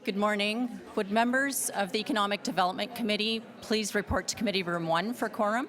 Good morning. Would members of the Economic Development Committee please report to Committee Room 1 for quorum?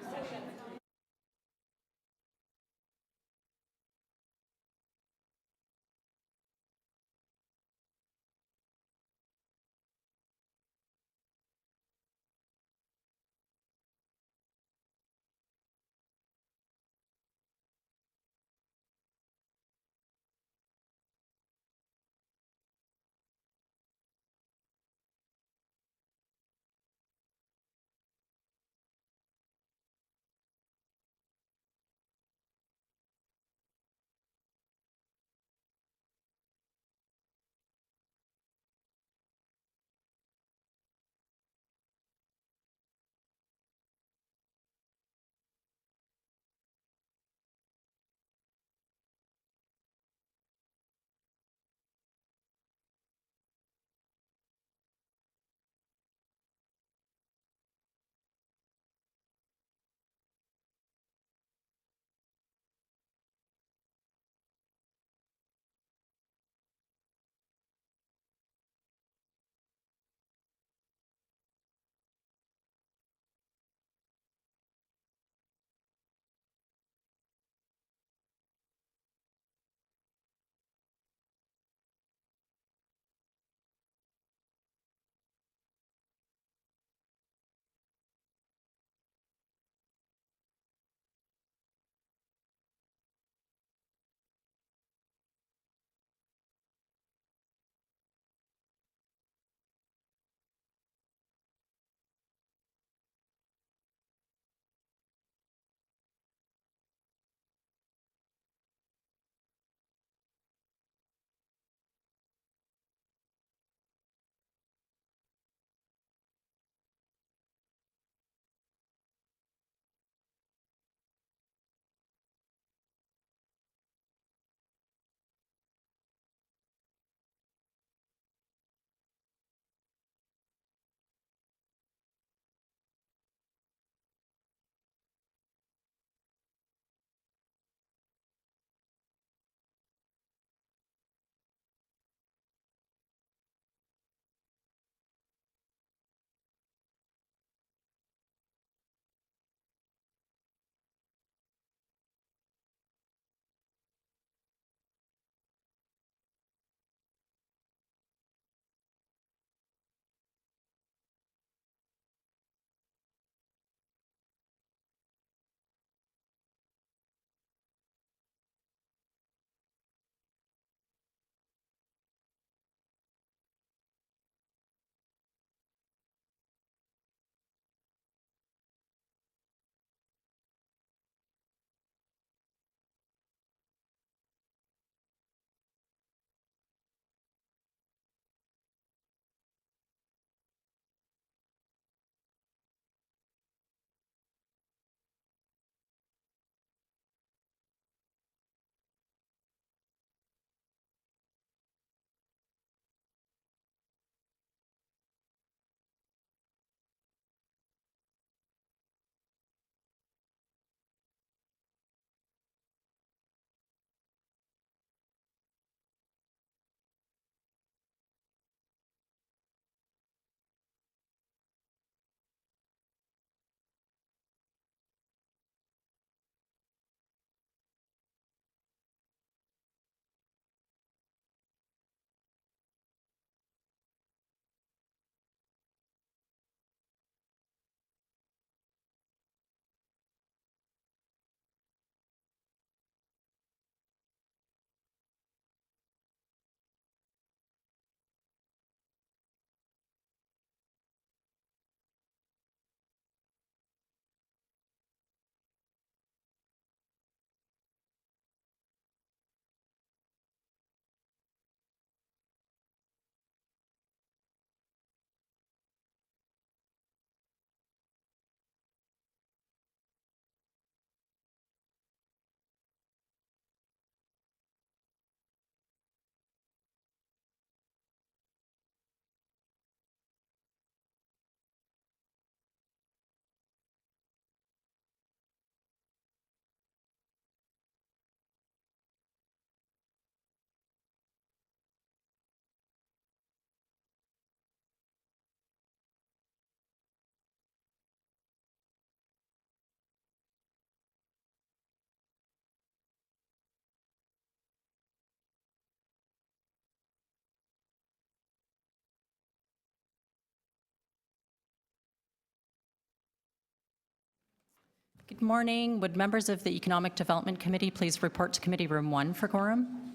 Good morning. Would members of the Economic Development Committee please report to Committee Room 1 for quorum?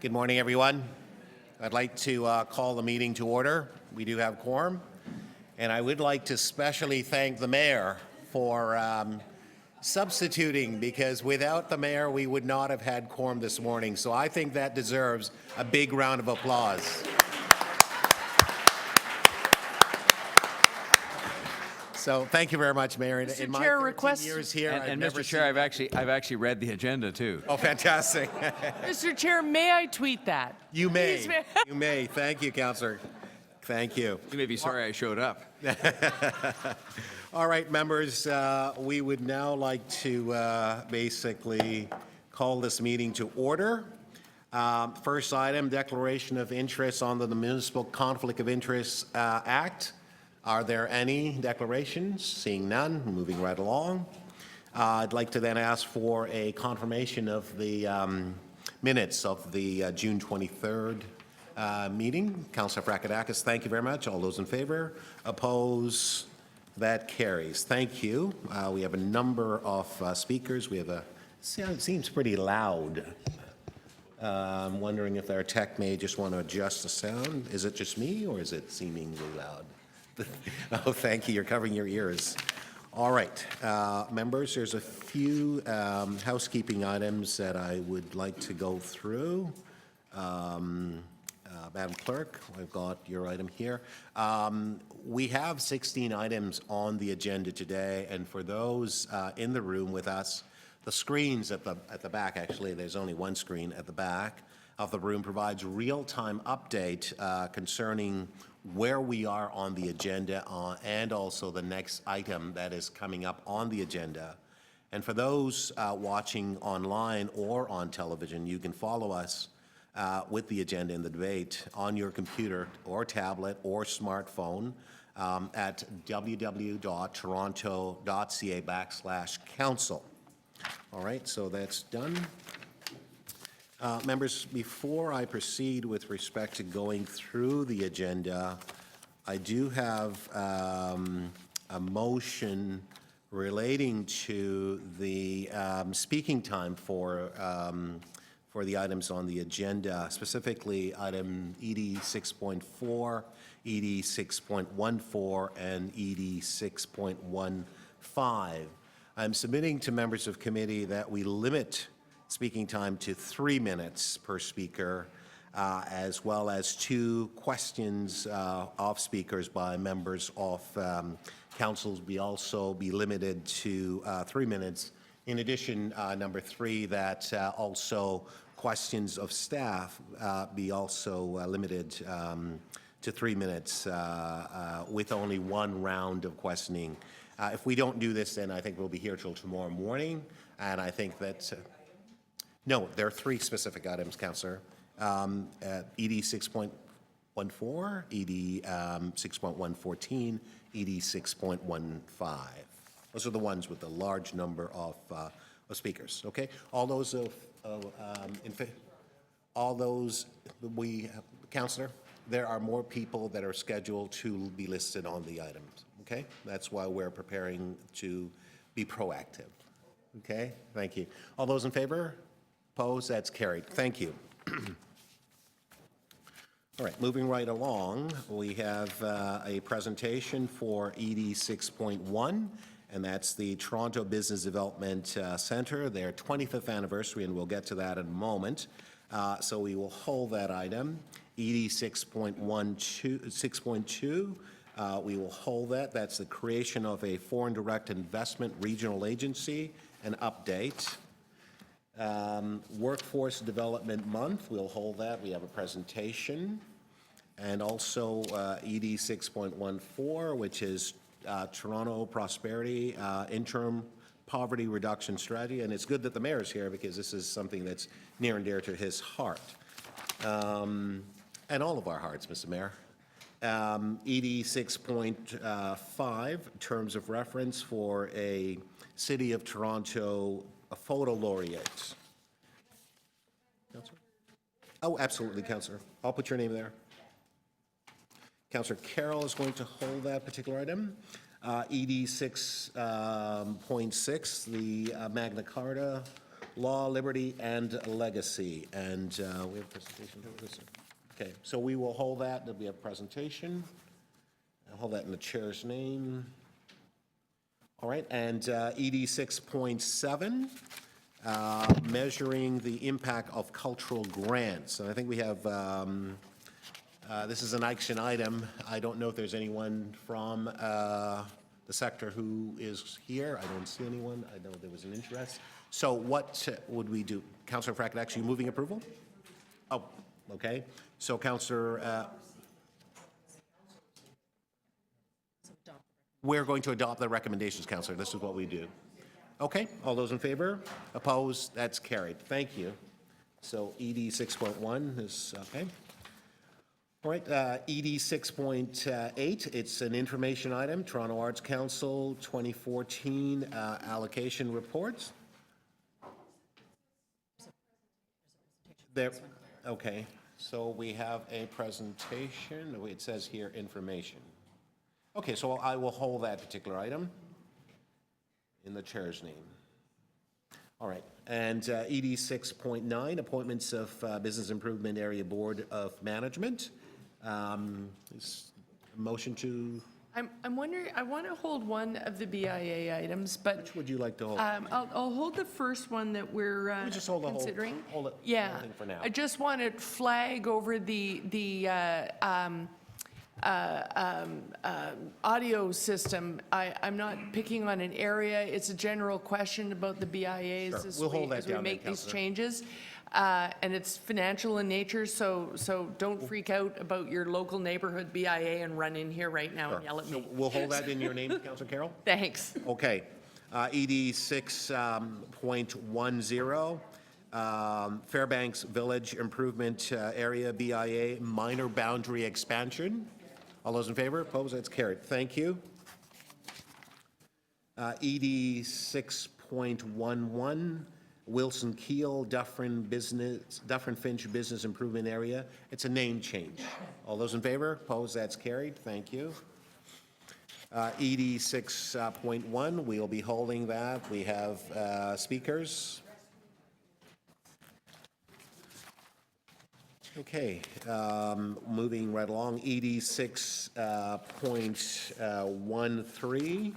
Good morning, everyone. I'd like to call the meeting to order. We do have quorum. And I would like to specially thank the mayor for substituting, because without the mayor, we would not have had quorum this morning. So I think that deserves a big round of applause. So thank you very much, Mayor. Mr. In my Chair, 13 years here, I've And never Mr. Chair, I've actually read the agenda too. Oh, fantastic. Mr. Chair, may I tweet that? You may. Please, Mayor. You may. Thank you, Councillor. Thank you. You may be sorry I showed up. All right, members, we would now like to basically call this meeting to order. First item, declaration of interest on the Municipal Conflict of Interest Act. Are there any declarations? Seeing none, moving right along. I'd like to then ask for a confirmation of the minutes of the June 23rd meeting. Councillor Frakadakis, thank you very much. All those in favor? Oppose? That carries. Thank you. We have a number of speakers. We have a, seems pretty loud. I'm wondering if our tech may just want to adjust the sound. Is it just me, or is it seemingly loud? Oh, thank you. You're covering your ears. All right. Members, there's a few housekeeping items that I would like to go through. Madam Clerk, I've got your item here. We have 16 items on the agenda today, and for those in the room with us, the screens at the back, actually, there's only one screen at the back of the room, provides real-time update concerning where we are on the agenda and also the next item that is coming up on the agenda. And for those watching online or on television, you can follow us with the agenda and the debate on your computer or tablet or smartphone at www.toronto.ca/council. All right, so that's done. Members, before I proceed with respect to going through the agenda, I do have a motion relating to the speaking time for the items on the agenda, specifically item ED 6.4, ED 6.14, and ED 6.15. I'm submitting to members of committee that we limit speaking time to 3 minutes per speaker, as well as 2 questions of speakers by members of councils be also be limited to 3 minutes. In addition, number 3, that also questions of staff be also limited to 3 minutes with only 1 round of questioning. If we don't do this, then I think we'll be here till tomorrow morning, and I think that no, there are 3 specific items, Councillor. ED 6.14, ED 6.114, ED 6.15. Those are the ones with the large number of speakers. Okay, all those Councillor, there are more people that are scheduled to be listed on the items. Okay, that's why we're preparing to be proactive. Okay, thank you. All those in favor? Opposed? That's carried. Thank you. All right, moving right along, we have a presentation for ED 6.1, and that's the Toronto Business Development Center, their 25th anniversary, and we'll get to that in a moment. So we will hold that item. ED 6.2, we will hold that. That's the creation of a foreign direct investment regional agency, an update. Workforce Development Month, we'll hold that. We have a presentation. And also ED 6.14, which is Toronto Prosperity Interim Poverty Reduction Strategy. And it's good that the mayor's here because this is something that's near and dear to his heart. And all of our hearts, Mr. Mayor. ED 6.5, terms of reference for a City of Toronto photo laureate. Councillor? Oh, absolutely, Councillor. I'll put your name there. Councillor Carroll is going to hold that particular item. ED 6.6, the Magna Carta, Law, Liberty, and Legacy. And we have a presentation. Okay, so we will hold that. There'll be a presentation. I'll hold that in the chair's name. All right, and ED 6.7, measuring the impact of cultural grants. And I think we have, this is an action item. I don't know if there's anyone from the sector who is here. I don't see anyone. I know there was an interest. So what would we do? Councillor Frackett, actually moving approval? Oh, okay. So Councillor, we're going to adopt the recommendations, Councillor. This is what we do. Okay, all those in favor? Opposed? That's carried. Thank you. So ED 6.1 is, okay. All right, ED 6.8, it's an information item, Toronto Arts Council 2014 allocation reports. There, okay, so we have a presentation, it says here information. Okay, so I will hold that particular item in the chair's name. All right, and ED 6.9, appointments of Business Improvement Area Board of Management. Is a motion to, I'm wondering, I want to hold one of the BIA items, but which would you like to hold? I'll hold the first one that we're We just hold the whole, considering. hold it, Yeah, whole thing for now. I just want to flag over the audio system. I'm not picking on an area. It's a general question about the BIAs Sure. as We'll hold that as we down then, make these Councillor. changes. And it's financial in nature, so don't freak out about your local neighborhood BIA and run in here right now and yell at So me. we'll hold that in your name, Councillor Carroll? Thanks. Okay. ED 6.10, Fairbanks Village Improvement Area, BIA, minor boundary expansion. All those in favor? Opposed? That's carried. Thank you. ED 6.11, Wilson Keel, Dufferin Finch Business Improvement Area. It's a name change. All those in favor? Opposed? That's carried. Thank you. ED 6.1, we'll be holding that. We have speakers. Okay, moving right along, ED 6.13,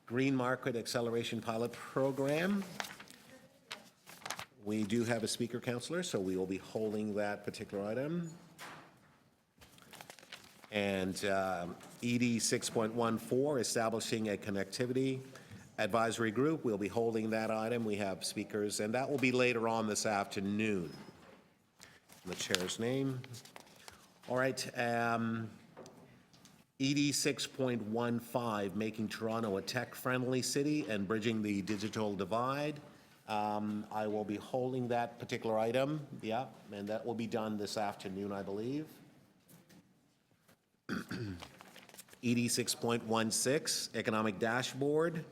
Green Market Acceleration Pilot Program. We do have a speaker, Councillor, so we will be holding that particular item. And ED 6.14, establishing a connectivity advisory group. We'll be holding that item. We have speakers, and that will be later on this afternoon. In the chair's name. All right. ED 6.15, making Toronto a tech-friendly city and bridging the digital divide. I will be holding that particular item, yeah, and that will be done this afternoon, I believe. ED 6.16, economic dashboard.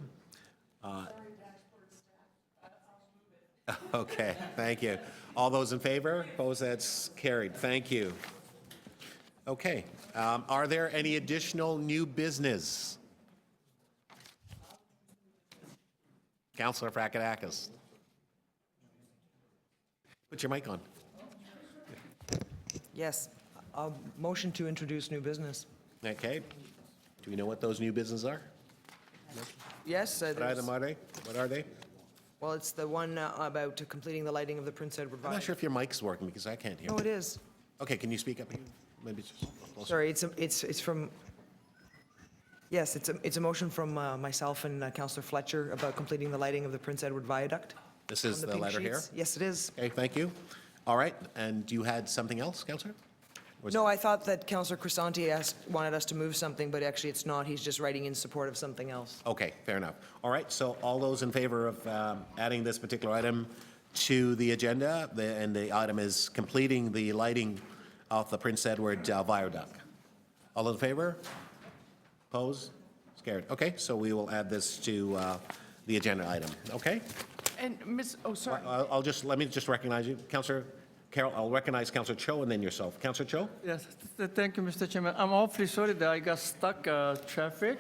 Okay, thank you. All those in favor? Opposed? That's carried. Thank you. Okay, are there any additional new business? Councillor Frакadakis. Put your mic on. Yes, motion to introduce new business. Okay. Do we know what those new businesses are? Yes, What item are they? What are they? well, it's the one about completing the lighting of the Prince Edward I'm not Viaduct. sure if your mic's working because I can't hear. No, it is. Okay, can you speak up? Maybe it's just closer. Sorry, it's from, yes, it's a motion from myself and Councillor Fletcher about completing the lighting of the Prince Edward Viaduct. This is On the pink letter here? sheets. Yes, it is. Okay, thank you. All right, and you had something else, Councillor? No, I thought that Councillor Crisanti wanted us to move something, but actually it's not. He's just writing in support of something else. Okay, fair enough. All right, so all those in favor of adding this particular item to the agenda, and the item is completing the lighting of the Prince Edward Viaduct. All in favor? Opposed? Scared? Okay, so we will add this to the agenda item, okay? And sorry. Let me just recognize you. Councillor Carroll, I'll recognize Councillor Cho and then yourself. Councillor Cho? Yes, thank you, Mr. Chairman. I'm awfully sorry that I got stuck traffic,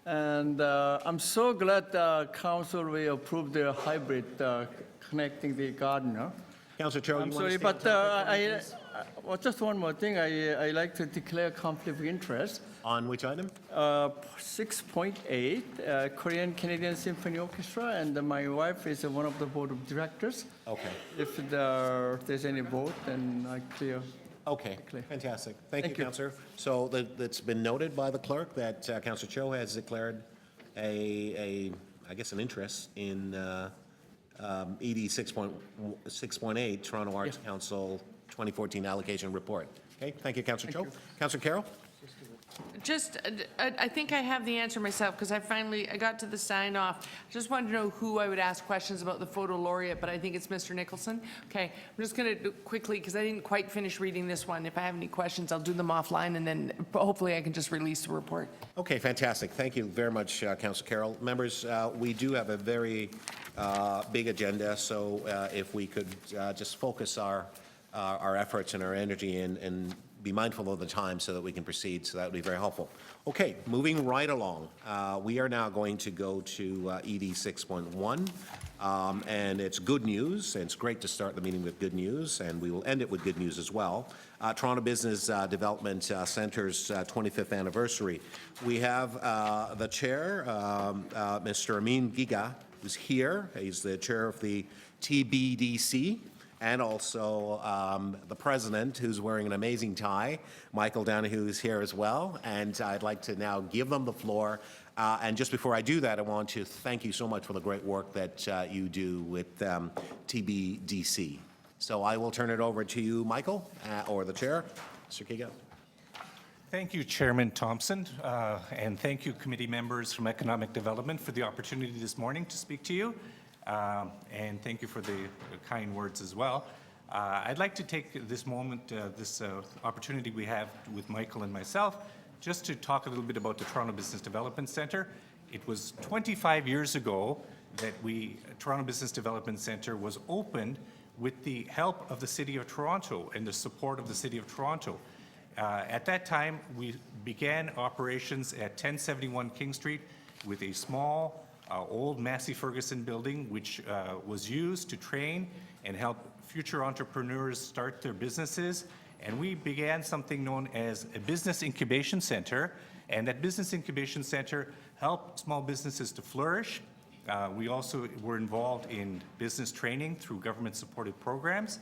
and I'm so glad council will approve the hybrid connecting the Gardiner. Councillor Cho, you I'm want to sorry, stay on but topic? well, just one more thing. I like to declare conflict of interest. On which item? 6.8, Korean Canadian Symphony Orchestra, and my wife is one of the board of directors. Okay. If there's any vote, then I clear. Okay, Clear. fantastic. Thank you, Thank you. Councillor. So it's been noted by the clerk that Councillor Cho has declared I guess, an interest in ED 6.8, Toronto Arts Council 2014 allocation report. Okay, thank you, Councillor Cho. Councillor Carroll? Just, I think I have the answer myself, because I got to the sign off. I just wanted to know who I would ask questions about the photo laureate, but I think it's Mr. Nicholson. Okay, I'm just going to quickly, because I didn't quite finish reading this one. If I have any questions, I'll do them offline, and then hopefully I can just release the report. Okay, fantastic. Thank you very much, Councillor Carroll. Members, we do have a very big agenda, so if we could just focus our efforts and our energy and be mindful of the time so that we can proceed, so that would be very helpful. Okay, moving right along. We are now going to go to ED 6.1, and it's good news, and it's great to start the meeting with good news, and we will end it with good news as well. Toronto Business Development Centre's 25th anniversary. We have the chair, Mr. Amin Giga, who's here. He's the chair of the TBDC. And also the president, who's wearing an amazing tie, Michael Donoghue, is here as well. And I'd like to now give them the floor. And just before I do that, I want to thank you so much for the great work that you do with TBDC. So I will turn it over to you, Michael, or the chair, Mr. Giga. Thank you, Chairman Thompson, and thank you, committee members from Economic Development, for the opportunity this morning to speak to you. And thank you for the kind words as well. I'd like to take this moment, this opportunity we have with Michael and myself, just to talk a little bit about the Toronto Business Development Centre. It was 25 years ago that Toronto Business Development Centre was opened with the help of the City of Toronto and the support of the City of Toronto. At that time, we began operations at 1071 King Street with a small old Massey Ferguson building, which was used to train and help future entrepreneurs start their businesses. And we began something known as a business incubation center. And that business incubation center helped small businesses to flourish. We also were involved in business training through government-supported programs.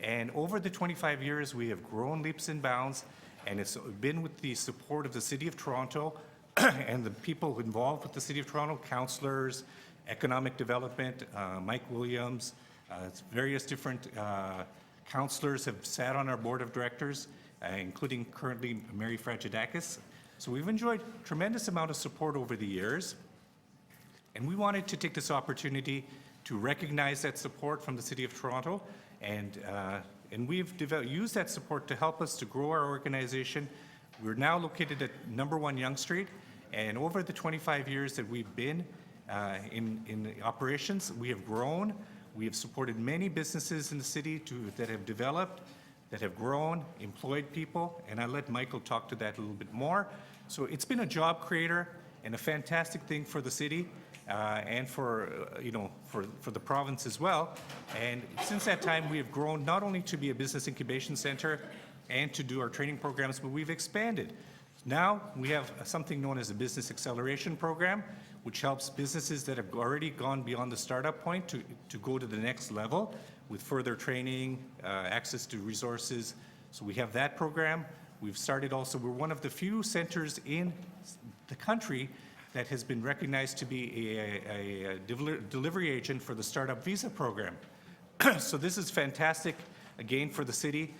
And over the 25 years, we have grown leaps and bounds. And it's been with the support of the City of Toronto and the people involved with the City of Toronto, councillors, economic development, Mike Williams, various different councillors have sat on our board of directors, including currently Mary Fragedakis. So we've enjoyed tremendous amount of support over the years. And we wanted to take this opportunity to recognize that support from the City of Toronto, and we've used that support to help us to grow our organization. We're now located at number 1 Yonge Street, and over the 25 years that we've been in operations, we have grown. We have supported many businesses in the city that have developed, that have grown, employed people, and I'll let Michael talk to that a little bit more. So it's been a job creator and a fantastic thing for the city. and for, for the province as well. And since that time, we have grown not only to be a business incubation center and to do our training programs, but we've expanded. Now, we have something known as a business acceleration program, which helps businesses that have already gone beyond the startup point to go to the next level with further training, access to resources. So we have that program. We've started also, we're one of the few centers in the country that has been recognized to be a delivery agent for the Startup Visa program. So this is fantastic, again, for the city,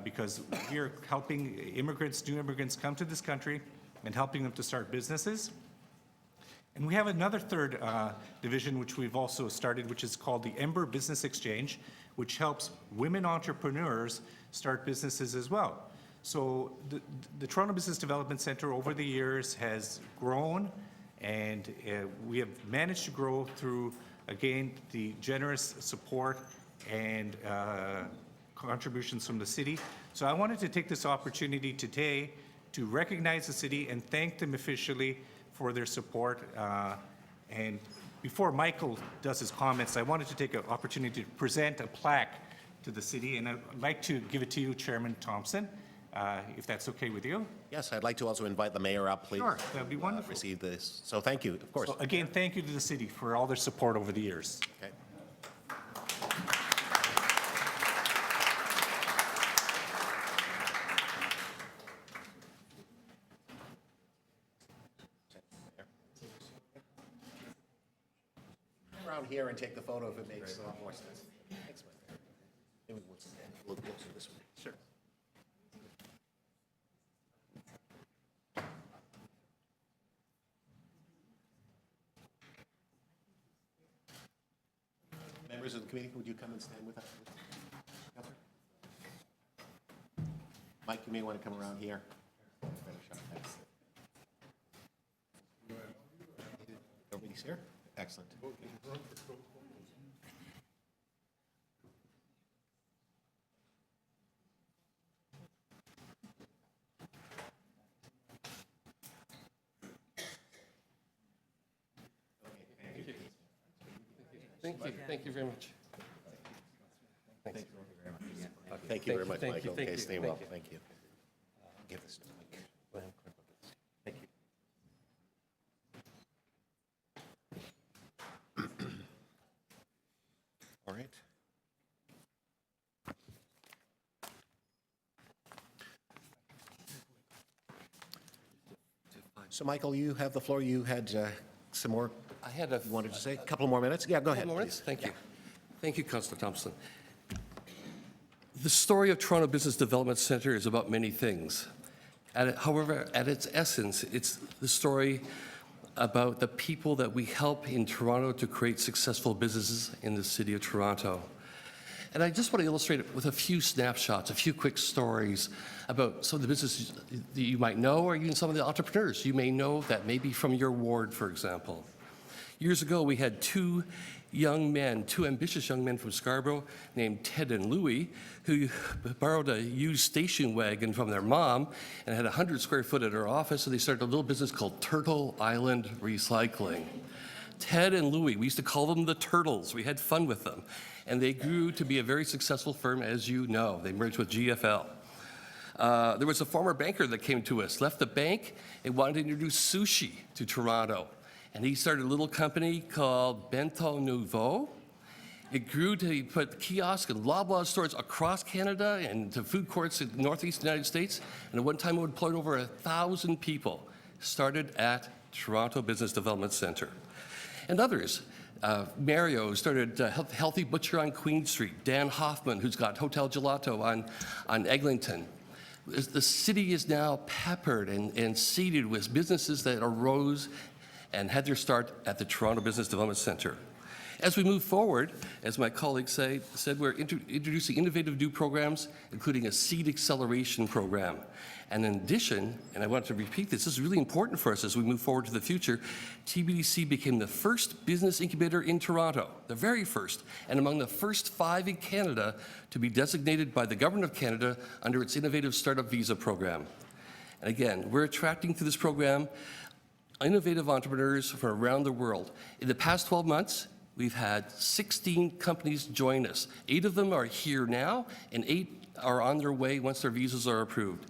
because we're helping immigrants, new immigrants come to this country and helping them to start businesses. And we have another third division, which we've also started, which is called the Ember Business Exchange, which helps women entrepreneurs start businesses as well. So the Toronto Business Development Center over the years has grown, and we have managed to grow through, again, the generous support and contributions from the city. So I wanted to take this opportunity today to recognize the city and thank them officially for their support. And before Michael does his comments, I wanted to take an opportunity to present a plaque to the city, and I'd like to give it to you, Chairman Thompson, if that's okay with you. Yes, I'd like to also invite the mayor up, please. Sure, that'd be wonderful. Receive this. So thank you, of course. So again, thank you to the city for all their support over the years. Okay. Around here and take the photo if it makes a lot more sense. Thanks, Mike. Maybe we'll go to this one. Sure. Members of the committee, would you come and stand with us? Counselor? Mike, you may want to come around here. Better shot. Thanks. Nobody's here? Excellent. Thank you very much. Thank you very much, Thank you, Michael. thank Okay, you, stay thank well. you. Thank you. Give this to Mike. Thank you. All right. So, Michael, you have the floor. You had some more I had a you wanted to say? A couple more minutes? Yeah, go ahead, couple more minutes. please. Thank you. Thank you, Councillor Thompson. The story of Toronto Business Development Centre is about many things. However, at its essence, it's the story about the people that we help in Toronto to create successful businesses in the city of Toronto. And I just want to illustrate it with a few snapshots, a few quick stories about some of the businesses that you might know, or even some of the entrepreneurs you may know that may be from your ward, for example. Years ago, we had two ambitious young men from Scarborough named Ted and Louie, who borrowed a used station wagon from their mom and had 100 square foot at her office, so they started a little business called Turtle Island Recycling. Ted and Louie, we used to call them the Turtles. We had fun with them. And they grew to be a very successful firm, as you know. They merged with GFL. There was a former banker that came to us, left the bank, and wanted to introduce sushi to Toronto. And he started a little company called Bento Nouveau. It grew to put kiosks and Loblaw stores across Canada and to food courts in the Northeast United States. And at one time, it employed over 1,000 people. Started at Toronto Business Development Centre. And others. Mario started Healthy Butcher on Queen Street. Dan Hoffman, who's got Hotel Gelato on Eglinton. The city is now peppered and seeded with businesses that arose and had their start at the Toronto Business Development Centre. As we move forward, as my colleagues said, we're introducing innovative new programs, including a seed acceleration program. And in addition, and I want to repeat this is really important for us as we move forward to the future, TBDC became the first business incubator in Toronto, the very first, and among the first 5 in Canada to be designated by the Government of Canada under its innovative Startup Visa program. And again, we're attracting to this program innovative entrepreneurs from around the world. In the past 12 months, we've had 16 companies join us. 8 of them are here now, and 8 are on their way once their visas are approved.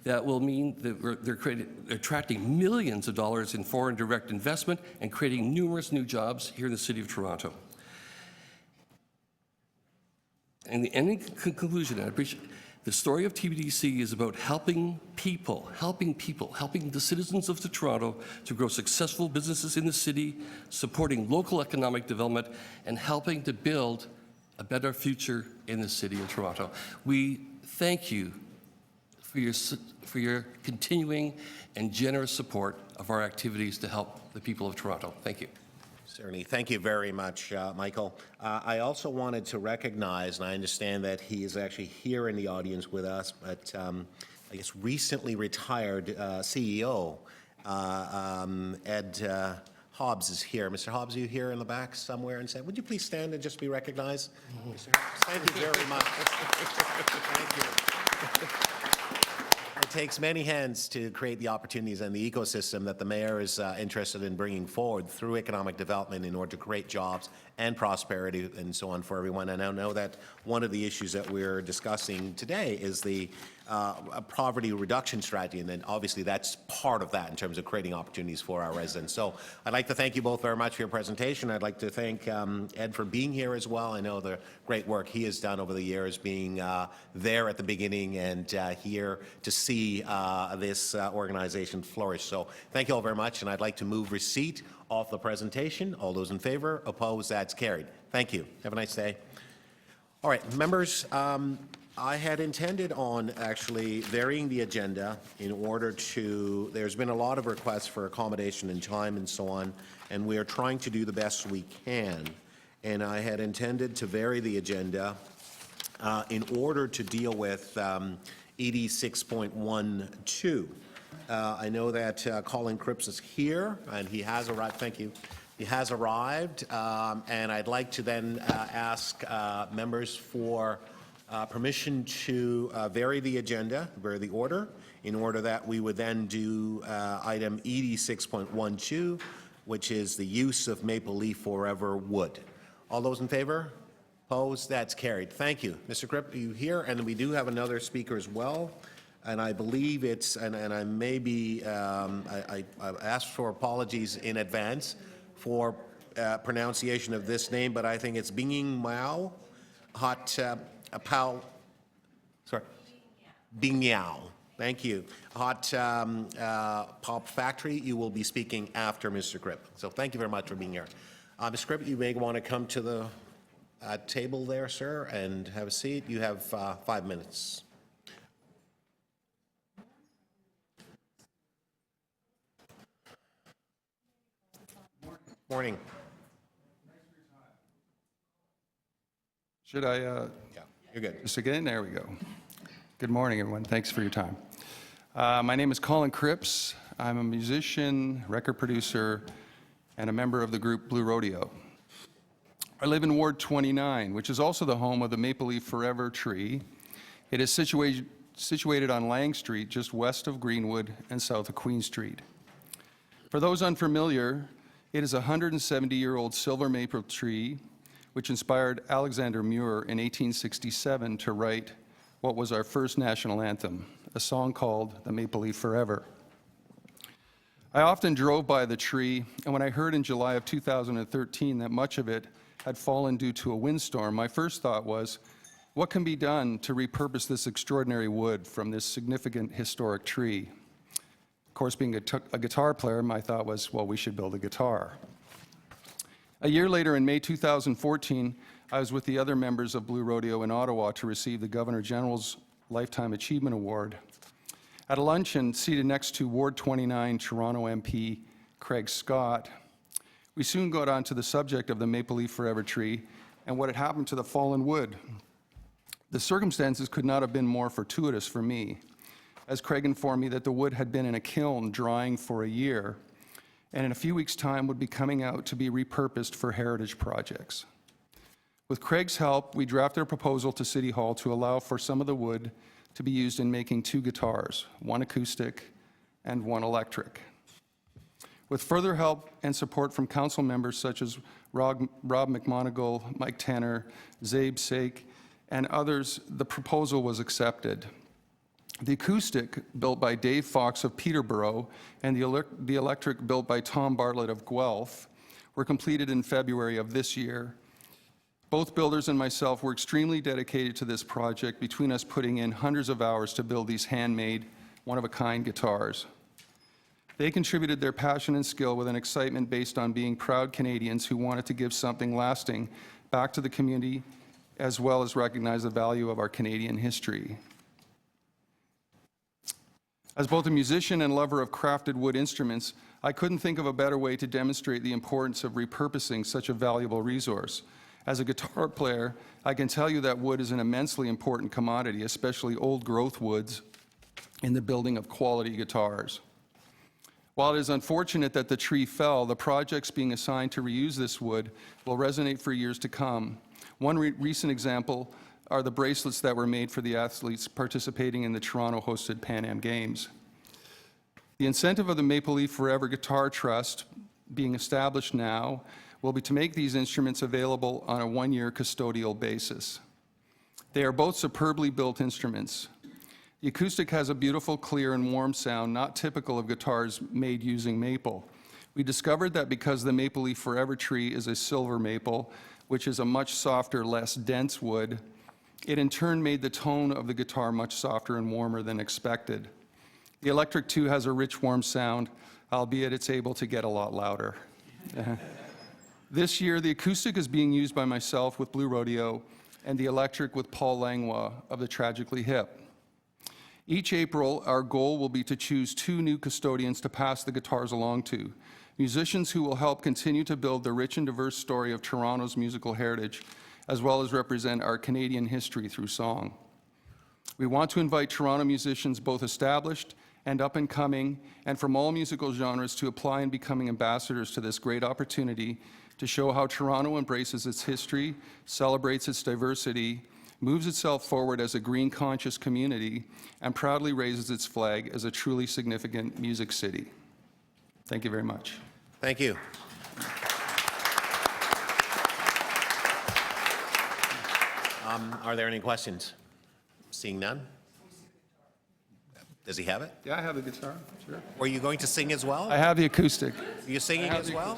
That will mean that they're attracting millions of dollars in foreign direct investment and creating numerous new jobs here in the City of Toronto. And the conclusion, I appreciate, the story of TBDC is about helping people, helping the citizens of Toronto to grow successful businesses in the city, supporting local economic development, and helping to build a better future in the City of Toronto. We thank you for your continuing and generous support of our activities to help the people of Toronto. Thank you. Certainly. Thank you very much, Michael. I also wanted to recognize, and I understand that he is actually here in the audience with us, but I guess recently retired CEO Ed Hobbs is here. Mr. Hobbs, are you here in the back somewhere? And would you please stand and just be recognized? Mr. Hobbs, thank you very much. Thank you. It takes many hands to create the opportunities and the ecosystem that the mayor is interested in bringing forward through economic development in order to create jobs and prosperity and so on for everyone. And I know that one of the issues that we're discussing today is the poverty reduction strategy, and then obviously that's part of that in terms of creating opportunities for our residents. So I'd like to thank you both very much for your presentation. I'd like to thank Ed for being here as well. I know the great work he has done over the years, being there at the beginning and here to see this organization flourish. So thank you all very much, and I'd like to move receipt of the presentation. All those in favor? Opposed? That's carried. Thank you. Have a nice day. All right, members, I had intended on actually varying the agenda in order to, there's been a lot of requests for accommodation in time and so on, and we are trying to do the best we can. And I had intended to vary the agenda in order to deal with ED 6.12. I know that Colin Cripps is here, and he has arrived. Thank you. He has arrived, and I'd like to then ask members for permission to vary the agenda, vary the order, in order that we would then do item ED 6.12, which is the use of Maple Leaf Forever wood. All those in favor? Opposed? That's carried. Thank you. Mr. Cripp, are you here? And we do have another speaker as well. And I believe it's, and I may be, I asked for apologies in advance for pronunciation of this name, but I think it's Binging Mao, Hot Pao, sorry, Bingyao. Thank you. Hot Pop Factory, you will be speaking after Mr. Cripp. So thank you very much for being here. Mr. Cripp, you may want to come to the table there, sir, and have a seat. You have 5 minutes. Morning. Should I Yeah, you're good. just again? There we go. Good morning, everyone. Thanks for your time. My name is Colin Cripps. I'm a musician, record producer, and a member of the group Blue Rodeo. I live in Ward 29, which is also the home of the Maple Leaf Forever tree. It is situated on Lang Street, just west of Greenwood and south of Queen Street. For those unfamiliar, it is a 170-year-old silver maple tree which inspired Alexander Muir in 1867 to write what was our first national anthem, a song called The Maple Leaf Forever. I often drove by the tree, and when I heard in July of 2013 that much of it had fallen due to a windstorm, my first thought was, what can be done to repurpose this extraordinary wood from this significant historic tree? Of course, being a guitar player, my thought was, well, we should build a guitar. A year later, in May 2014, I was with the other members of Blue Rodeo in Ottawa to receive the Governor General's Lifetime Achievement Award. At a luncheon seated next to Ward 29 Toronto MP Craig Scott, we soon got on to the subject of the Maple Leaf Forever tree and what had happened to the fallen wood. The circumstances could not have been more fortuitous for me, as Craig informed me that the wood had been in a kiln drying for a year, and in a few weeks' time would be coming out to be repurposed for heritage projects. With Craig's help, we drafted a proposal to City Hall to allow for some of the wood to be used in making 2 guitars, one acoustic and one electric. With further help and support from council members such as Rob McMonigal, Mike Tanner, Zabe Sake, and others, the proposal was accepted. The acoustic, built by Dave Fox of Peterborough, and the electric, built by Tom Bartlett of Guelph, were completed in February of this year. Both builders and myself were extremely dedicated to this project, between us putting in hundreds of hours to build these handmade, one-of-a-kind guitars. They contributed their passion and skill with an excitement based on being proud Canadians who wanted to give something lasting back to the community, as well as recognize the value of our Canadian history. As both a musician and lover of crafted wood instruments, I couldn't think of a better way to demonstrate the importance of repurposing such a valuable resource. As a guitar player, I can tell you that wood is an immensely important commodity, especially old-growth woods, in the building of quality guitars. While it is unfortunate that the tree fell, the projects being assigned to reuse this wood will resonate for years to come. One recent example are the bracelets that were made for the athletes participating in the Toronto-hosted Pan Am Games. The incentive of the Maple Leaf Forever Guitar Trust, being established now, will be to make these instruments available on a one-year custodial basis. They are both superbly built instruments. The acoustic has a beautiful, clear, and warm sound not typical of guitars made using maple. We discovered that because the Maple Leaf Forever tree is a silver maple, which is a much softer, less dense wood, it in turn made the tone of the guitar much softer and warmer than expected. The electric, too, has a rich, warm sound, albeit it's able to get a lot louder. This year, the acoustic is being used by myself with Blue Rodeo and the electric with Paul Langlois of the Tragically Hip. Each April, our goal will be to choose 2 new custodians to pass the guitars along to, musicians who will help continue to build the rich and diverse story of Toronto's musical heritage, as well as represent our Canadian history through song. We want to invite Toronto musicians, both established and up and coming, and from all musical genres, to apply in becoming ambassadors to this great opportunity to show how Toronto embraces its history, celebrates its diversity, moves itself forward as a green-conscious community, and proudly raises its flag as a truly significant music city. Thank you very much. Thank you. Are there any questions? Seeing none? Does he have it? Yeah, I have the guitar, sure. Were you going to sing as well? I have the acoustic. Are you singing as well?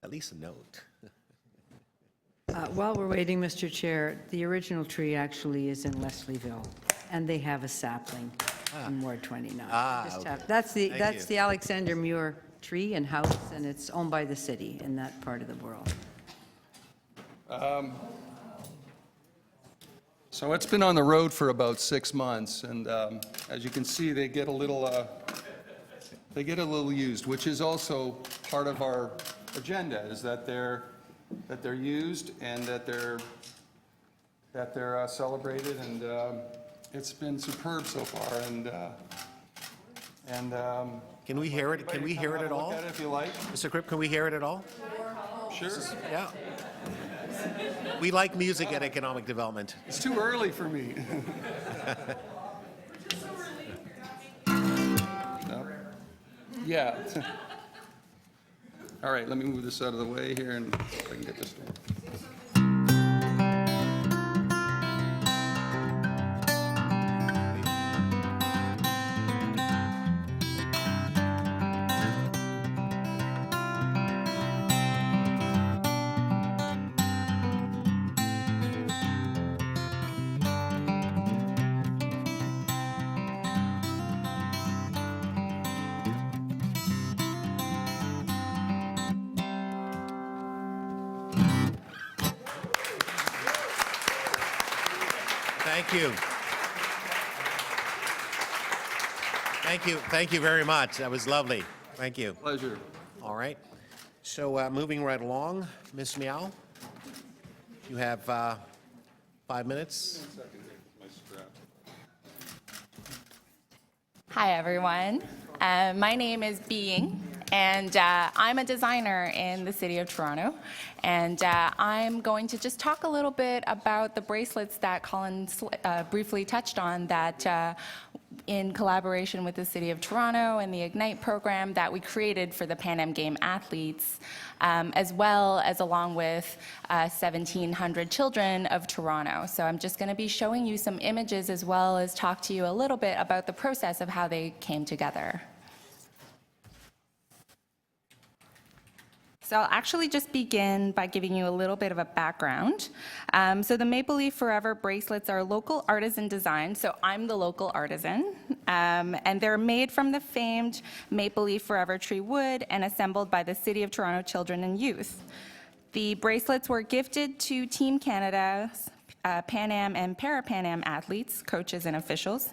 At least a note. While we're waiting, Mr. Chair, the original tree actually is in Leslieville, and they have a sapling in Ward 29. Okay. That's Thank you. the Alexander Muir tree and house, and it's owned by the city in that part of the world. So it's been on the road for about 6 months, and as you can see, they get a little used, which is also part of our agenda, is that they're used and that they're celebrated, and it's been superb so far. And Can we hear it? Can we hear it at all? Look at it if you like. Mr. Cripp, can we hear it at all? Sure. Yeah. We like music at Economic Development. It's too early for me. No? Yeah. All right, let me move this out of the way here and see if I can get this going. Thank you. Thank you. Thank you very much. That was lovely. Thank you. Pleasure. All right. So moving right along, Ms. Miao, you have 5 minutes. Hi, everyone. My name is Being, and I'm a designer in the city of Toronto. And I'm going to just talk a little bit about the bracelets that Colin briefly touched on that in collaboration with the City of Toronto and the Ignite program that we created for the Pan Am Game athletes, as well as along with 1,700 children of Toronto. So I'm just going to be showing you some images as well as talk to you a little bit about the process of how they came together. So I'll actually just begin by giving you a little bit of a background. So the Maple Leaf Forever bracelets are local artisan design, so I'm the local artisan, and they're made from the famed Maple Leaf Forever tree wood and assembled by the City of Toronto Children and Youth. The bracelets were gifted to Team Canada's Pan Am and Para-Pan Am athletes, coaches, and officials.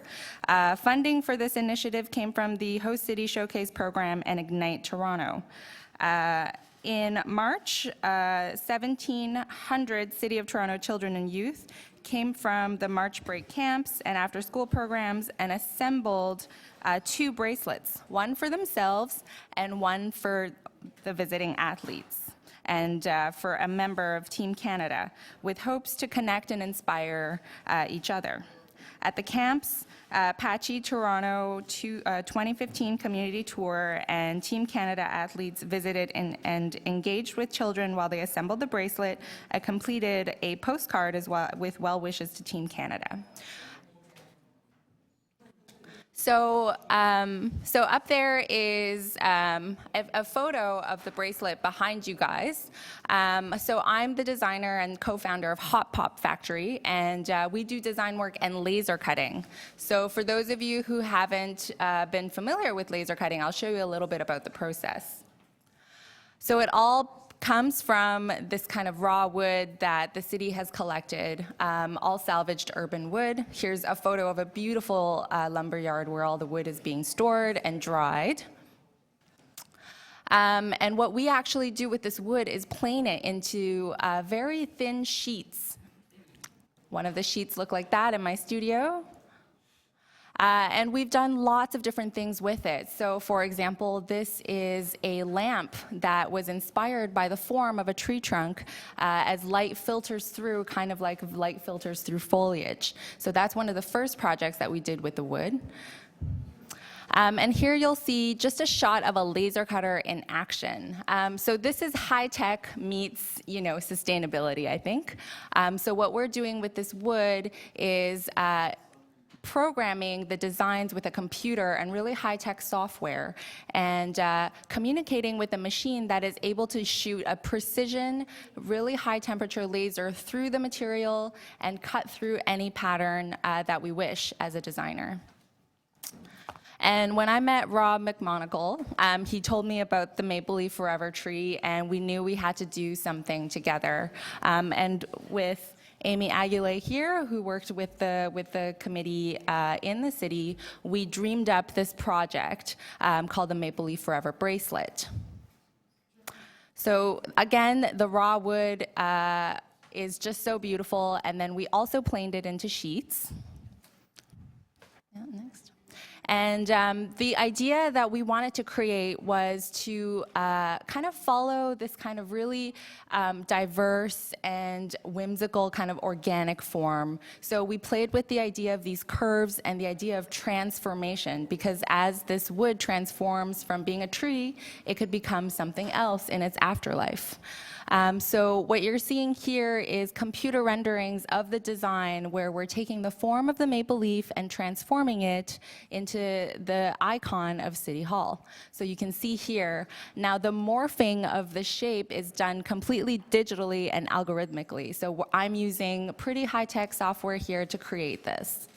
Funding for this initiative came from the Host City Showcase program and Ignite Toronto. In March, 1,700 City of Toronto children and youth came from the March break camps and after-school programs and assembled 2 bracelets, one for themselves and one for the visiting athletes and for a member of Team Canada, with hopes to connect and inspire each other. At the camps, Patchy Toronto 2015 community tour and Team Canada athletes visited and engaged with children while they assembled the bracelet, completed a postcard as well with well wishes to Team Canada. So, so up there is a photo of the bracelet behind you guys. So I'm the designer and co-founder of Hot Pop Factory, and we do design work and laser cutting. So for those of you who haven't been familiar with laser cutting, I'll show you a little bit about the process. So it all comes from this kind of raw wood that the city has collected, all salvaged urban wood. Here's a photo of a beautiful lumber yard where all the wood is being stored and dried. And what we actually do with this wood is plane it into very thin sheets. One of the sheets look like that in my studio. And we've done lots of different things with it. So for example, this is a lamp that was inspired by the form of a tree trunk as light filters through, kind of like light filters through foliage. So that's one of the first projects that we did with the wood. And here you'll see just a shot of a laser cutter in action. So this is high tech meets, sustainability, I think. So what we're doing with this wood is programming the designs with a computer and really high-tech software and communicating with a machine that is able to shoot a precision, really high-temperature laser through the material and cut through any pattern that we wish as a designer. And when I met Rob McMonagle, he told me about the Maple Leaf Forever tree, and we knew we had to do something together. And with Amy Aguilé here, who worked with the committee in the city, we dreamed up this project called the Maple Leaf Forever bracelet. So again, the raw wood is just so beautiful, and then we also planed it into sheets. Yeah, next. And the idea that we wanted to create was to kind of follow this kind of really diverse and whimsical kind of organic form. So we played with the idea of these curves and the idea of transformation, because as this wood transforms from being a tree, it could become something else in its afterlife. So what you're seeing here is computer renderings of the design where we're taking the form of the maple leaf and transforming it into the icon of City Hall. So you can see here, now the morphing of the shape is done completely digitally and algorithmically. So I'm using pretty high-tech software here to create this.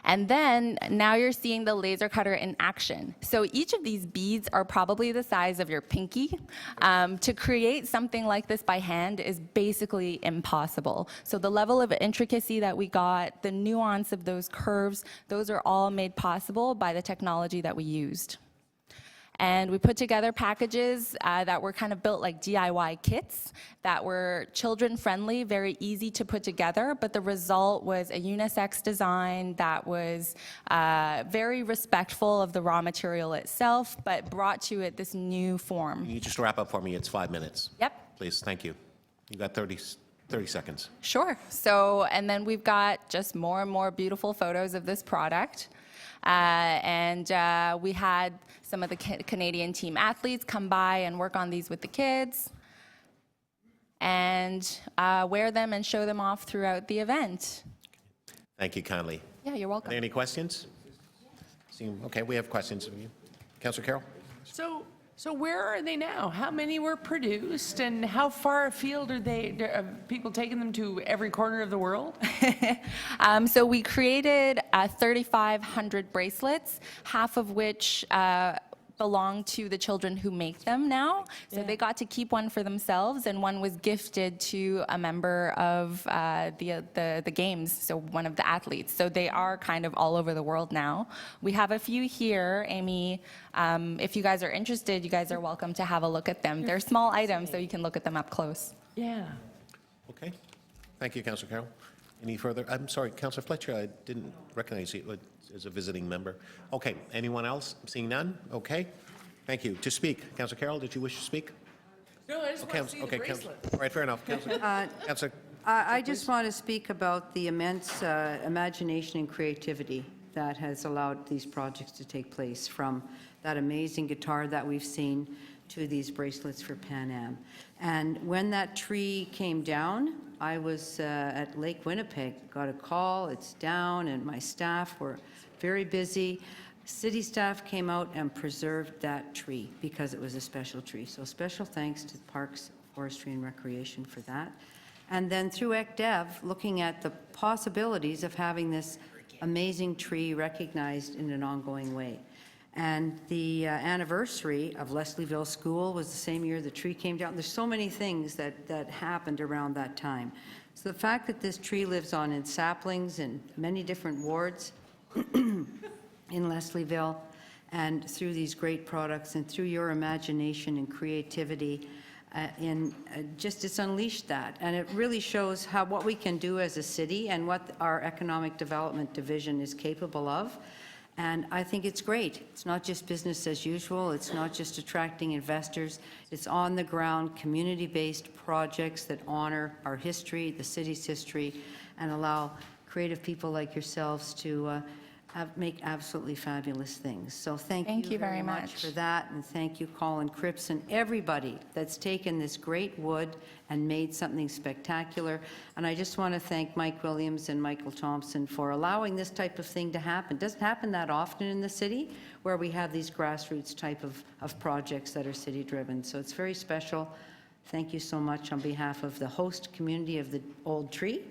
And then now you're seeing the laser cutter in action. So each of these beads are probably the size of your pinky. To create something like this by hand is basically impossible. So the level of intricacy that we got, the nuance of those curves, those are all made possible by the technology that we used. And we put together packages that were kind of built like DIY kits that were children-friendly, very easy to put together, but the result was a unisex design that was very respectful of the raw material itself, but brought to it this new form. You just wrap up for me. It's 5 minutes. Yep. Please, thank you. You got 30 30 seconds. Sure. So, and then we've got just more and more beautiful photos of this product. We had some of the Canadian team athletes come by and work on these with the kids and wear them and show them off throughout the event. Thank you kindly. Yeah, you're Are welcome. there any questions? Okay, we have questions of you. Councillor Carroll? So where are they now? How many were produced, and how far afield are they? Are people taking them to every corner of the world? So we created 3,500 bracelets, half of which belong to the children who make them now. So they got to keep one for themselves, and one was gifted to a member of the games, so one of the athletes. So they are kind of all over the world now. We have a few here. Amy, if you guys are interested, you guys are welcome to have a look at them. They're small items, so you can look at them up close. Yeah. Okay. Thank you, Councillor Carroll. Any further? I'm sorry, Councillor Fletcher, I didn't recognize you as a visiting member. Okay, anyone else? Seeing none? Okay. Thank you. To speak, Councillor Carroll, did you wish to speak? No, I just want to see the bracelet. All right, fair enough. Councillor, I just want to speak about the immense imagination and creativity that has allowed these projects to take place, from that amazing guitar that we've seen to these bracelets for Pan Am. And when that tree came down, I was at Lake Winnipeg, got a call, it's down, and my staff were very busy. City staff came out and preserved that tree because it was a special tree. So special thanks to Parks, Forestry and Recreation for that. And then through ECDev, looking at the possibilities of having this amazing tree recognized in an ongoing way. And the anniversary of Leslieville School was the same year the tree came down. There's so many things that happened around that time. So the fact that this tree lives on in saplings in many different wards in Leslieville, and through these great products and through your imagination and creativity, it's unleashed that. And it really shows what we can do as a city and what our economic development division is capable of. And I think it's great. It's not just business as usual. It's not just attracting investors. It's on-the-ground, community-based projects that honor our history, the city's history, and allow creative people like yourselves to make absolutely fabulous things. So thank you very much for that, and thank you, Colin Cripps, and everybody that's taken this great wood and made something spectacular. And I just want to thank Mike Williams and Michael Thompson for allowing this type of thing to happen. It doesn't happen that often in the city, where we have these grassroots type of projects that are city-driven. So it's very special. Thank you so much on behalf of the host community of the Old Tree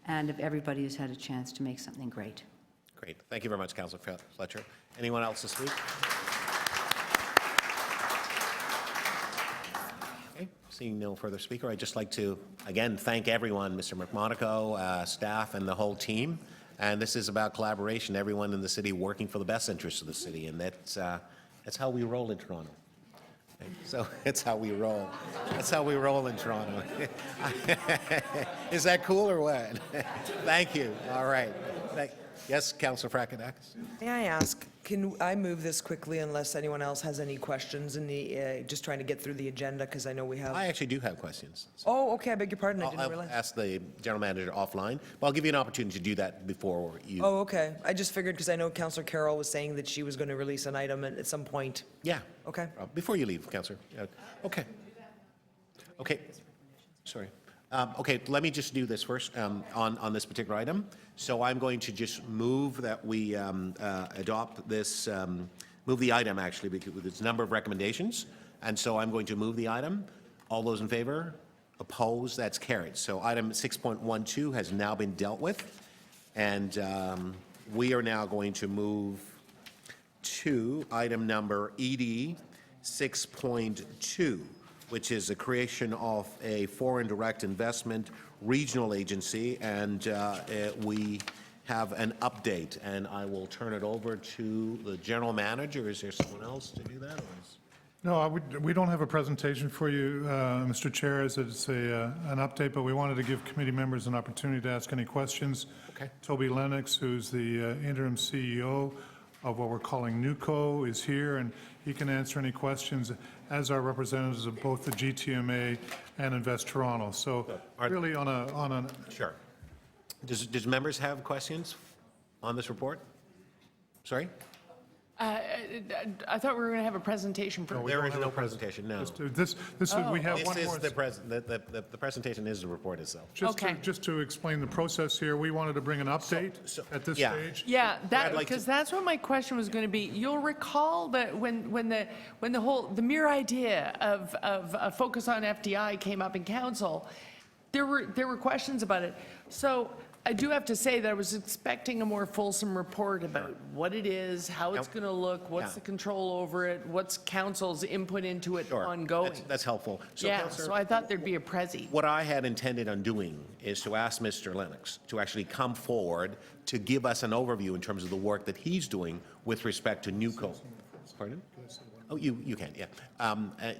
and of everybody who's had a chance to make something great. great. Thank you very much, Councillor Fletcher. Anyone else to speak? Okay, seeing no further speaker, I'd just like to, again, thank everyone, Mr. McMonaco, staff, and the whole team. And this is about collaboration, everyone in the city working for the best interests of the city, and that's how we roll in Toronto. Okay, so it's how we roll. That's how we roll in Toronto. Is that cool or what? Thank you. All right. Yes, Councillor Frакadakis. May I ask, can I move this quickly unless anyone else has any questions in the, just trying to get through the agenda, because I know we have... I actually do have questions. Oh, okay, I beg your pardon, I didn't I'll realize. ask the general manager offline, but I'll give you an opportunity to do that before you... Oh, okay. I just figured, because I know Councillor Carroll was saying that she was going to release an item at some point. Yeah. Okay. Before you leave, Councillor. Okay. Okay. Sorry. Okay, let me just do this first on this particular item. So I'm going to just move that we adopt this, move the item actually, because with its number of recommendations. And so I'm going to move the item. All those in favor? Opposed? That's carried. So item 6.12 has now been dealt with. And we are now going to move to item number ED 6.2. which is the creation of a foreign direct investment regional agency, and we have an update, and I will turn it over to the general manager. Is there someone else to do that? No, we don't have a presentation for you, Mr. Chair, as it's an update, but we wanted to give committee members an opportunity to ask any questions. Okay. Toby Lennox, who's the interim CEO of what we're calling NUCO is here, and he can answer any questions as our representatives of both the GTMA and Invest Toronto. So really on a Sure. Does members have questions on this report? Sorry? I thought we were going to have a presentation for. There is no presentation, no. this is, we have This one is more. the presentation is the report itself. Okay. Just to explain the process here, we wanted to bring an update at this yeah. stage. Yeah, I'd like to- because that's what my question was going to be. You'll recall that when the mere idea of a focus on FDI came up in council, there were questions about it. So I do have to say that I was expecting a more fulsome report about what it is, how it's going to look, what's Yeah. the control over it, what's council's input into it Sure. ongoing. That's helpful. So, Yeah, Councillor, so I thought there'd be a prezi. what I had intended on doing is to ask Mr. Lennox to actually come forward to give us an overview in terms of the work that he's doing with respect to NUCO. Pardon? Oh, you can, yeah.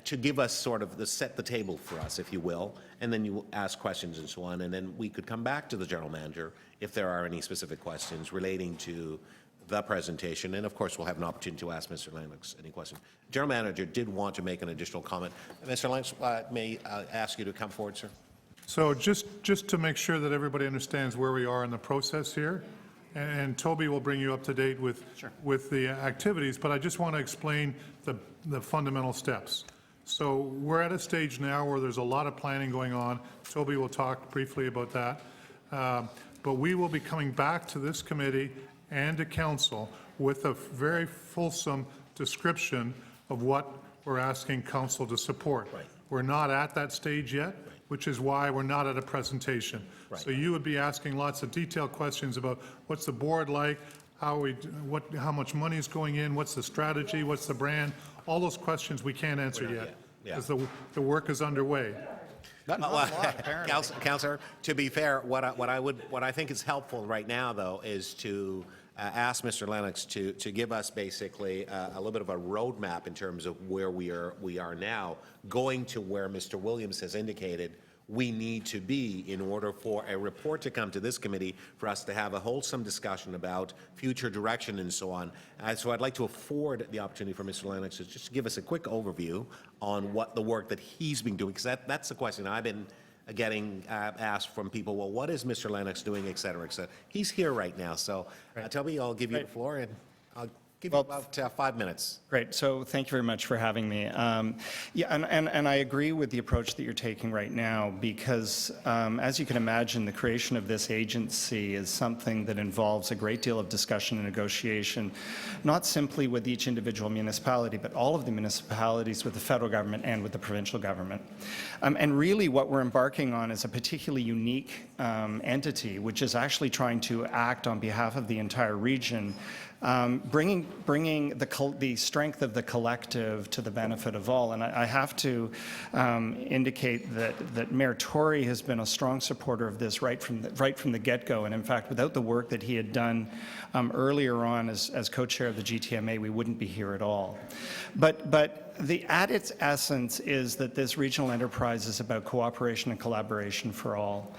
To give us sort of set the table for us, if you will, and then you ask questions and so on, and then we could come back to the general manager if there are any specific questions relating to the presentation, and of course, we'll have an opportunity to ask Mr. Lennox any questions. General manager did want to make an additional comment. Mr. Lennox, may I ask you to come forward, sir? So just to make sure that everybody understands where we are in the process here, and Toby will bring you up to date with the activities, but I just want to explain the fundamental steps. So we're at a stage now where there's a lot of planning going on. Toby will talk briefly about that. But we will be coming back to this committee and to council with a very fulsome description of what we're asking council to support. Right. We're not at that stage yet, which is why we're not at a presentation. Right. So you would be asking lots of detailed questions about what's the board like, how much money is going in, what's the strategy, what's the brand, all those questions we can't answer yet. Yeah. Because the work is underway. Councillor, to be fair, what I think is helpful right now, though, is to ask Mr. Lennox to give us basically a little bit of a roadmap in terms of where we are now, going to where Mr. Williams has indicated we need to be in order for a report to come to this committee for us to have a wholesome discussion about future direction and so on. So I'd like to afford the opportunity for Mr. Lennox to just give us a quick overview on what the work that he's been doing, because that's the question I've been getting asked from people. Well, what is Mr. Lennox doing, et cetera, et cetera. He's here right now. So Toby, I'll give you the floor, and I'll give you about 5 minutes. Great. So thank you very much for having me. Yeah, and I agree with the approach that you're taking right now because, as you can imagine, the creation of this agency is something that involves a great deal of discussion and negotiation, not simply with each individual municipality, but all of the municipalities with the federal government and with the provincial government. And really what we're embarking on is a particularly unique entity, which is actually trying to act on behalf of the entire region, bringing the strength of the collective to the benefit of all. And I have to indicate that Mayor Tory has been a strong supporter of this right from the get-go. And in fact, without the work that he had done earlier on as co-chair of the GTMA, we wouldn't be here at all. But at its essence is that this regional enterprise is about cooperation and collaboration for all.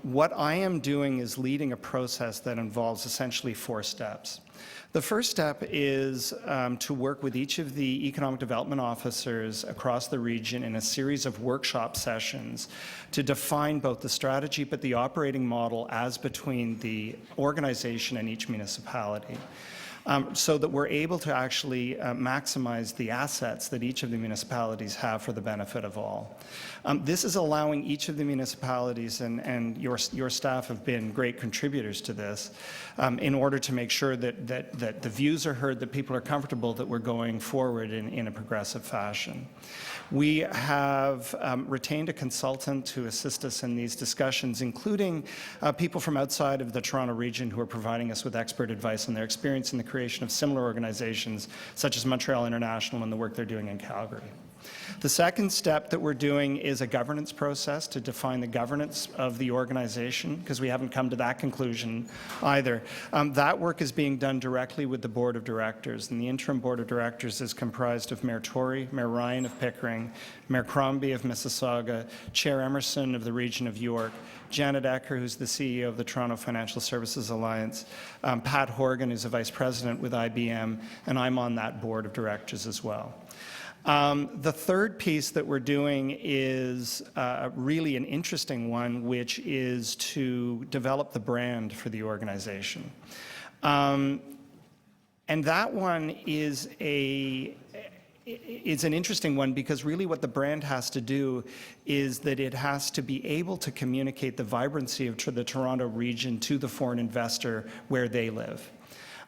What I am doing is leading a process that involves essentially 4 steps. The first step is to work with each of the economic development officers across the region in a series of workshop sessions to define both the strategy but the operating model as between the organization and each municipality. So that we're able to actually maximize the assets that each of the municipalities have for the benefit of all. This is allowing each of the municipalities, and your staff have been great contributors to this, in order to make sure that the views are heard, that people are comfortable that we're going forward in a progressive fashion. We have retained a consultant to assist us in these discussions, including people from outside of the Toronto region who are providing us with expert advice on their experience in the creation of similar organizations, such as Montreal International and the work they're doing in Calgary. The second step that we're doing is a governance process to define the governance of the organization, because we haven't come to that conclusion either. That work is being done directly with the Board of Directors, and the interim Board of Directors is comprised of Mayor Tory, Mayor Ryan of Pickering, Mayor Crombie of Mississauga, Chair Emerson of the Region of York, Janet Ecker, who's the CEO of the Toronto Financial Services Alliance, Pat Horgan, who's a Vice President with IBM, and I'm on that Board of Directors as well. The third piece that we're doing is really an interesting one, which is to develop the brand for the organization. And that one is it's an interesting one because really what the brand has to do is that it has to be able to communicate the vibrancy of the Toronto region to the foreign investor where they live.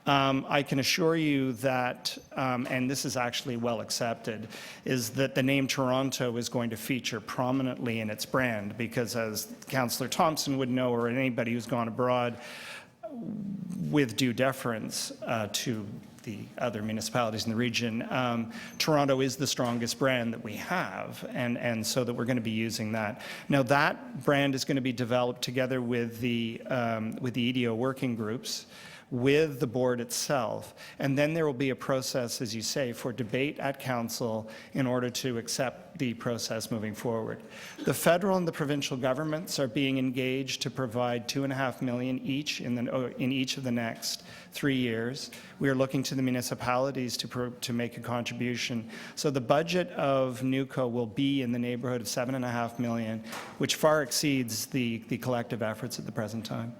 I can assure you that, and this is actually well accepted, is that the name Toronto is going to feature prominently in its brand because, as Councillor Thompson would know, or anybody who's gone abroad, with due deference to the other municipalities in the region, Toronto is the strongest brand that we have, and so that we're going to be using that. Now that brand is going to be developed together with the EDO working groups, with the board itself, and then there will be a process, as you say, for debate at council in order to accept the process moving forward. The federal and the provincial governments are being engaged to provide $2.5 million each in each of the next 3 years. We are looking to the municipalities to make a contribution. So the budget of NUCO will be in the neighborhood of $7.5 million, which far exceeds the collective efforts at the present time.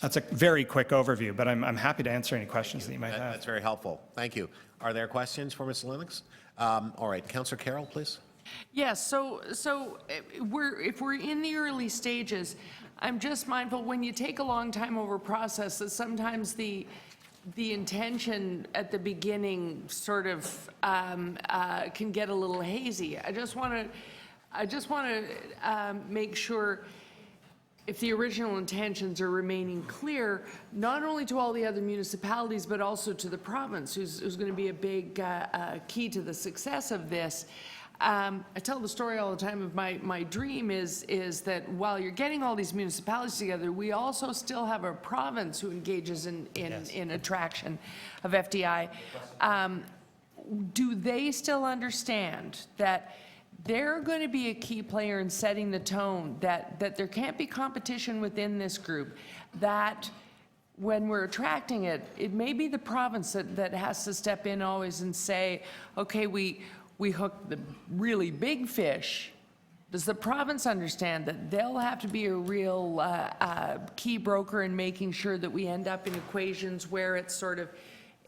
That's a very quick overview, but I'm happy to answer any questions that you might have. That's very helpful. Thank you. Are there questions for Ms. Lennox? All right, Councillor Carroll, please. Yes, so if we're in the early stages, I'm just mindful when you take a long time over process that sometimes the intention at the beginning sort of can get a little hazy. I just want to make sure if the original intentions are remaining clear, not only to all the other municipalities, but also to the province, who's going to be a big key to the success of this. I tell the story all the time of my dream is that while you're getting all these municipalities together, we also still have a province who engages in attraction of FDI. Do they still understand that they're going to be a key player in setting the tone, that there can't be competition within this group, that when we're attracting it, it may be the province that has to step in always and say, okay, we hook the really big fish. Does the province understand that they'll have to be a real key broker in making sure that we end up in equations where it's sort of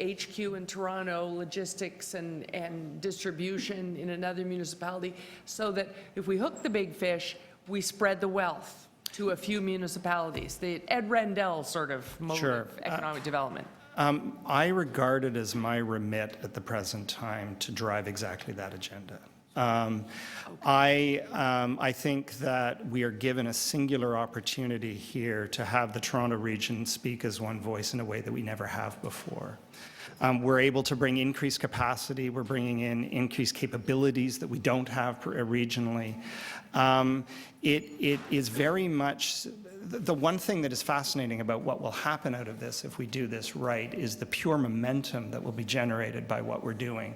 HQ in Toronto, logistics and distribution in another municipality, so that if we hook the big fish, we spread the wealth to a few municipalities, the Ed Rendell sort of mode of economic development? I regard it as my remit at the present time to drive exactly that agenda. I think that we are given a singular opportunity here to have the Toronto region speak as one voice in a way that we never have before. We're able to bring increased capacity. We're bringing in increased capabilities that we don't have regionally. It is very much the one thing that is fascinating about what will happen out of this if we do this right is the pure momentum that will be generated by what we're doing.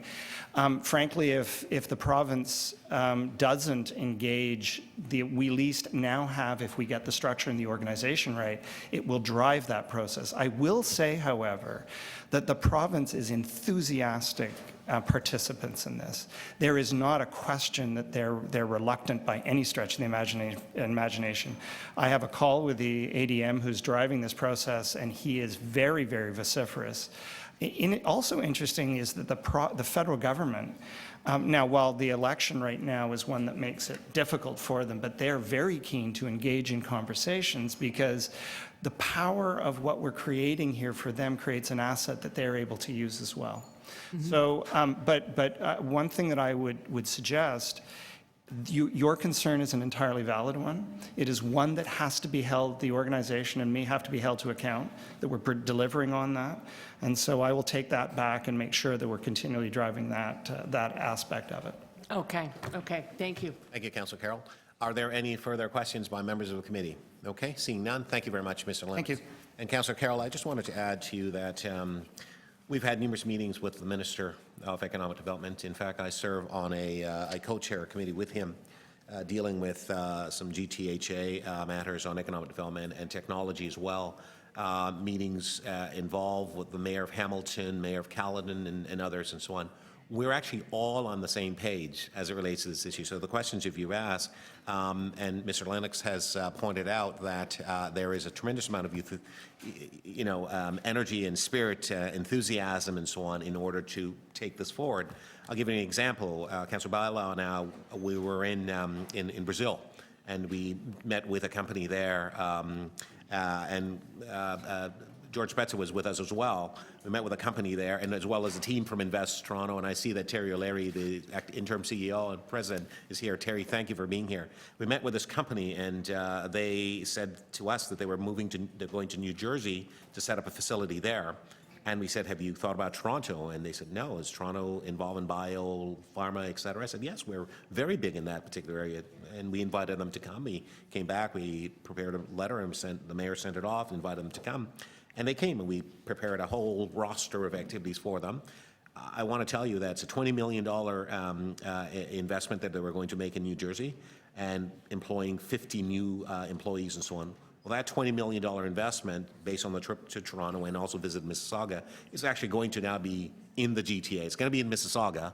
Frankly, if the province doesn't engage, we at least now have, if we get the structure and the organization right, it will drive that process. I will say, however, that the province is enthusiastic participants in this. There is not a question that they're reluctant by any stretch of the imagination. I have a call with the ADM who's driving this process, and he is very, very vociferous. Also interesting is that the federal government, now while the election right now is one that makes it difficult for them, but they're very keen to engage in conversations because the power of what we're creating here for them creates an asset that they're able to use as well. Mm-hmm. So, but one thing that I would suggest Your concern is an entirely valid one. It is one that has to be held, the organization and me have to be held to account, that we're delivering on that. And so I will take that back and make sure that we're continually driving that aspect of it. Okay, thank you. Thank you, Councillor Carroll. Are there any further questions by members of the committee? Okay, seeing none, thank you very much, Mr. Lennox. Thank you. And Councillor Carroll, I just wanted to add to you that we've had numerous meetings with the Minister of Economic Development. In fact, I serve on I co-chair a committee with him dealing with some GTHA matters on economic development and technology as well. Meetings involve with the Mayor of Hamilton, Mayor of Caledon, and others and so on. We're actually all on the same page as it relates to this issue. So the questions if you've asked, and Mr. Lennox has pointed out that there is a tremendous amount of youth, energy and spirit, enthusiasm and so on in order to take this forward. I'll give you an example. Councillor Bailão and I, we were in Brazil, and we met with a company there, and George Betzer was with us as well. We met with a company there, and as well as a team from Invest Toronto, and I see that Terry O'Leary, the interim CEO and president, is here. Terry, thank you for being here. We met with this company, and they said to us that they were they're going to New Jersey to set up a facility there. And we said, have you thought about Toronto? And they said, no. Is Toronto involved in bio, pharma, et cetera? I said, yes, we're very big in that particular area. And we invited them to come. We came back, we prepared a letter, and the mayor sent it off, invited them to come. And they came, and we prepared a whole roster of activities for them. I want to tell you that it's a $20 million investment that they were going to make in New Jersey and employing 50 new employees and so on. Well, that $20 million investment, based on the trip to Toronto and also visit Mississauga, is actually going to now be in the GTA. It's going to be in Mississauga,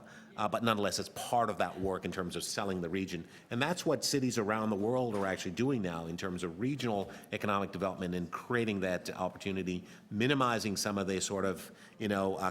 but nonetheless, it's part of that work in terms of selling the region. And that's what cities around the world are actually doing now in terms of regional economic development and creating that opportunity, minimizing some of the sort of,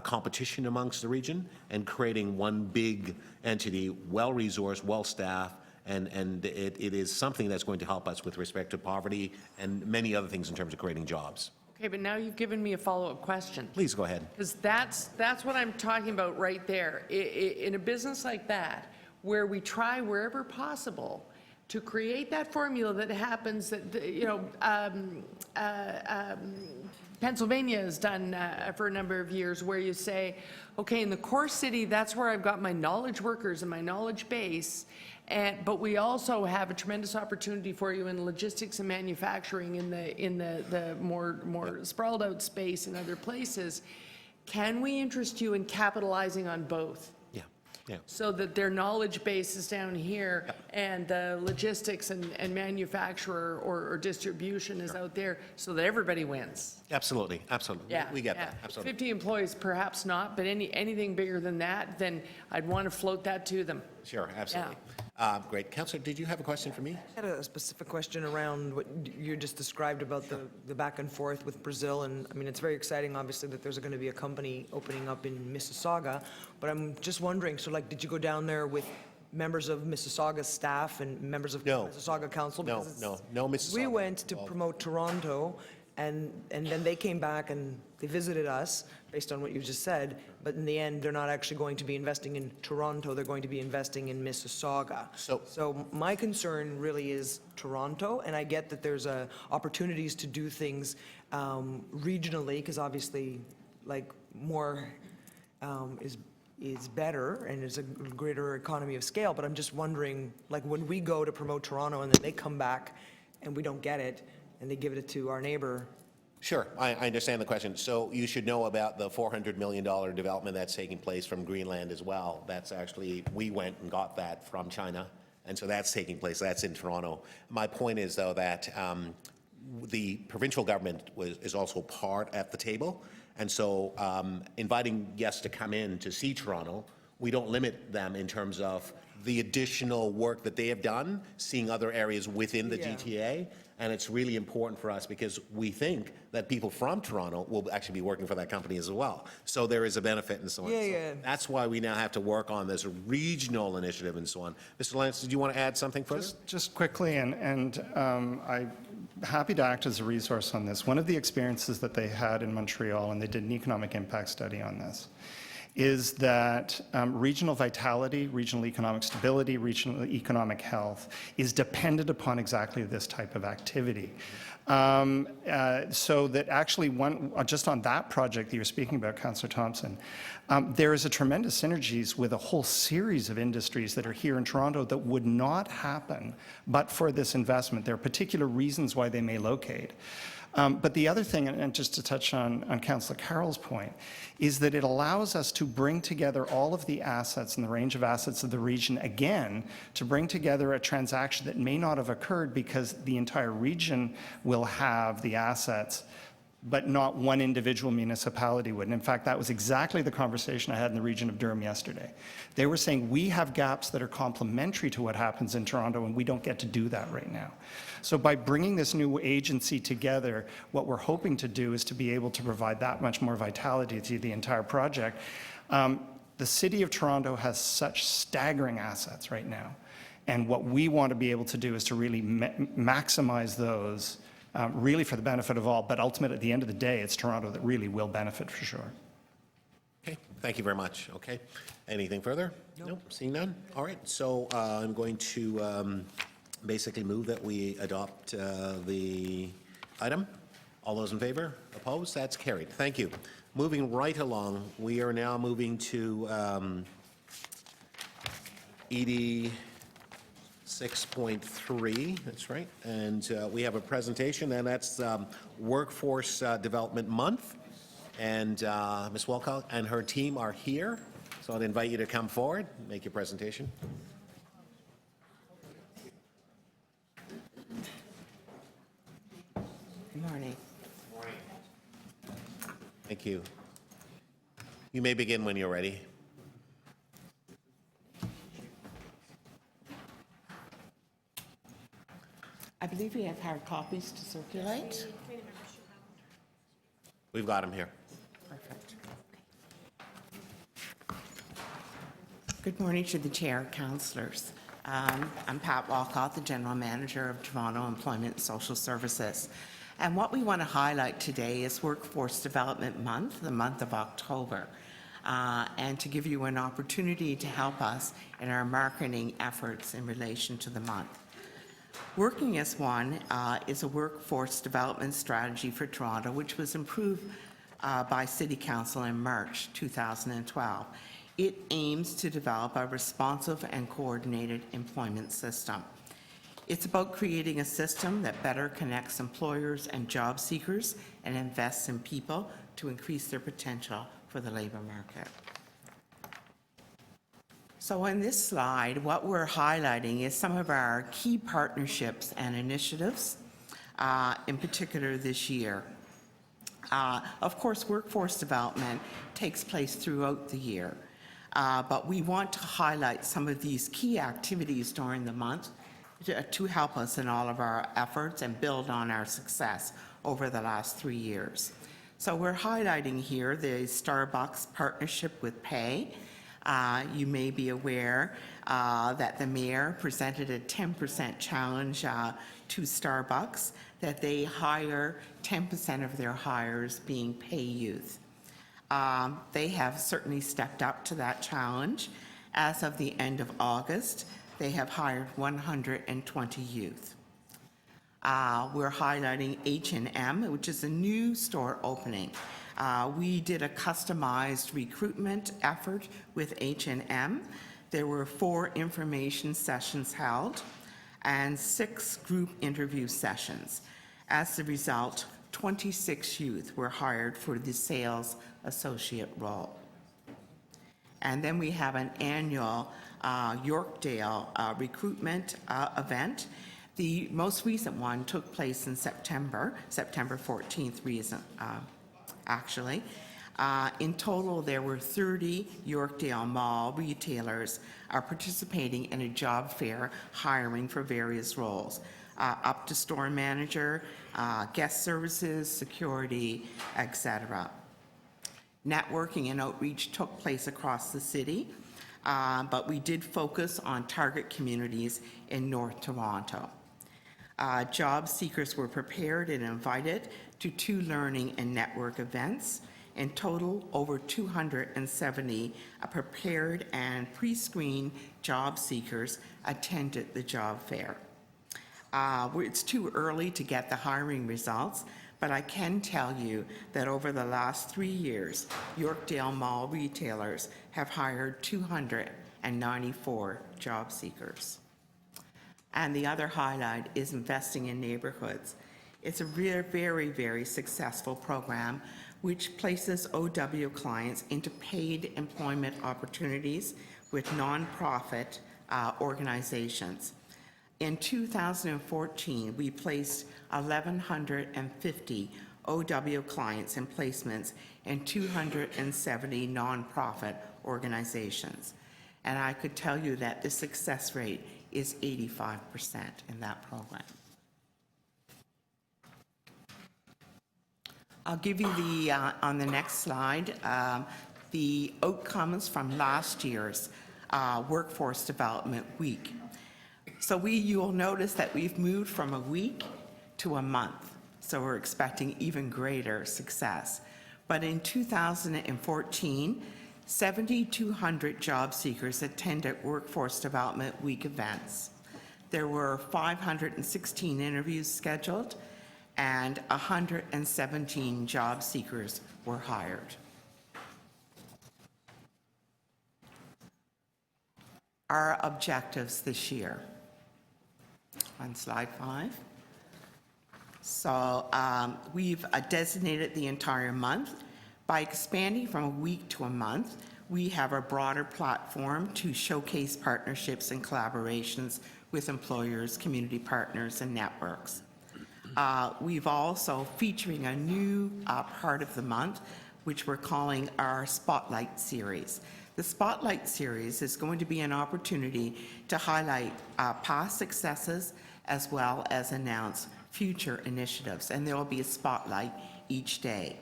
competition amongst the region and creating one big entity, well-resourced, well-staffed, and it is something that's going to help us with respect to poverty and many other things in terms of creating jobs. Okay, but now you've given me a follow-up question. Please go ahead. Because that's what I'm talking about right there. In a business like that, where we try wherever possible to create that formula that happens that, Pennsylvania has done for a number of years, where you say, okay, in the core city, that's where I've got my knowledge workers and my knowledge base, but we also have a tremendous opportunity for you in logistics and manufacturing in the more sprawled out space in other places. Can we interest you in capitalizing on both? Yeah. So that their knowledge base is down here and the logistics and manufacturer or distribution is out there, so that everybody wins. Absolutely. Yeah, We get that. Absolutely. 50 employees, perhaps not, but anything bigger than that, then I'd want to float that to them. Sure, absolutely. Great. Councillor, did you have a question for me? I had a specific question around what you just described about the back and forth with Brazil, and I mean, it's very exciting, obviously, that there's going to be a company opening up in Mississauga, but I'm just wondering, so like, did you go down there with members of Mississauga's staff and members of Mississauga Council? No Mississauga. We went to promote Toronto, and then they came back and they visited us, based on what you just said, but in the end, they're not actually going to be investing in Toronto, they're going to be investing in Mississauga. So my concern really is Toronto, and I get that there's opportunities to do things regionally, because obviously, like, more is better, and there's a greater economy of scale, but I'm just wondering, like, when we go to promote Toronto and then they come back and we don't get it, and they give it to our neighbor. Sure, I understand the question. So you should know about the $400 million development that's taking place from Greenland as well. That's actually, we went and got that from China, and so that's taking place. That's in Toronto. My point is, though, that the provincial government is also part at the table, and so inviting guests to come in to see Toronto, we don't limit them in terms of the additional work that they have done, seeing other areas within the GTA. And it's really important for us because we think that people from Toronto will actually be working for that company as well. So there is a benefit and so on. So that's why we now have to work on this regional initiative and so on. Mr. Lance, did you want to add something further? Just quickly, and I'm happy to act as a resource on this. One of the experiences that they had in Montreal, and they did an economic impact study on this, is that regional vitality, regional economic stability, regional economic health is dependent upon exactly this type of activity. So that actually just on that project that you're speaking about, Councillor Thompson, there is a tremendous synergies with a whole series of industries that are here in Toronto that would not happen but for this investment. There are particular reasons why they may locate. But the other thing, and just to touch on Councillor Carroll's point, is that it allows us to bring together all of the assets and the range of assets of the region again to bring together a transaction that may not have occurred because the entire region will have the assets, but not one individual municipality would. And in fact, that was exactly the conversation I had in the region of Durham yesterday. They were saying we have gaps that are complementary to what happens in Toronto, and we don't get to do that right now. So by bringing this new agency together, what we're hoping to do is to be able to provide that much more vitality to the entire project. The City of Toronto has such staggering assets right now, and what we want to be able to do is to really maximize those really for the benefit of all, but ultimately, at the end of the day, it's Toronto that really will benefit for sure. Okay, thank you very much. Okay, anything further? Nope, seeing none? All right, so I'm going to basically move that we adopt the item. All those in favor? Opposed? That's carried. Thank you. Moving right along, we are now moving to ED 6.3, that's right, and we have a presentation, and that's Workforce Development Month, and Ms. Wilcock and her team are here, so I'd invite you to come forward, make your presentation. Good morning. Thank you. You may begin when you're ready. I believe we have hard copies to circulate. We've got him here. Perfect. Good morning to the chair, councillors. I'm Pat Walcott, the General Manager of Toronto Employment and Social Services. And what we want to highlight today is Workforce Development Month, the month of October, and to give you an opportunity to help us in our marketing efforts in relation to the month. Working as One is a workforce development strategy for Toronto, which was approved by City Council in March 2012. It aims to develop a responsive and coordinated employment system. It's about creating a system that better connects employers and job seekers and invests in people to increase their potential for the labor market. So on this slide, what we're highlighting is some of our key partnerships and initiatives, in particular this year. Of course, workforce development takes place throughout the year, but we want to highlight some of these key activities during the month to help us in all of our efforts and build on our success over the last 3 years. So we're highlighting here the Starbucks partnership with Pay. You may be aware that the mayor presented a 10% challenge to Starbucks, that they hire 10% of their hires being Pay youth. They have certainly stepped up to that challenge. As of the end of August, they have hired 120 youth. We're highlighting H&M, which is a new store opening. We did a customized recruitment effort with H&M. There were 4 information sessions held and 6 group interview sessions. As a result, 26 youth were hired for the sales associate role. And then we have an annual Yorkdale recruitment event. The most recent one took place in September 14th, actually. In total, there were 30 Yorkdale Mall retailers participating in a job fair hiring for various roles, up to store manager, guest services, security, etc. Networking and outreach took place across the city, but we did focus on target communities in North Toronto. Job seekers were prepared and invited to 2 learning and network events, In total, over 270 prepared and pre-screened job seekers attended the job fair. It's too early to get the hiring results, but I can tell you that over the last 3 years, Yorkdale Mall retailers have hired 294 job seekers. And the other highlight is investing in neighborhoods. It's a very, very successful program which places OW clients into paid employment opportunities with nonprofit organizations. In 2014, we placed 1,150 OW clients in placements in 270 nonprofit organizations. And I could tell you that the success rate is 85% in that program. I'll give you the, on the next slide, the outcomes from last year's Workforce Development Week. So you'll notice that we've moved from a week to a month. So we're expecting even greater success. But in 2014, 7,200 job seekers attended Workforce Development Week events. There were 516 interviews scheduled, and 117 job seekers were hired. Our objectives this year. On slide 5. So we've designated the entire month. By expanding from a week to a month, we have a broader platform to showcase partnerships and collaborations with employers, community partners, and networks. We've also featuring a new part of the month, which we're calling our Spotlight Series. The Spotlight Series is going to be an opportunity to highlight past successes as well as announce future initiatives, and there will be a spotlight each day.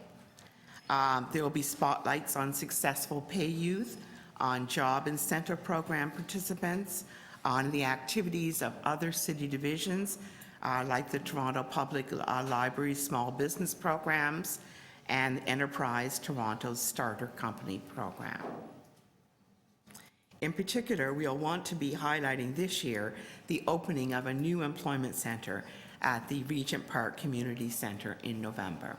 There will be spotlights on successful pay youth, on job incentive program participants, on the activities of other city divisions, like the Toronto Public Library Small Business Programs and Enterprise Toronto's Starter Company Program. In particular, we'll want to be highlighting this year the opening of a new employment center at the Regent Park Community Center in November.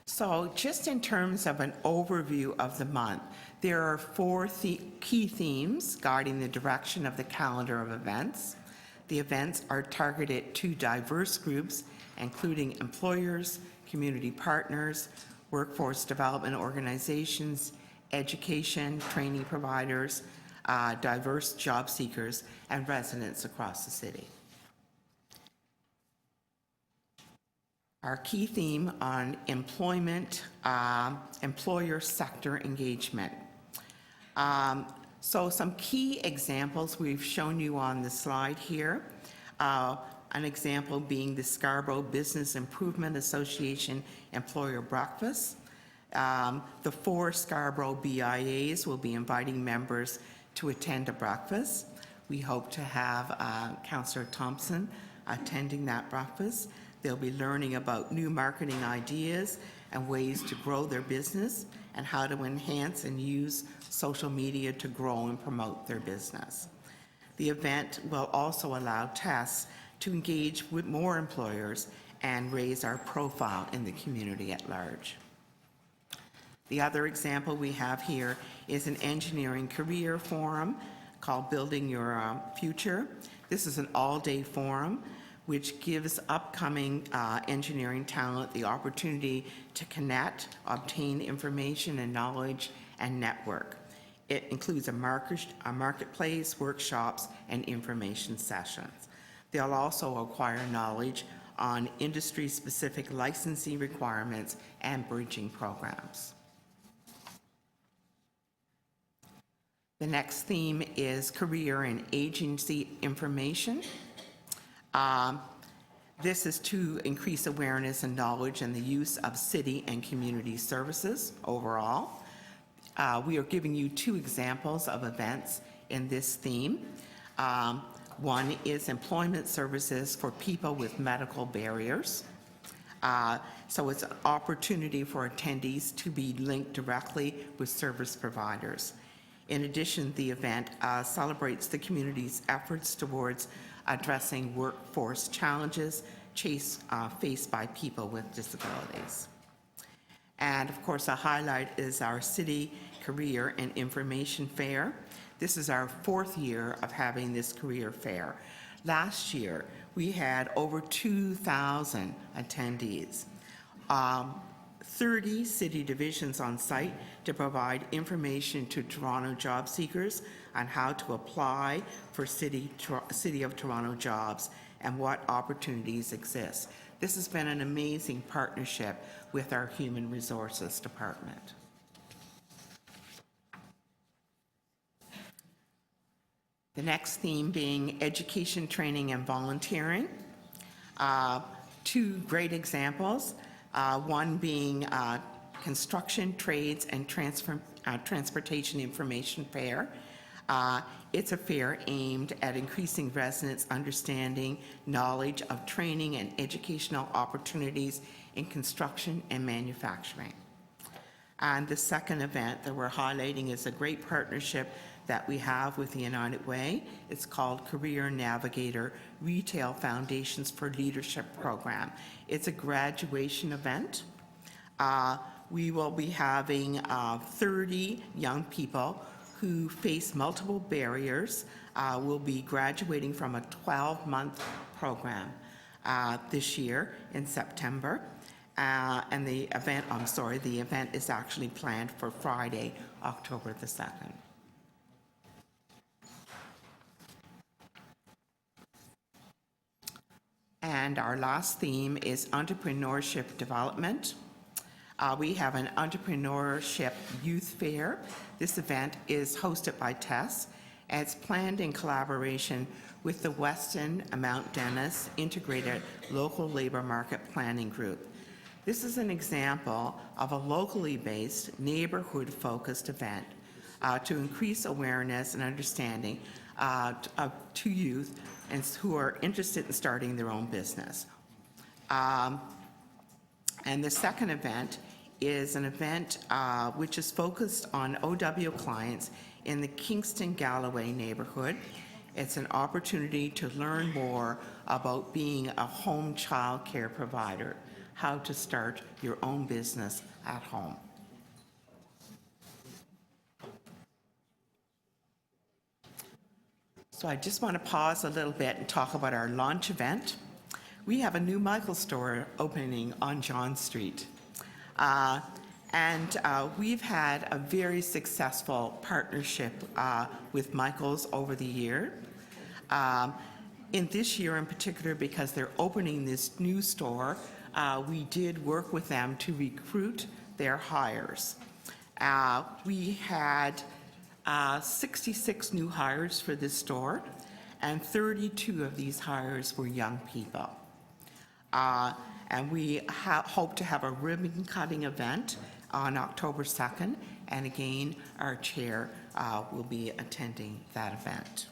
So just in terms of an overview of the month, there are 4 key themes guiding the direction of the calendar of events. The events are targeted to diverse groups, including employers, community partners, workforce development organizations, education, training providers, diverse job seekers, and residents across the city. Our key theme on employment, employer sector engagement. So some key examples we've shown you on the slide here. An example being the Scarborough Business Improvement Association Employer Breakfast. The 4 Scarborough BIAs will be inviting members to attend a breakfast. We hope to have Councillor Thompson attending that breakfast. They'll be learning about new marketing ideas and ways to grow their business and how to enhance and use social media to grow and promote their business. The event will also allow TESS to engage with more employers and raise our profile in the community at large. The other example we have here is an engineering career forum called Building Your Future. This is an all-day forum which gives upcoming engineering talent the opportunity to connect, obtain information and knowledge, and network. It includes a marketplace, workshops, and information sessions. They'll also acquire knowledge on industry-specific licensing requirements and bridging programs. The next theme is career and agency information. This is to increase awareness and knowledge and the use of city and community services overall. We are giving you 2 examples of events in this theme. One is employment services for people with medical barriers. So it's an opportunity for attendees to be linked directly with service providers. In addition, the event celebrates the community's efforts towards addressing workforce challenges faced by people with disabilities. And of course, a highlight is our City Career and Information Fair. This is our 4th year of having this career fair. Last year, we had over 2,000 attendees. 30 city divisions on site to provide information to Toronto job seekers on how to apply for City of Toronto jobs and what opportunities exist. This has been an amazing partnership with our Human Resources Department. The next theme being education, training, and volunteering. 2 great examples, one being Construction, Trades, and Transportation Information Fair. It's a fair aimed at increasing residents' understanding, knowledge of training and educational opportunities in construction and manufacturing. And the second event that we're highlighting is a great partnership that we have with the United Way. It's called Career Navigator Retail Foundations for Leadership Program. It's a graduation event. We will be having 30 young people who face multiple barriers, will be graduating from a 12-month program this year in September. And the event is actually planned for Friday, October the 2nd. And our last theme is entrepreneurship development. We have an entrepreneurship youth fair. This event is hosted by TESS, and it's planned in collaboration with the Weston Mount Dennis Integrated Local Labor Market Planning Group. This is an example of a locally based, neighborhood-focused event to increase awareness and understanding to youth and who are interested in starting their own business. And the second event is an event which is focused on OW clients in the Kingston-Galloway neighborhood. It's an opportunity to learn more about being a home child care provider, how to start your own business at home. So I just want to pause a little bit and talk about our launch event. We have a new Michaels store opening on John Street. We've had a very successful partnership with Michaels over the year. In this year in particular, because they're opening this new store, we did work with them to recruit their hires. We had 66 new hires for this store, and 32 of these hires were young people. And we hope to have a ribbon cutting event on October 2nd, and again, our chair will be attending that event.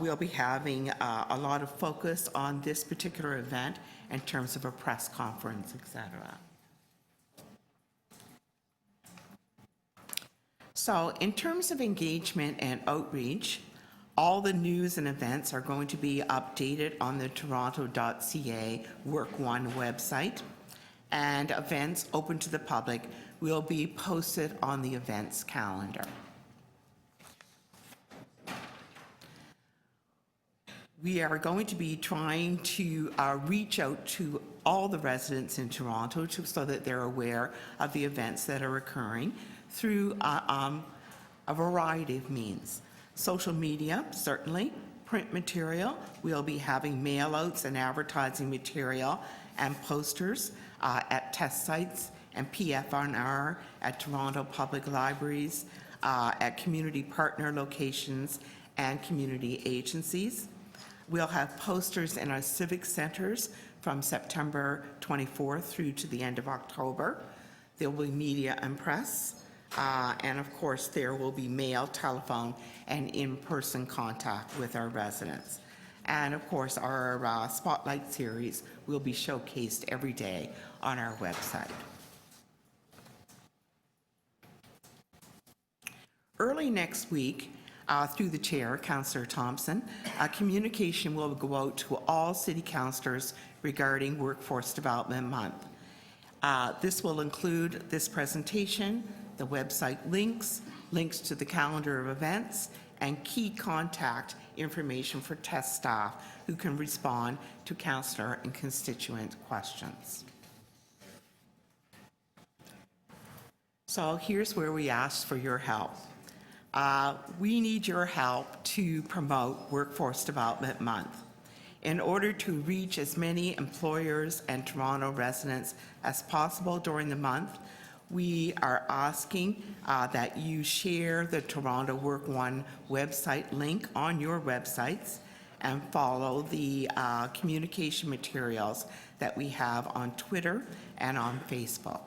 We'll be having a lot of focus on this particular event in terms of a press conference, etc. So in terms of engagement and outreach, all the news and events are going to be updated on the toronto.ca Work One website, and events open to the public will be posted on the events calendar. We are going to be trying to reach out to all the residents in Toronto so that they're aware of the events that are occurring through a variety of means. Social media, certainly, print material. We'll be having mail-outs and advertising material and posters at test sites and PFNR at Toronto Public Libraries, at community partner locations and community agencies. We'll have posters in our civic centers from September 24th through to the end of October. There will be media and press. And of course, there will be mail, telephone, and in-person contact with our residents. And of course, our Spotlight series will be showcased every day on our website. Early next week, through the chair, Councillor Thompson, a communication will go out to all city councillors regarding Workforce Development Month. This will include this presentation, the website links, links to the calendar of events, and key contact information for test staff who can respond to councillor and constituent questions. So here's where we ask for your help. We need your help to promote Workforce Development Month. In order to reach as many employers and Toronto residents as possible during the month, we are asking that you share the Toronto Work One website link on your websites and follow the communication materials that we have on Twitter and on Facebook.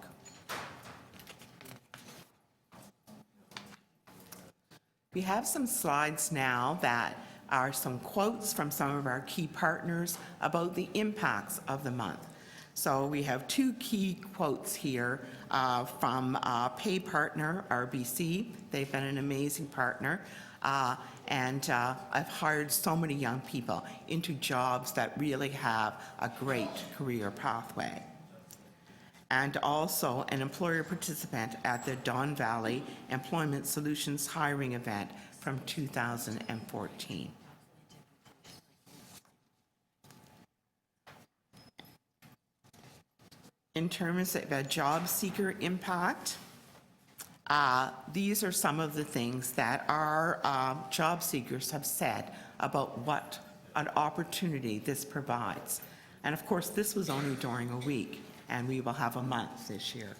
We have some slides now that are some quotes from some of our key partners about the impacts of the month. So we have two key quotes here from Pay Partner, RBC. They've been an amazing partner. And I've hired so many young people into jobs that really have a great career pathway. And also an employer participant at the Don Valley Employment Solutions hiring event from 2014. In terms of a job seeker impact, these are some of the things that our job seekers have said about what an opportunity this provides. And of course, this was only during a week, and we will have a month this year.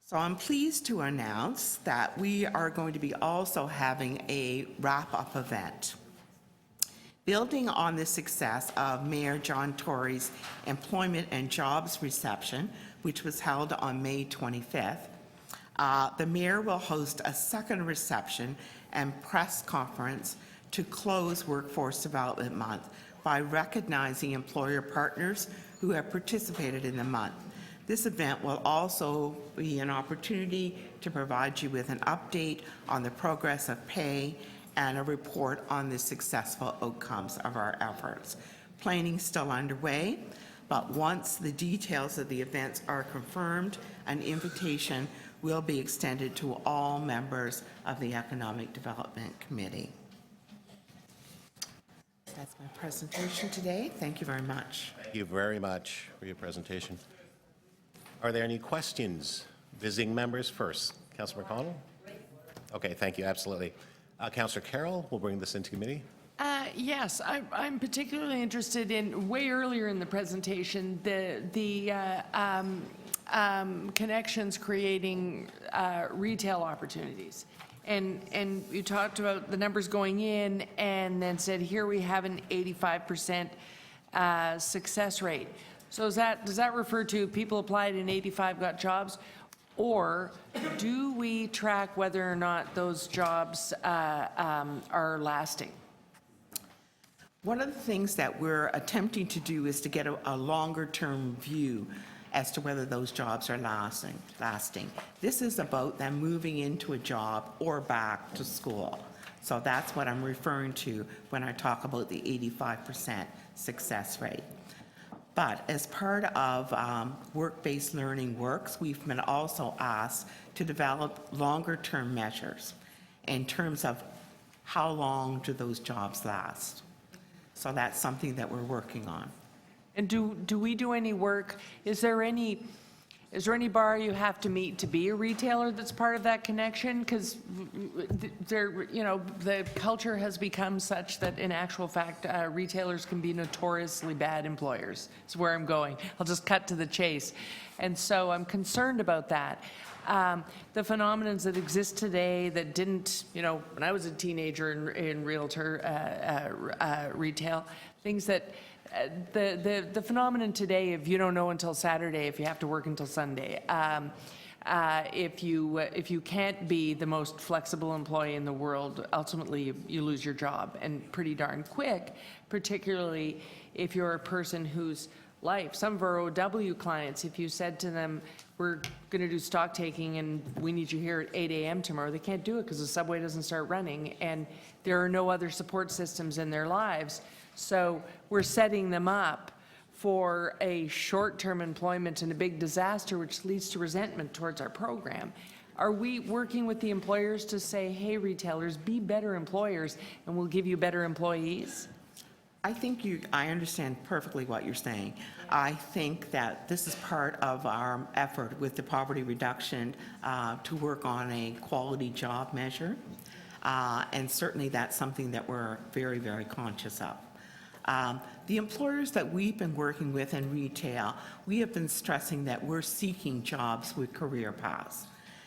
So I'm pleased to announce that we are going to be also having a wrap-up event. Building on the success of Mayor John Tory's Employment and Jobs reception, which was held on May 25th, the Mayor will host a second reception and press conference to close Workforce Development Month by recognizing employer partners who have participated in the month. This event will also be an opportunity to provide you with an update on the progress of pay and a report on the successful outcomes of our efforts. Planning's still underway, but once the details of the events are confirmed, an invitation will be extended to all members of the Economic Development Committee. That's my presentation today. Thank you very much. Thank you very much for your presentation. Are there any questions? Visiting members first. Councillor McConnell? Okay, thank you, absolutely. Councillor Carroll will bring this into committee. Yes, I'm particularly interested in, way earlier in the presentation, the connections creating retail opportunities. And you talked about the numbers going in and then said, here we have an 85% success rate. So does that refer to people applied and 85 got jobs? Or do we track whether or not those jobs are lasting? One of the things that we're attempting to do is to get a longer-term view as to whether those jobs are lasting. This is about them moving into a job or back to school. So that's what I'm referring to when I talk about the 85% success rate. But as part of Work-Based Learning Works, we've been also asked to develop longer-term measures in terms of how long do those jobs last. So that's something that we're working on. And do we do any work? Is there any bar you have to meet to be a retailer that's part of that connection? Because the culture has become such that in actual fact, retailers can be notoriously bad employers. Is where I'm going. I'll just cut to the chase. And so I'm concerned about that. the phenomenons that exist today that didn't, when I was a teenager in retail, things that the phenomenon today, if you don't know until Saturday, if you have to work until Sunday, if you can't be the most flexible employee in the world, ultimately you lose your job, and pretty darn quick, particularly if you're a person whose life, some of our OW clients, if you said to them, we're going to do stock taking and we need you here at 8 a.m. tomorrow, they can't do it because the subway doesn't start running and there are no other support systems in their lives. So we're setting them up for a short-term employment and a big disaster, which leads to resentment towards our program. Are we working with the employers to say, hey, retailers, be better employers and we'll give you better employees? I understand perfectly what you're saying. I think that this is part of our effort with the poverty reduction to work on a quality job measure. And certainly that's something that we're very, very conscious of. The employers that we've been working with in retail, we have been stressing that we're seeking jobs with career paths.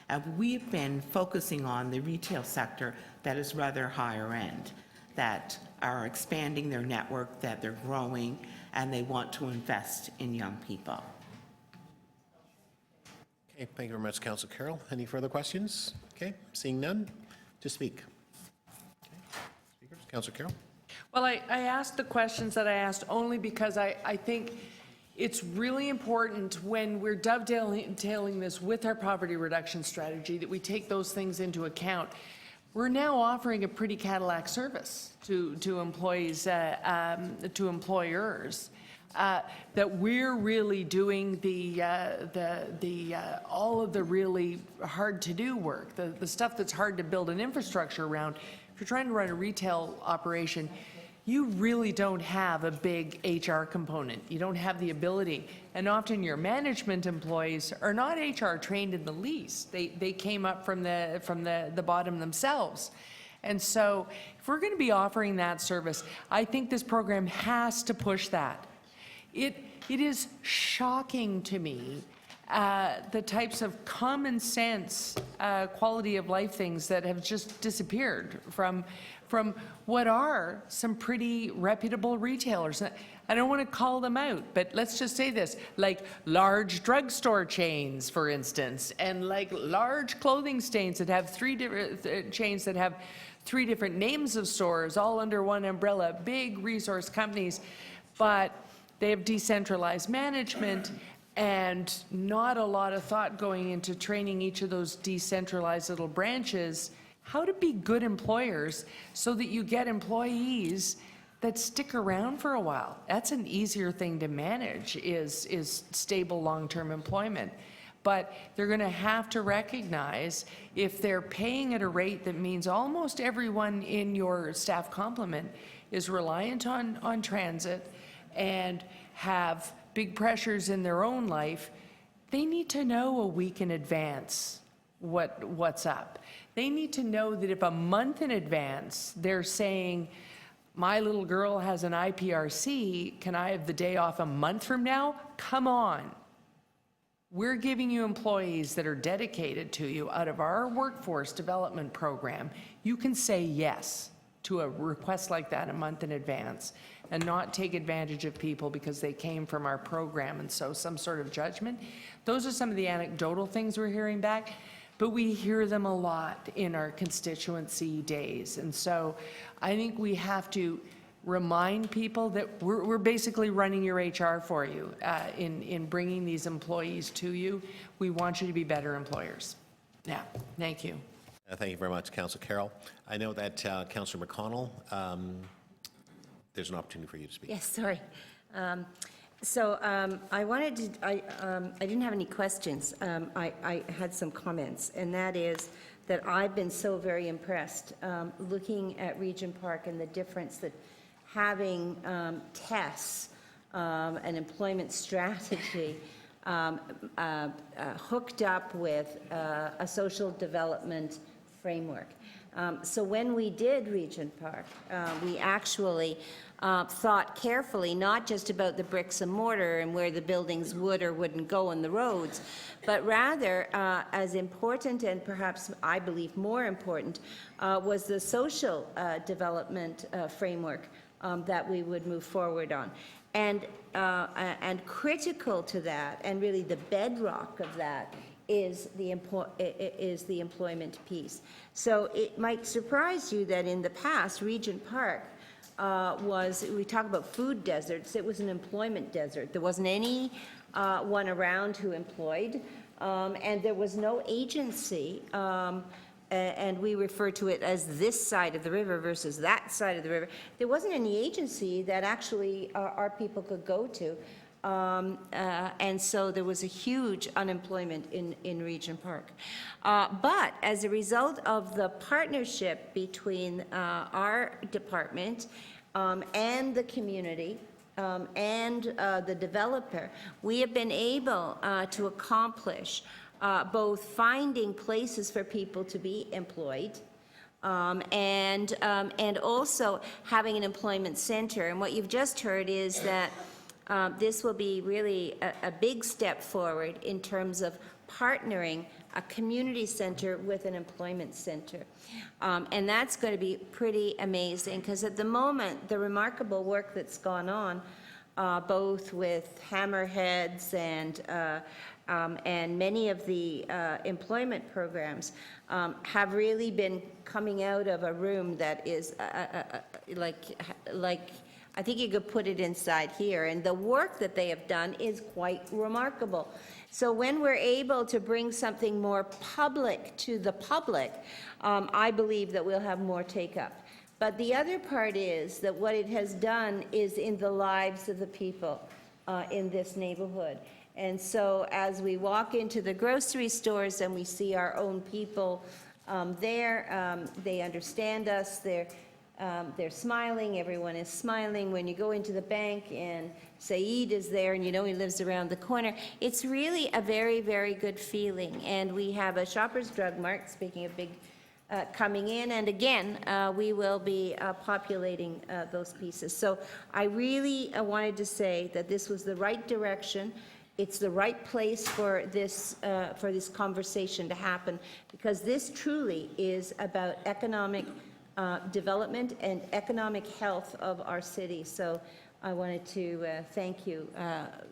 And we've been focusing on the retail sector that is rather higher end, that are expanding their network, that they're growing, and they want to invest in young people. Okay, thank you very much, Councillor Carroll. Any further questions? Okay, seeing none, to speak. Okay. Speakers, Councillor Carroll. Well, I asked the questions that I asked only because I think it's really important when we're dovetailing this with our poverty reduction strategy that we take those things into account. We're now offering a pretty Cadillac service to employees, to employers, that we're really doing all of the really hard to do work, the stuff that's hard to build an infrastructure around. If you're trying to run a retail operation, you really don't have a big HR component. You don't have the ability. And often your management employees are not HR trained in the least. They came up from the bottom themselves. And so if we're going to be offering that service, I think this program has to push that. It is shocking to me the types of common sense quality of life things that have just disappeared from what are some pretty reputable retailers. I don't want to call them out, but let's just say this, like large drugstore chains, for instance, and like large clothing chains that have three different names of stores all under one umbrella, big resource companies, but they have decentralized management and not a lot of thought going into training each of those decentralized little branches how to be good employers so that you get employees that stick around for a while. That's an easier thing to manage, is stable long-term employment. But they're going to have to recognize if they're paying at a rate that means almost everyone in your staff complement is reliant on transit and have big pressures in their own life, they need to know a week in advance what's up. They need to know that if a month in advance they're saying, my little girl has an IPRC, can I have the day off a month from now? Come on. We're giving you employees that are dedicated to you out of our workforce development program. You can say yes to a request like that a month in advance and not take advantage of people because they came from our program and so some sort of judgment. Those are some of the anecdotal things we're hearing back, but we hear them a lot in our constituency days. And so I think we have to remind people that we're basically running your HR for you in bringing these employees to you. We want you to be better employers. Yeah, thank you. Thank you very much, Councillor Carroll. I know that Councillor McConnell, there's an opportunity for you to speak. Yes, sorry. I wanted to, I didn't have any questions. I had some comments, and that is that I've been so very impressed looking at Regent Park and the difference that having tests, an employment strategy, hooked up with a social development framework. So when we did Regent Park, we actually thought carefully, not just about the bricks and mortar and where the buildings would or wouldn't go in the roads, but rather as important and perhaps I believe more important was the social development framework that we would move forward on. And critical to that, and really the bedrock of that, is the employment piece. So it might surprise you that in the past, Regent Park we talk about food deserts, it was an employment desert. There wasn't any one around who employed, and there was no agency, and we refer to it as this side of the river versus that side of the river. There wasn't any agency that actually our people could go to. And so there was a huge unemployment in Regent Park. But as a result of the partnership between our department and the community and the developer, we have been able to accomplish both finding places for people to be employed, and also having an employment center. And what you've just heard is that this will be really a big step forward in terms of partnering a community center with an employment center. And that's going to be pretty amazing, because at the moment, the remarkable work that's gone on, both with Hammerheads and many of the employment programs have really been coming out of a room that is like I think you could put it inside here, and the work that they have done is quite remarkable. So when we're able to bring something more public to the public, I believe that we'll have more take-up. But the other part is that what it has done is in the lives of the people in this neighborhood. And so as we walk into the grocery stores and we see our own people there, they understand us, they're smiling, everyone is smiling. When you go into the bank and Saeed is there and you know he lives around the corner, it's really a very, very good feeling. And we have a Shoppers Drug Mart, speaking of big, coming in, and again, we will be populating those pieces. So I really wanted to say that this was the right direction. It's the right place for this conversation to happen, because this truly is about economic development and economic health of our city. So I wanted to thank you,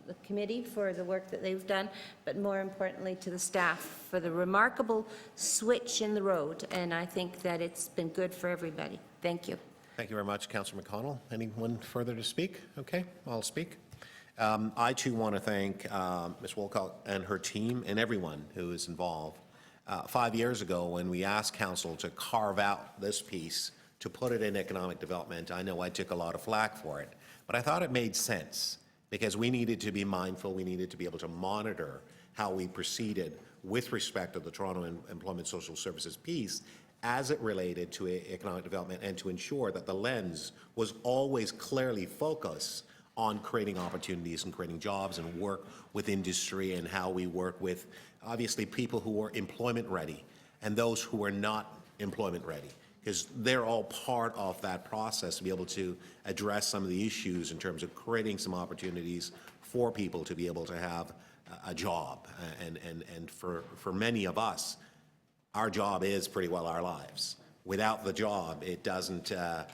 the committee, for the work that they've done, but more importantly to the staff for the remarkable switch in the road. And I think that it's been good for everybody. Thank you. Thank you very much, Councillor McConnell. Anyone further to speak? Okay, I'll speak. I too want to thank Ms. Wolcott and her team and everyone who is involved. 5 years ago, when we asked Council to carve out this piece, to put it in economic development, I know I took a lot of flack for it, but I thought it made sense, because we needed to be mindful, we needed to be able to monitor how we proceeded with respect to the Toronto Employment Social Services piece as it related to economic development, and to ensure that the lens was always clearly focused on creating opportunities and creating jobs and work with industry, and how we work with, obviously, people who are employment ready and those who are not employment ready, because they're all part of that process to be able to address some of the issues in terms of creating some opportunities for people to be able to have a job. And for many of us, our job is pretty well our lives. Without the job, it doesn't, our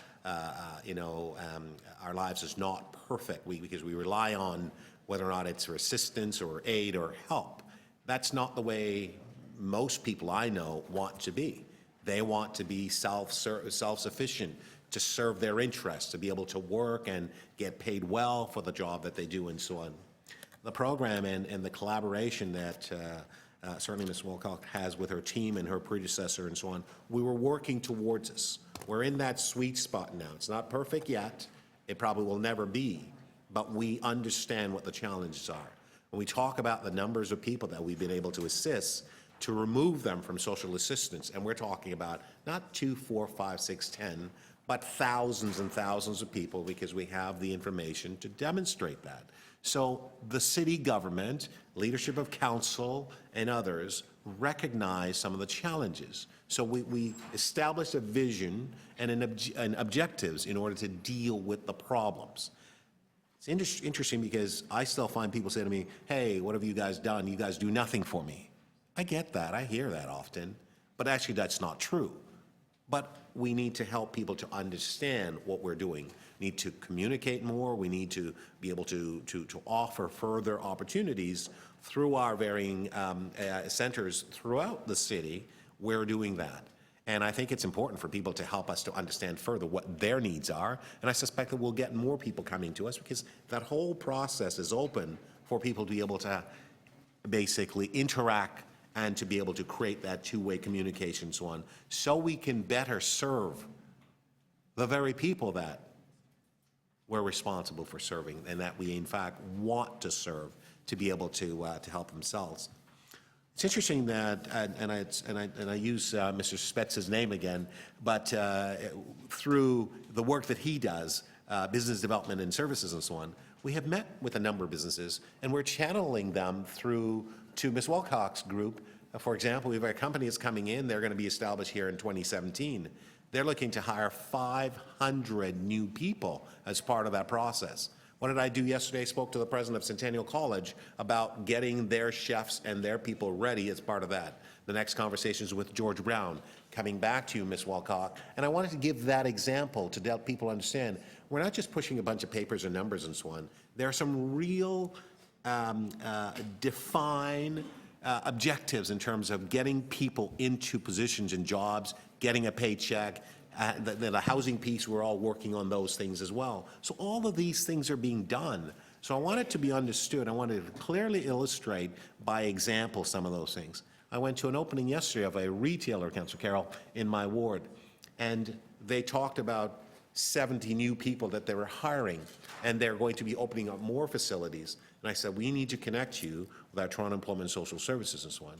lives is not perfect, because we rely on whether or not it's for assistance or aid or help. That's not the way most people I know want to be. They want to be self-sufficient, to serve their interests, to be able to work and get paid well for the job that they do, and so on. The program and the collaboration that certainly Ms. Wolcott has with her team and her predecessor and so on, we were working towards this. We're in that sweet spot now. It's not perfect yet. It probably will never be, but we understand what the challenges are. When we talk about the numbers of people that we've been able to assist, to remove them from social assistance, and we're talking about not 2, 4, 5, 6, 10, but thousands and thousands of people, because we have the information to demonstrate that. So the city government, leadership of council and others recognize some of the challenges. So we established a vision and and objectives in order to deal with the problems. It's interesting because I still find people say to me, hey, what have you guys done? You guys do nothing for me. I get that. I hear that often. But actually, that's not true. But we need to help people to understand what we're doing. We need to communicate more. We need to be able to offer further opportunities through our varying centers throughout the city. We're doing that. And I think it's important for people to help us to understand further what their needs are. And I suspect that we'll get more people coming to us because that whole process is open for people to be able to basically interact and to be able to create that two-way communication and so on, so we can better serve the very people that we're responsible for serving and that we in fact want to serve to be able to help themselves. It's interesting that, and I use Mr. Spetz's name again, but through the work that he does, business development and services and so on, we have met with a number of businesses, and we're channeling them through to Ms. Wilcox's group. For example, we have a company that's coming in. They're going to be established here in 2017. They're looking to hire 500 new people as part of that process. What did I do yesterday? Spoke to the president of Centennial College about getting their chefs and their people ready as part of that. The next conversation is with George Brown, coming back to you, Ms. Wilcox. And I wanted to give that example to help people understand we're not just pushing a bunch of papers and numbers and so on. There are some real defined objectives in terms of getting people into positions and jobs, getting a paycheck. The housing piece, we're all working on those things as well. So all of these things are being done. So I want it to be understood. I wanted to clearly illustrate by example some of those things. I went to an opening yesterday of a retailer, Councillor Carroll, in my ward, and they talked about 70 new people that they were hiring, and they're going to be opening up more facilities. And I said, we need to connect you with our Toronto Employment and Social Services and so on.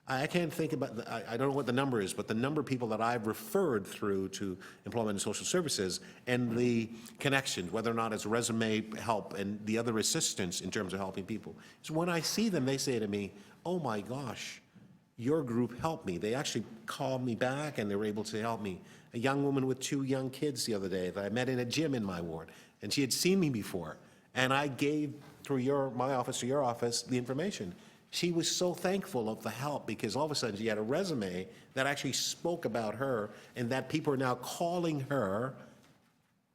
I can't think about, I don't know what the number is, but the number of people that I've referred through to Employment and Social Services and the connection, whether or not it's resume help and the other assistance in terms of helping people. So when I see them, they say to me, oh my gosh, your group helped me. They actually called me back and they were able to help me. A young woman with 2 young kids the other day that I met in a gym in my ward, and she had seen me before, and I gave through my office to your office the information. She was so thankful of the help because all of a sudden she had a resume that actually spoke about her and that people are now calling her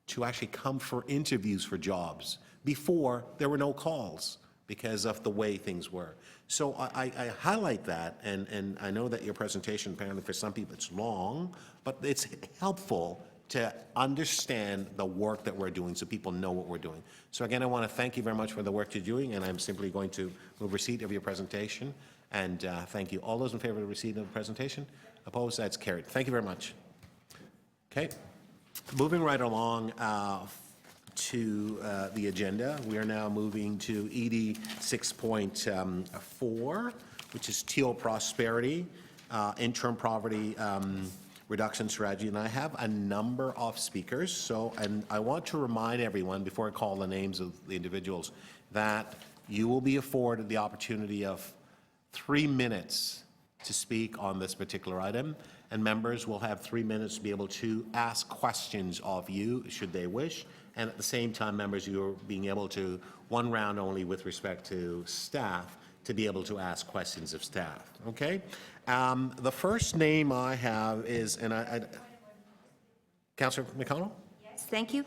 to actually come for interviews for jobs. Before, there were no calls because of the way things were. So I highlight that, and I know that your presentation, apparently for some people it's long, but it's helpful to understand the work that we're doing so people know what we're doing. So again, I want to thank you very much for the work you're doing, and I'm simply going to move receipt of your presentation. And thank you. All those in favor of receipt of the presentation? Opposed? That's carried. Thank you very much. Okay. Moving right along to the agenda, we are now moving to ED 6.4, which is Teal Prosperity, interim poverty reduction strategy, and I have a number of speakers. And I want to remind everyone before I call the names of the individuals that you will be afforded the opportunity of 3 minutes to speak on this particular item, and members will have 3 minutes to be able to ask questions of you should they wish. And at the same time, members, you're being able to, 1 round only with respect to staff, to be able to ask questions of staff. Okay? The first name I have is, Councillor McConnell? Yes, thank you.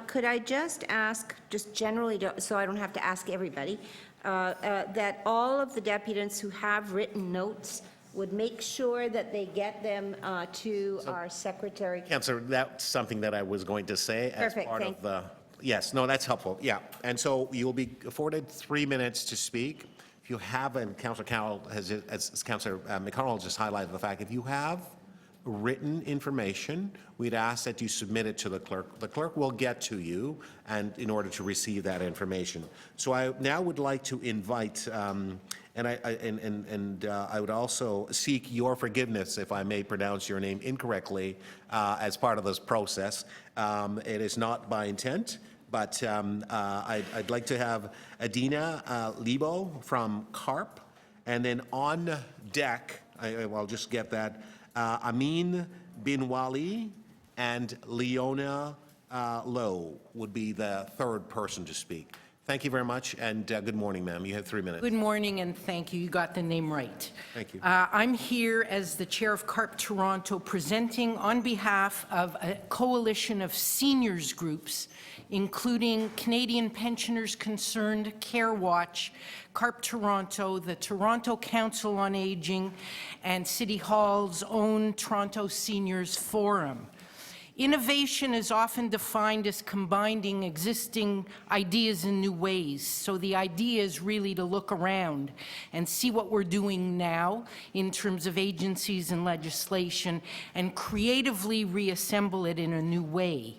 Could I just ask, just generally, so I don't have to ask everybody, that all of the deputants who have written notes would make sure that they get them to our secretary? Councillor, that's something that I was going to say as Perfect, part of the... Yes, no, that's helpful, yeah. And so you will be afforded 3 minutes to speak. If you have, and Councillor Carroll has, as Councillor McConnell just highlighted the fact, if you have written information, we'd ask that you submit it to the clerk. The clerk will get to you and in order to receive that information. So I now would like to invite, and I would also seek your forgiveness if I may pronounce your name incorrectly as part of this process. It is not by intent. But I'd like to have Adina Lebo from CARP And then on deck, I'll just get that, Amin Binwali and Leona Lowe would be the third person to speak. Thank you very much, and good morning, ma'am. You have 3 minutes. Good morning, and thank you. You got the name right. Thank you. I'm here as the chair of CARP Toronto, presenting on behalf of a coalition of seniors groups, including Canadian Pensioners Concerned, Care Watch, CARP Toronto, the Toronto Council on Aging, and City Hall's own Toronto Seniors Forum. Innovation is often defined as combining existing ideas in new ways. So the idea is really to look around and see what we're doing now in terms of agencies and legislation and creatively reassemble it in a new way.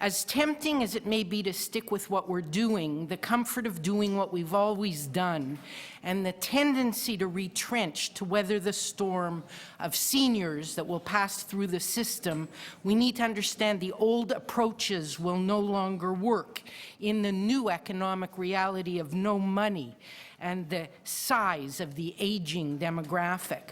As tempting as it may be to stick with what we're doing, the comfort of doing what we've always done, and the tendency to retrench to weather the storm of seniors that will pass through the system, we need to understand the old approaches will no longer work in the new economic reality of no money and the size of the aging demographic.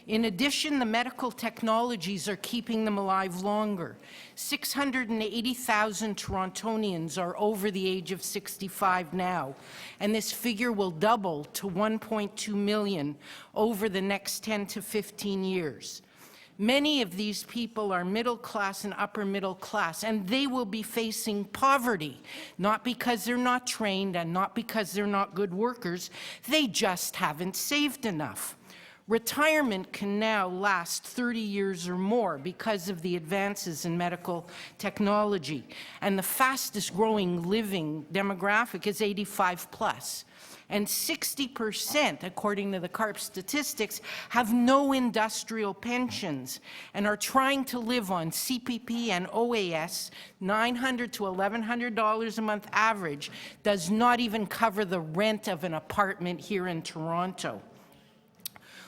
In addition, the medical technologies are keeping them alive longer. 680,000 Torontonians are over the age of 65 now, and this figure will double to 1.2 million over the next 10 to 15 years. Many of these people are middle class and upper middle class, and they will be facing poverty, not because they're not trained and not because they're not good workers, they just haven't saved enough. Retirement can now last 30 years or more because of the advances in medical technology, and the fastest growing living demographic is 85 plus. And 60%, according to the CARP statistics, have no industrial pensions and are trying to live on CPP and OAS. $900 to $1,100 a month average does not even cover the rent of an apartment here in Toronto.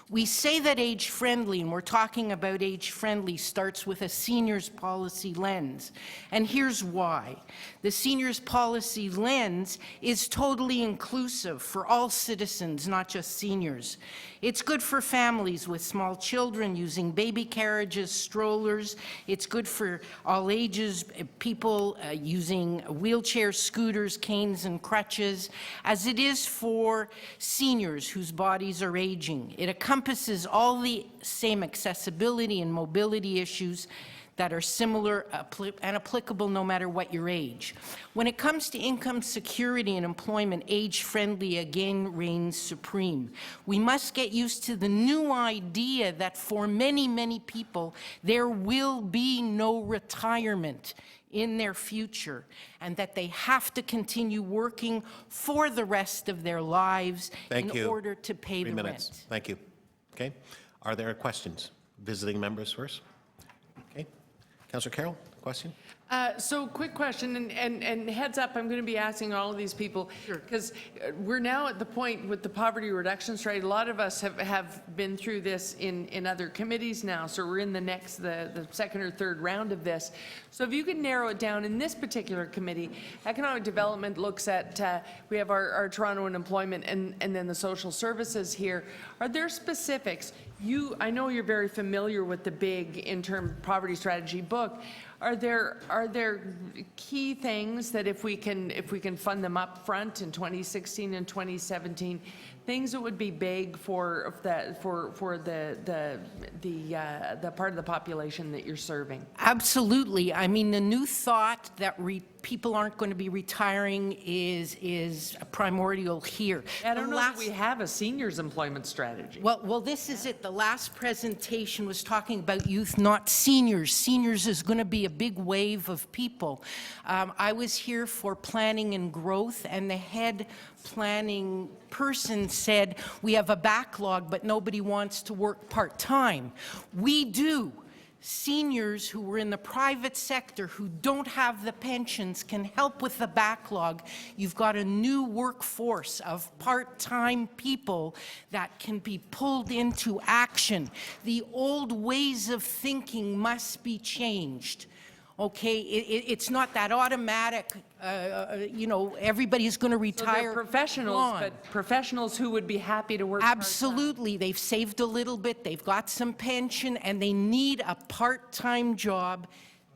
We say that age-friendly, and we're talking about age-friendly, starts with a seniors policy lens. And here's why. The seniors policy lens is totally inclusive for all citizens, not just seniors. It's good for families with small children using baby carriages, strollers. It's good for all ages, people using wheelchairs, scooters, canes, and crutches, as it is for seniors whose bodies are aging. It encompasses all the same accessibility and mobility issues that are similar and applicable no matter what your age. When it comes to income security and employment, age-friendly again reigns supreme. We must get used to the new idea that for many, many people, there will be no retirement in their future, and that they have to continue working for the rest of their lives in order to pay the rent. Thank you. Okay. Are there questions? Visiting members first. Okay. Councillor Carroll, question? So quick question, and heads up, I'm going to be asking all of these people, because we're now at the point with the poverty reduction strategy. A lot of us have been through this in other committees now, so we're in the second or third round of this. So if you could narrow it down, in this particular committee, economic development looks at, we have our Toronto and employment and then the social services here. Are there specifics? I know you're very familiar with the big interim poverty strategy book. Are there key things that if we can fund them up front in 2016 and 2017, things that would be big for the part of the population that you're serving? Absolutely. I mean, the new thought that people aren't going to be retiring is primordial here. I don't know if we have a seniors employment strategy. Well, this is it. The last presentation was talking about youth, not seniors. Seniors is going to be a big wave of people. I was here for planning and growth, and the head planning person said, we have a backlog, but nobody wants to work part-time. We do. Seniors who were in the private sector who don't have the pensions can help with the backlog. You've got a new workforce of part-time people that can be pulled into action. The old ways of thinking must be changed. Okay, it's not that automatic, everybody's going to So retire. they're professionals, Gone. but professionals who would be happy to work part-time. Absolutely. They've saved a little bit, they've got some pension, and they need a part-time job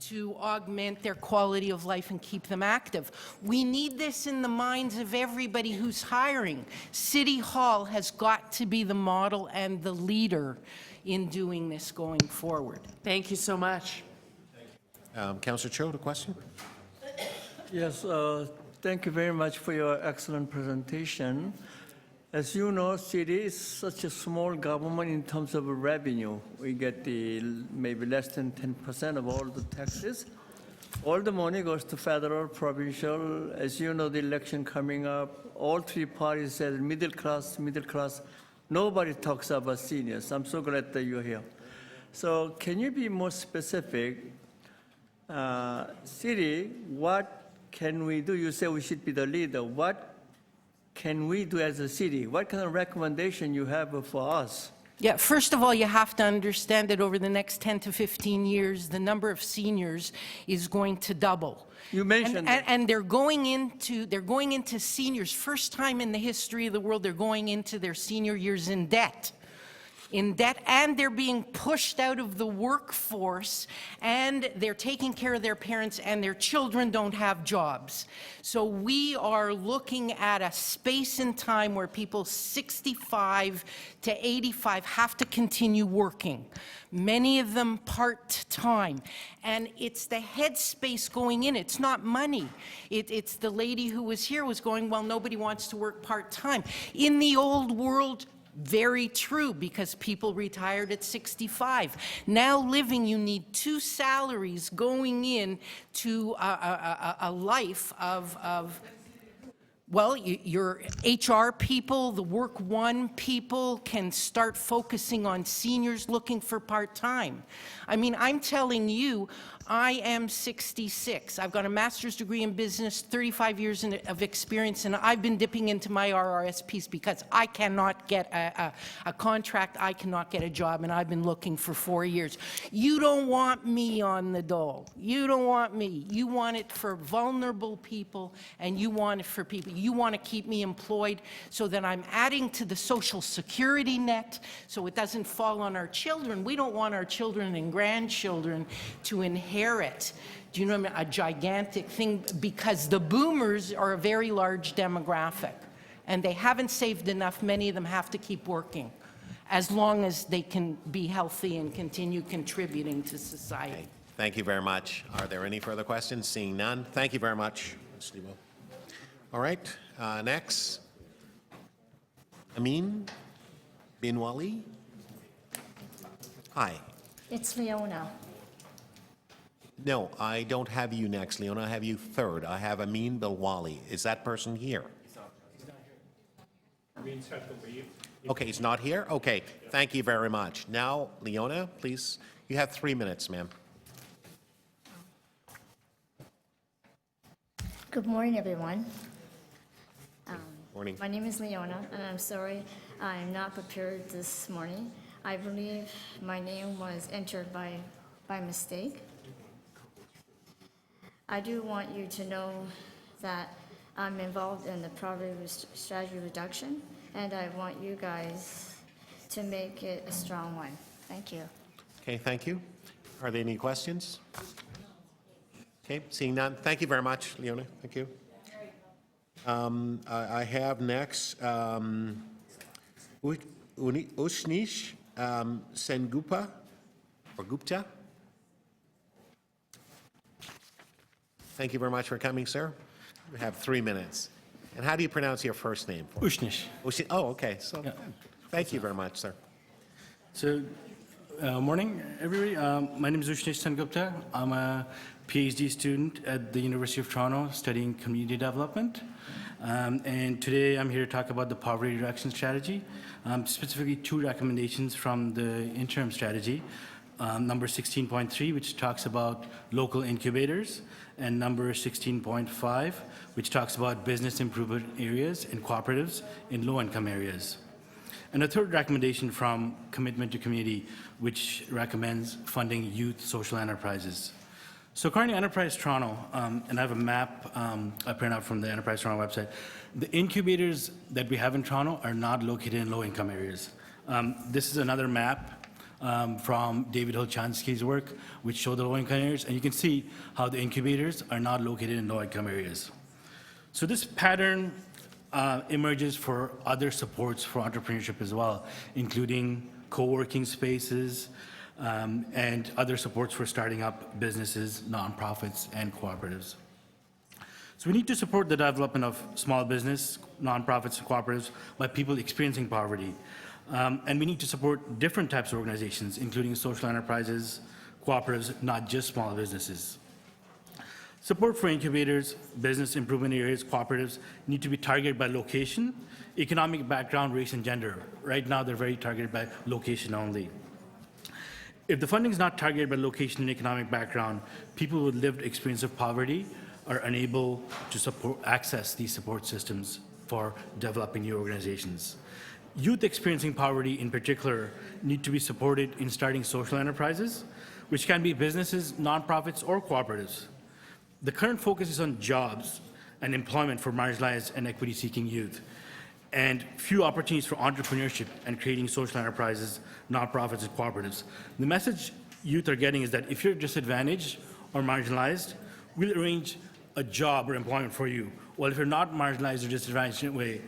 to augment their quality of life and keep them active. We need this in the minds of everybody who's hiring. City Hall has got to be the model and the leader in doing this going forward. Thank you so much. Councillor Cho, the question? Yes, thank you very much for your excellent presentation. As you know, city is such a small government in terms of revenue. We get maybe less than 10% of all the taxes. All the money goes to federal, provincial. As you know, the election coming up, all three parties said middle class, middle class. Nobody talks about seniors. I'm so glad that you're here. So can you be more specific? City, what can we do? You say we should be the leader. What can we do as a city? What kind of recommendation you have for us? Yeah, first of all, you have to understand that over the next 10 to 15 years, the number of seniors is going to double. You mentioned and they're going into seniors, first time in the history of the world, they're going into their senior years in debt, and they're being pushed out of the workforce, and they're taking care of their parents, and their children don't have jobs. So we are looking at a space in time where people 65 to 85 have to continue working, many of them part-time. And it's the headspace going in. It's not money. It's the lady who was here was going, well, nobody wants to work part-time. In the old world, very true, because people retired at 65. Now living, you need 2 salaries going in to a life of well, your HR people, the Work One people can start focusing on seniors looking for part-time. I mean, I'm telling you, I am 66. I've got a master's degree in business, 35 years of experience, and I've been dipping into my RRSPs because I cannot get a contract, I cannot get a job, and I've been looking for 4 years. You don't want me on the dole. You don't want me. You want it for vulnerable people, and you want it for people. You want to keep me employed so that I'm adding to the Social Security net so it doesn't fall on our children. We don't want our children and grandchildren to inherit, do you know what I mean, a gigantic thing, because the boomers are a very large demographic and they haven't saved enough. Many of them have to keep working as long as they can be healthy and continue contributing to society. Okay. Thank you very much. Are there any further questions? Seeing none, thank you very much, Ms. Lebo. All right, next, Amin Binwali. Hi. It's Leona. No, I don't have you next, Leona. I have you third. I have Amin Bilwali. Is that person here? Okay, he's not here? Okay, thank you very much. Now, Leona, please, you have 3 minutes, ma'am. Good morning, everyone. Morning. My name is Leona, and I'm sorry I'm not prepared this morning. I believe my name was entered by mistake. I do want you to know that I'm involved in the poverty strategy reduction, and I want you guys to make it a strong one. Thank you. Okay, thank you. Are there any questions? Okay, seeing none. Thank you very much, Leona. Thank you. I have next Ushnish Sengupa or Gupta. Thank you very much for coming, sir. We have 3 minutes. And how do you pronounce your first name? Ushnish. Oh, okay. So, thank you very much, sir. So, morning, everybody. My name is Ushnish Sengupta. I'm a PhD student at the University of Toronto studying community development. And today I'm here to talk about the poverty reduction strategy, specifically 2 recommendations from the interim strategy. Number 16.3, which talks about local incubators, and number 16.5, which talks about business improvement areas and cooperatives in low-income areas. And a third recommendation from Commitment to Community, which recommends funding youth social enterprises. So currently Enterprise Toronto, and I have a map I print out from the Enterprise Toronto website, the incubators that we have in Toronto are not located in low-income areas. This is another map from David Hilchansky's work, which show the low-income areas, and you can see how the incubators are not located in low-income areas. So this pattern emerges for other supports for entrepreneurship as well, including co-working spaces and other supports for starting up businesses, nonprofits, and cooperatives. So we need to support the development of small business, nonprofits, and cooperatives by people experiencing poverty. And we need to support different types of organizations, including social enterprises, cooperatives, not just small businesses. Support for incubators, business improvement areas, cooperatives need to be targeted by location, economic background, race, and gender. Right now, they're very targeted by location only. If the funding is not targeted by location and economic background, people with lived experience of poverty are unable to access these support systems for developing new organizations. Youth experiencing poverty in particular need to be supported in starting social enterprises, which can be businesses, nonprofits, or cooperatives. The current focus is on jobs and employment for marginalized and equity-seeking youth, and few opportunities for entrepreneurship and creating social enterprises, nonprofits, and cooperatives. The message youth are getting is that if you're disadvantaged or marginalized, we'll arrange a job or employment for you. Well, if you're not marginalized or disadvantaged in a way,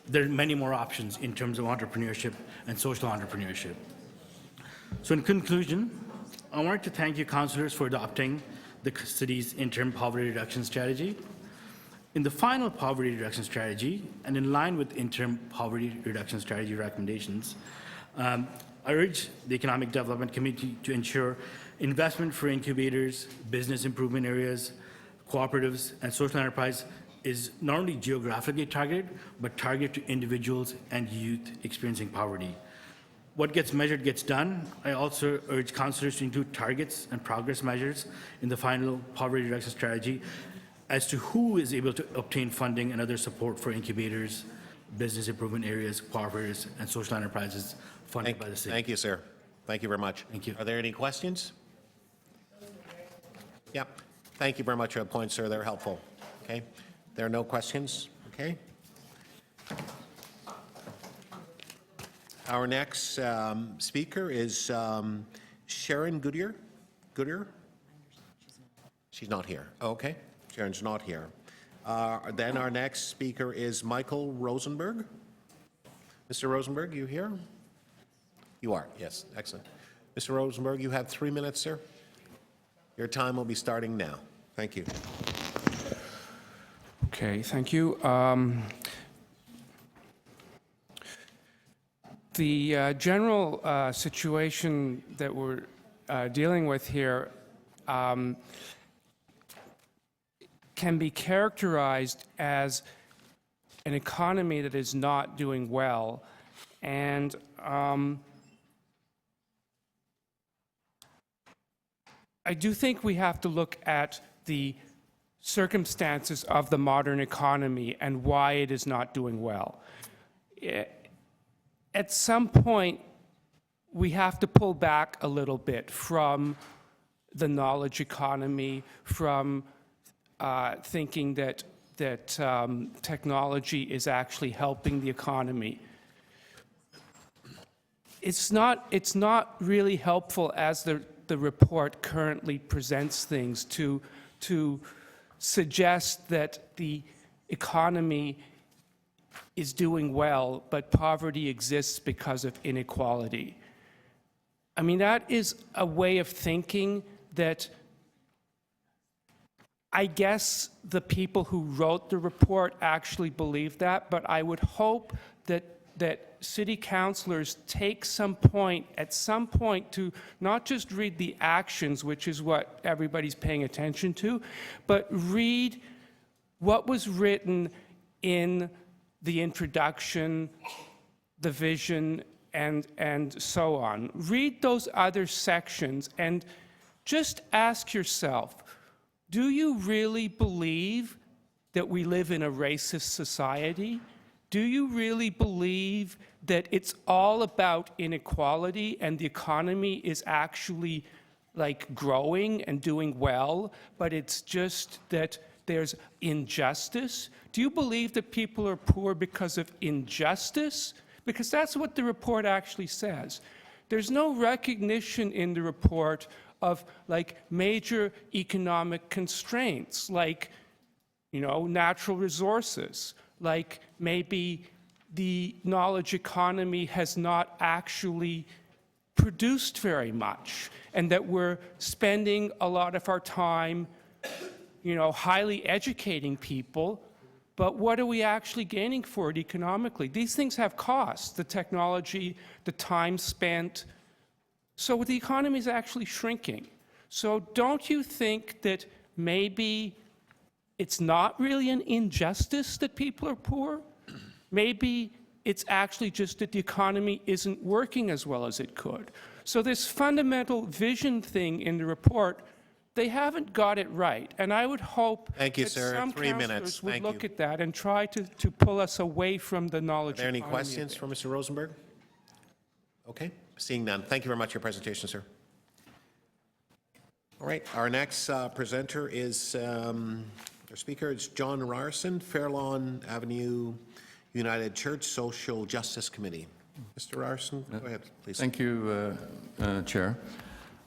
there are many more options in terms of entrepreneurship and social entrepreneurship. So in conclusion, I wanted to thank you, councillors, for adopting the city's interim poverty reduction strategy. In the final poverty reduction strategy, and in line with interim poverty reduction strategy recommendations, I urge the Economic Development Committee to ensure investment for incubators, business improvement areas, cooperatives, and social enterprise is not only geographically targeted, but targeted to individuals and youth experiencing poverty. What gets measured gets done. I also urge councillors to include targets and progress measures in the final poverty reduction strategy as to who is able to obtain funding and other support for incubators, business improvement areas, cooperatives, and social enterprises funded by the city. Thank you, sir. Thank you very much. Thank you. Are there any questions? Yeah. Thank you very much for your points, sir. They're helpful. Okay. There are no questions. Okay. Our next speaker is Sharon Goodyear. Goodyear? She's not here. Okay. Sharon's not here. Then our next speaker is Michael Rosenberg. Mr. Rosenberg, you here? You are. Yes. Excellent. Mr. Rosenberg, you have 3 minutes, sir. Your time will be starting now. Thank you. Okay, thank you. The general situation that we're dealing with here can be characterized as an economy that is not doing well, and I do think we have to look at the circumstances of the modern economy and why it is not doing well. At some point, we have to pull back a little bit from the knowledge economy, from thinking that technology is actually helping the economy. It's not really helpful as the report currently presents things to suggest that the economy is doing well, but poverty exists because of inequality. I mean, that is a way of thinking that I guess the people who wrote the report actually believe that, but I would hope that city councillors take at some point to not just read the actions, which is what everybody's paying attention to, but read what was written in the introduction, the vision, and so on. Read those other sections and just ask yourself, do you really believe that we live in a racist society? Do you really believe that it's all about inequality and the economy is actually like growing and doing well, but it's just that there's injustice? Do you believe that people are poor because of injustice? Because that's what the report actually says. There's no recognition in the report of like major economic constraints, like, you know, natural resources, like maybe the knowledge economy has not actually produced very much, and that we're spending a lot of our time, you know, highly educating people, but what are we actually gaining for it economically? These things have costs, the technology, the time spent. So the economy is actually shrinking. So don't you think that maybe it's not really an injustice that people are poor? Maybe it's actually just that the economy isn't working as well as it could. So this fundamental vision thing in the report, they haven't got it right. And I would hope Thank you, that sir. some 3 minutes. councillors would Thank look you. at that and try to pull us away from the knowledge Are there any economy a questions bit. for Mr. Rosenberg? Okay, seeing none. Thank you very much for your presentation, sir. All right, our next presenter is, our speaker is John Ryerson, Fairlawn Avenue United Church Social Justice Committee. Mr. Ryerson, go ahead, please. Thank you, Chair.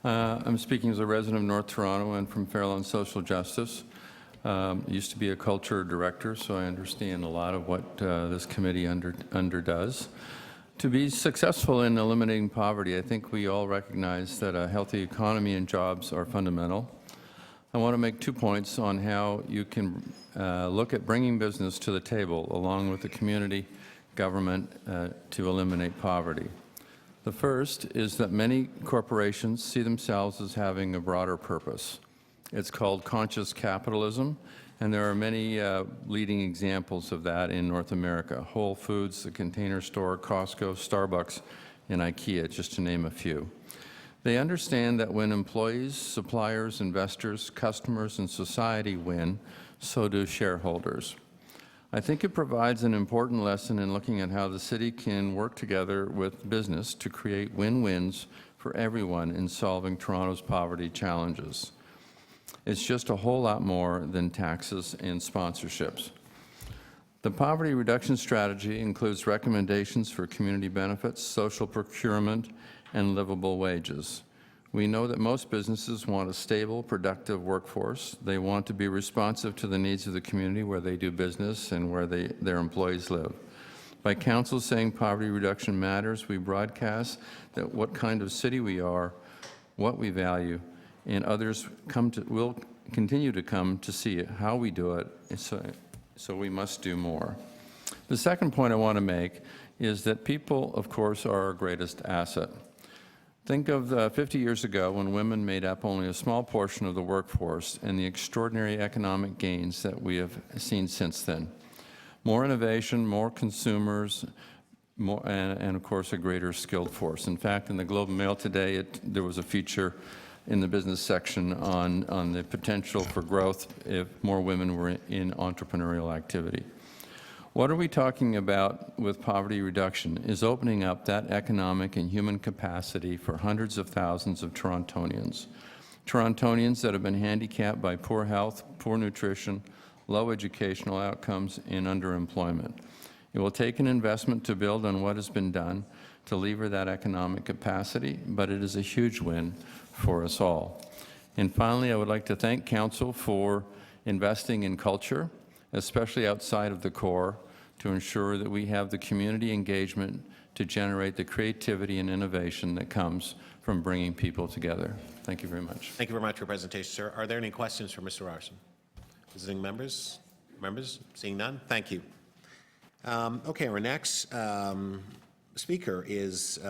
I'm speaking as a resident of North Toronto and from Fairlawn Social Justice. Used to be a culture director, so I understand a lot of what this committee underdoes. To be successful in eliminating poverty, I think we all recognize that a healthy economy and jobs are fundamental. I want to make 2 points on how you can look at bringing business to the table along with the community government to eliminate poverty. The first is that many corporations see themselves as having a broader purpose. It's called conscious capitalism, and there are many leading examples of that in North America. Whole Foods, the Container Store, Costco, Starbucks, and IKEA, just to name a few. They understand that when employees, suppliers, investors, customers, and society win, so do shareholders. I think it provides an important lesson in looking at how the city can work together with business to create win-wins for everyone in solving Toronto's poverty challenges. It's just a whole lot more than taxes and sponsorships. The poverty reduction strategy includes recommendations for community benefits, social procurement, and livable wages. We know that most businesses want a stable, productive workforce. They want to be responsive to the needs of the community where they do business and where their employees live. By council saying poverty reduction matters, we broadcast that what kind of city we are, what we value, and others will continue to come to see how we do it, so we must do more. The second point I want to make is that people, of course, are our greatest asset. Think of 50 years ago when women made up only a small portion of the workforce and the extraordinary economic gains that we have seen since then. More innovation, more consumers, and of course a greater skilled force. In fact, in the Globe and Mail today, there was a feature in the business section on the potential for growth if more women were in entrepreneurial activity. What are we talking about with poverty reduction is opening up that economic and human capacity for hundreds of thousands of Torontonians. Torontonians that have been handicapped by poor health, poor nutrition, low educational outcomes, and underemployment. It will take an investment to build on what has been done to lever that economic capacity, but it is a huge win for us all. And finally, I would like to thank Council for investing in culture, especially outside of the core, to ensure that we have the community engagement to generate the creativity and innovation that comes from bringing people together. Thank you very much. Thank you very much for your presentation, sir. Are there any questions for Mr. Ryerson? Visiting members? Seeing none? Thank you. Okay, our next speaker is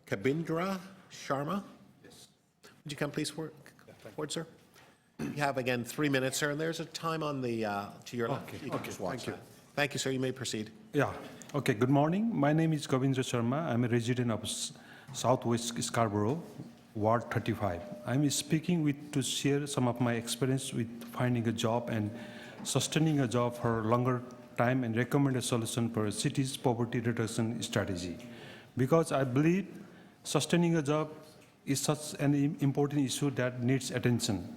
Kabindra Sharma. Yes. Would you come please forward, sir? You have, again, 3 minutes, sir, and there's a time on the, to your left. You can just watch Thank you. that. Thank you, sir. You may proceed. Yeah. Okay. Good morning. My name is Kabindra Sharma. I'm a resident of Southwest Scarborough, Ward 35. I'm speaking to share some of my experience with finding a job and sustaining a job for a longer time and recommend a solution for a city's poverty reduction strategy. Because I believe sustaining a job is such an important issue that needs attention.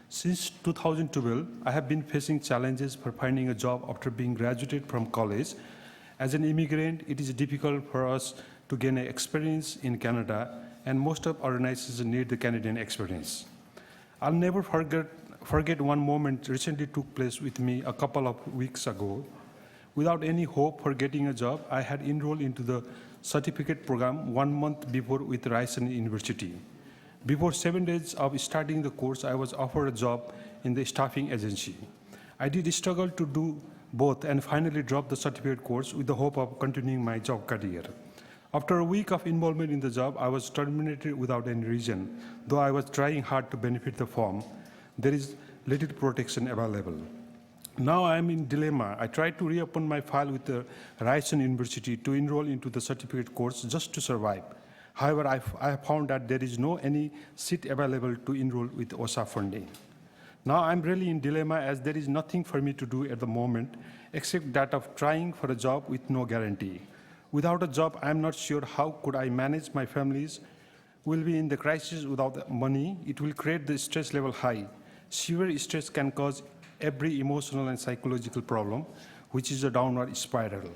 Since 2012, I have been facing challenges for finding a job after being graduated from college. As an immigrant, it is difficult for us to gain experience in Canada, and most of organizations need the Canadian experience. I'll never forget one moment recently took place with me a couple of weeks ago. Without any hope for getting a job, I had enrolled into the certificate program 1 month before with Ryerson University. Before 7 days of starting the course, I was offered a job in the staffing agency. I did struggle to do both and finally dropped the certificate course with the hope of continuing my job career. After a week of involvement in the job, I was terminated without any reason. Though I was trying hard to benefit the firm, there is little protection available. Now I am in dilemma. I tried to reopen my file with the Ryerson University to enroll into the certificate course just to survive. However, I have found that there is no any seat available to enroll with OSA funding. Now I'm really in dilemma as there is nothing for me to do at the moment except that of trying for a job with no guarantee. Without a job, I'm not sure how could I manage my families. Will be in the crisis without money. It will create the stress level high. Severe stress can cause every emotional and psychological problem, which is a downward spiral.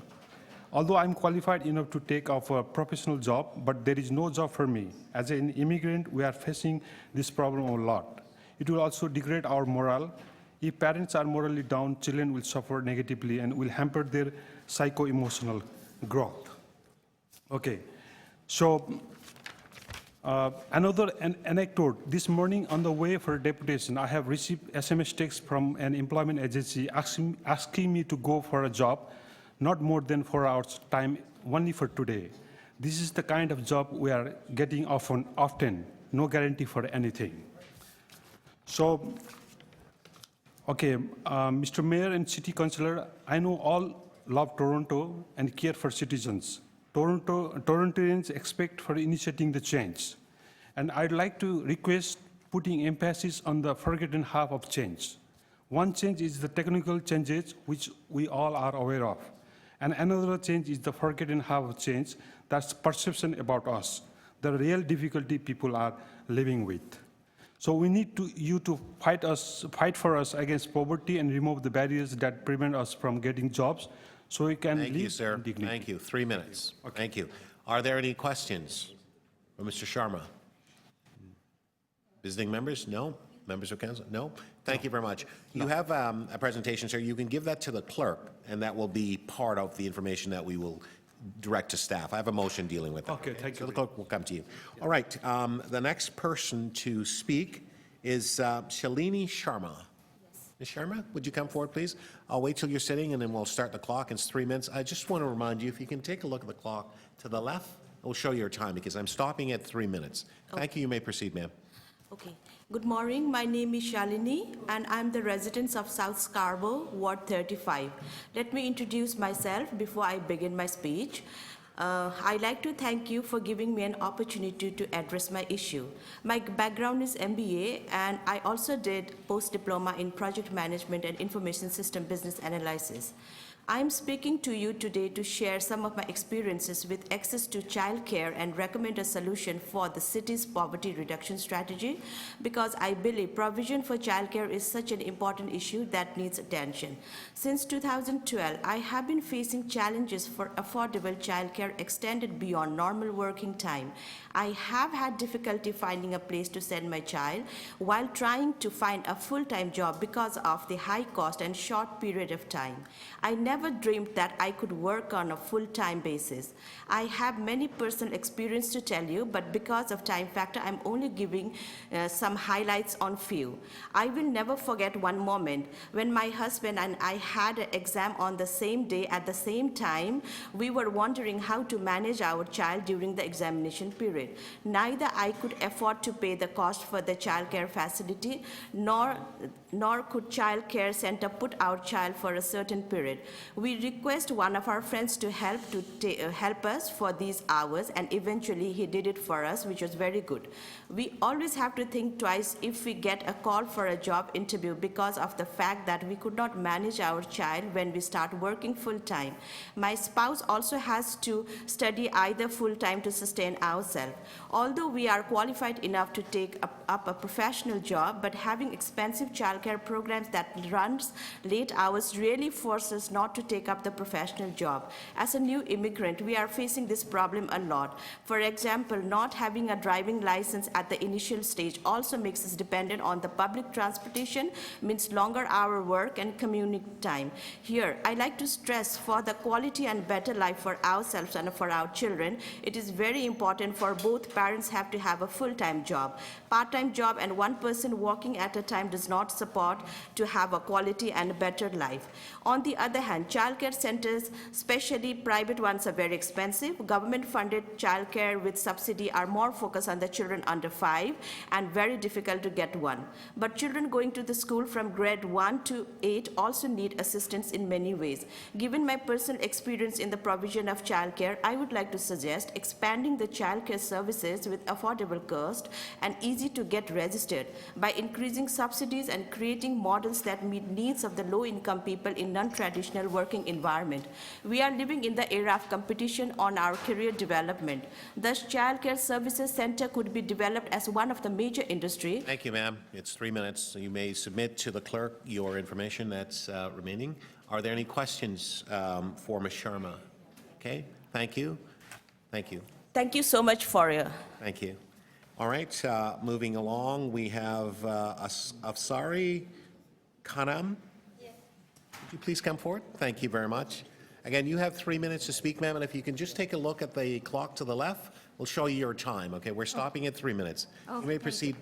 Although I'm qualified enough to take off a professional job, but there is no job for me. As an immigrant, we are facing this problem a lot. It will also degrade our morale. If parents are morally down, children will suffer negatively and will hamper their psycho-emotional growth. Okay, so another anecdote. This morning on the way for deputation, I have received SMS text from an employment agency asking me to go for a job, not more than 4 hours time, only for today. This is the kind of job we are getting often, no guarantee for anything. So, okay, Mr. Mayor and City Councillor, I know all love Toronto and care for citizens. Torontonians expect for initiating the change. And I'd like to request putting emphasis on the forgotten half of change. One change is the technical changes, which we all are aware of. And another change is the forgotten half of change, that's perception about us, the real difficulty people are living with. So we need you to fight for us against poverty and remove the barriers that prevent us from getting jobs so we can live Thank you, sir. in dignity. Thank you. 3 minutes. Okay. Thank you. Are there any questions for Mr. Sharma? Visiting members? No? Members of council? No? Thank you very much. You have a presentation, sir. You can give that to the clerk, and that will be part of the information that we will direct to staff. I have a motion dealing with that. Okay, thank So you. the clerk will come to you. All right. The next person to speak is Shalini Sharma. Ms. Sharma, would you come forward, please? I'll wait till you're sitting, and then we'll start the clock. It's 3 minutes. I just want to remind you, if you can take a look at the clock to the left, it will show your time, because I'm stopping at 3 minutes. Thank you. You may proceed, ma'am. Okay. Good morning. My name is Shalini, and I'm the resident of South Scarborough, Ward 35. Let me introduce myself before I begin my speech. I'd like to thank you for giving me an opportunity to address my issue. My background is MBA, and I also did post-diploma in project management and information system business analysis. I'm speaking to you today to share some of my experiences with access to childcare and recommend a solution for the city's poverty reduction strategy, because I believe provision for childcare is such an important issue that needs attention. Since 2012, I have been facing challenges for affordable childcare extended beyond normal working time. I have had difficulty finding a place to send my child while trying to find a full-time job because of the high cost and short period of time. I never dreamed that I could work on a full-time basis. I have many personal experience to tell you, but because of time factor, I'm only giving some highlights on few. I will never forget one moment when my husband and I had an exam on the same day at the same time. We were wondering how to manage our child during the examination period. Neither I could afford to pay the cost for the childcare facility, nor could childcare center put our child for a certain period. We request one of our friends to help us for these hours, and eventually he did it for us, which was very good. We always have to think twice if we get a call for a job interview because of the fact that we could not manage our child when we start working full-time. My spouse also has to study either full-time to sustain ourselves. Although we are qualified enough to take up a professional job, but having expensive childcare programs that runs late hours really forces us not to take up the professional job. As a new immigrant, we are facing this problem a lot. For example, not having a driving license at the initial stage also makes us dependent on the public transportation, means longer hour work and commute time. Here, I like to stress for the quality and better life for ourselves and for our children, it is very important for both parents have to have a full-time job. Part-time job and one person working at a time does not support to have a quality and better life. On the other hand, childcare centers, especially private ones, are very expensive. Government-funded childcare with subsidy are more focused on the children under 5 and very difficult to get one. But children going to the school from grade 1 to 8 also need assistance in many ways. Given my personal experience in the provision of childcare, I would like to suggest expanding the childcare services with affordable cost and easy to get registered by increasing subsidies and creating models that meet needs of the low-income people in non-traditional working environment. We are living in the era of competition on our career development. Thus, childcare services center could be developed as one of the major industry. Thank you, ma'am. It's 3 minutes. So you may submit to the clerk your information that's remaining. Are there any questions for Ms. Sharma? Okay, thank you. Thank you. Thank you so much for your. Thank you. All right, moving along, we have Afsari Khanam. Would you please come forward? Thank you very much. Again, you have 3 minutes to speak, ma'am, and if you can just take a look at the clock to the left, we'll show you your time, okay? We're stopping at 3 minutes. Oh, You may thank proceed.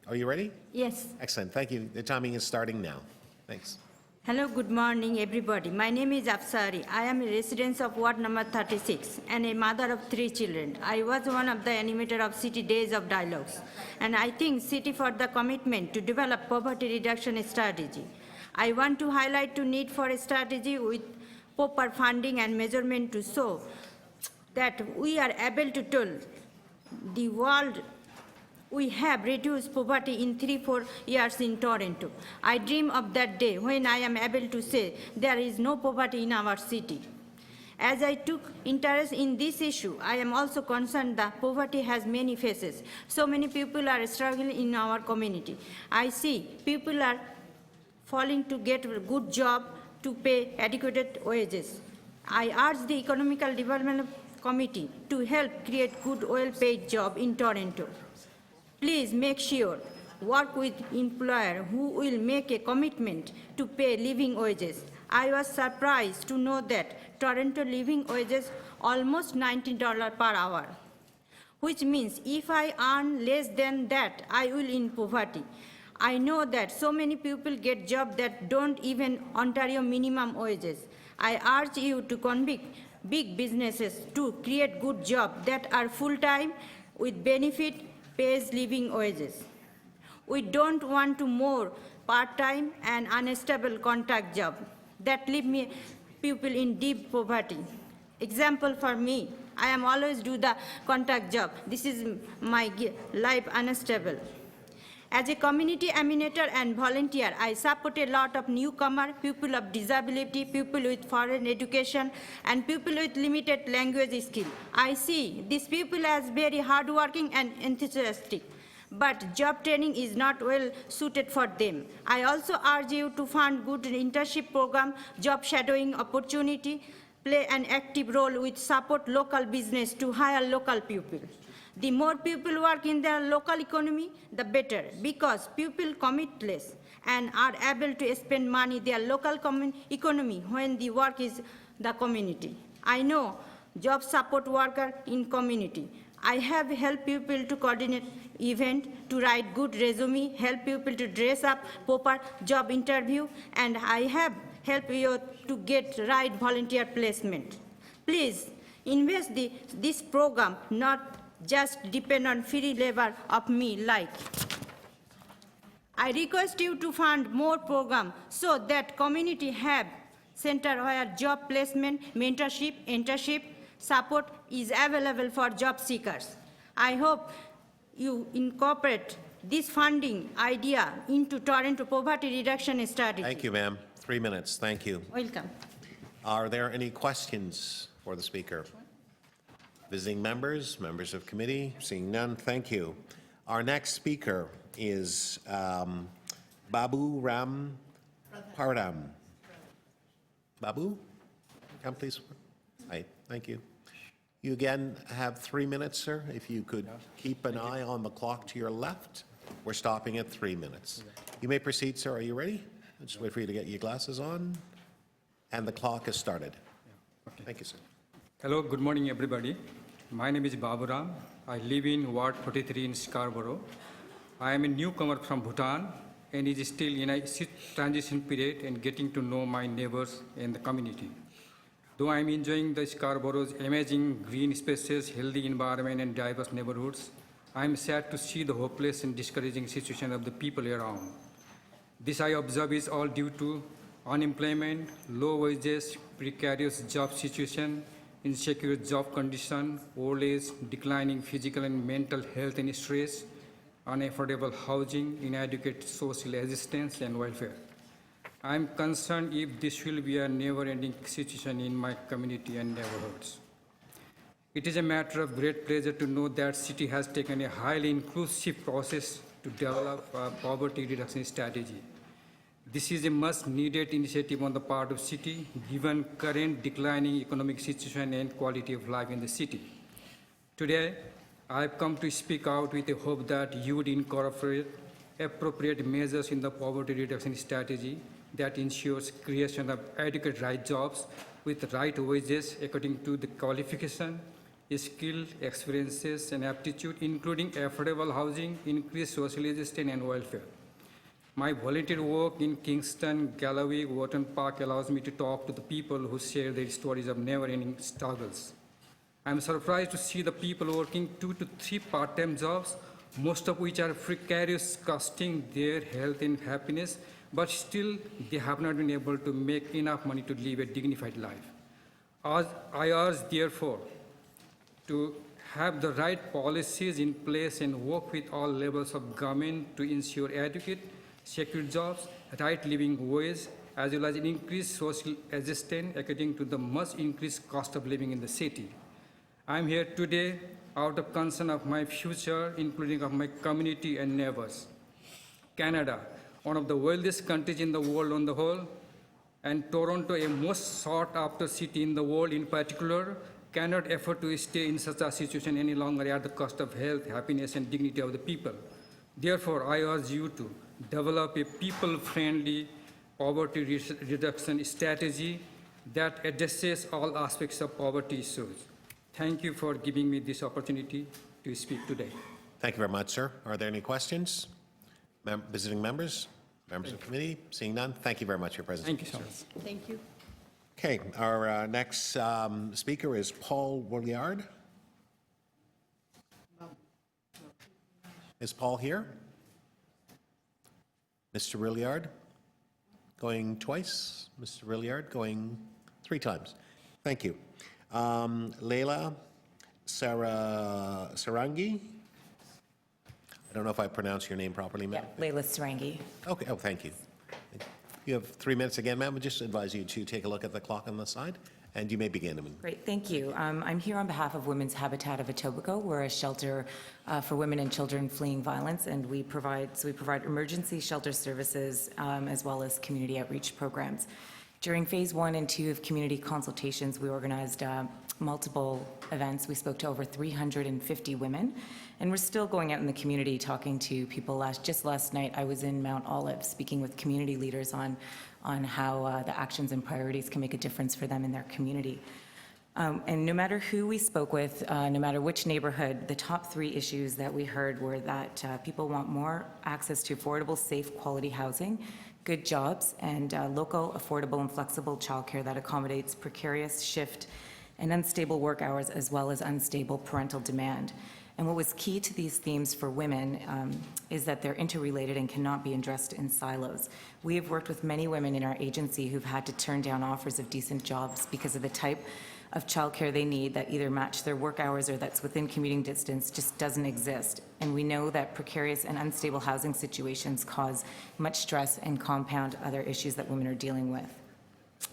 Are you ready? Yes. Excellent, thank you. The timing is starting now. Thanks. Hello, good morning, everybody. My name is Afsari. I am a resident of Ward number 36 and a mother of 3 children. I was one of the animator of City Days of Dialogues, and I think City for the commitment to develop poverty reduction strategy. I want to highlight the need for a strategy with proper funding and measurement to show that we are able to tell the world we have reduced poverty in 3-4 years in Toronto. I dream of that day when I am able to say there is no poverty in our city. As I took interest in this issue, I am also concerned that poverty has many faces. So many people are struggling in our community. I see people are falling to get a good job to pay adequate wages. I urge the Economical Development Committee to help create good well-paid job in Toronto. Please make sure work with employer who will make a commitment to pay living wages. I was surprised to know that Toronto living wages almost $19 per hour, which means if I earn less than that, I will in poverty. I know that so many people get jobs that don't even Ontario minimum wages. I urge you to convict big businesses to create good jobs that are full-time with benefit pays living wages. We don't want to more part-time and unstable contract job that leave people in deep poverty. Example for me, I am always do the contract job. This is my life unstable. As a community animator and volunteer, I support a lot of newcomer, people of disability, people with foreign education, and people with limited language skill. I see these people as very hardworking and enthusiastic, but job training is not well suited for them. I also urge you to fund good internship program, job shadowing opportunity, play an active role with support local business to hire local people. The more people work in their local economy, the better, because people commit less and are able to spend money in their local economy when the work is the community. I know job support worker in community. I have helped people to coordinate event, to write good resume, help people to dress up, proper job interview, and I have helped you to get right volunteer placement. Please invest this program, not just depend on free labor of me like. I request you to fund more programs so that community have center where job placement, mentorship, internship support is available for job seekers. I hope you incorporate this funding idea into Toronto poverty reduction strategy. Thank you, ma'am. 3 minutes. Thank you. Welcome. Are there any questions for the speaker? Visiting members, members of committee? Seeing none, thank you. Our next speaker is Babu Ram Paradam. Babu, come please. Hi, thank you. You again have 3 minutes, sir. If you could keep an eye on the clock to your left. We're stopping at 3 minutes. You may proceed, sir. Are you ready? I'll just wait for you to get your glasses on. And the clock has started. Thank you, sir. Hello, good morning, everybody. My name is Baburam. I live in Ward 43 in Scarborough. I am a newcomer from Bhutan and is still in a transition period and getting to know my neighbors and the community. Though I am enjoying the Scarborough's amazing green spaces, healthy environment, and diverse neighborhoods, I am sad to see the hopeless and discouraging situation of the people around. This I observe is all due to unemployment, low wages, precarious job situation, insecure job condition, old age, declining physical and mental health and stress, unaffordable housing, inadequate social assistance and welfare. I am concerned if this will be a never-ending situation in my community and neighborhoods. It is a matter of great pleasure to know that city has taken a highly inclusive process to develop a poverty reduction strategy. This is a much-needed initiative on the part of city, given current declining economic situation and quality of life in the city. Today, I have come to speak out with the hope that you would incorporate appropriate measures in the poverty reduction strategy that ensures creation of adequate right jobs with right wages according to the qualification, skill, experiences, and aptitude, including affordable housing, increased social assistance, and welfare. My volunteer work in Kingston, Galloway, Wharton Park allows me to talk to the people who share their stories of never-ending struggles. I'm surprised to see the people working 2 to 3 part-time jobs, most of which are precarious, costing their health and happiness, but still they have not been able to make enough money to live a dignified life. I urge, therefore, to have the right policies in place and work with all levels of government to ensure adequate, secure jobs, right living wage, as well as an increased social assistance according to the much increased cost of living in the city. I am here today out of concern of my future, including of my community and neighbors. Canada, one of the wealthiest countries in the world on the whole, and Toronto, a most sought-after city in the world in particular, cannot afford to stay in such a situation any longer at the cost of health, happiness, and dignity of the people. Therefore, I urge you to develop a people-friendly poverty reduction strategy that addresses all aspects of poverty issues. Thank you for giving me this opportunity to speak today. Thank you very much, sir. Are there any questions? Visiting members? Members of the committee? Seeing none, thank you very much for your presentation. Thank you so much. Thank you. Okay, our next speaker is Paul Williard. Is Paul here? Mr. Williard? Going twice? Mr. Williard going 3 times. Thank you. Leila Sarangi? I don't know if I pronounced your name properly, ma'am. Leila Sarangi. Okay, oh, thank you. You have 3 minutes again, ma'am. I would just advise you to take a look at the clock on the side, and you may begin. Great, thank you. I'm here on behalf of Women's Habitat of Etobicoke. We're a shelter for women and children fleeing violence, and we provide emergency shelter services as well as community outreach programs. During phase 1 and 2 of community consultations, we organized multiple events. We spoke to over 350 women, and we're still going out in the community talking to people. Just last night, I was in Mount Olive speaking with community leaders on how the actions and priorities can make a difference for them in their community. And no matter who we spoke with, no matter which neighborhood, the top 3 issues that we heard were that people want more access to affordable, safe, quality housing, good jobs, and local, affordable, and flexible childcare that accommodates precarious shift and unstable work hours, as well as unstable parental demand. And what was key to these themes for women is that they're interrelated and cannot be addressed in silos. We have worked with many women in our agency who've had to turn down offers of decent jobs because of the type of childcare they need that either match their work hours or that's within commuting distance just doesn't exist. And we know that precarious and unstable housing situations cause much stress and compound other issues that women are dealing with.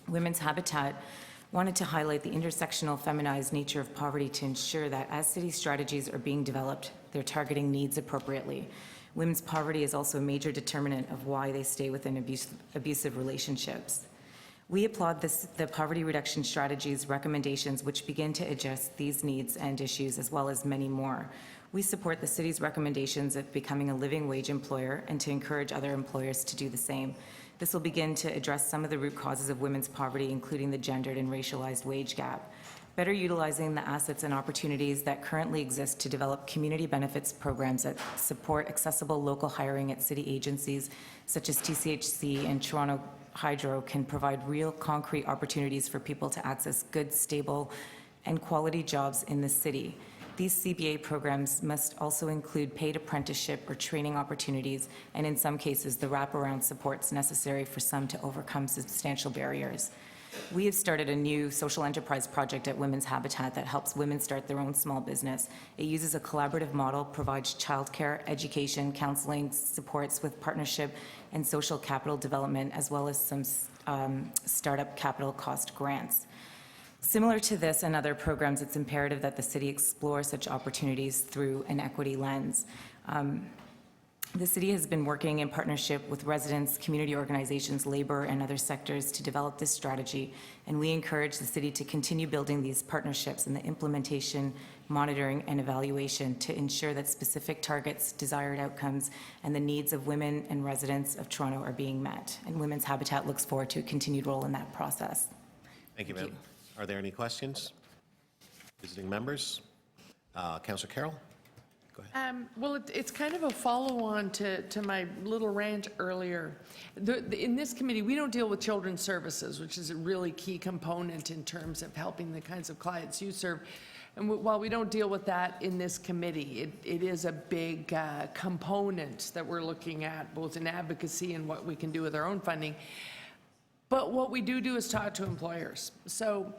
Women's Habitat wanted to highlight the intersectional feminized nature of poverty to ensure that as city strategies are being developed, they're targeting needs appropriately. Women's poverty is also a major determinant of why they stay within abusive relationships. We applaud the poverty reduction strategies recommendations which begin to address these needs and issues as well as many more. We support the city's recommendations of becoming a living wage employer and to encourage other employers to do the same. This will begin to address some of the root causes of women's poverty, including the gendered and racialized wage gap. Better utilizing the assets and opportunities that currently exist to develop community benefits programs that support accessible local hiring at city agencies such as TCHC and Toronto Hydro can provide real concrete opportunities for people to access good, stable, and quality jobs in the city. These CBA programs must also include paid apprenticeship or training opportunities, and in some cases, the wraparound supports necessary for some to overcome substantial barriers. We have started a new social enterprise project at Women's Habitat that helps women start their own small business. It uses a collaborative model, provides childcare, education, counseling, supports with partnership and social capital development, as well as some startup capital cost grants. Similar to this and other programs, it's imperative that the city explore such opportunities through an equity lens. The city has been working in partnership with residents, community organizations, labor, and other sectors to develop this strategy, and we encourage the city to continue building these partnerships and the implementation, monitoring, and evaluation to ensure that specific targets, desired outcomes, and the needs of women and residents of Toronto are being met. And Women's Habitat looks forward to a continued role in that process. Thank you, ma'am. Are there any questions? Visiting members? Councillor Carroll? Well, it's kind of a follow-on to my little rant earlier. In this committee, we don't deal with children's services, which is a really key component in terms of helping the kinds of clients you serve. And while we don't deal with that in this committee, it is a big component that we're looking at, both in advocacy and what we can do with our own funding. But what we do is talk to employers. So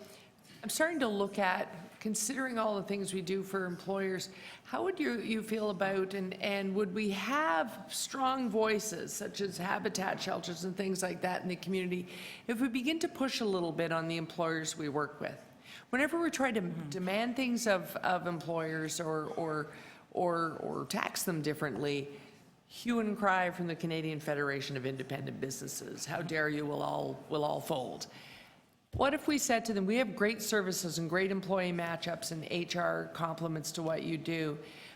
I'm starting to look at, considering all the things we do for employers, how would you feel about, and would we have strong voices such as habitat shelters and things like that in the community if we begin to push a little bit on the employers we work with? Whenever we try to demand things of employers or tax them differently, hue and cry from the Canadian Federation of Independent Businesses, how dare you, we'll all fold. What if we said to them, we have great services and great employee matchups and HR compliments to what you do,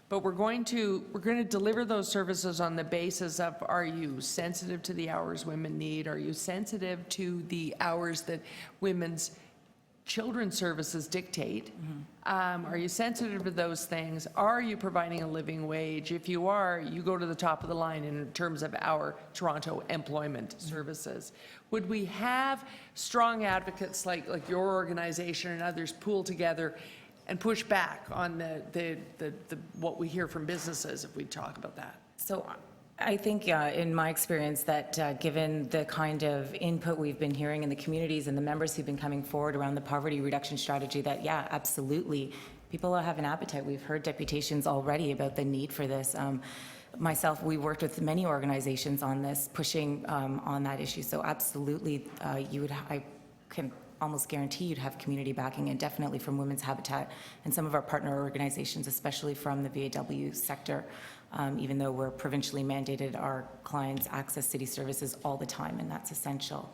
but we're going to deliver those services on the basis of, are you sensitive to the hours women need? Are you sensitive to the hours that women's children's services dictate? Are you sensitive to those things? Are you providing a living wage? If you are, you go to the top of the line in terms of our Toronto employment services. Would we have strong advocates like your organization and others pool together and push back on what we hear from businesses if we talk about that? So I think, in my experience, that given the kind of input we've been hearing in the communities and the members who've been coming forward around the poverty reduction strategy, that, yeah, absolutely, people have an appetite. We've heard deputations already about the need for this. Myself, we worked with many organizations on this, pushing on that issue. So absolutely, I can almost guarantee you'd have community backing, and definitely from Women's Habitat and some of our partner organizations, especially from the VAW sector. Even though we're provincially mandated, our clients access city services all the time, and that's essential.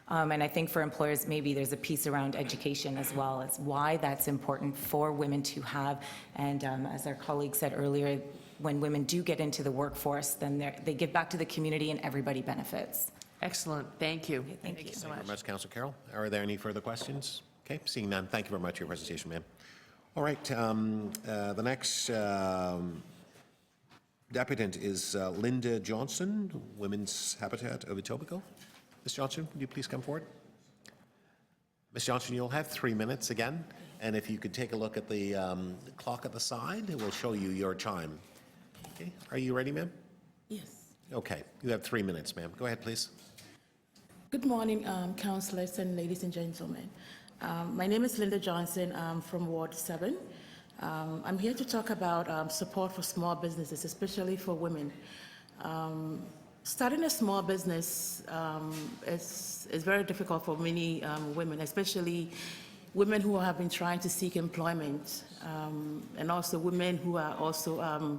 And I think for employers, maybe there's a piece around education as well, as why that's important for women to have. And as our colleague said earlier, when women do get into the workforce, then they give back to the community and everybody benefits. Excellent. Thank you. Okay, thank you so Thank you very much, Councillor Carroll. Are there any further questions? Okay, seeing none, thank you very much for your presentation, ma'am. All right, the next deputant is Linda Johnson, Women's Habitat of Etobicoke. Ms. Johnson, would you please come forward? Ms. Johnson, you'll have 3 minutes again. And if you could take a look at the clock at the side, it will show you your chime. Okay, are you ready, ma'am? Yes. Okay, you have 3 minutes, ma'am. Go ahead, please. Good morning, councillors and ladies and gentlemen. My name is Linda Johnson. I'm from Ward 7. I'm here to talk about support for small businesses, especially for women. Starting a small business is very difficult for many women, especially women who have been trying to seek employment, and also women who are also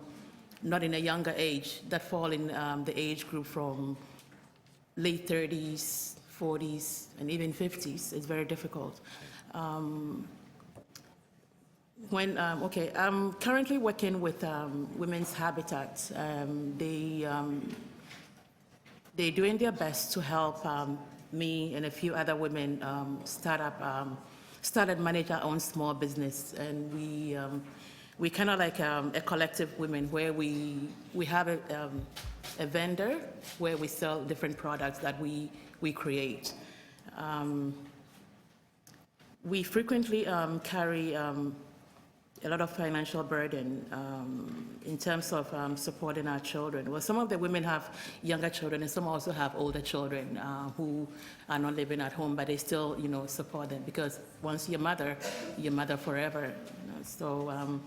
not in a younger age, that fall in the age group from late 30s, 40s, and even 50s. It's very difficult. I'm currently working with Women's Habitat. They're doing their best to help me and a few other women start and manage our own small business. And we kind of like a collective women where we have a vendor where we sell different products that we create. We frequently carry a lot of financial burden in terms of supporting our children. Well, some of the women have younger children, and some also have older children who are not living at home, but they still, support them, because once you're mother forever. So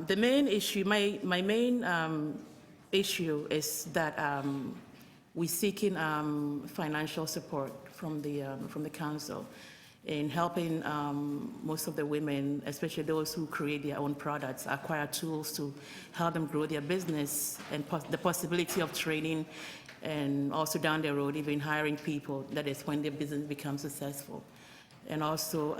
the main issue, my main issue is that we're seeking financial support from the council in helping most of the women, especially those who create their own products, acquire tools to help them grow their business, and the possibility of training, and also down the road even hiring people. That is when their business becomes successful. And also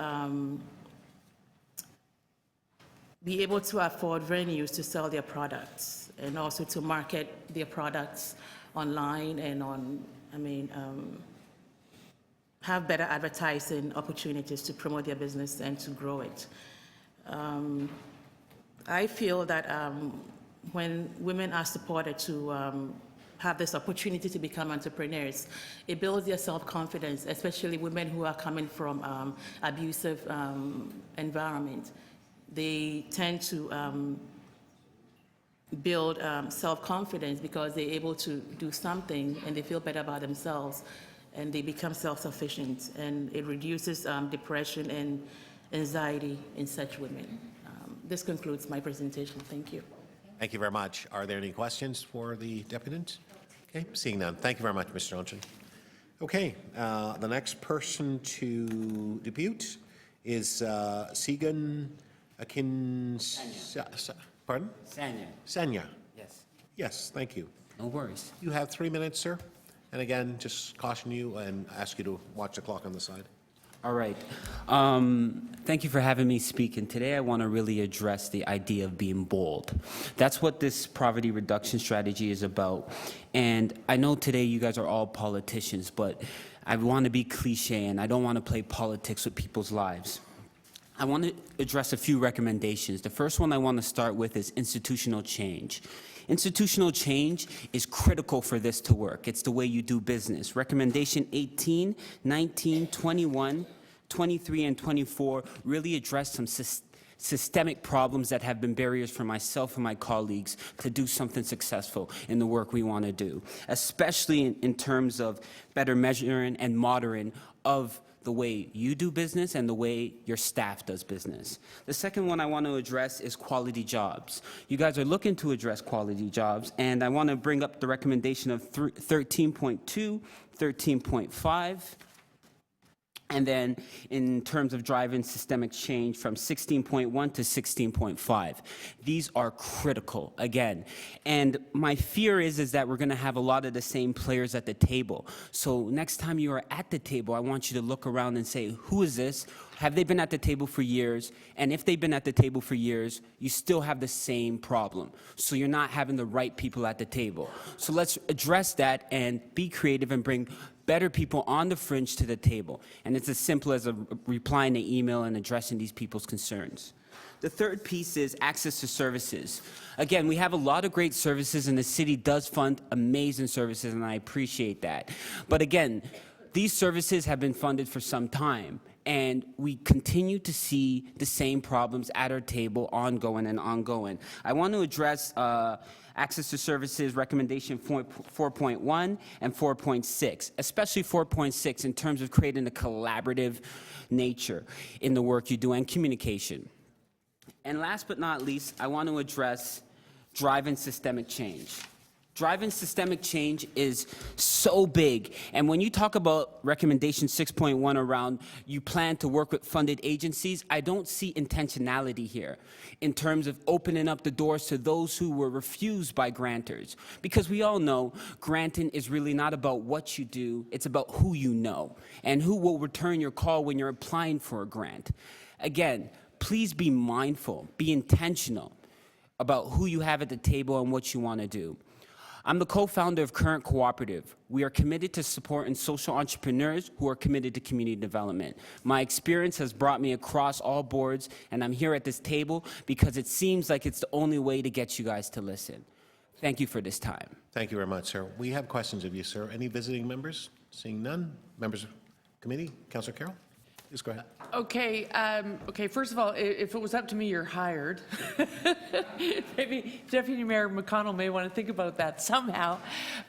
be able to afford venues to sell their products, and also to market their products online and have better advertising opportunities to promote their business and to grow it. I feel that when women are supported to have this opportunity to become entrepreneurs, it builds their self-confidence, especially women who are coming from abusive environment. They tend to build self-confidence because they're able to do something and they feel better about themselves, and they become self-sufficient, and it reduces depression and anxiety in such women. This concludes my presentation. Thank you. Thank you very much. Are there any questions for the deputant? Okay, seeing none. Thank you very much, Mr. Johnson. Okay, the next person to depute is Segan Akin. Pardon? Sanya. Sanya. Yes. Yes, thank you. No worries. You have 3 minutes, sir. And again, just caution you and ask you to watch the clock on the side. All right. Thank you for having me speak. And today I want to really address the idea of being bold. That's what this poverty reduction strategy is about. And I know today you guys are all politicians, but I want to be cliche and I don't want to play politics with people's lives. I want to address a few recommendations. The first one I want to start with is institutional change. Institutional change is critical for this to work. It's the way you do business. Recommendation 18, 19, 21, 23, and 24 really address some systemic problems that have been barriers for myself and my colleagues to do something successful in the work we want to do, especially in terms of better measuring and monitoring of the way you do business and the way your staff does business. The second one I want to address is quality jobs. You guys are looking to address quality jobs, and I want to bring up the recommendation of 13.2, 13.5, and then in terms of driving systemic change from 16.1 to 16.5. These are critical, again. And my fear is that we're going to have a lot of the same players at the table. So next time you are at the table, I want you to look around and say, who is this? Have they been at the table for years? And if they've been at the table for years, you still have the same problem. So you're not having the right people at the table. So let's address that and be creative and bring better people on the fringe to the table. And it's as simple as replying to email and addressing these people's concerns. The third piece is access to services. Again, we have a lot of great services, and the city does fund amazing services, and I appreciate that. But again, these services have been funded for some time, And we continue to see the same problems at our table ongoing and ongoing. I want to address Access to Services Recommendation 4.1 and 4.6, especially 4.6 in terms of creating a collaborative nature in the work you do and communication. And last but not least, I want to address driving systemic change. Driving systemic change is so big. And when you talk about recommendation 6.1 around you plan to work with funded agencies, I don't see intentionality here in terms of opening up the doors to those who were refused by grantors. Because we all know granting is really not about what you do, it's about who you know and who will return your call when you're applying for a grant. Again, please be mindful, be intentional about who you have at the table and what you want to do. I'm the co-founder of Current Cooperative. We are committed to supporting social entrepreneurs who are committed to community development. My experience has brought me across all boards, and I'm here at this table because it seems like it's the only way to get you guys to listen. Thank you for this time. Thank you very much, sir. We have questions of you, sir. Any visiting members? Seeing none. Members of committee? Councillor Carroll? Please go ahead. Okay, okay, first of all, if it was up to me, you're hired. Maybe Deputy Mayor McConnell may want to think about that somehow.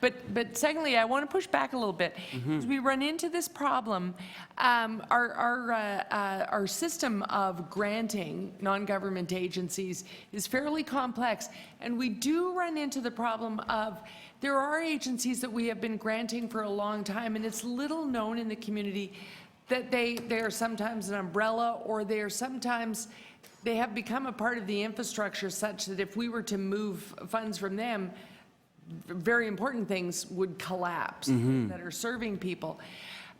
But secondly, I want to push back a little bit. As we run into this problem, our system of granting non-government agencies is fairly complex, and we do run into the problem of there are agencies that we have been granting for a long time, and it's little known in the community that they are sometimes an umbrella, or they have become a part of the infrastructure such that if we were to move funds from them, very important things would collapse that are serving people.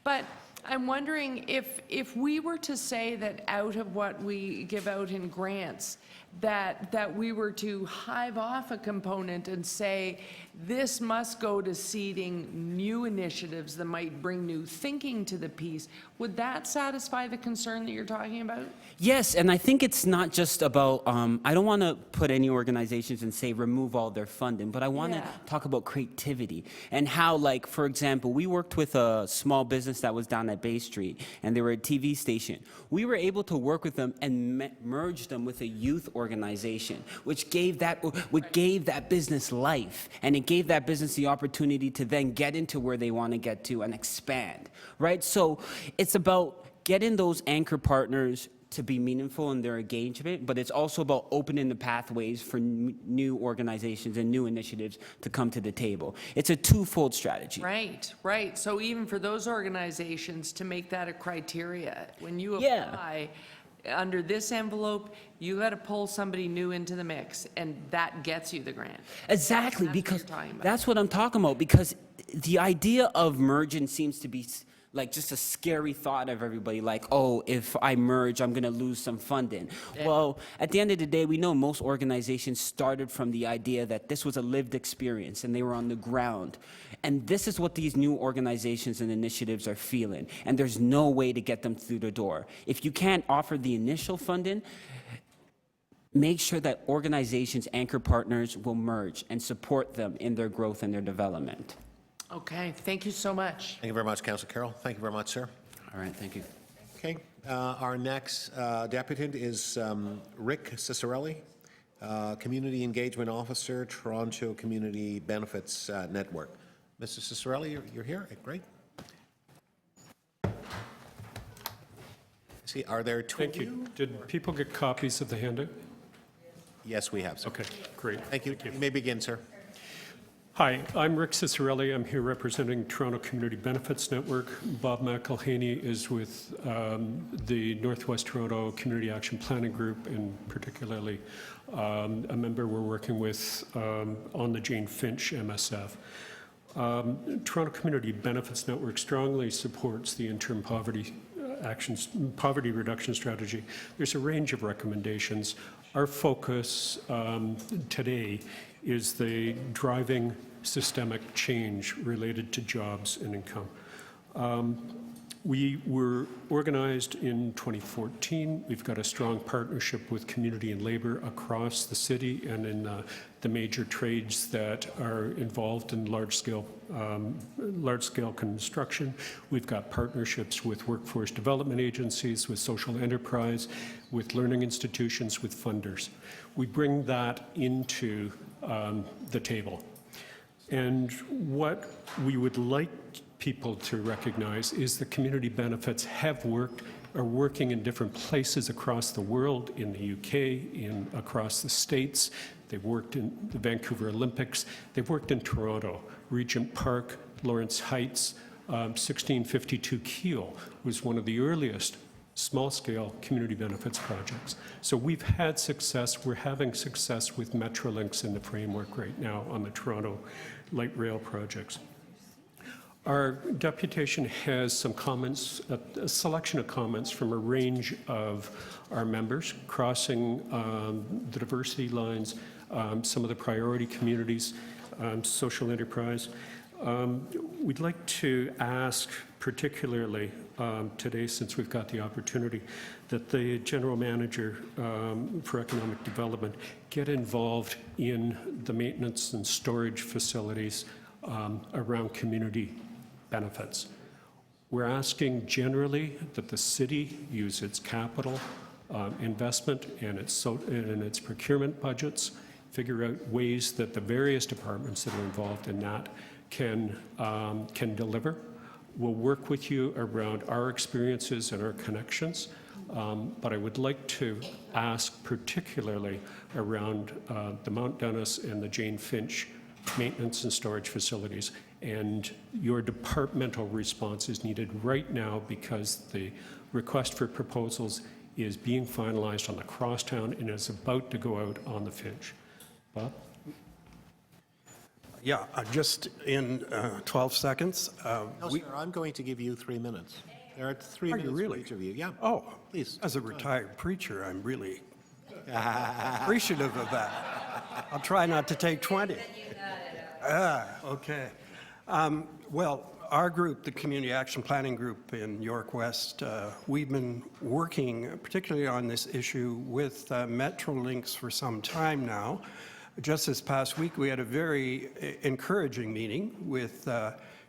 But I'm wondering if we were to say that out of what we give out in grants, that we were to hive off a component and say this must go to seeding new initiatives that might bring new thinking to the piece, would that satisfy the concern that you're talking about? Yes, and I think it's not just about, I don't want to put any organizations and say remove all their funding, but I want to talk about creativity and how, like, for example, we worked with a small business that was down at Bay Street, and they were a TV station. We were able to work with them and merge them with a youth organization, which gave that business life, and it gave that business the opportunity to then get into where they want to get to and expand, right? So it's about getting those anchor partners to be meaningful in their engagement, but it's also about opening the pathways for new organizations and new initiatives to come to the table. It's a twofold strategy. Right, right. So even for those organizations to make that a criteria, when you apply under this envelope, you got to pull somebody new into the mix, and that gets you the grant. Exactly, because that's what I'm talking about, because the idea of merging seems to be like just a scary thought of everybody, like, oh, if I merge, I'm going to lose some funding. Yeah. Well, at the end of the day, we know most organizations started from the idea that this was a lived experience and they were on the ground. And this is what these new organizations and initiatives are feeling. And there's no way to get them through the door. If you can't offer the initial funding, make sure that organizations, anchor partners will merge and support them in their growth and their development. Okay, thank you so much. Thank you very much, Councillor Carroll. Thank you very much, sir. All right, thank you. Okay, our next deputant is Rick Cicerelli, Community Engagement Officer, Toronto Community Benefits Network. Mr. Cicerelli, you're here? Great. See, are there two of you? Thank you. Did people get copies of the handout? Yes, we have, sir. Okay, great. Thank you. You may begin, sir. Hi, I'm Rick Cicerelli. I'm here representing Toronto Community Benefits Network. Bob McElhaney is with the Northwest Toronto Community Action Planning Group, and particularly a member we're working with on the Jane Finch MSF. Toronto Community Benefits Network strongly supports the interim poverty reduction strategy. There's a range of recommendations. Our focus today is the driving systemic change related to jobs and income. We were organized in 2014. We've got a strong partnership with community and labor across the city and in the major trades that are involved in large-scale construction. We've got partnerships with workforce development agencies, with social enterprise, with learning institutions, with funders. We bring that into the table. And what we would like people to recognize is the community benefits are working in different places across the world, in the UK, across the States. They've worked in the Vancouver Olympics. They've worked in Toronto, Regent Park, Lawrence Heights. 1652 Keele was one of the earliest small-scale community benefits projects. So we've had success. We're having success with Metrolinx in the framework right now on the Toronto light rail projects. Our deputation has some comments, a selection of comments from a range of our members, crossing the diversity lines, some of the priority communities, social enterprise. We'd like to ask particularly today, since we've got the opportunity, that the General Manager for Economic Development get involved in the maintenance and storage facilities around community benefits. We're asking generally that the city use its capital investment and its procurement budgets, figure out ways that the various departments that are involved in that can deliver. We'll work with you around our experiences and our connections, but I would like to ask particularly around the Mount Dennis and the Jane Finch maintenance and storage facilities. And your departmental response is needed right now because the request for proposals is being finalized on the Crosstown and is about to go out on the Finch. Bob? Yeah, just in 12 seconds. No, sir, I'm going to give you 3 minutes. There are 3 Are you minutes for really? each of you. Yeah. Oh, please. As a retired preacher, I'm really appreciative of that. I'll try not to take 20. Okay. Well, our group, the Community Action Planning Group in York West, we've been working particularly on this issue with Metrolinx for some time now. Just this past week, we had a very encouraging meeting with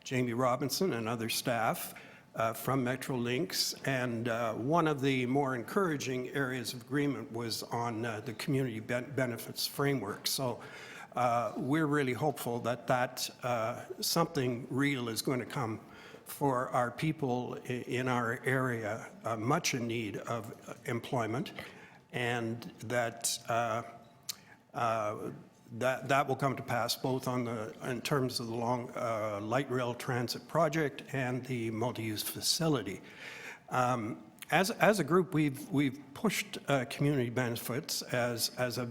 Jamie Robinson and other staff from Metrolinx, and one of the more encouraging areas of agreement was on the community benefits framework. So we're really hopeful that something real is going to come for our people in our area, much in need of employment, and that that will come to pass both in terms of the long light rail transit project and the multi-use facility. As a group, we've pushed community benefits as a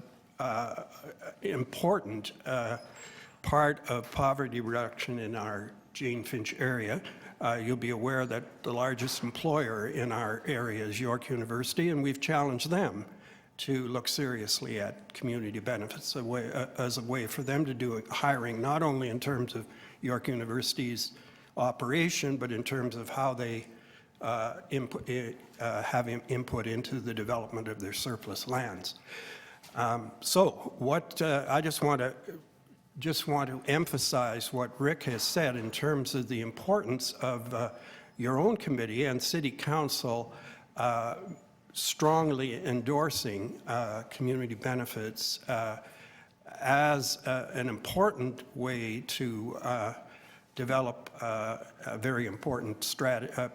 important part of poverty reduction in our Jane Finch area. You'll be aware that the largest employer in our area is York University, and we've challenged them to look seriously at community benefits as a way for them to do hiring, not only in terms of York University's operation, but in terms of how they have input into the development of their surplus lands. So what I just want to emphasize what Rick has said in terms of the importance of your own committee and City Council strongly endorsing community benefits as an important way to develop a very important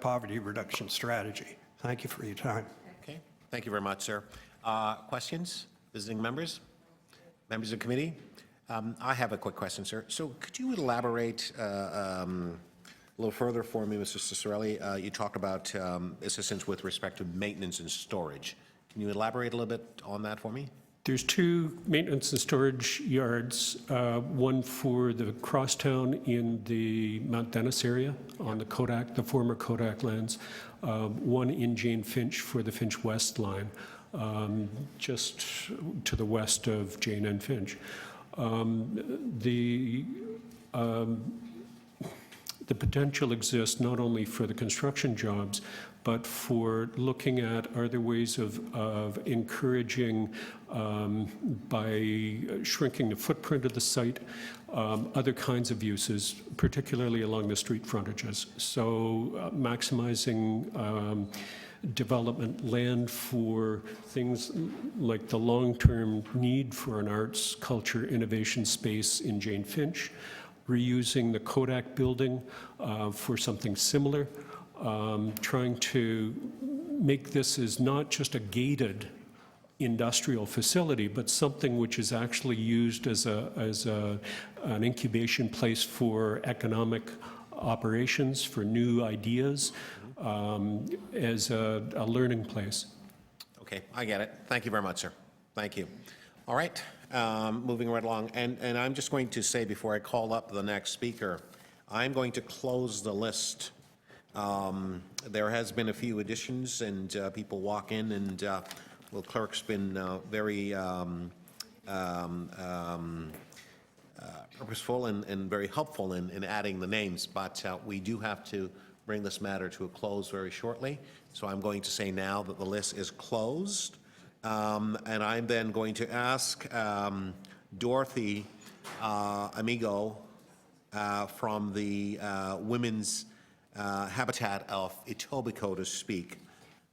poverty reduction strategy. Thank you for your time. Okay. Thank you very much, sir. Questions? Visiting members? Members of the committee? I have a quick question, sir. So could you elaborate a little further for me, Mr. Ciccarelli? You talked about assistance with respect to maintenance and storage. Can you elaborate a little bit on that for me? There's 2 maintenance and storage yards, one for the Crosstown in the Mount Dennis area on the Kodak, the former Kodak lands, one in Jane Finch for the Finch West line, just to the west of Jane and Finch. The potential exists not only for the construction jobs, but for looking at are there ways of encouraging by shrinking the footprint of the site, other kinds of uses, particularly along the street frontages. So maximizing development land for things like the long-term need for an arts, culture, innovation space in Jane Finch, reusing the Kodak building for something similar, trying to make this as not just a gated industrial facility, but something which is actually used as an incubation place for economic operations, for new ideas, as a learning place. Okay, I get it. Thank you very much, sir. Thank you. All right, moving right along. And I'm just going to say before I call up the next speaker, I'm going to close the list. There has been a few additions and people walk in and well, clerk's been very purposeful and very helpful in adding the names, but we do have to bring this matter to a close very shortly. So I'm going to say now that the list is closed. And I'm then going to ask Dorothy Amigo from the Women's Habitat of Etobicoke to speak.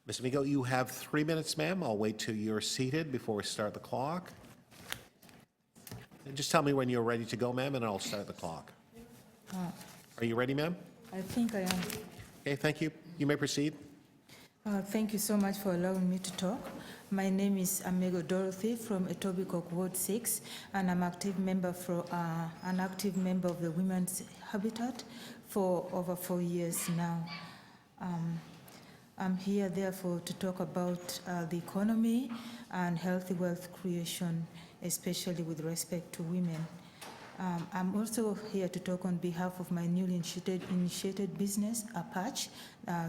Ms. Amigo, you have 3 minutes, ma'am. I'll wait till you're seated before we start the clock. And just tell me when you're ready to go, ma'am, and I'll start the clock. Are you ready, ma'am? I think I am. Okay, thank you. You may proceed. Thank you so much for allowing me to talk. My name is Amigo Dorothy from Etobicoke Ward 6, and I'm an active member of the Women's Habitat for over 4 years now. I'm here, therefore, to talk about the economy and healthy wealth creation, especially with respect to women. I'm also here to talk on behalf of my newly initiated business, APACH,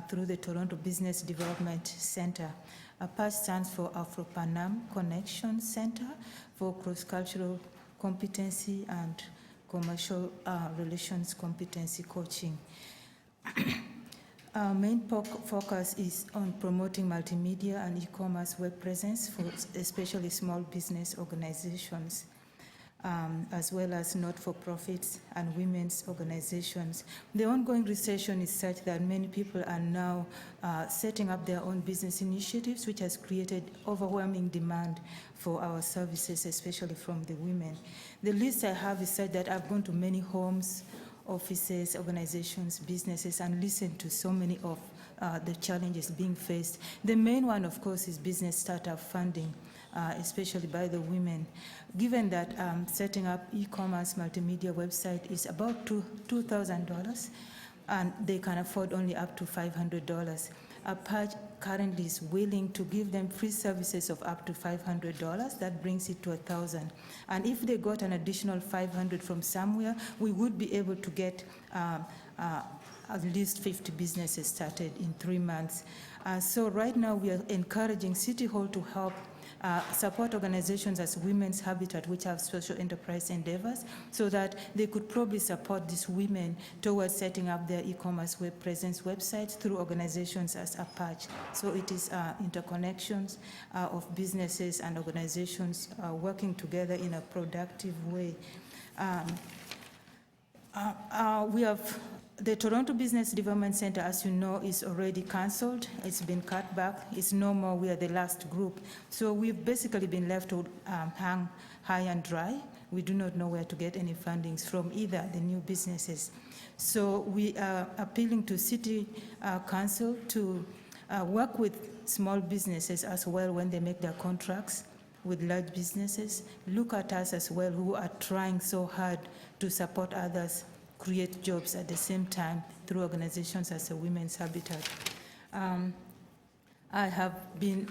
through the Toronto Business Development Center. APACH stands for Afro-Panam Connection Center for Cross-Cultural Competency and Commercial Relations Competency Coaching. Our main focus is on promoting multimedia and e-commerce web presence for especially small business organizations, as well as not-for-profits and women's organizations. The ongoing recession is such that many people are now setting up their own business initiatives, which has created overwhelming demand for our services, especially from the women. The list I have is such that I've gone to many homes, offices, organizations, businesses, and listened to so many of the challenges being faced. The main one, of course, is business startup funding, especially by the women. Given that setting up e-commerce multimedia website is about $2,000, and they can afford only up to $500. APACH currently is willing to give them free services of up to $500. That brings it to $1,000. And if they got an additional $500 from somewhere, we would be able to get at least 50 businesses started in 3 months. So right now we are encouraging City Hall to help support organizations as Women's Habitat, which have social enterprise endeavors, so that they could probably support these women towards setting up their e-commerce web presence websites through organizations as APACH. So it is interconnections of businesses and organizations working together in a productive way. We have the Toronto Business Development Center, as you know, is already cancelled. It's been cut back. It's no more. We are the last group. So we've basically been left to hang high and dry. We do not know where to get any fundings from either the new businesses. So we are appealing to City Council to work with small businesses as well when they make their contracts with large businesses. Look at us as well, who are trying so hard to support others, create jobs at the same time through organizations as a Women's Habitat. I have been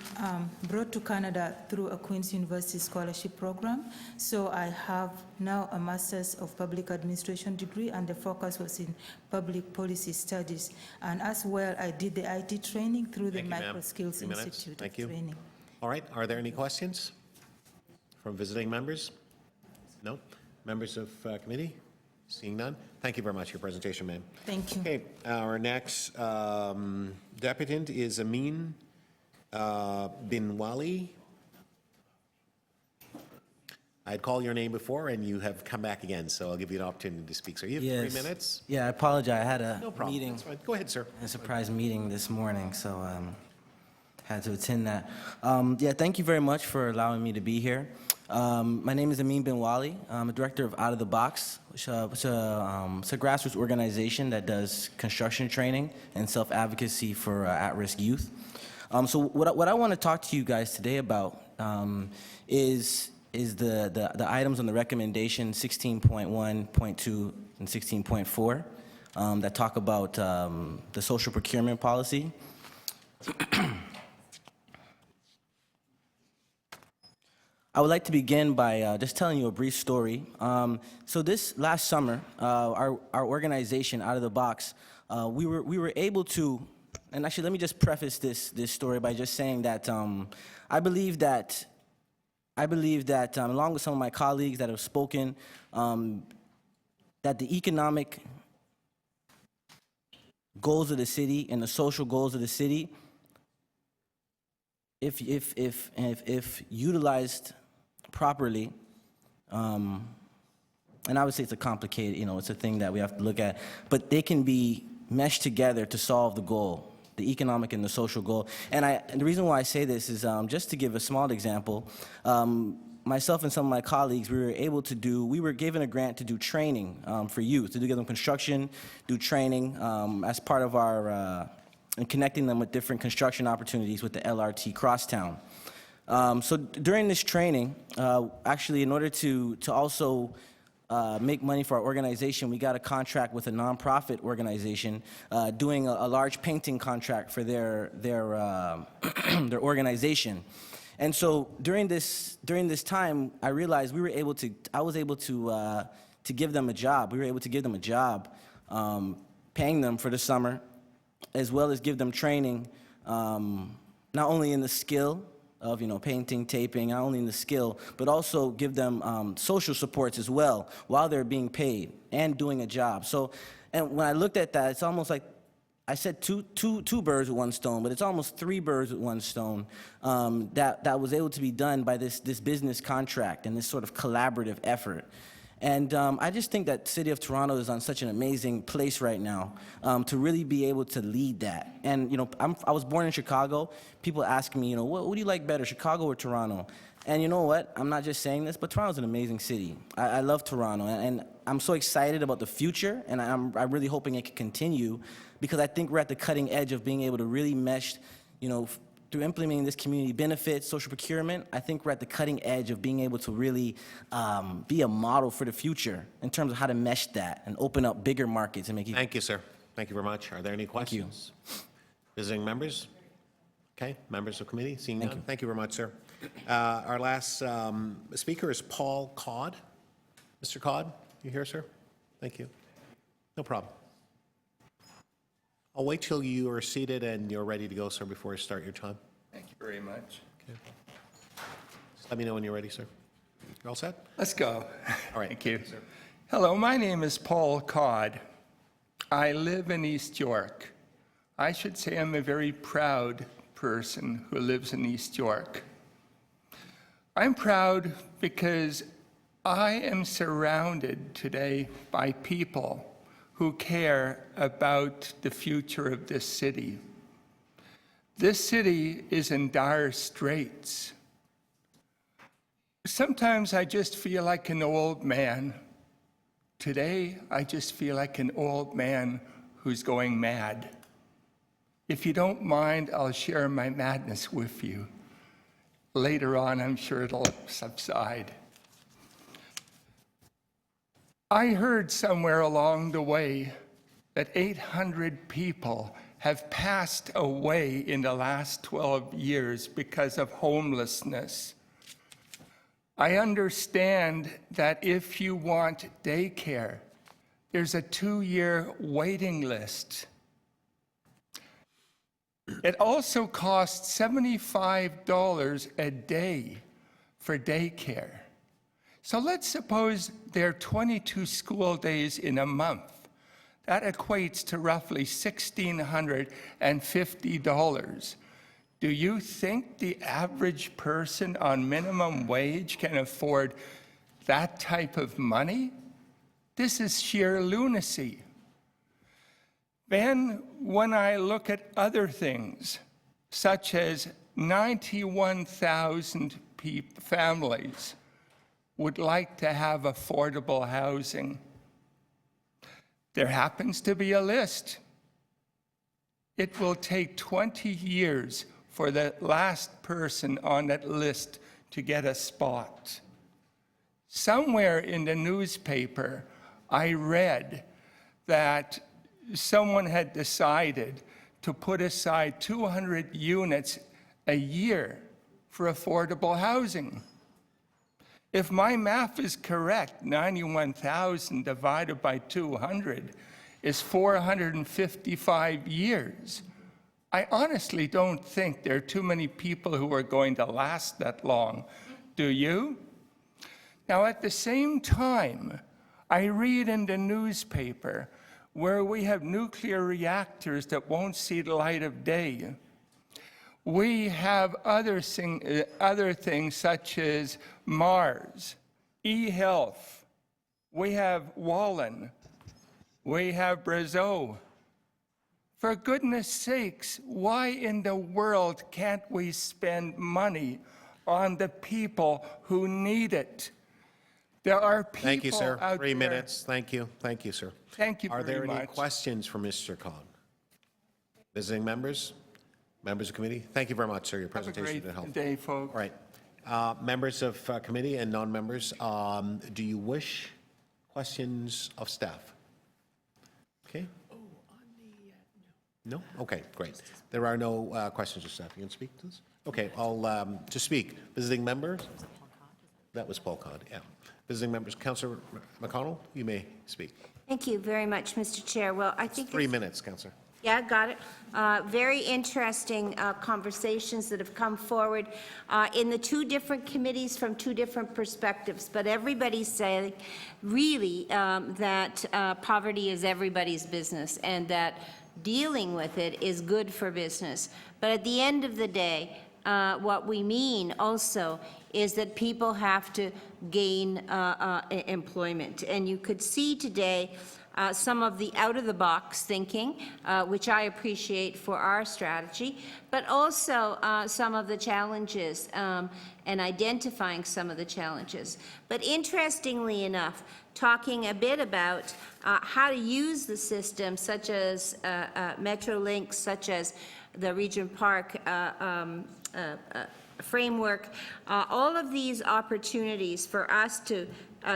brought to Canada through a Queen's University scholarship program. So I have now a Master's of Public Administration degree, and the focus was in public policy studies. And as well, I did the IT training through the Micro Skills Institute of Training. All right, are there any questions from visiting members? No? Members of committee? Seeing none? Thank you very much for your presentation, ma'am. Thank you. Okay, our next deputant is Amin Binwali. I'd called your name before, and you have come back again, so I'll give you an opportunity to speak. So you have Yes. 3 minutes? Yeah, I apologize. I had a No problem. meeting, That's fine. Go ahead, sir. a surprise meeting this morning, so had to attend that. Yeah, thank you very much for allowing me to be here. My name is Amin Binwali. I'm a director of Out of the Box, which it's a grassroots organization that does construction training and self-advocacy for at-risk youth. So what I want to talk to you guys today about is the items on the recommendation 16.1, .2, and 16.4 that talk about the social procurement policy. I would like to begin by just telling you a brief story. So this last summer, our organization, Out of the Box, we were able to, and actually let me just preface this story by just saying that I believe that along with some of my colleagues that have spoken, that the economic goals of the city and the social goals of the city, if utilized properly, and I would say it's a complicated, it's a thing that we have to look at, but they can be meshed together to solve the goal, the economic and the social goal. And the reason why I say this is just to give a small example. Myself and some of my colleagues, we were given a grant to do training for youth, to give them construction, do training as part of our, and connecting them with different construction opportunities with the LRT Crosstown. So during this training, actually in order to also make money for our organization, we got a contract with a nonprofit organization doing a large painting contract for their their organization. And so during this time, I realized I was able to give them a job. We were able to give them a job, paying them for the summer, as well as give them training, not only in the skill of painting, taping, not only in the skill, but also give them social supports as well while they're being paid and doing a job. So, and when I looked at that, it's almost like I said two birds with one stone, but it's almost 3 birds with one stone that was able to be done by this business contract and this sort of collaborative effort. And I just think that City of Toronto is on such an amazing place right now to really be able to lead that. And I was born in Chicago. People ask me, what do you like better, Chicago or Toronto? And you know what? I'm not just saying this, but Toronto's an amazing city. I love Toronto, and I'm so excited about the future, and I'm really hoping it can continue, because I think we're at the cutting edge of being able to really mesh, through implementing this community benefits, social procurement. I think we're at the cutting edge of being able to really be a model for the future in terms of how to mesh that and open up bigger markets and make it. Thank you, sir. Thank you very much. Are there any questions? Visiting members? Okay, members of committee, seeing none. Thank you very much, sir. Our last speaker is Paul Codd. Mr. Codd, you here, sir? Thank you. No problem. I'll wait till you are seated and you're ready to go, sir, before you start your time. Thank you very much. Okay. Just let me know when you're ready, sir. You're all set? Let's go. All right. Thank you. Hello, my name is Paul Codd. I live in East York. I should say I'm a very proud person who lives in East York. I'm proud because I am surrounded today by people who care about the future of this city. This city is in dire straits. Sometimes I just feel like an old man. Today, I just feel like an old man who's going mad. If you don't mind, I'll share my madness with you. Later on, I'm sure it'll subside. I heard somewhere along the way that 800 people have passed away in the last 12 years because of homelessness. I understand that if you want daycare, there's a 2-year waiting list. It also costs $75 a day for daycare. So let's suppose there are 22 school days in a month. That equates to roughly $1,650. Do you think the average person on minimum wage can afford that type of money? This is sheer lunacy. Then, when I look at other things, such as 91,000 families would like to have affordable housing, there happens to be a list. It will take 20 years for the last person on that list to get a spot. Somewhere in the newspaper, I read that someone had decided to put aside 200 units a year for affordable housing. If my math is correct, 91,000 divided by 200 is 455 years. I honestly don't think there are too many people who are going to last that long. Do you? Now, at the same time, I read in the newspaper where we have nuclear reactors that won't see the light of day. We have other things such as Mars, eHealth, we have Wallen, we have Brazeau. For goodness sakes, why in the world can't we spend money on the people who need it? There are people Thank you, sir. out 3 there- minutes. Thank you. Thank you, sir. Thank you Are there very any much. questions for Mr. Khan? Visiting members? Members of committee? Thank you very much, sir. Your Have a presentation great has been helpful. day, folks. All right. Members of committee and non-members, do you wish questions of staff? Okay. No? Okay, great. There are no questions of staff. You can speak to this? Okay, I'll, to speak. Visiting members? That was Paul Codd, yeah. Visiting members, Councillor McConnell, you may speak. Thank you very much, Mr. Chair. Well, I think 3 minutes, Councillor. Yeah, got it. Very interesting conversations that have come forward in the two different committees from two different perspectives. But everybody's saying really that poverty is everybody's business and that dealing with it is good for business. But at the end of the day, what we mean also is that people have to gain employment. And you could see today some of the out-of-the-box thinking, which I appreciate for our strategy, but also some of the challenges and identifying some of the challenges. But interestingly enough, talking a bit about how to use the system, such as Metrolinx, such as the Regent Park framework, all of these opportunities for us to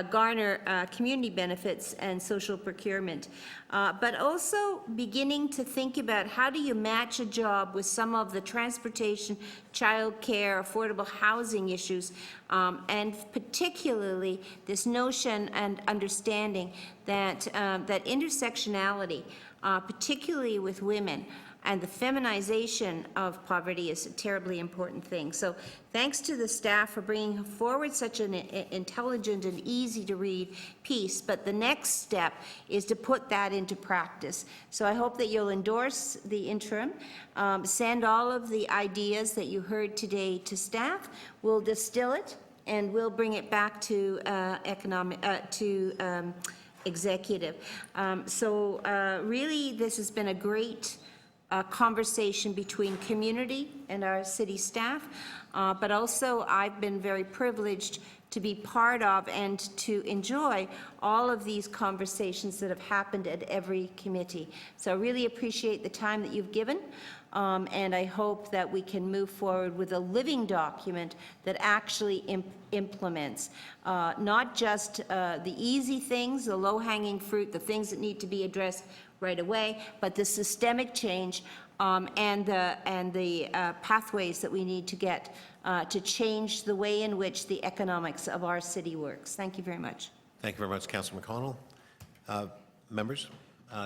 garner community benefits and social procurement, but also beginning to think about how do you match a job with some of the transportation, childcare, affordable housing issues, and particularly this notion and understanding that that intersectionality, particularly with women, and the feminization of poverty is a terribly important thing. So thanks to the staff for bringing forward such an intelligent and easy to read piece, but the next step is to put that into practice. So I hope that you'll endorse the interim, send all of the ideas that you heard today to staff, we'll distill it, and we'll bring it back to executive. Really, this has been a great conversation between community and our city staff, but also I've been very privileged to be part of and to enjoy all of these conversations that have happened at every committee. So I really appreciate the time that you've given, and I hope that we can move forward with a living document that actually implements not just the easy things, the low-hanging fruit, the things that need to be addressed right away, but the systemic change and the pathways that we need to get to change the way in which the economics of our city works. Thank you very much. Thank you very much, Councillor McConnell. Members,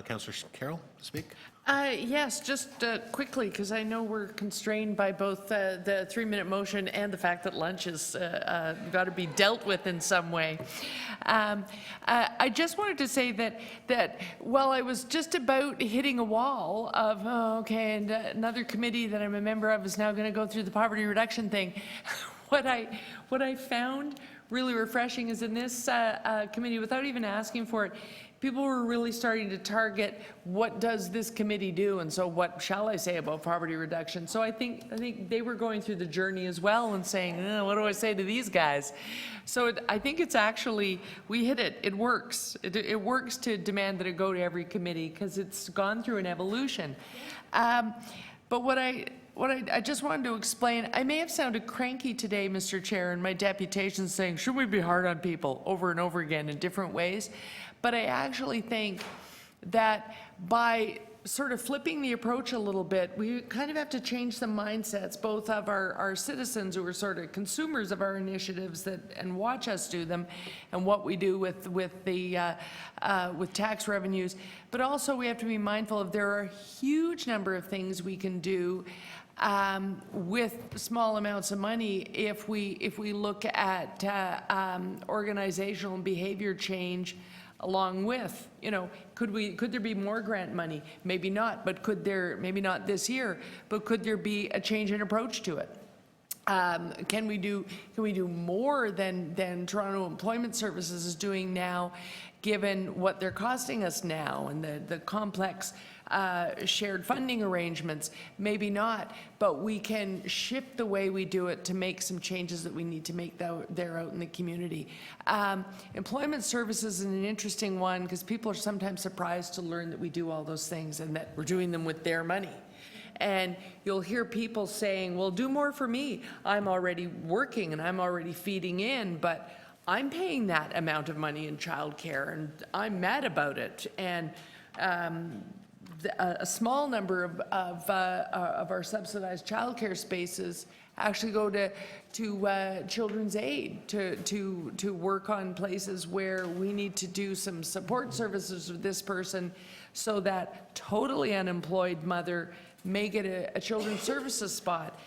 Councillor Carroll, speak? Yes, just quickly, because I know we're constrained by both the 3-minute motion and the fact that lunch has got to be dealt with in some way. I just wanted to say that while I was just about hitting a wall of, oh, okay, and another committee that I'm a member of is now going to go through the poverty reduction thing, what I found really refreshing is in this committee, without even asking for it, people were really starting to target what does this committee do, and so what shall I say about poverty reduction. So I think they were going through the journey as well and saying, what do I say to these guys? So I think it's actually, we hit it. It works. It works to demand that it go to every committee because it's gone through an evolution. But what I just wanted to explain, I may have sounded cranky today, Mr. Chair, in my deputation saying, should we be hard on people over and over again in different ways? But I actually think that by sort of flipping the approach a little bit, we kind of have to change some mindsets, both of our citizens who are sort of consumers of our initiatives and watch us do them, and what we do with tax revenues. But also we have to be mindful of there are a huge number of things we can do with small amounts of money if we look at organizational and behavior change. Along with, could there be more grant money? Maybe not, but maybe not this year, but could there be a change in approach to it? Can we do more than Toronto Employment Services is doing now, given what they're costing us now and the complex shared funding arrangements? Maybe not, but we can shift the way we do it to make some changes that we need to make there out in the community. Employment services is an interesting one because people are sometimes surprised to learn that we do all those things and that we're doing them with their money. And you'll hear people saying, well, do more for me. I'm already working and I'm already feeding in, but I'm paying that amount of money in childcare and I'm mad about it. And a small number of our subsidized childcare spaces actually go to Children's Aid to work on places where we need to do some support services with this person so that totally unemployed mother may get a children's services spot.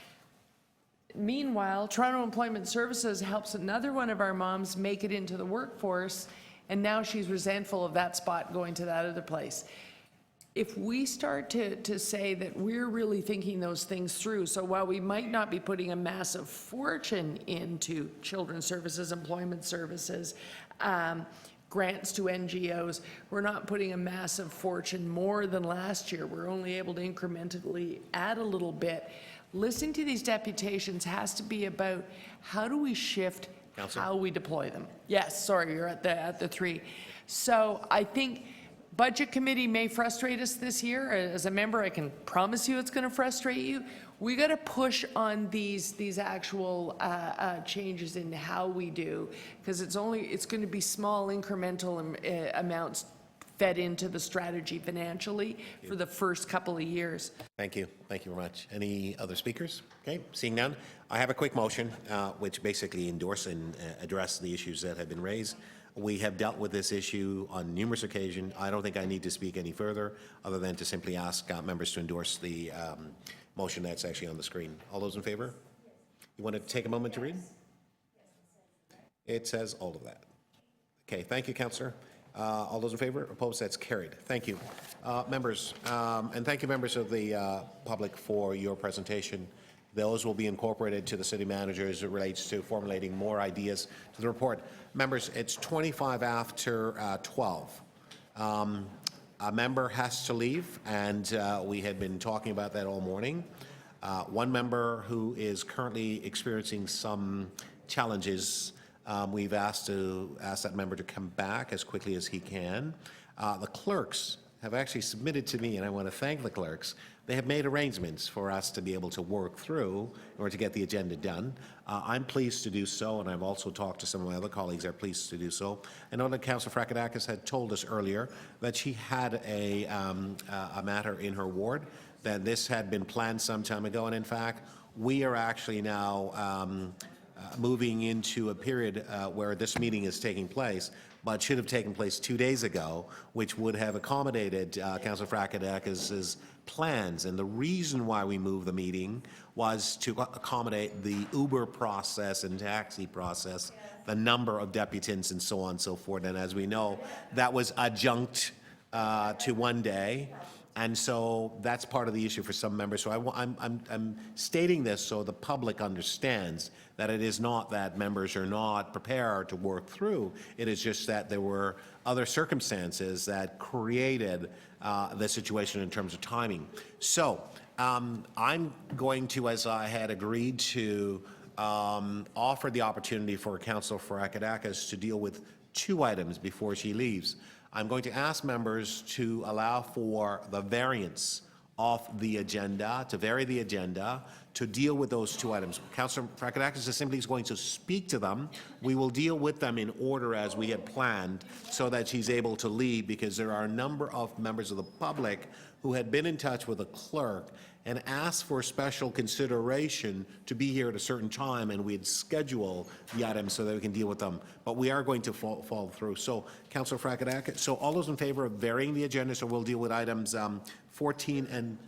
Meanwhile, Toronto Employment Services helps another one of our moms make it into the workforce, and now she's resentful of that spot going to that other place. If we start to say that we're really thinking those things through, so while we might not be putting a massive fortune into children's services, employment services, grants to NGOs, we're not putting a massive fortune more than last year. We're only able to incrementally add a little bit. Listening to these deputations has to be about how do we shift how we deploy them. Yes, sorry, you're at the 3. So I think Budget Committee may frustrate us this year. As a member, I can promise you it's going to frustrate you. We got to push on these actual changes in how we do, because it's going to be small incremental amounts fed into the strategy financially for the first couple of years. Thank you. Thank you very much. Any other speakers? Okay, seeing none, I have a quick motion which basically endorse and address the issues that have been raised. We have dealt with this issue on numerous occasions. I don't think I need to speak any further other than to simply ask members to endorse the motion that's actually on the screen. All those in favor? You want to take a moment to read? It says all of that. Okay, thank you, Councillor. All those in favor? Opposed? That's carried. Thank you. Members, and thank you, members of the public, for your presentation. Those will be incorporated to the city manager as it relates to formulating more ideas to the report. Members, it's 25 after 12. A member has to leave, and we had been talking about that all morning. One member who is currently experiencing some challenges, we've asked that member to come back as quickly as he can. The clerks have actually submitted to me, and I want to thank the clerks. They have made arrangements for us to be able to work through in order to get the agenda done. I'm pleased to do so, and I've also talked to some of my other colleagues that are pleased to do so. I know that Councillor Frakadakis had told us earlier that she had a matter in her ward, that this had been planned some time ago, and in fact, we are actually now moving into a period where this meeting is taking place, but should have taken place 2 days ago, which would have accommodated Councillor Fracadakis' plans. And the reason why we moved the meeting was to accommodate the Uber process and taxi process, the number of deputants and so on and so forth. And as we know, that was adjunct to 1 day. And so that's part of the issue for some members. So I'm stating this so the public understands that it is not that members are not prepared to work through. It is just that there were other circumstances that created the situation in terms of timing. So I'm going to, as I had agreed to, offer the opportunity for Councillor Fracadakis to deal with 2 items before she leaves. I'm going to ask members to allow for the variance of the agenda, to vary the agenda, to deal with those 2 items. Councillor Fracadakis is simply going to speak to them. We will deal with them in order as we had planned so that she's able to leave, because there are a number of members of the public who had been in touch with the clerk and asked for special consideration to be here at a certain time, and we'd schedule the items so that we can deal with them. But we are going to follow through. So, Councillor Fracadakis, so all those in favor of varying the agenda, so we'll deal with items 14 and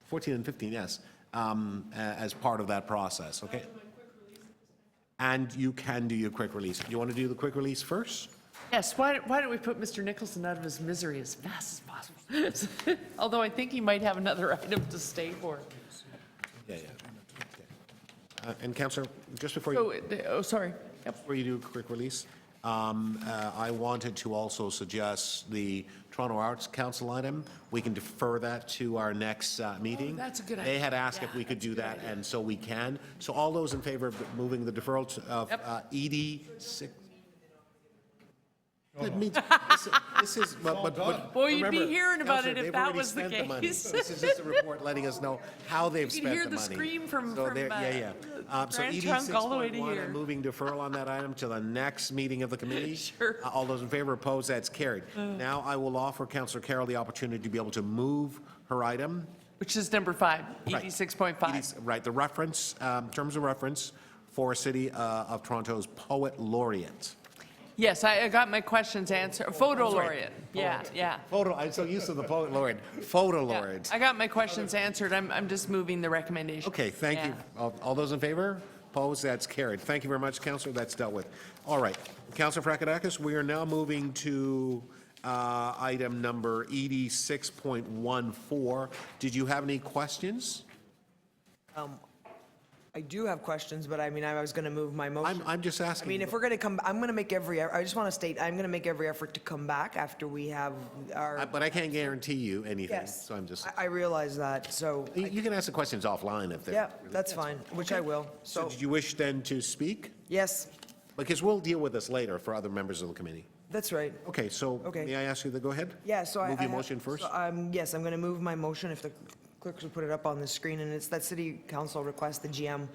15, yes, as part of that process, okay? And you can do your quick release. Do you want to do the quick release first? Yes, why don't we put Mr. Nicholson out of his misery as fast as possible? Although I think he might have another item to stay for. Yeah. And Councillor, just before you... sorry. Yep. Before you do a quick release, I wanted to also suggest the Toronto Arts Council item. We can defer that to our next meeting. That's a good They idea. had asked if we could do that, and so we can. So all those in favor of moving the deferral of ED 6... This is, but Boy, you'd be remember, hearing about Councillor, it if they've that already was the spent money. case. This is just a report letting us know how they've You spent can hear the the money. scream from So they're- So Grand ED Trunk all the way to 6.1, here. I'm moving deferral on that item to the next meeting of the committee. Sure. All those in favor, opposed, that's carried. Now I will offer Councillor Carroll the opportunity to be able to move her item. Which is number 5, ED Right. 6.5. Right, the reference, terms of reference for City of Toronto's Poet Laureate. Yes, I got my questions answered. Photo That's right. laureate. Yeah. I'm so used to the Poet Laureate. Photo Yeah. Laureate. I got my questions answered. I'm just moving the recommendation. Okay, thank you. All those in favor? Opposed? That's carried. Thank you very much, Councillor. That's dealt with. All right. Councillor Fracadakis, we are now moving to item number ED 6.14. Did you have any questions? I do have questions, but I mean, I was going to move my motion. I'm just asking. I mean, if we're going to come, I'm going to make I just want to state, I'm going to make every effort to come back after we have our. But I can't guarantee you anything, Yes. so I'm just... I realize that, so. You can ask the questions offline if they're... Yeah, that's fine, which I will. So So, did you wish then to speak? yes, Because we'll deal with this later for other members of the committee. that's right. Okay, so Okay. may I ask you to go ahead? Yeah, so I. Move I your have- motion first? so, yes, I'm going to move my motion if the clerks would put it up on the screen, and it's that City Council requests the GM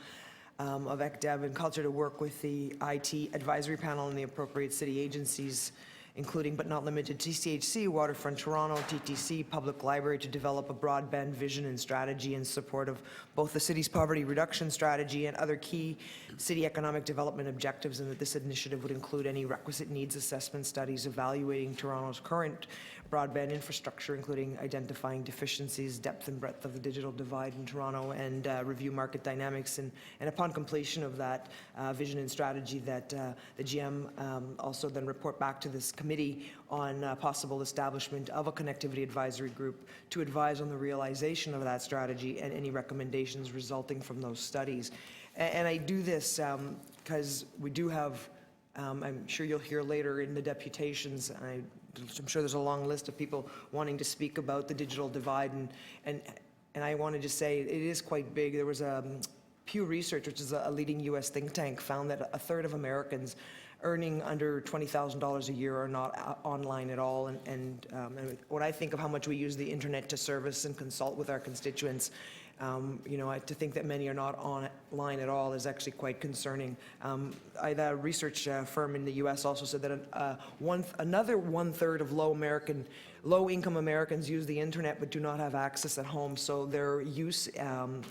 of ECDEV and Culture to work with the IT advisory panel and the appropriate city agencies, including but not limited to TCHC, Waterfront Toronto, TTC, Public Library, to develop a broadband vision and strategy in support of both the city's poverty reduction strategy and other key city economic development objectives, and that this initiative would include any requisite needs assessment studies evaluating Toronto's current broadband infrastructure, including identifying deficiencies, depth and breadth of the digital divide in Toronto, and review market dynamics. And upon completion of that vision and strategy, that the GM also then report back to this committee on possible establishment of a connectivity advisory group to advise on the realization of that strategy and any recommendations resulting from those studies. And I do this because we do have, I'm sure you'll hear later in the deputations, I'm sure there's a long list of people wanting to speak about the digital divide, and I wanted to say it is quite big. There was Pew Research, which is a leading U.S. think tank, found that a third of Americans earning under $20,000 a year are not online at all. And when I think of how much we use the internet to service and consult with our constituents, to think that many are not online at all is actually quite concerning. The research firm in the U.S. also said that another one-third of low-income Americans use the internet but do not have access at home, so their use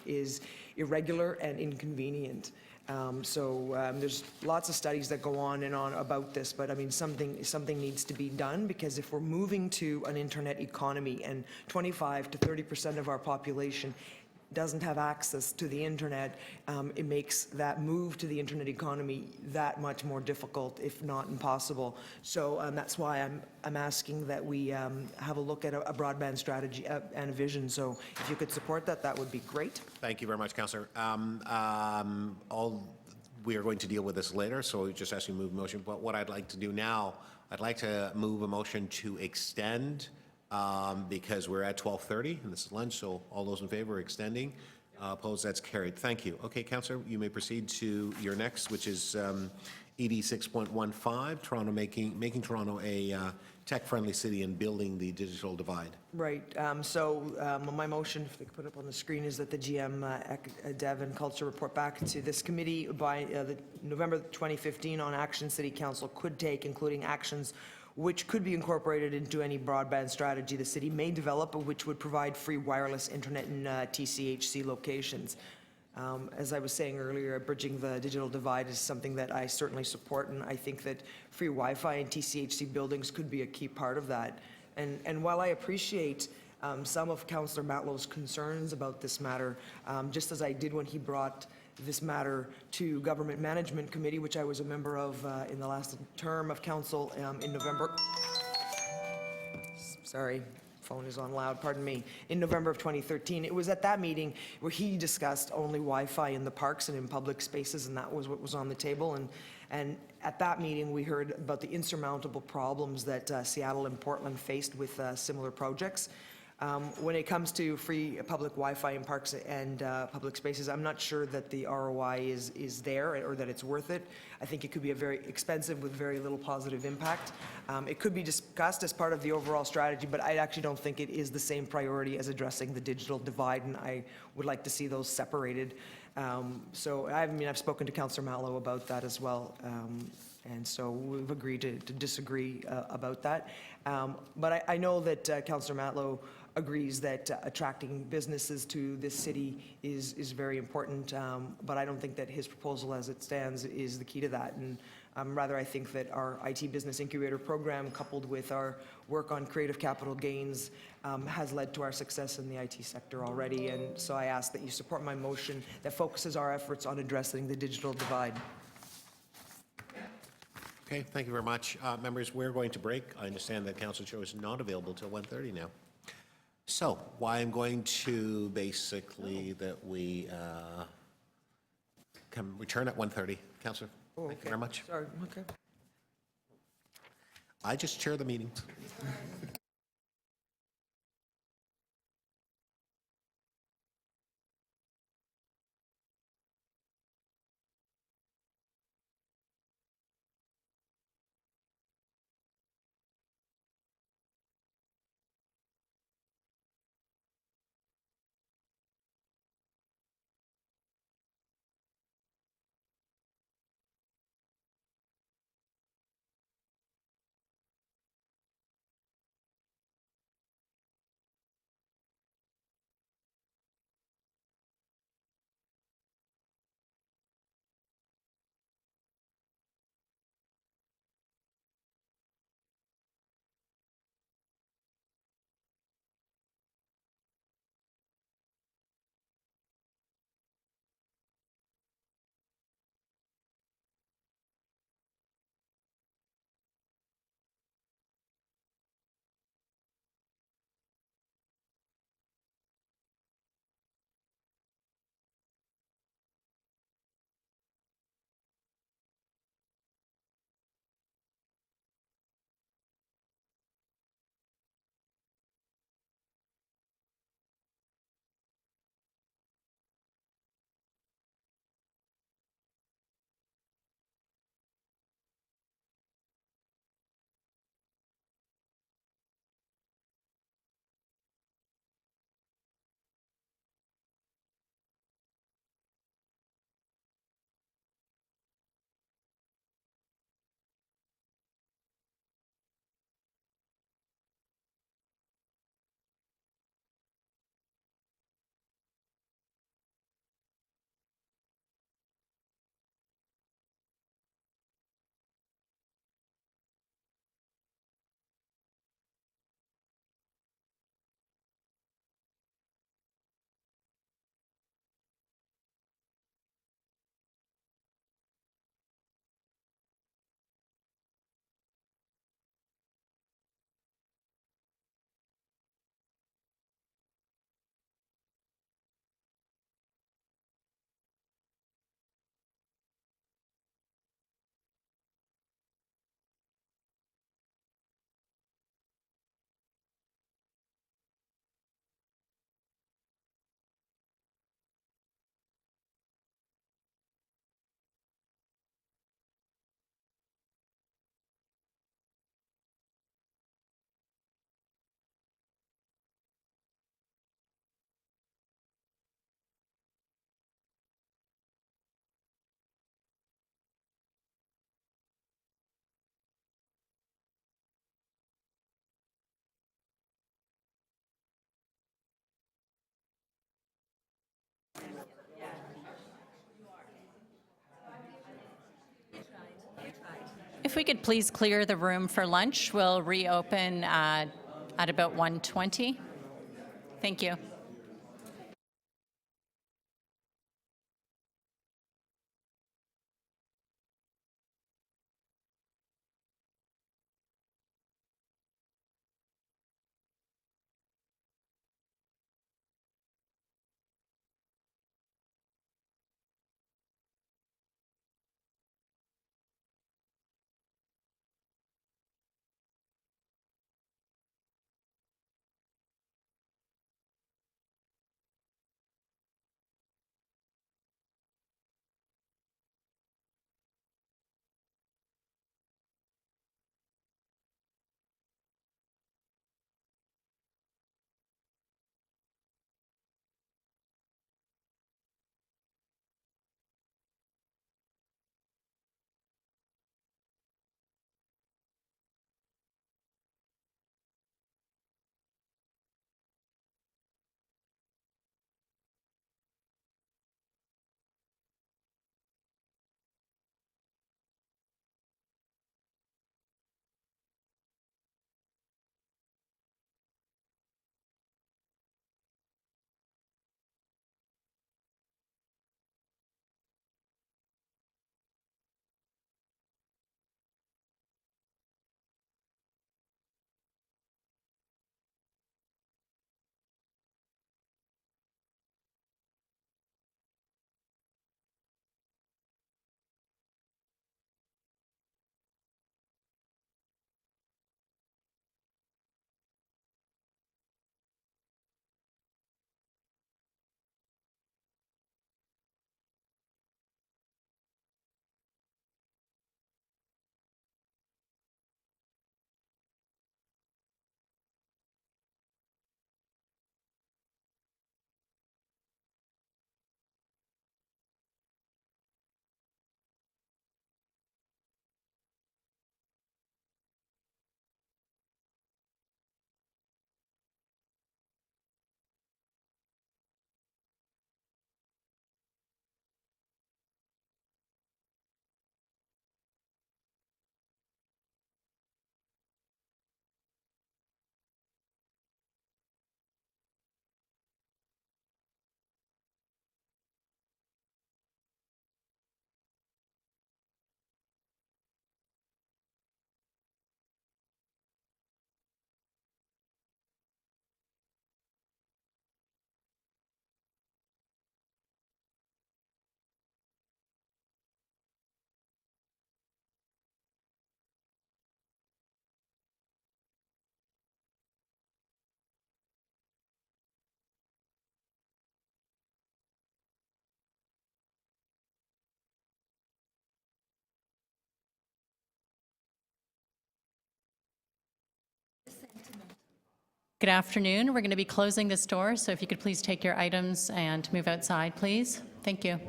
is irregular and inconvenient. There's lots of studies that go on and on about this, but I mean, something needs to be done, because if we're moving to an internet economy and 25 to 30% of our population doesn't have access to the internet, it makes that move to the internet economy that much more difficult, if not impossible. So that's why I'm asking that we have a look at a broadband strategy and a vision. So if you could support that, that would be great. Thank you very much, Councillor. We are going to deal with this later, so we just ask you to move a motion. But what I'd like to do now, I'd like to move a motion to extend, because we're at 12:30 and this is lunch, so all those in favor of extending, opposed, that's carried. Thank you. Okay, Councillor, you may proceed to your next, which is ED 6.15, Toronto making Toronto a tech-friendly city and building the digital divide. Right. My motion, if they could put up on the screen, is that the GM Dev and Culture report back to this committee by November 2015 on action City Council could take, including actions which could be incorporated into any broadband strategy the city may develop, which would provide free wireless internet in TCHC locations. As I was saying earlier, bridging the digital divide is something that I certainly support, and I think that free Wi-Fi in TCHC buildings could be a key part of that. And while I appreciate some of Councillor Matlow's concerns about this matter, just as I did when he brought this matter to Government Management Committee, which I was a member of in the last term of council in November. Sorry, phone is on loud, pardon me. In November of 2013, it was at that meeting where he discussed only Wi-Fi in the parks and in public spaces, and that was what was on the table. And at that meeting, we heard about the insurmountable problems that Seattle and Portland faced with similar projects. When it comes to free public Wi-Fi in parks and public spaces, I'm not sure that the ROI is there or that it's worth it. I think it could be a very expensive with very little positive impact. It could be discussed as part of the overall strategy, but I actually don't think it is the same priority as addressing the digital divide, and I would like to see those separated. I've spoken to Councillor Matlow about that as well. And so we've agreed to disagree about that. But I know that Councillor Matlow agrees that attracting businesses to this city is very important, but I don't think that his proposal as it stands is the key to that. And rather, I think that our IT Business Incubator program, coupled with our work on creative capital gains, has led to our success in the IT sector already. And so I ask that you support my motion that focuses our efforts on addressing the digital divide. Okay, thank you very much. Members, we're going to break. I understand that Councillor Cho is not available till 1:30 now. So, why I'm going to basically that we return at 1:30. Councillor, thank you very much. Sorry, okay. I just chair the meetings. if we could please clear the room for lunch, we'll reopen at about 1:20. Thank you. Good afternoon. We're going to be closing this door, so if you could please take your items and move outside, please. Thank you.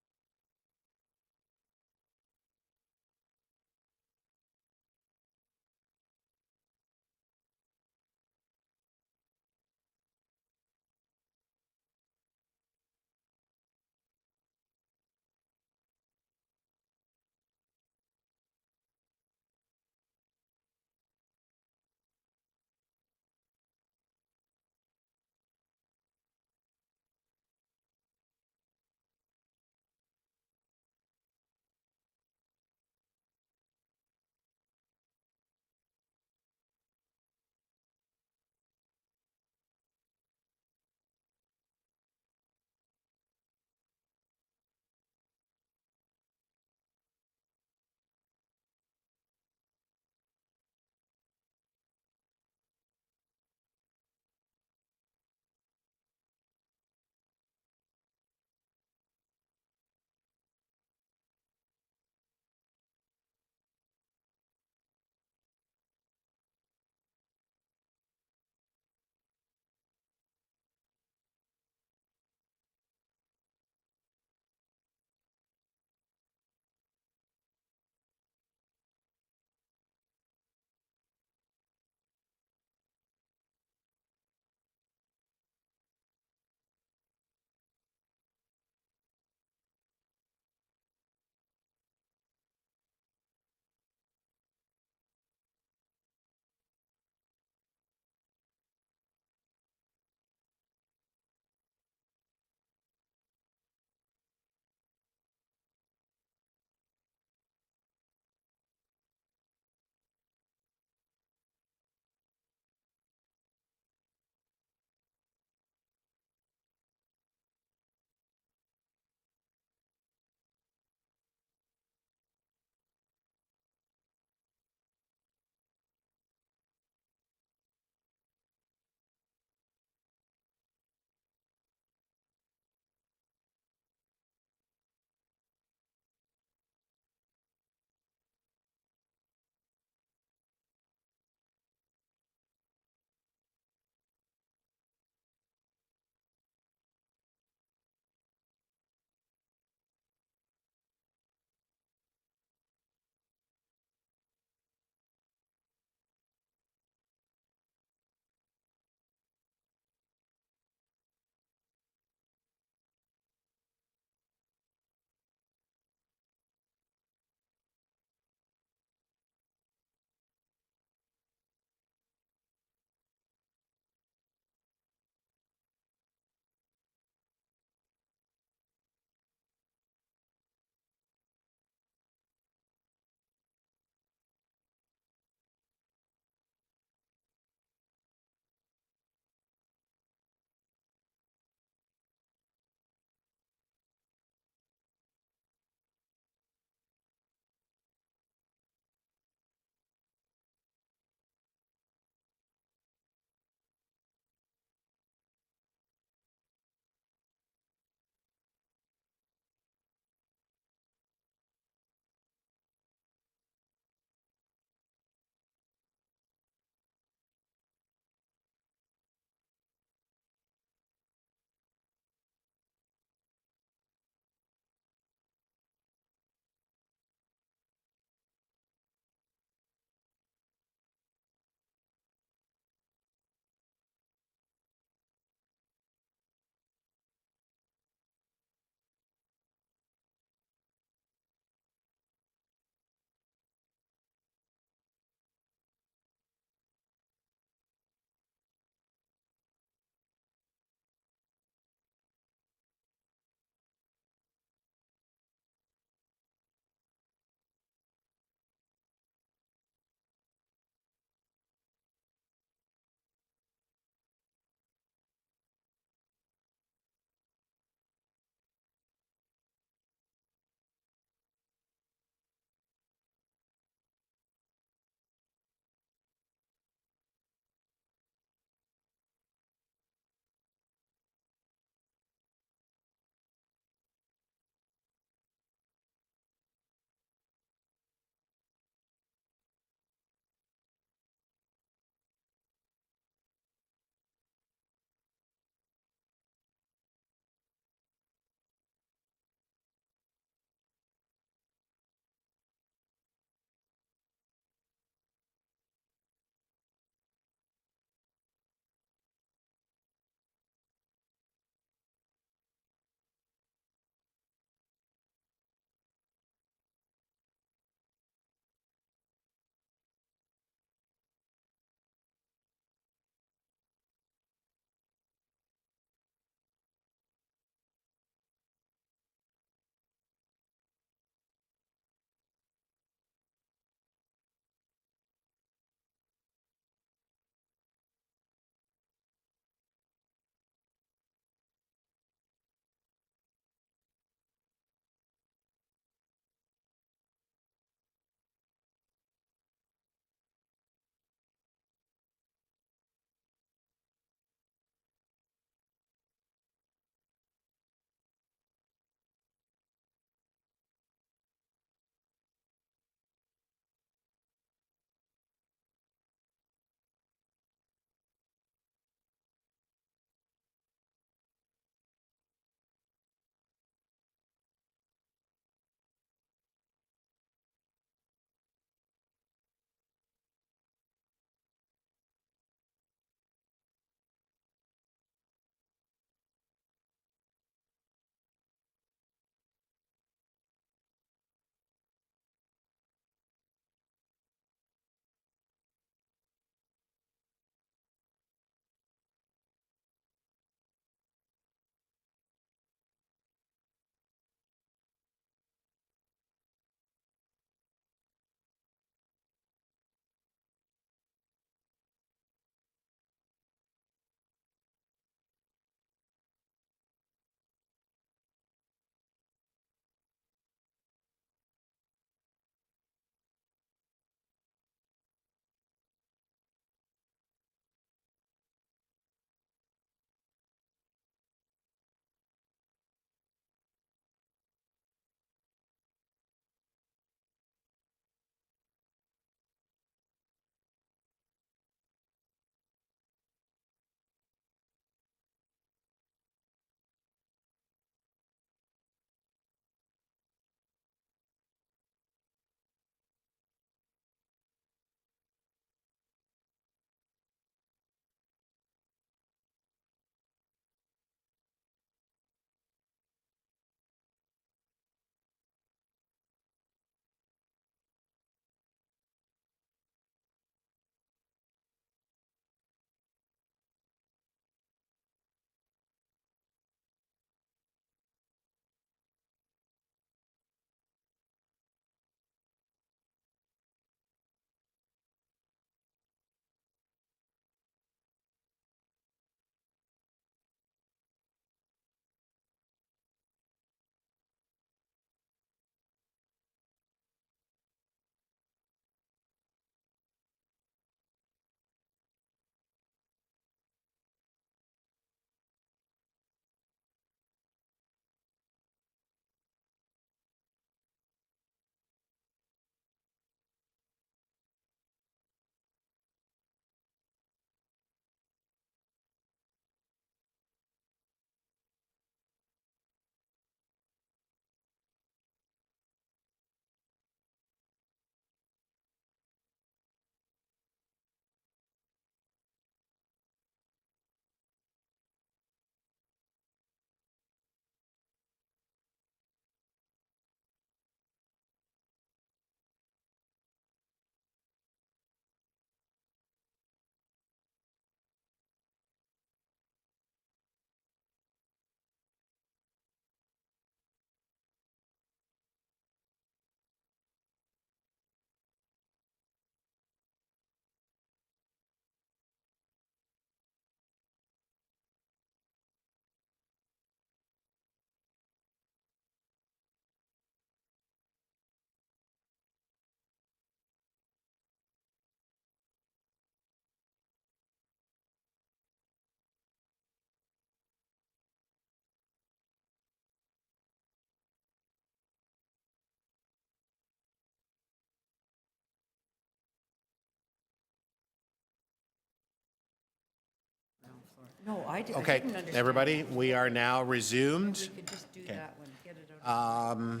No, I didn't Okay, understand. everybody, we are now resumed. We could just do Okay. that one, get it out.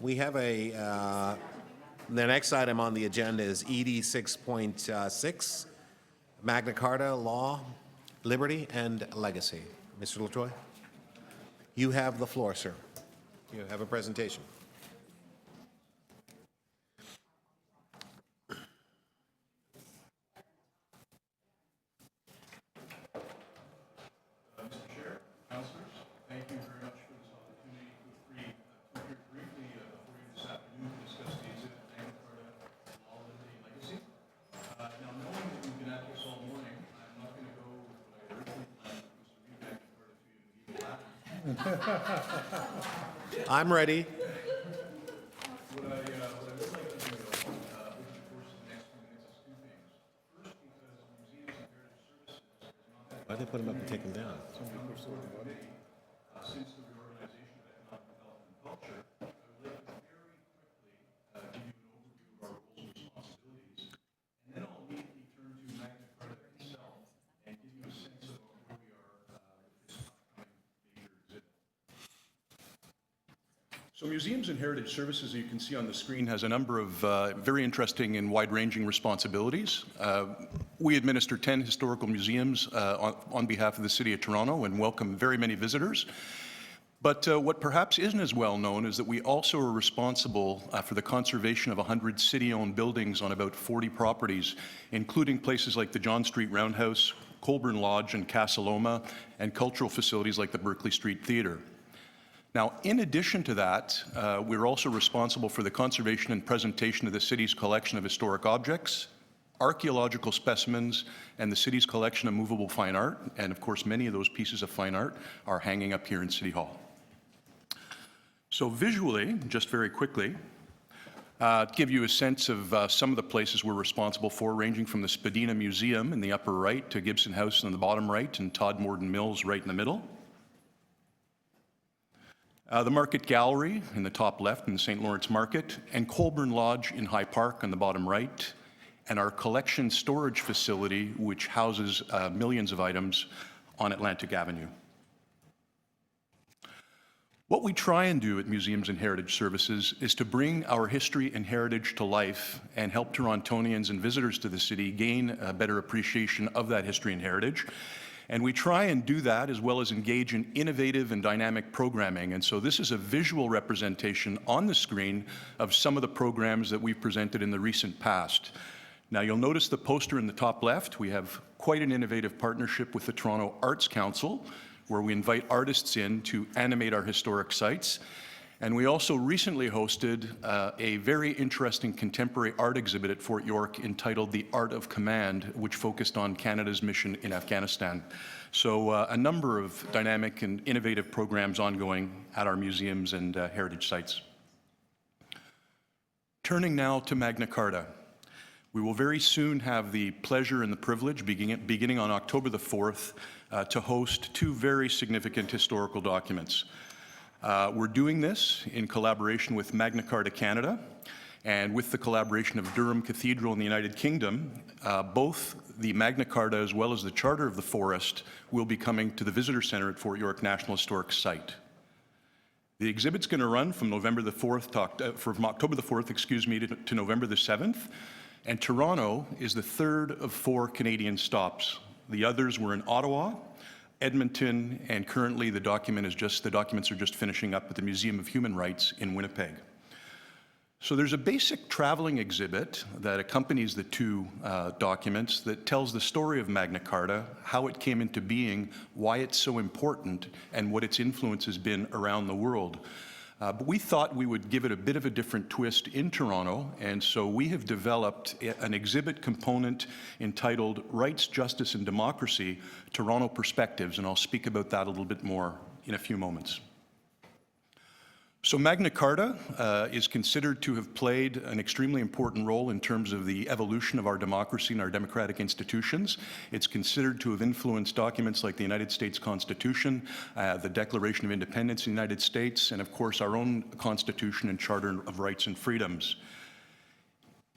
We have the next item on the agenda is ED 6.6, Magna Carta, Law, Liberty, and Legacy. Mr. LaTroy, you have the floor, sir. You have a presentation. Thank you very much for this opportunity to appear briefly before you this afternoon to discuss the exhibit Magna Carta, Law, Liberty, and Legacy. Now, knowing that we've been at this all morning, I'm not going to go with what I originally planned, which was to read Magna Carta to you and give you a laugh. I'm ready. What I would like to do, which of course in the next few minutes is two things. First, because museums and heritage services is not that Why'd they put them up and take them down? since the reorganization of economic development and culture, I would like to very quickly give you an overview of our roles and responsibilities, and then I'll immediately turn to Magna Carta itself and give you a sense of where we are with this upcoming major exhibit. So Museums and Heritage Services, as you can see on the screen, has a number of very interesting and wide-ranging responsibilities. We administer 10 historical museums on behalf of the City of Toronto and welcome very many visitors. But what perhaps isn't as well known is that we also are responsible for the conservation of 100 city-owned buildings on about 40 properties, including places like the John Street Roundhouse, Colburn Lodge and Casa Loma, and cultural facilities like the Berkeley Street Theatre. Now, in addition to that, we're also responsible for the conservation and presentation of the city's collection of historic objects, archaeological specimens, and the city's collection of movable fine art. And of course, many of those pieces of fine art are hanging up here in City Hall. So visually, just very quickly, to give you a sense of some of the places we're responsible for, ranging from the Spadina Museum in the upper right to Gibson House in the bottom right and Todd Morden Mills right in the middle. The Market Gallery in the top left in the St. Lawrence Market, and Colburn Lodge in High Park on the bottom right, and our collection storage facility, which houses millions of items on Atlantic Avenue. What we try and do at Museums and Heritage Services is to bring our history and heritage to life and help Torontonians and visitors to the city gain a better appreciation of that history and heritage. And we try and do that as well as engage in innovative and dynamic programming. And so this is a visual representation on the screen of some of the programs that we've presented in the recent past. Now you'll notice the poster in the top left. We have quite an innovative partnership with the Toronto Arts Council, where we invite artists in to animate our historic sites. And we also recently hosted a very interesting contemporary art exhibit at Fort York entitled The Art of Command, which focused on Canada's mission in Afghanistan. So a number of dynamic and innovative programs ongoing at our museums and heritage sites. Turning now to Magna Carta. We will very soon have the pleasure and the privilege, beginning on October the 4th, to host two very significant historical documents. We're doing this in collaboration with Magna Carta Canada and with the collaboration of Durham Cathedral in the United Kingdom. Both the Magna Carta as well as the Charter of the Forest will be coming to the Visitor Center at Fort York National Historic Site. The exhibit's going to run from October the 4th, to November the 7th, and Toronto is the third of 4 Canadian stops. The others were in Ottawa, Edmonton, and currently the documents are just finishing up at the Museum of Human Rights in Winnipeg. So there's a basic traveling exhibit that accompanies the two documents that tells the story of Magna Carta, how it came into being, why it's so important, and what its influence has been around the world. But we thought we would give it a bit of a different twist in Toronto, and so we have developed an exhibit component entitled Rights, Justice, and Democracy, Toronto Perspectives, and I'll speak about that a little bit more in a few moments. So Magna Carta is considered to have played an extremely important role in terms of the evolution of our democracy and our democratic institutions. It's considered to have influenced documents like the United States Constitution, the Declaration of Independence in the United States, and of course our own Constitution and Charter of Rights and Freedoms.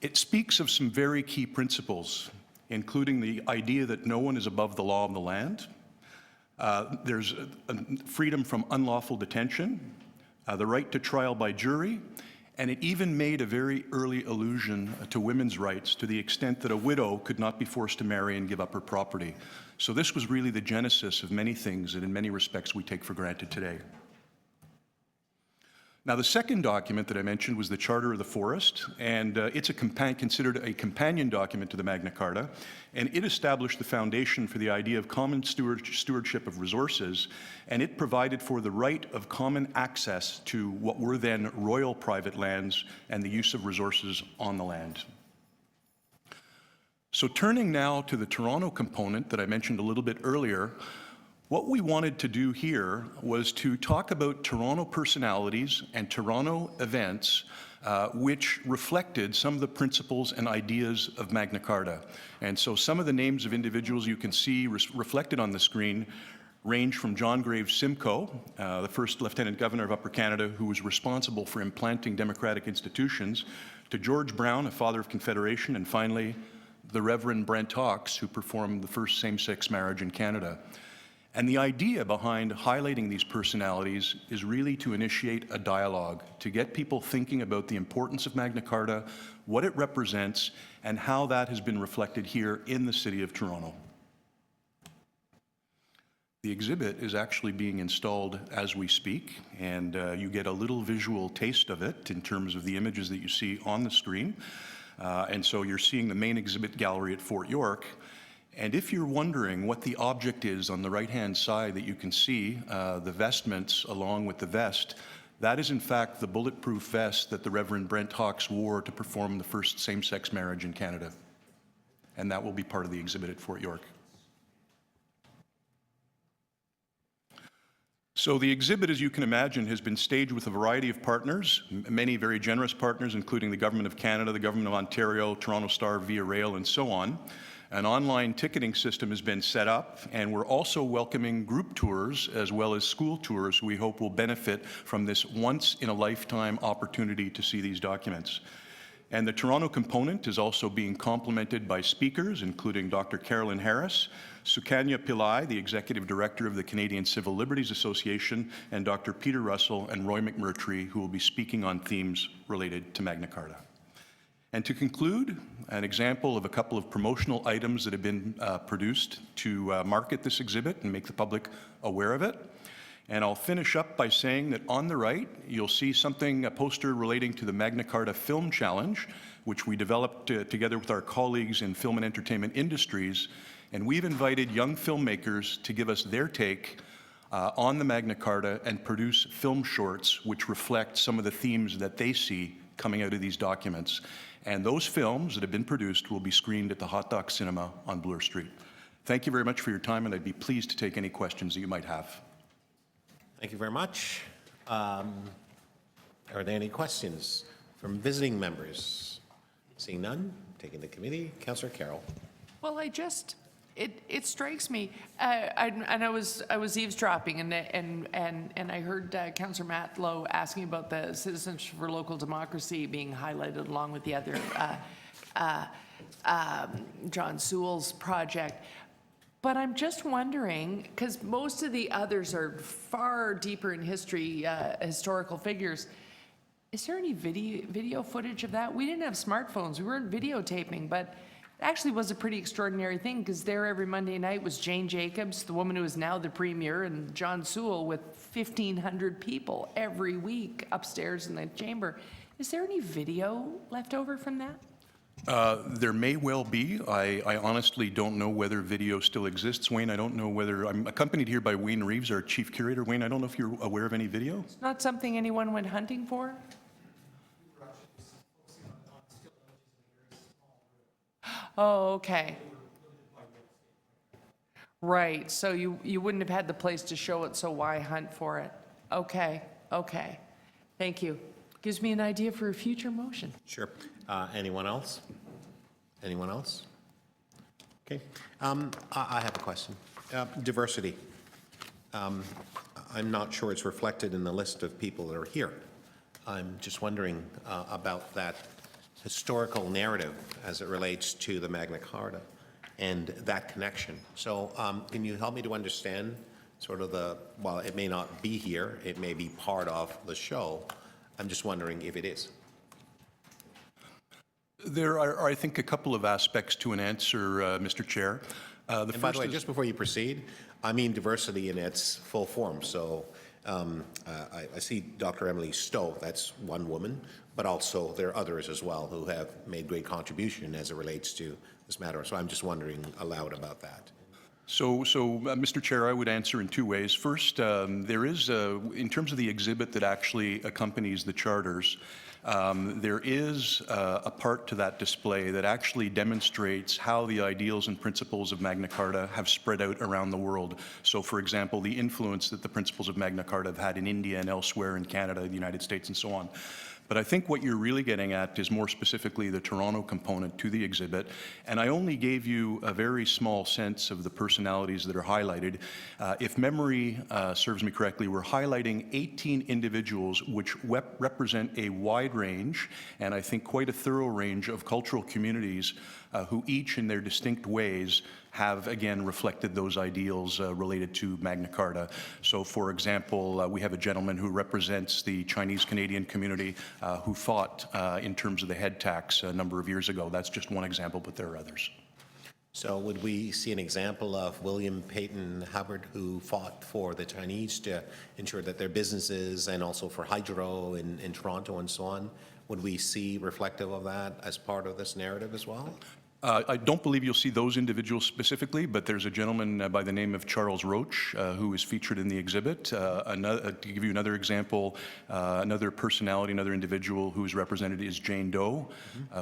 It speaks of some very key principles. including the idea that no one is above the law of the land. There's freedom from unlawful detention, the right to trial by jury, and it even made a very early allusion to women's rights to the extent that a widow could not be forced to marry and give up her property. So this was really the genesis of many things that in many respects we take for granted today. Now, the second document that I mentioned was the Charter of the Forest, and it's considered a companion document to the Magna Carta, and it established the foundation for the idea of common stewardship of resources, and it provided for the right of common access to what were then royal private lands and the use of resources on the land. So turning now to the Toronto component that I mentioned a little bit earlier, what we wanted to do here was to talk about Toronto personalities and Toronto events which reflected some of the principles and ideas of Magna Carta. And so some of the names of individuals you can see reflected on the screen range from John Graves Simcoe, the first Lieutenant Governor of Upper Canada who was responsible for implanting democratic institutions, to George Brown, a father of Confederation, and finally the Reverend Brent Hawkes, who performed the first same-sex marriage in Canada. And the idea behind highlighting these personalities is really to initiate a dialogue, to get people thinking about the importance of Magna Carta, what it represents, and how that has been reflected here in the City of Toronto. The exhibit is actually being installed as we speak, and you get a little visual taste of it in terms of the images that you see on the screen. And so you're seeing the main exhibit gallery at Fort York. And if you're wondering what the object is on the right-hand side that you can see, the vestments along with the vest, that is in fact the bulletproof vest that the Reverend Brent Hawkes wore to perform the first same-sex marriage in Canada. And that will be part of the exhibit at Fort York. So the exhibit, as you can imagine, has been staged with a variety of partners, many very generous partners, including the Government of Canada, the Government of Ontario, Toronto Star, Via Rail, and so on. An online ticketing system has been set up, and we're also welcoming group tours as well as school tours we hope will benefit from this once-in-a-lifetime opportunity to see these documents. And the Toronto component is also being complemented by speakers, including Dr. Carolyn Harris, Sukanya Pillai, the Executive Director of the Canadian Civil Liberties Association, and Dr. Peter Russell and Roy McMurtry, who will be speaking on themes related to Magna Carta. And to conclude, an example of a couple of promotional items that have been produced to market this exhibit and make the public aware of it. And I'll finish up by saying that on the right, you'll see something, a poster relating to the Magna Carta Film Challenge, which we developed together with our colleagues in film and entertainment industries. And we've invited young filmmakers to give us their take on the Magna Carta and produce film shorts which reflect some of the themes that they see coming out of these documents. And those films that have been produced will be screened at the Hot Doc Cinema on Bloor Street. Thank you very much for your time, and I'd be pleased to take any questions that you might have. Thank you very much. Are there any questions from visiting members? Seeing none, taking the committee. Councillor Carroll. Well, it strikes me, and I was eavesdropping, and I heard Councillor Matt Lowe asking about the Citizens for Local Democracy being highlighted along with the other John Sewell's project. But I'm just wondering, because most of the others are far deeper in history, historical figures, is there any video footage of that? We didn't have smartphones, we weren't videotaping, but it actually was a pretty extraordinary thing, because there every Monday night was Jane Jacobs, the woman who is now the Premier, and John Sewell with 1,500 people every week upstairs in the chamber. Is there any video left over from that? There may well be. I honestly don't know whether video still exists. Wayne, I don't know whether, I'm accompanied here by Wayne Reeves, our Chief Curator. Wayne, I don't know if you're aware of any video? It's not something anyone went hunting for? Oh, okay. Right, so you wouldn't have had the place to show it, so why hunt for it? Okay, okay. Thank you. Gives me an idea for a future motion. Sure. Anyone else? Anyone else? Okay. I have a question. Diversity. I'm not sure it's reflected in the list of people that are here. I'm just wondering about that historical narrative as it relates to the Magna Carta. and that connection. So can you help me to understand sort of while it may not be here, it may be part of the show, I'm just wondering if it is. There are, I think, a couple of aspects to an answer, Mr. Chair. And by the way, just before you proceed, I mean diversity in its full form. So I see Dr. Emily Stowe, that's one woman, but also there are others as well who have made great contribution as it relates to this matter. So I'm just wondering aloud about that. So, Mr. Chair, I would answer in two ways. First, there is, in terms of the exhibit that actually accompanies the charters, there is a part to that display that actually demonstrates how the ideals and principles of Magna Carta have spread out around the world. So, for example, the influence that the principles of Magna Carta have had in India and elsewhere in Canada, the United States, and so on. But I think what you're really getting at is more specifically the Toronto component to the exhibit. And I only gave you a very small sense of the personalities that are highlighted. If memory serves me correctly, we're highlighting 18 individuals which represent a wide range, and I think quite a thorough range of cultural communities who each in their distinct ways have, again, reflected those ideals related to Magna Carta. So, for example, we have a gentleman who represents the Chinese-Canadian community who fought in terms of the head tax a number of years ago. That's just one example, but there are others. So would we see an example of William Peyton Hubbard, who fought for the Chinese to ensure that their businesses, and also for Hydro in Toronto and so on, would we see reflective of that as part of this narrative as well? I don't believe you'll see those individuals specifically, but there's a gentleman by the name of Charles Roach who is featured in the exhibit. To give you another example, another personality, another individual who is represented is Jane Doe,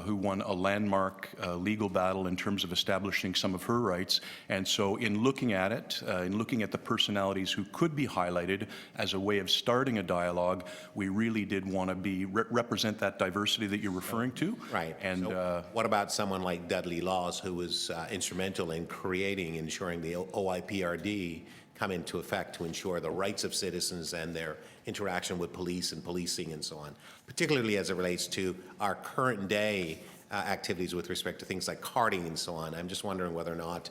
who won a landmark legal battle in terms of establishing some of her rights. And so in looking at it, in looking at the personalities who could be highlighted as a way of starting a dialogue, we really did want to represent that diversity that you're referring to. Right. And so what about someone like Dudley Laws, who was instrumental in ensuring the OIPRD come into effect to ensure the rights of citizens and their interaction with police and policing and so on, particularly as it relates to our current day activities with respect to things like carding and so on. I'm just wondering whether or not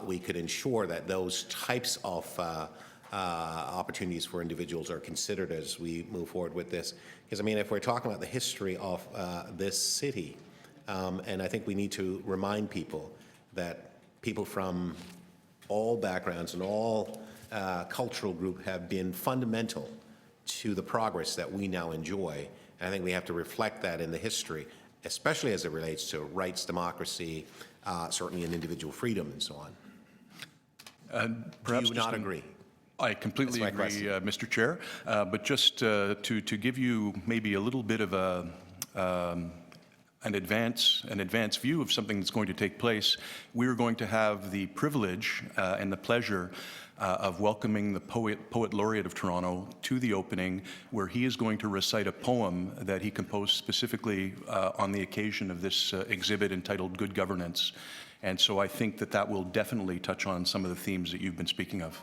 we could ensure that those types of opportunities for individuals are considered as we move forward with this. Because, I mean, if we're talking about the history of this city, and I think we need to remind people that people from all backgrounds and all cultural groups have been fundamental to the progress that we now enjoy. And I think we have to reflect that in the history, especially as it relates to rights, democracy, certainly in individual freedom and so on. Do you not agree? I completely agree, Mr. Chair. But just to give you maybe a little bit of an advance view of something that's going to take place, we are going to have the privilege and the pleasure of welcoming the Poet Laureate of Toronto to the opening, where he is going to recite a poem that he composed specifically on the occasion of this exhibit entitled Good Governance. And so I think that will definitely touch on some of the themes that you've been speaking of.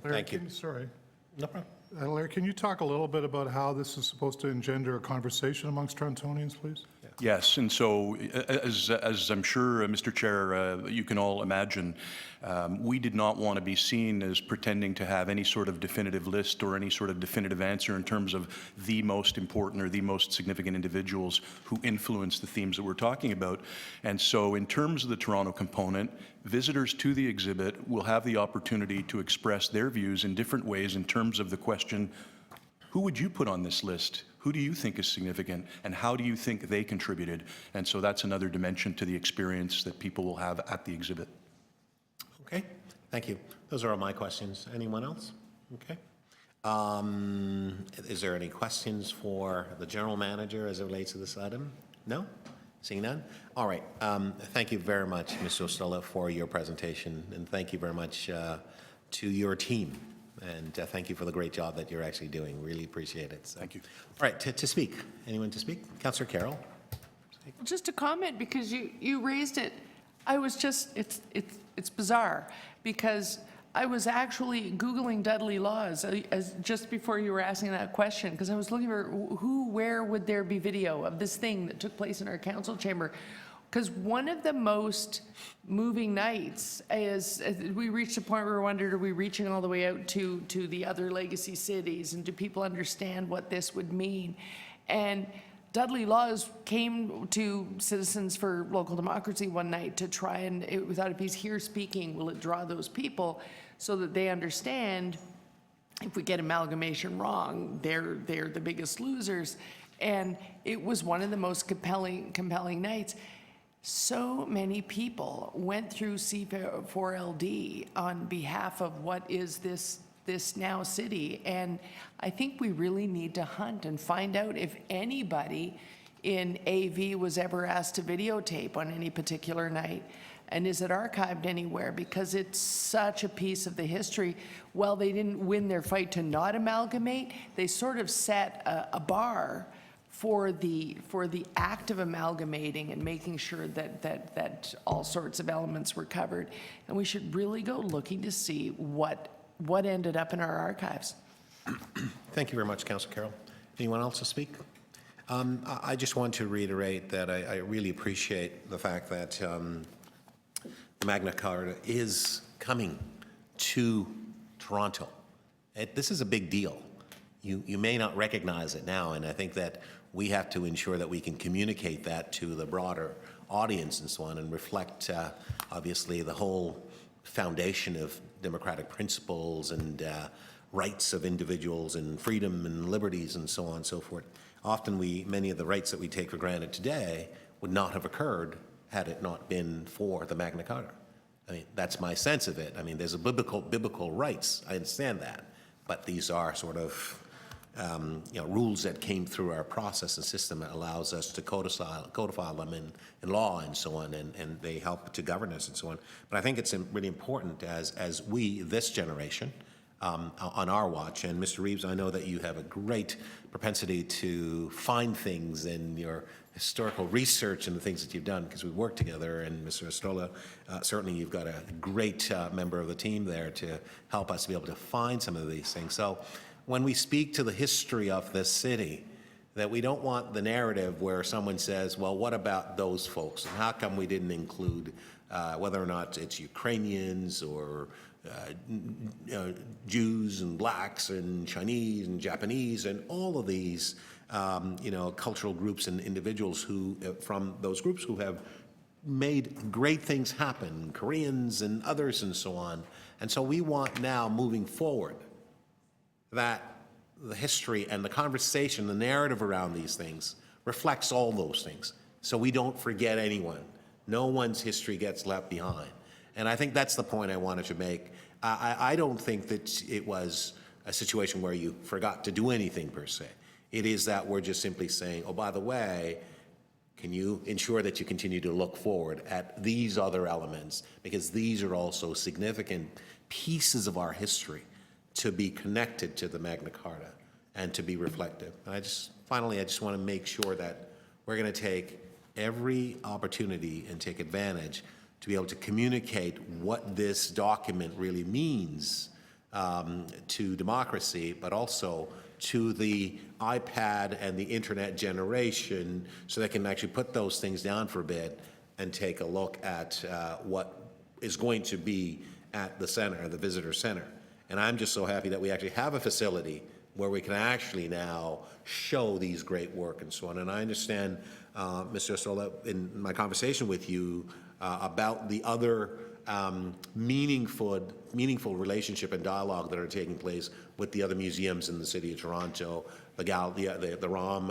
Larry, Thank you. Sorry. No problem. Larry, can you talk a little bit about how this is supposed to engender a conversation amongst Torontonians, please? Yes, and so as I'm sure, Mr. Chair, you can all imagine, we did not want to be seen as pretending to have any sort of definitive list or any sort of definitive answer in terms of the most important or the most significant individuals who influence the themes that we're talking about. And so in terms of the Toronto component, visitors to the exhibit will have the opportunity to express their views in different ways in terms of the question, who would you put on this list? Who do you think is significant, and how do you think they contributed? And so that's another dimension to the experience that people will have at the exhibit. Okay, thank you. Those are all my questions. Anyone else? Okay. Is there any questions for the general manager as it relates to this item? No? Seeing none? All right. Thank you very much, Ms. Ostola, for your presentation, and thank you very much to your team. And thank you for the great job that you're actually doing. Really appreciate it. So. Thank you. All right, to speak. Anyone to speak? Councillor Carroll. Just a comment, because you raised it. I was just, it's bizarre, because I was actually Googling Dudley Laws just before you were asking that question, because I was looking for where would there be video of this thing that took place in our council chamber. Because one of the most moving nights is, we reached a point where we wondered, are we reaching all the way out to the other legacy cities? And do people understand what this would mean? And Dudley Laws came to Citizens for Local Democracy one night to try and, we thought if he's here speaking, will it draw those people so that they understand if we get amalgamation wrong, they're the biggest losers. And it was one of the most compelling nights. So many people went through C4LD on behalf of what is this now city. And I think we really need to hunt and find out if anybody in AV was ever asked to videotape on any particular night. And is it archived anywhere? Because it's such a piece of the history. While they didn't win their fight to not amalgamate, they sort of set a bar for the act of amalgamating and making sure that all sorts of elements were covered. And we should really go looking to see what ended up in our archives. Thank you very much, Councillor Carroll. Anyone else to speak? I just want to reiterate that I really appreciate the fact that the Magna Carta is coming to Toronto. This is a big deal. You may not recognize it now, and I think that we have to ensure that we can communicate that to the broader audience and so on, and reflect, obviously, the whole foundation of democratic principles and rights of individuals and freedom and liberties and so on and so forth. Often many of the rights that we take for granted today would not have occurred had it not been for the Magna Carta. I mean, that's my sense of it. I mean, there's a biblical rights. I understand that. But these are sort of rules that came through our process and system that allows us to codify them in law and so on, and they help to govern us and so on. But I think it's really important as we, this generation, on our watch, and Mr. Reeves, I know that you have a great propensity to find things in your historical research and the things that you've done, because we work together, and Mr. Estola, certainly you've got a great member of the team there to help us to be able to find some of these things. So when we speak to the history of this city, that we don't want the narrative where someone says, well, what about those folks? And how come we didn't include whether or not it's Ukrainians or Jews and blacks and Chinese and Japanese and all of these cultural groups and individuals who, from those groups who have made great things happen, Koreans and others and so on. And so we want now, moving forward, that the history and the conversation, the narrative around these things reflects all those things. So we don't forget anyone. No one's history gets left behind. And I think that's the point I wanted to make. I don't think that it was a situation where you forgot to do anything per se. It is that we're just simply saying, oh, by the way, can you ensure that you continue to look forward at these other elements? Because these are also significant pieces of our history to be connected to the Magna Carta and to be reflective. And finally, I just want to make sure that we're going to take every opportunity and take advantage to be able to communicate what this document really means to democracy, but also to the iPad and the internet generation, so they can actually put those things down for a bit and take a look at what is going to be at the center, the visitor center. And I'm just so happy that we actually have a facility where we can actually now show these great work and so on. And I understand, Mr. Estola, in my conversation with you about the other meaningful relationship and dialogue that are taking place with the other museums in the City of Toronto, the ROM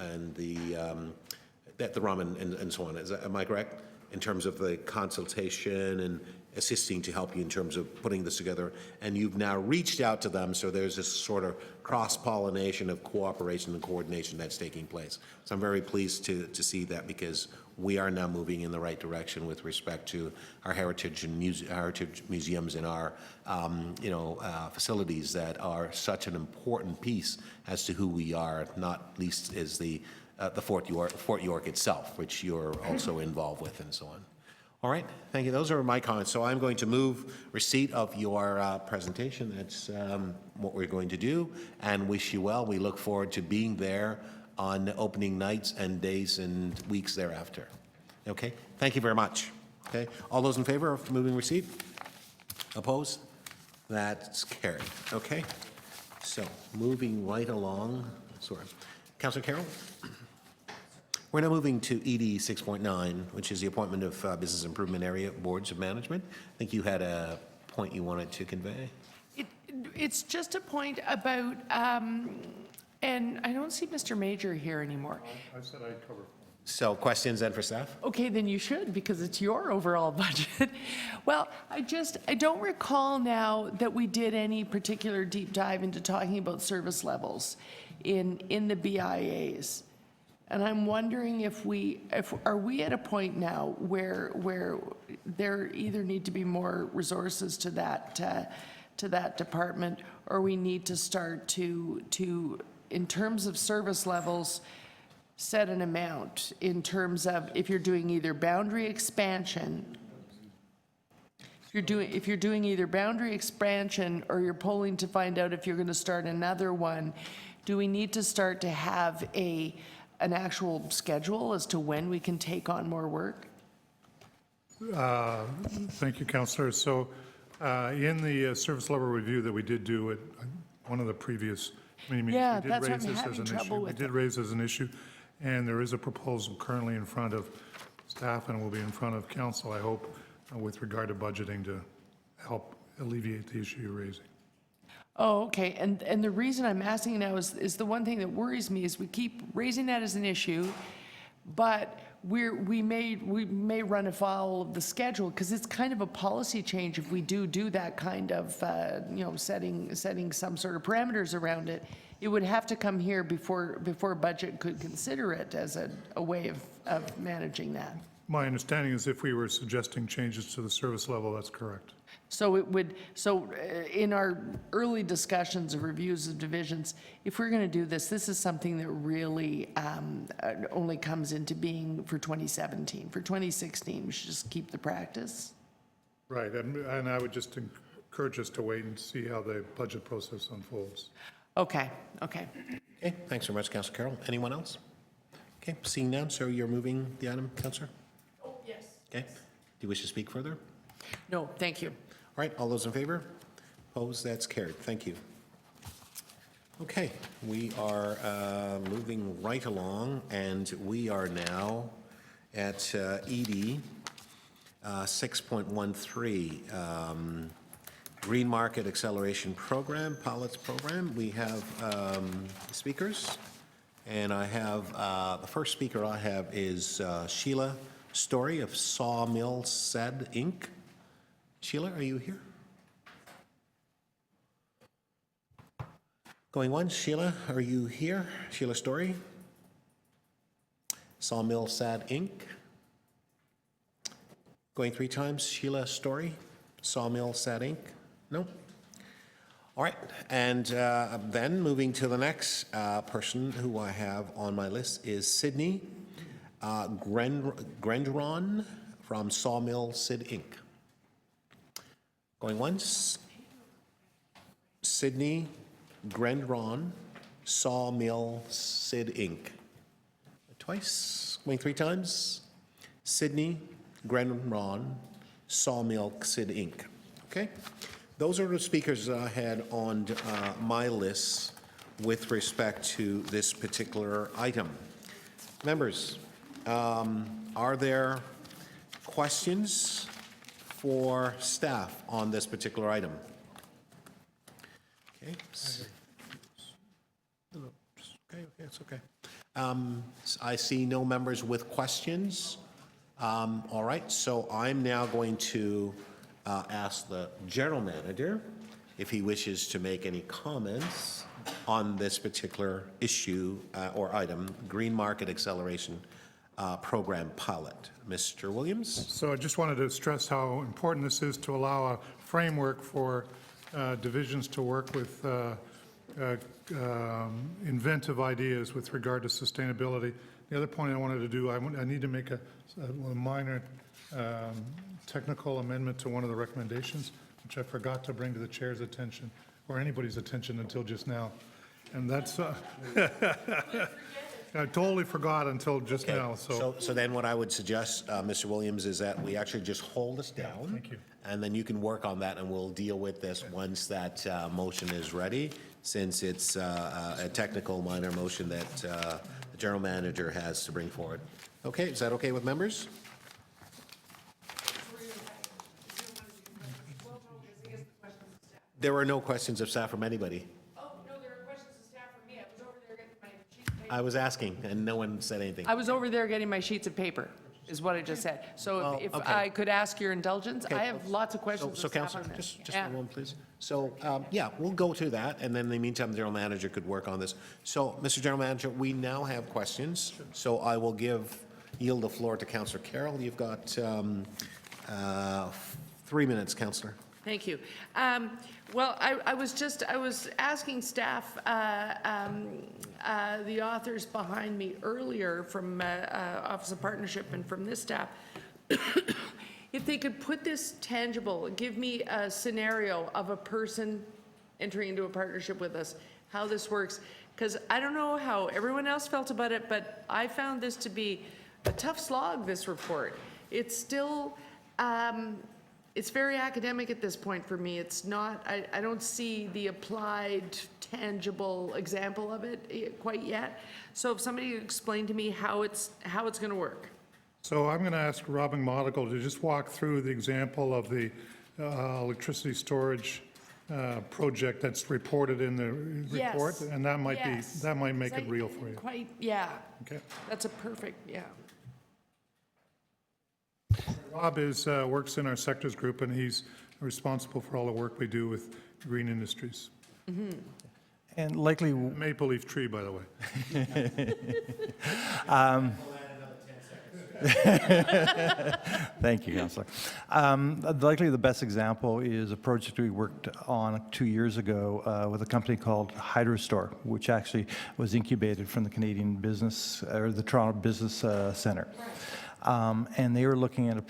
and the ROM and so on. Am I correct? In terms of the consultation and assisting to help you in terms of putting this together, and you've now reached out to them, so there's this sort of cross-pollination of cooperation and coordination that's taking place. So I'm very pleased to see that, because we are now moving in the right direction with respect to our heritage and heritage museums and our facilities that are such an important piece as to who we are, not least is the Fort York itself, which you're also involved with and so on. All right, thank you. Those are my comments. So I'm going to move receipt of your presentation. That's what we're going to do, and wish you well. We look forward to being there on opening nights and days and weeks thereafter. Okay, thank you very much. Okay, all those in favor of moving receipt? Opposed? That's carried. Okay, so moving right along, sorry. Councillor Carroll? We're now moving to ED 6.9, which is the appointment of Business Improvement Area Boards of Management. I think you had a point you wanted to convey. It's just a point about, and I don't see Mr. Major here anymore. I said I'd cover. So questions then for staff? Okay, then you should, because it's your overall budget. Well, I don't recall now that we did any particular deep dive into talking about service levels in the BIAs. And I'm wondering if are we at a point now where there either need to be more resources to that department, or we need to start to in terms of service levels, set an amount in terms of if you're doing either boundary expansion, if you're doing either boundary expansion or you're polling to find out if you're going to start another one, do we need to start to have an actual schedule as to when we can take on more work? Thank you, Councillor. So in the service level review that we did do at one of the previous meetings, Yeah, we did that's what raise I'm this as having an trouble issue. We with. did raise as an issue, and there is a proposal currently in front of staff and will be in front of council, I hope, with regard to budgeting to help alleviate the issue you're raising. Oh, okay. And the reason I'm asking now is the one thing that worries me is we keep raising that as an issue, but we may run afoul of the schedule, because it's kind of a policy change if we do that kind of setting some sort of parameters around it. It would have to come here before budget could consider it as a way of managing that. My understanding is if we were suggesting changes to the service level, that's correct. So in our early discussions of reviews of divisions, if we're going to do this is something that really only comes into being for 2017. For 2016, we should just keep the practice. Right, and I would just encourage us to wait and see how the budget process unfolds. Okay. Okay, thanks very much, Councillor Carroll. Anyone else? Okay, seeing none, so you're moving the item, Councillor? Oh, yes. Okay, do you wish to speak further? No, thank you. All right, all those in favor? Opposed? That's carried. Thank you. Okay, we are moving right along, and we are now at ED 6.13, Green Market Acceleration Program, pilots program. We have speakers, and I have, the first speaker I have is Sheila Story of Sawmill Said Inc. Sheila, are you here? Going once. Sheila, are you here? Sheila Story? Sawmill Sad Inc. Going three times. Sheila Story? Sawmill Sad Inc. No? All right. And then moving to the next person who I have on my list is Sydney Grandron from Sawmill Sid Inc. Going once. Sydney Grandron, Sawmill Sid Inc. Twice. Going three times. Sydney Grandron, Sawmill Sid Inc. Okay? Those are the speakers that I had on my list with respect to this particular item. Members, are there questions for staff on this particular item? Okay. Okay, it's okay. I see no members with questions. All right, so I'm now going to ask the general manager if he wishes to make any comments on this particular issue or item, Green Market Acceleration Program pilot. Mr. Williams? So I just wanted to stress how important this is to allow a framework for divisions to work with inventive ideas with regard to sustainability. The other point I wanted to do, I need to make a minor technical amendment to one of the recommendations, which I forgot to bring to the chair's attention or anybody's attention until just now. And that's I totally forgot until just Okay, now, so then what I would suggest, Mr. Williams, is that we actually just hold this down. thank you. And then you can work on that, and we'll deal with this once that motion is ready, since it's a technical minor motion that the general manager has to bring forward. Okay, is that okay with members? There were no questions of staff from anybody. Oh, no, there are questions of staff from me. I was over there getting my sheets of paper. I was asking, and no one said anything. I was over there getting my sheets of paper, is what I just said. So Oh, if okay. I could ask your indulgence, Okay. I have lots of questions So of staff Councillor, on this. just Yeah. one moment, please. So, yeah, we'll go to that, and then in the meantime, the general manager could work on this. So, Mr. General Manager, we now have questions, so I will yield the floor to Councillor Carroll. You've got 3 minutes, Councillor. Thank you. Well, I was asking staff, the authors behind me earlier from Office of Partnership and from this staff, if they could put this tangible, give me a scenario of a person entering into a partnership with us, how this works. Because I don't know how everyone else felt about it, but I found this to be a tough slog, this report. It's still, it's very academic at this point for me. It's not, I don't see the applied, tangible example of it quite yet. So if somebody could explain to me how it's going to work. So I'm going to ask Robin Monaco to just walk through the example of the electricity storage project that's reported in the report, Yes. and that might Yes. make Because it real for you. Quite, yeah. Okay. That's a perfect, yeah. Rob works in our sectors group, and he's responsible for all the work we do with green industries. And likely, Maple leaf tree, by the way. Thank you, Councillor. Likely the best example is a project we worked on 2 years ago with a company called HydroStore, which actually was incubated from the Canadian Business, or the Toronto Business Centre. And they were looking at a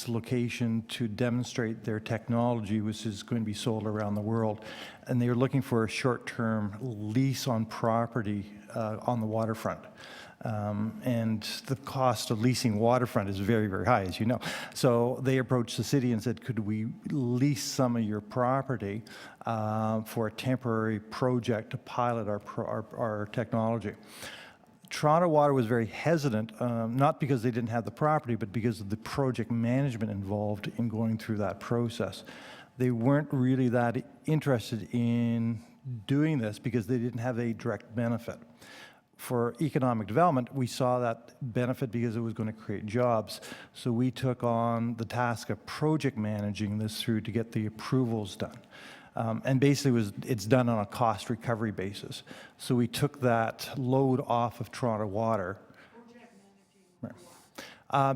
location to demonstrate their technology, which is going to be sold around the world. And they were looking for a short-term lease on property on the waterfront. And the cost of leasing waterfront is very, very high, as you know. So they approached the city and said, could we lease some of your property for a temporary project to pilot our technology? Toronto Water was very hesitant, not because they didn't have the property, but because of the project management involved in going through that process. They weren't really that interested in doing this because they didn't have a direct benefit. For economic development, we saw that benefit because it was going to create jobs. So we took on the task of project managing this through to get the approvals done. And basically, it's done on a cost recovery basis. So we took that load off of Toronto Water.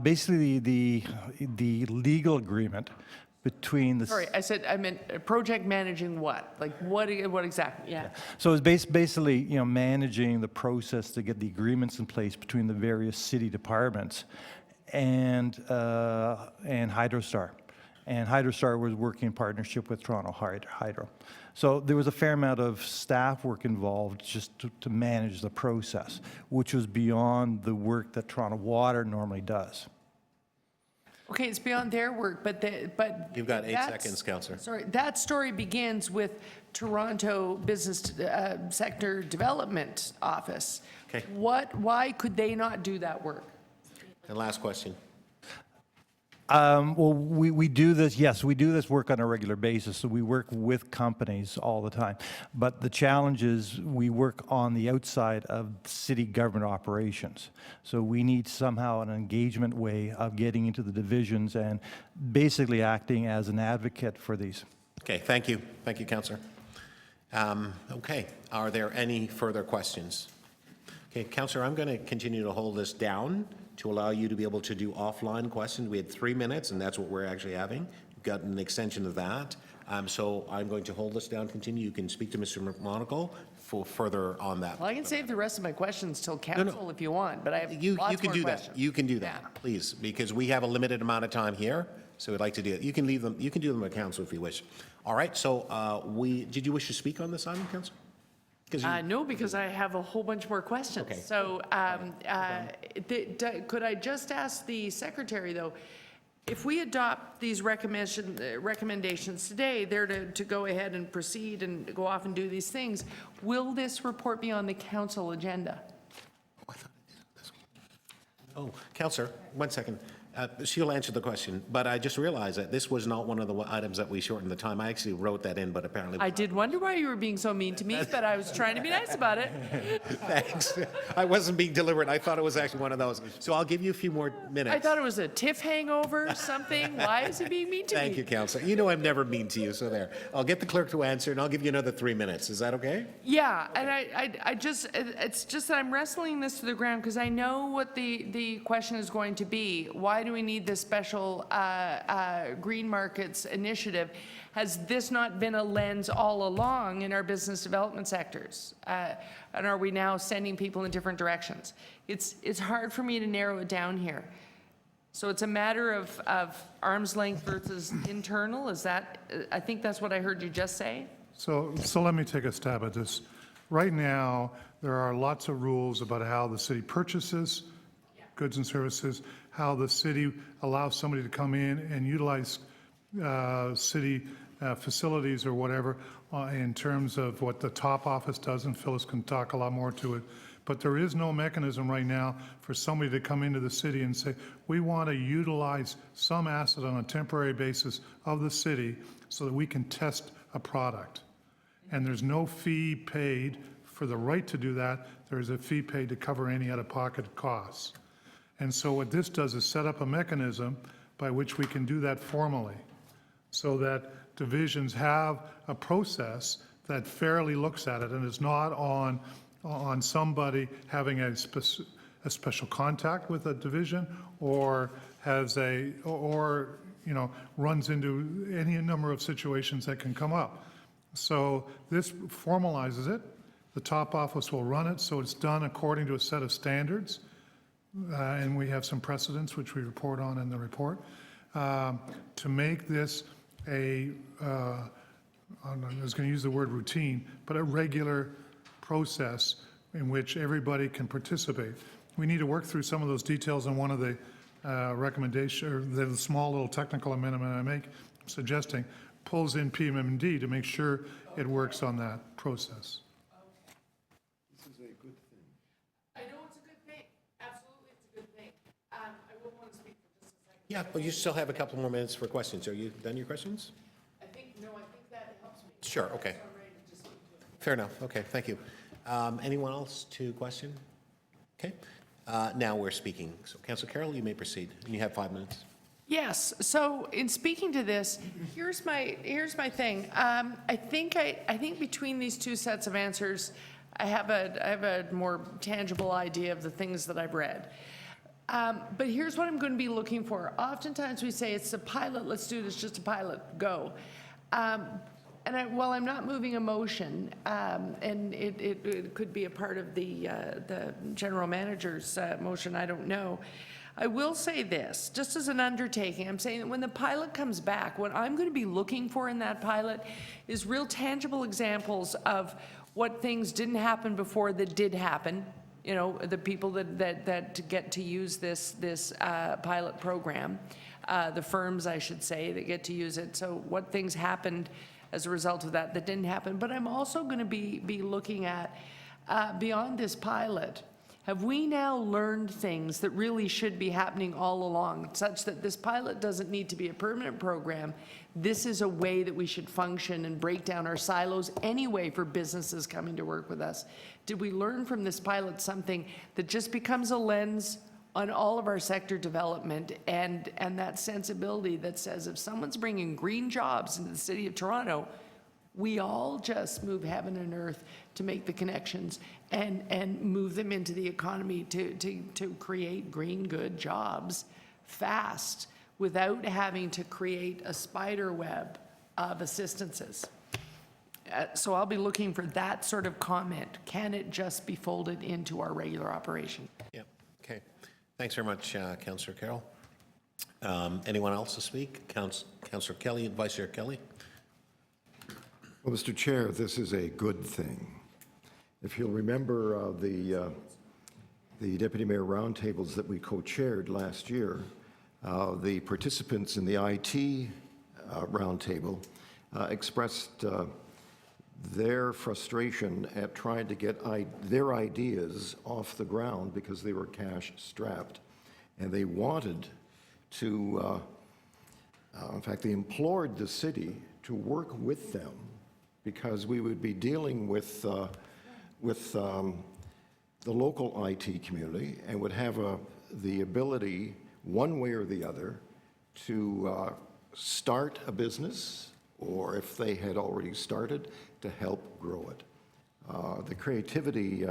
Basically, the legal agreement between the... Sorry, I meant project managing what? Like what exactly? Yeah. So it's basically, managing the process to get the agreements in place between the various city departments and HydroStar. And HydroStar was working in partnership with Toronto Hydro. So there was a fair amount of staff work involved just to manage the process, which was beyond the work that Toronto Water normally does. Okay, it's beyond their work, but You've got 8 that's- seconds, Councillor. Sorry, that story begins with Toronto Business Sector Development Office. Okay. Why could they not do that work? And last question. Well, we do this, yes, we do this work on a regular basis, so we work with companies all the time. But the challenge is we work on the outside of city government operations. So we need somehow an engagement way of getting into the divisions and basically acting as an advocate for these. Okay, thank you. Thank you, Councillor. Okay, are there any further questions? Okay, Councillor, I'm going to continue to hold this down to allow you to be able to do offline questions. We had 3 minutes, and that's what we're actually having. We've got an extension of that. So I'm going to hold this down, continue. You can speak to Mr. Monaco for further on that. Well, I can save the rest of my questions till council if you want, but I have You lots can more do questions. that. You can do that, please, because we have a limited amount of time here, so we'd like to do it. You can leave them. You can do them at council if you wish. All right. So did you wish to speak on this item, Councillor? No, because I have a whole bunch more questions. Okay. So could I just ask the secretary, though, if we adopt these recommendations today, they're to go ahead and proceed and go off and do these things, will this report be on the council agenda? Oh, Counselor, 1 second. She'll answer the question, but I just realized that this was not one of the items that we shortened the time. I actually wrote that in, but apparently. I did wonder why you were being so mean to me, but I was trying to be nice about it. Thanks. I wasn't being deliberate. I thought it was actually one of those. So I'll give you a few more minutes. I thought it was a TIFF hangover, something. Why is he being mean to me? Thank you, Counselor. You know I'm never mean to you, so there. I'll get the clerk to answer, and I'll give you another 3 minutes. Is that okay? Yeah, and I just, it's just that I'm wrestling this to the ground because I know what the question is going to be. Why do we need this special green markets initiative? Has this not been a lens all along in our business development sectors? And are we now sending people in different directions? It's hard for me to narrow it down here. So it's a matter of arm's length versus internal? Is that, I think that's what I heard you just say? So let me take a stab at this. Right now, there are lots of rules about how the city purchases goods and services, how the city allows somebody to come in and utilize city facilities or whatever in terms of what the top office does, and Phyllis can talk a lot more to it. But there is no mechanism right now for somebody to come into the city and say, we want to utilize some asset on a temporary basis of the city so that we can test a product. And there's no fee paid for the right to do that. There's a fee paid to cover any out-of-pocket costs. And so what this does is set up a mechanism by which we can do that formally, so that divisions have a process that fairly looks at it and is not on somebody having a special contact with a division, or has runs into any number of situations that can come up. So this formalizes it. The top office will run it, so it's done according to a set of standards. And we have some precedents, which we report on in the report, to make this I was going to use the word routine, but a regular process in which everybody can participate. We need to work through some of those details in one of the recommendations, or the small little technical amendment I make, suggesting pulls in PMMD to make sure it works on that process. Yeah, but you still have a couple more minutes for questions. Are you done your questions? I think that helps me. Sure, okay. Fair enough, okay, thank you. Anyone else to question? Okay, now we're speaking. So Councillor Carroll, you may proceed, and you have 5 minutes. Yes, so in speaking to this, here's my thing. I think between these two sets of answers, I have a more tangible idea of the things that I've read. But here's what I'm going to be looking for. Oftentimes we say it's a pilot, let's do this, just a pilot, go. And while I'm not moving a motion, and it could be a part of the general manager's motion, I don't know. I will say this, just as an undertaking, I'm saying that when the pilot comes back, what I'm going to be looking for in that pilot is real tangible examples of what things didn't happen before that did happen. You know, the people that get to use this pilot program, the firms, I should say, that get to use it. So what things happened as a result of that didn't happen. But I'm also going to be looking at, beyond this pilot, have we now learned things that really should be happening all along, such that this pilot doesn't need to be a permanent program? This is a way that we should function and break down our silos anyway for businesses coming to work with us. Did we learn from this pilot something that just becomes a lens on all of our sector development, and that sensibility that says if someone's bringing green jobs into the city of Toronto, we all just move heaven and earth to make the connections and move them into the economy to create green good jobs fast without having to create a spider web of assistances. So I'll be looking for that sort of comment. Can it just be folded into our regular operation? Yep, okay. Thanks very much, Councillor Carroll. Anyone else to speak? Councillor Kelly and Vice Chair Kelly. Well, Mr. Chair, this is a good thing. If you'll remember the Deputy Mayor roundtables that we co-chaired last year, the participants in the IT roundtable expressed their frustration at trying to get their ideas off the ground because they were cash strapped. And they wanted to, in fact, they implored the city to work with them because we would be dealing with the local IT community and would have the ability, one way or the other, to start a business, or if they had already started, to help grow it. The creativity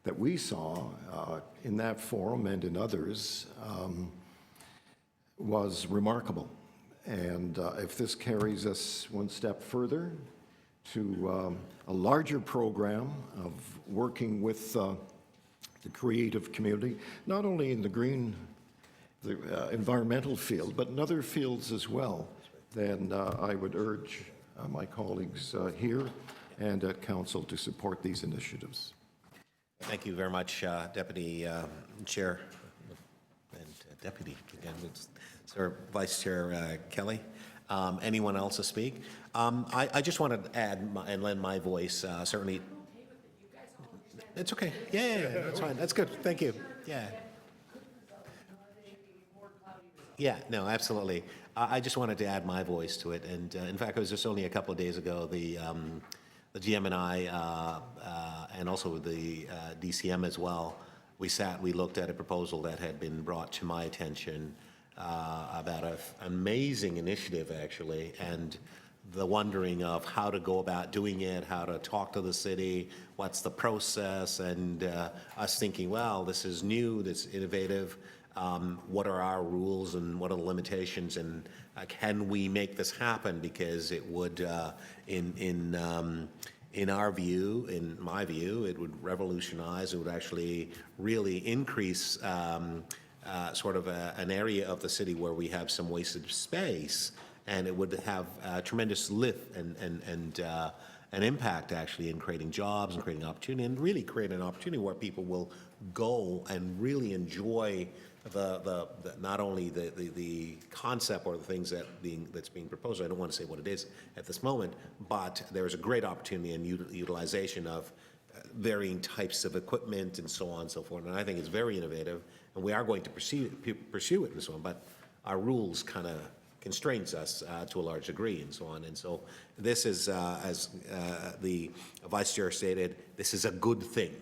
that we saw in that forum and in others was remarkable. And if this carries us one step further to a larger program of working with the creative community, not only in the environmental field, but in other fields as well, then I would urge my colleagues here and at Council to support these initiatives. Thank you very much, Deputy Chair and Deputy again, Sir Vice Chair Kelly. Anyone else to speak? I just wanted to add and lend my voice. Certainly, it's okay. Yeah, that's fine. That's good. Thank you. Yeah, no, absolutely. I just wanted to add my voice to it. And in fact, it was just only a couple of days ago, the GM and I, and also the DCM as well, we looked at a proposal that had been brought to my attention about an amazing initiative, actually, and the wondering of how to go about doing it, how to talk to the city, what's the process, and us thinking, well, this is new, this is innovative. What are our rules and what are the limitations, and can we make this happen? Because it would, in our view, in my view, it would revolutionize. It would actually really increase sort of an area of the city where we have some wasted space, and it would have a tremendous lift and an impact actually in creating jobs and creating opportunity, and really create an opportunity where people will go and really enjoy the not only the concept or the things that's being proposed. I don't want to say what it is at this moment, but there is a great opportunity and utilization of varying types of equipment and so on and so forth. And I think it's very innovative, and we are going to pursue it and so on. But our rules kind of constrains us to a large degree and so on. And so this is, as the Vice Chair stated, this is a good thing.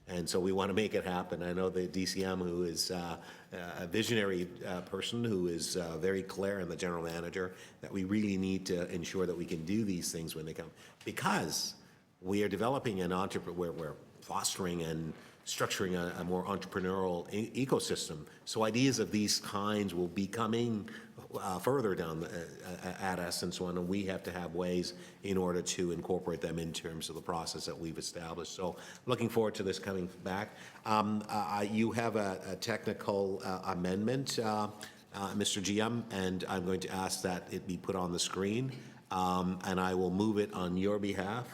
And so we want to make it happen. I know the DCM, who is a visionary person, who is very clear, and the general manager, that we really need to ensure that we can do these things when they come. Because we are developing an entrepreneur, we're fostering and structuring a more entrepreneurial ecosystem. So ideas of these kinds will be coming further down at us and so on, and we have to have ways in order to incorporate them in terms of the process that we've established. So looking forward to this coming back. You have a technical amendment, Mr. GM, and I'm going to ask that it be put on the screen, and I will move it on your behalf.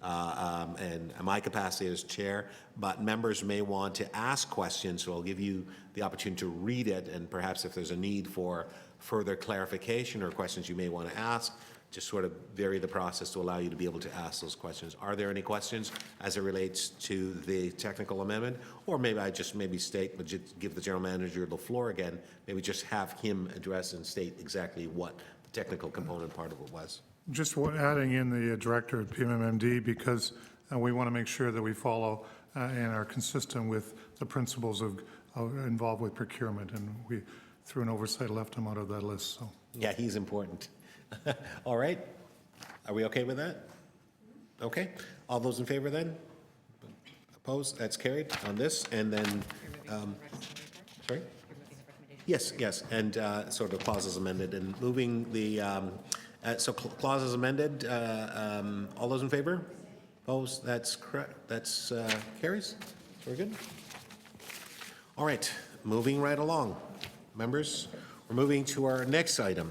And my capacity as chair, but members may want to ask questions, so I'll give you the opportunity to read it, and perhaps if there's a need for further clarification or questions you may want to ask, just sort of vary the process to allow you to be able to ask those questions. Are there any questions as it relates to the technical amendment? Or maybe I just state, but just give the general manager the floor again, maybe just have him address and state exactly what the technical component part of it was. Just adding in the director at PMMD, because we want to make sure that we follow and are consistent with the principles involved with procurement, and we, through an oversight, left him out of that list. So yeah, he's important. All right, are we okay with that? Okay, all those in favor then? Opposed? That's carried on this, and then sorry. Yes, and sort of clauses amended, and moving the. So clauses amended. All those in favor? Opposed? That's correct. That's carries. Very good. All right, moving right along, members. We're moving to our next item,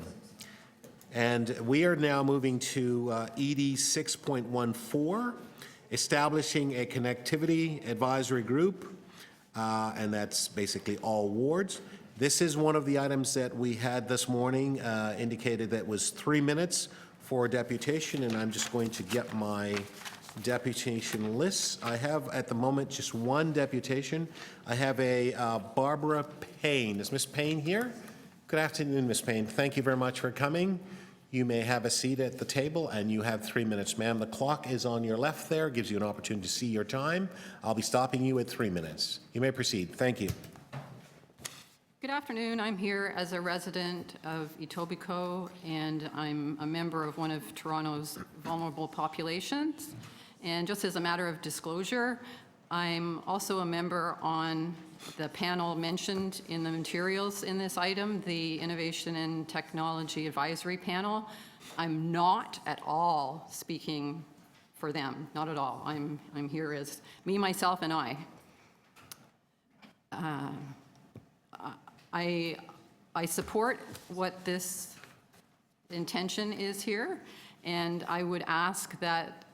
and we are now moving to ED 6.14, establishing a connectivity advisory group, and that's basically all wards. This is one of the items that we had this morning, indicated that was 3 minutes for deputation, and I'm just going to get my deputation list. I have at the moment just one deputation. I have a Barbara Payne. Is Ms. Payne here? Good afternoon, Ms. Payne. Thank you very much for coming. You may have a seat at the table, and you have 3 minutes, ma'am. The clock is on your left there, gives you an opportunity to see your time. I'll be stopping you at 3 minutes. You may proceed. Thank you. Good afternoon. I'm here as a resident of Etobicoke, and I'm a member of one of Toronto's vulnerable populations. And just as a matter of disclosure, I'm also a member on the panel mentioned in the materials in this item, the Innovation and Technology Advisory Panel. I'm not at all speaking for them, not at all. I'm here as me, myself, and I. I support what this intention is here, and I would ask that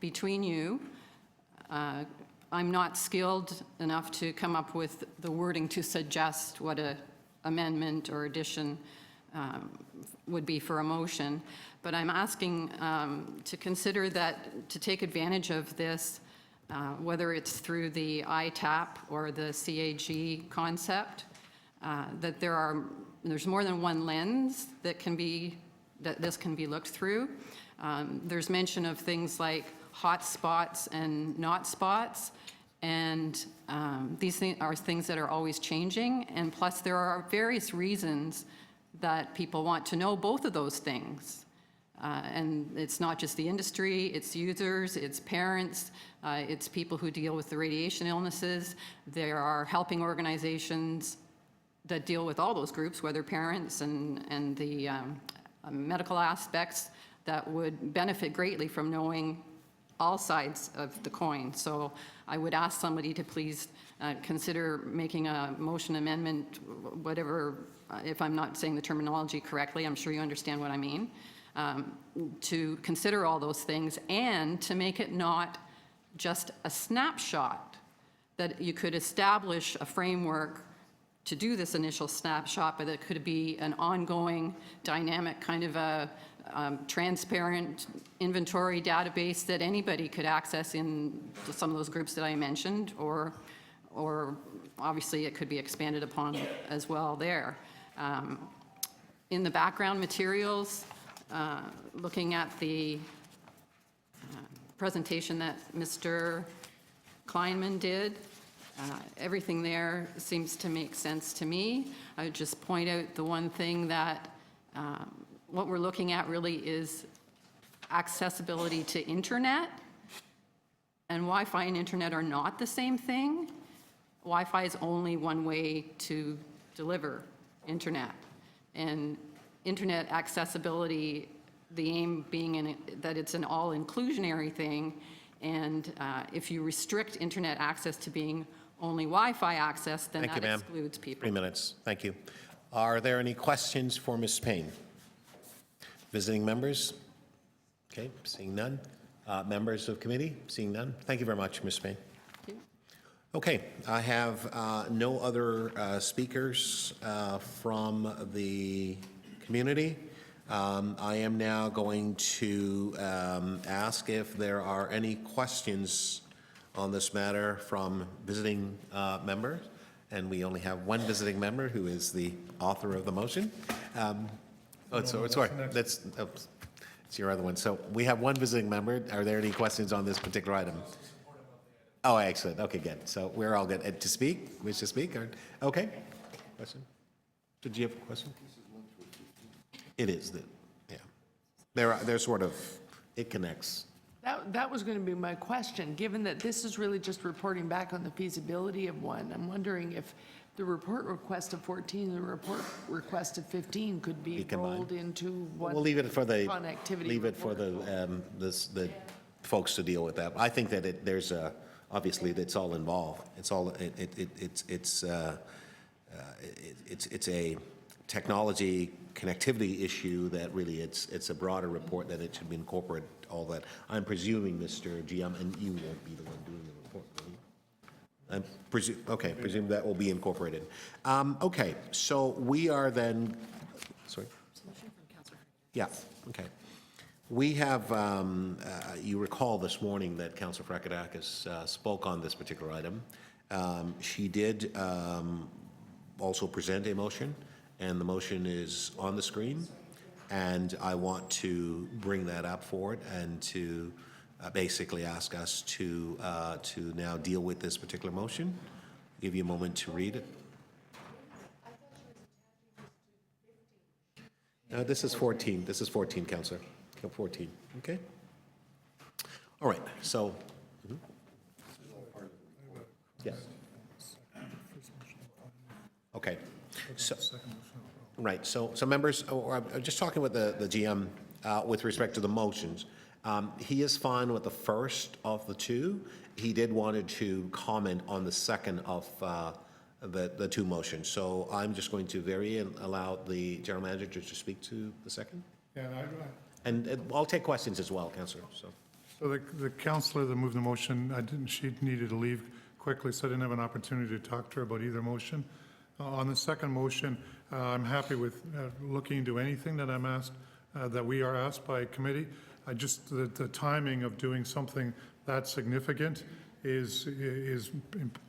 between you, I'm not skilled enough to come up with the wording to suggest what an amendment or addition would be for a motion, but I'm asking to consider that to take advantage of this, whether it's through the ITAP or the CAG concept, that there's more than one lens that this can be looked through. There's mention of things like hot spots and not spots, and these are things that are always changing, and plus there are various reasons that people want to know both of those things. And it's not just the industry, it's users, it's parents, it's people who deal with the radiation illnesses. There are helping organizations that deal with all those groups, whether parents and the medical aspects, that would benefit greatly from knowing all sides of the coin. So I would ask somebody to please consider making a motion amendment, whatever, if I'm not saying the terminology correctly, I'm sure you understand what I mean, to consider all those things and to make it not just a snapshot, that you could establish a framework to do this initial snapshot, but it could be an ongoing, dynamic kind of a transparent inventory database that anybody could access in some of those groups that I mentioned, or obviously it could be expanded upon as well there. In the background materials, looking at the presentation that Mr. Kleinman did, everything there seems to make sense to me. I would just point out the one thing that what we're looking at really is accessibility to internet, and Wi-Fi and internet are not the same thing. Wi-Fi is only one way to deliver internet, and internet accessibility, the aim being that it's an all-inclusionary thing, and if you restrict internet access to being only Wi-Fi access, then that excludes people. 3 minutes. Thank you. Are there any questions for Ms. Payne? Visiting members? Okay, seeing none. Members of committee? Seeing none. Thank you very much, Ms. Payne. Thank you. Okay, I have no other speakers from the community. I am now going to ask if there are any questions on this matter from visiting members, and we only have one visiting member who is the author of the motion. Sorry, it's your other one. So we have one visiting member. Are there any questions on this particular item? Oh, excellent. Okay, good. So we're all good. To speak? Wish to speak? Okay. Question? Did you have a question? It is. Yeah. They're sort of, it connects. That was going to be my question. Given that this is really just reporting back on the feasibility of one, I'm wondering if the report request of 14 and the report request of 15 could be rolled into one. We'll leave it for the connectivity report. The folks to deal with that. I think that there's obviously it's all involved. It's all it's a technology connectivity issue that really it's a broader report that it should be incorporated all that. I'm presuming, Mr. GM, and you won't be the one doing the report, will you? Presume that will be incorporated. Okay, so we are then, sorry? Yeah, okay. We have, you recall this morning that Councillor Frakadakis spoke on this particular item. She did also present a motion, and the motion is on the screen. And I want to bring that up forward and to basically ask us to now deal with this particular motion. Give you a moment to read it. This is 14. This is 14, Councillor. 14. Okay. All right. So. Yeah. Okay. So. Right. So members, I'm just talking with the GM with respect to the motions. He is fine with the first of the two. He did wanted to comment on the second of the two motions. So I'm just going to allow the general manager to speak to the second. Yeah, And I'll take questions as well, Councillor. So the councillor that moved the motion, she needed to leave quickly, so I didn't have an opportunity to talk to her about either motion. On the second motion, I'm happy with looking into anything that I'm asked, that we are asked by committee. The timing of doing something that significant is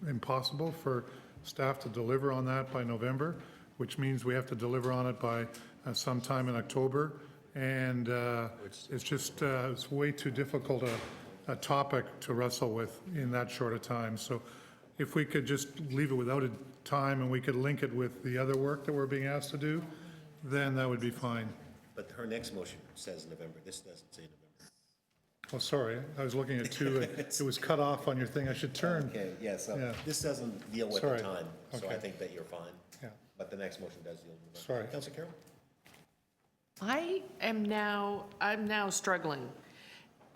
impossible for staff to deliver on that by November, which means we have to deliver on it by sometime in October. And it's way too difficult a topic to wrestle with in that short a time. So if we could just leave it without a time and we could link it with the other work that we're being asked to do, then that would be fine. But her next motion says November. This doesn't say November. Oh, sorry, I was looking at two. It was cut off on your thing. I should turn. Okay, yeah, so Yeah. this doesn't deal with Sorry. the time, so I Okay. think that you're fine. Yeah. But the next motion does deal with the time. Sorry. Councillor Carroll? I'm now struggling.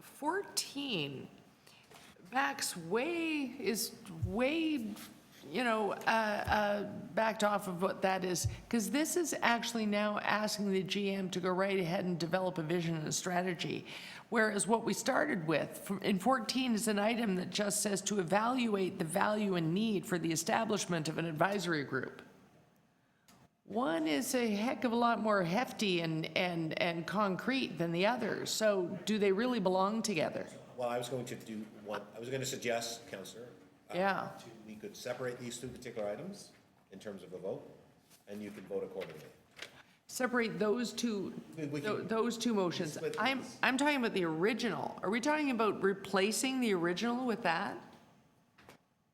14 is way, backed off of what that is, because this is actually now asking the GM to go right ahead and develop a vision and a strategy. Whereas what we started with in 14 is an item that just says to evaluate the value and need for the establishment of an advisory group. One is a heck of a lot more hefty and concrete than the other. So do they really belong together? Well, I was going to suggest, Councillor, Yeah. we could separate these two particular items in terms of a vote, and you can vote accordingly. Separate those two motions. I'm talking about the original. Are we talking about replacing the original with that?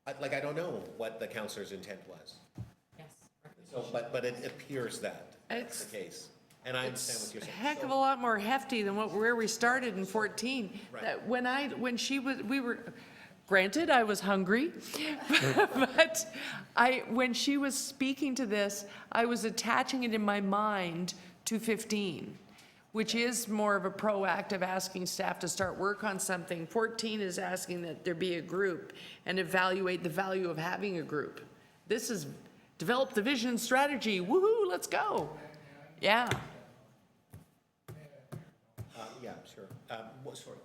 I don't know what the councillor's intent was. Yes. So, but it appears that that's the case. And I understand what you're A saying. heck of a lot more hefty than where we started in 14. Right. That granted, I was hungry, but when she was speaking to this, I was attaching it in my mind to 15, which is more of a proactive asking staff to start work on something. 14 is asking that there be a group and evaluate the value of having a group. This is develop the vision and strategy. Woohoo, let's go. Yeah. Yeah, sure. Sorry,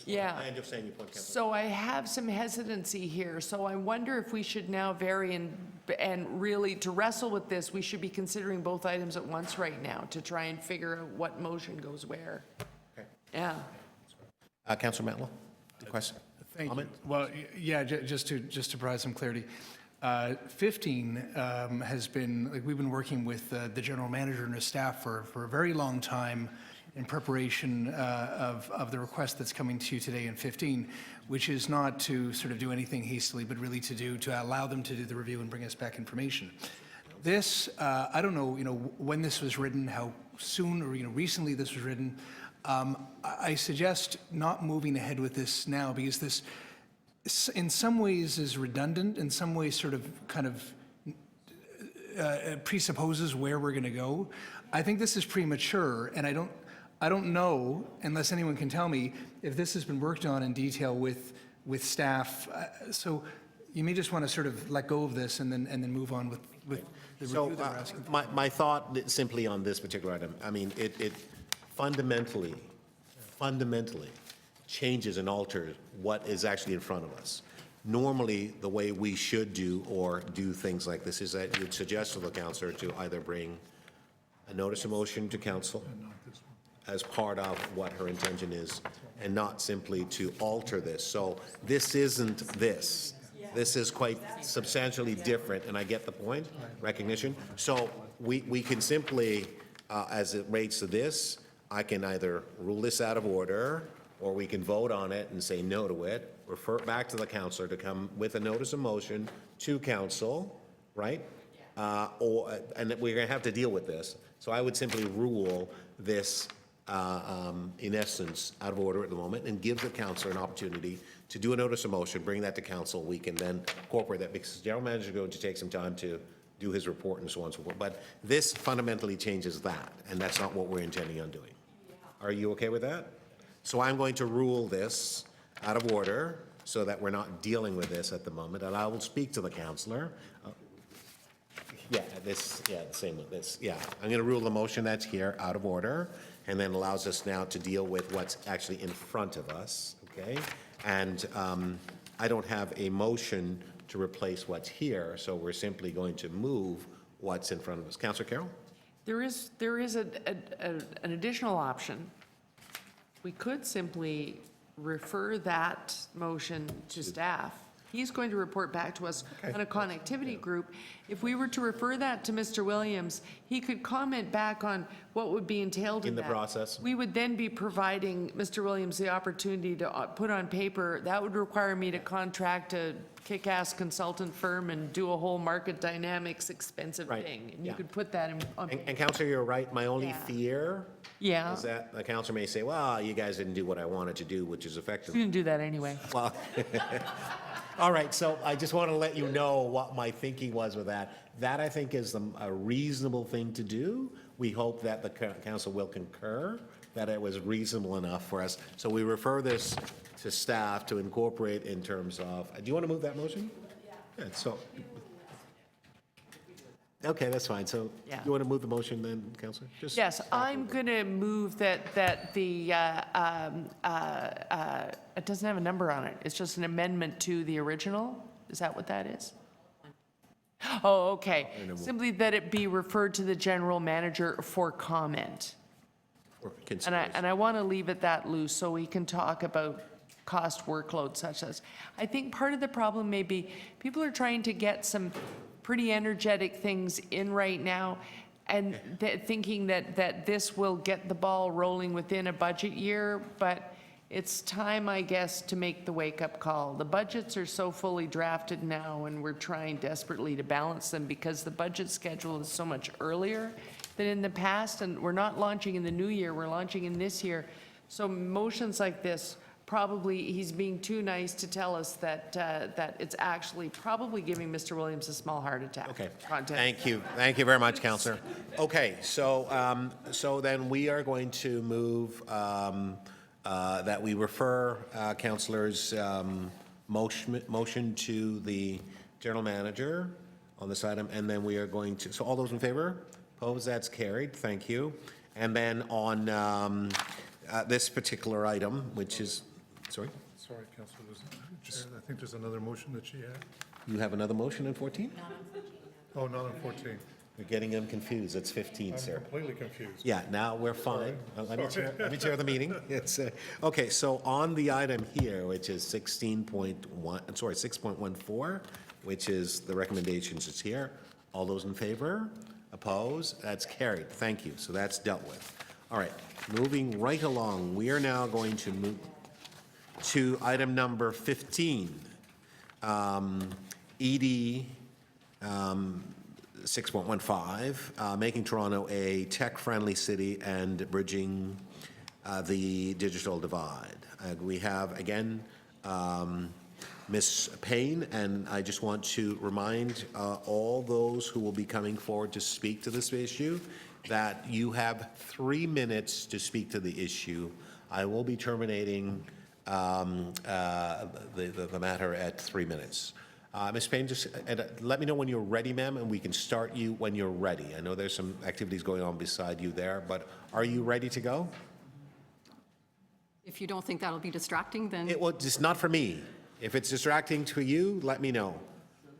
Yeah. I understand your point, Councillor. So I have some hesitancy here, so I wonder if we should now vary and really, to wrestle with this, we should be considering both items at once right now to try and figure out what motion goes where. Okay. Yeah. Councillor Matlow, the question? Thank Comment? you. Well, yeah, just to provide some clarity. 15 has been, we've been working with the general manager and his staff for a very long time in preparation of the request that's coming to you today in 15, which is not to sort of do anything hastily, but really to allow them to do the review and bring us back information. This, I don't know, when this was written, how soon or, recently this was written. I suggest not moving ahead with this now because this, in some ways, is redundant, in some ways sort of kind of presupposes where we're going to go. I think this is premature, and I don't know, unless anyone can tell me, if this has been worked on in detail with staff. So you may just want to sort of let go of this and then move on with the review that we're asking for. My thought simply on this particular item, I mean, it fundamentally fundamentally changes and alters what is actually in front of us. Normally, the way we should do things like this is that you'd suggest to the councillor to either bring a notice of motion to council as part of what her intention is, and not simply to alter this. So this isn't this. This is quite substantially different, and I get the point, recognition. So we can simply, as it relates to this, I can either rule this out of order, or we can vote on it and say no to it, refer it back to the councillor to come with a notice of motion to council, right? And we're going to have to deal with this. So I would simply rule this, in essence, out of order at the moment, and give the councillor an opportunity to do a notice of motion, bring that to council. We can then incorporate that, because the general manager is going to take some time to do his report and so on and so forth. But this fundamentally changes that, and that's not what we're intending on doing. Are you okay with that? So I'm going to rule this out of order so that we're not dealing with this at the moment, and I will speak to the councillor. The same with this. Yeah, I'm going to rule the motion that's here out of order, and then allows us now to deal with what's actually in front of us, okay? And I don't have a motion to replace what's here, so we're simply going to move what's in front of us. Councillor Carroll? There is an additional option. We could simply refer that motion to staff. He's going to report back to us on a connectivity group. If we were to refer that to Mr. Williams, he could comment back on what would be entailed in In the that. process. We would then be providing Mr. Williams the opportunity to put on paper. That would require me to contract a kick-ass consultant firm and do a whole market dynamics expensive Right, thing. And yeah. you could put that on paper. And Councillor, you're right. My only fear Yeah. is that the councillor may say, well, you guys didn't do what I wanted to do, which is You effective. didn't do that anyway. Well, all right, so I just want to let you know what my thinking was with that. That, I think, is a reasonable thing to do. We hope that the council will concur that it was reasonable enough for us. So we refer this to staff to incorporate in terms of, do you want to move that motion? Yeah. So, okay, that's fine. So Yeah. you want to move the motion then, Councillor? Just Yes, I'm going to move that the, it doesn't have a number on it. It's just an amendment to the original? Is that what that is? Oh, okay. Simply that it be referred to the general manager for comment. or And consideration. I want to leave it that loose so we can talk about cost workload such as. I think part of the problem may be people are trying to get some pretty energetic things in right now and thinking that this will get the ball rolling within a budget year, but it's time, I guess, to make the wake-up call. The budgets are so fully drafted now, and we're trying desperately to balance them because the budget schedule is so much earlier than in the past, and we're not launching in the new year, we're launching in this year. So motions like this, probably, he's being too nice to tell us that it's actually probably giving Mr. Williams a small heart attack. Okay, Content. thank you. Thank you very much, Councillor. Okay, so, so then we are going to move that we refer Councillor's motion to the general manager on this item, and then we are going to, so all those in favor? Opposed? That's carried. Thank you. And then on this particular item, which is, sorry? Sorry, Councillor, I think there's another motion that she had. You have another motion in 14? Oh, not on 14. You're getting them confused. It's 15, I'm sir. completely confused. Yeah, now we're fine. Let me Sorry. chair the meeting. It's, okay, so on the item here, which is 16.1, sorry, 6.14, which is the recommendations is here. All those in favor? Opposed? That's carried. Thank you. So that's dealt with. All right, moving right along, we are now going to move to item number 15. ED 6.15, making Toronto a tech-friendly city and bridging the digital divide. We have, again, Ms. Payne, and I just want to remind all those who will be coming forward to speak to this issue that you have 3 minutes to speak to the issue. I will be terminating the matter at 3 minutes. Ms. Payne, just let me know when you're ready, ma'am, and we can start you when you're ready. I know there's some activities going on beside you there, but are you ready to go? If you don't think that'll be distracting, then It's not for me. If it's distracting to you, let me know.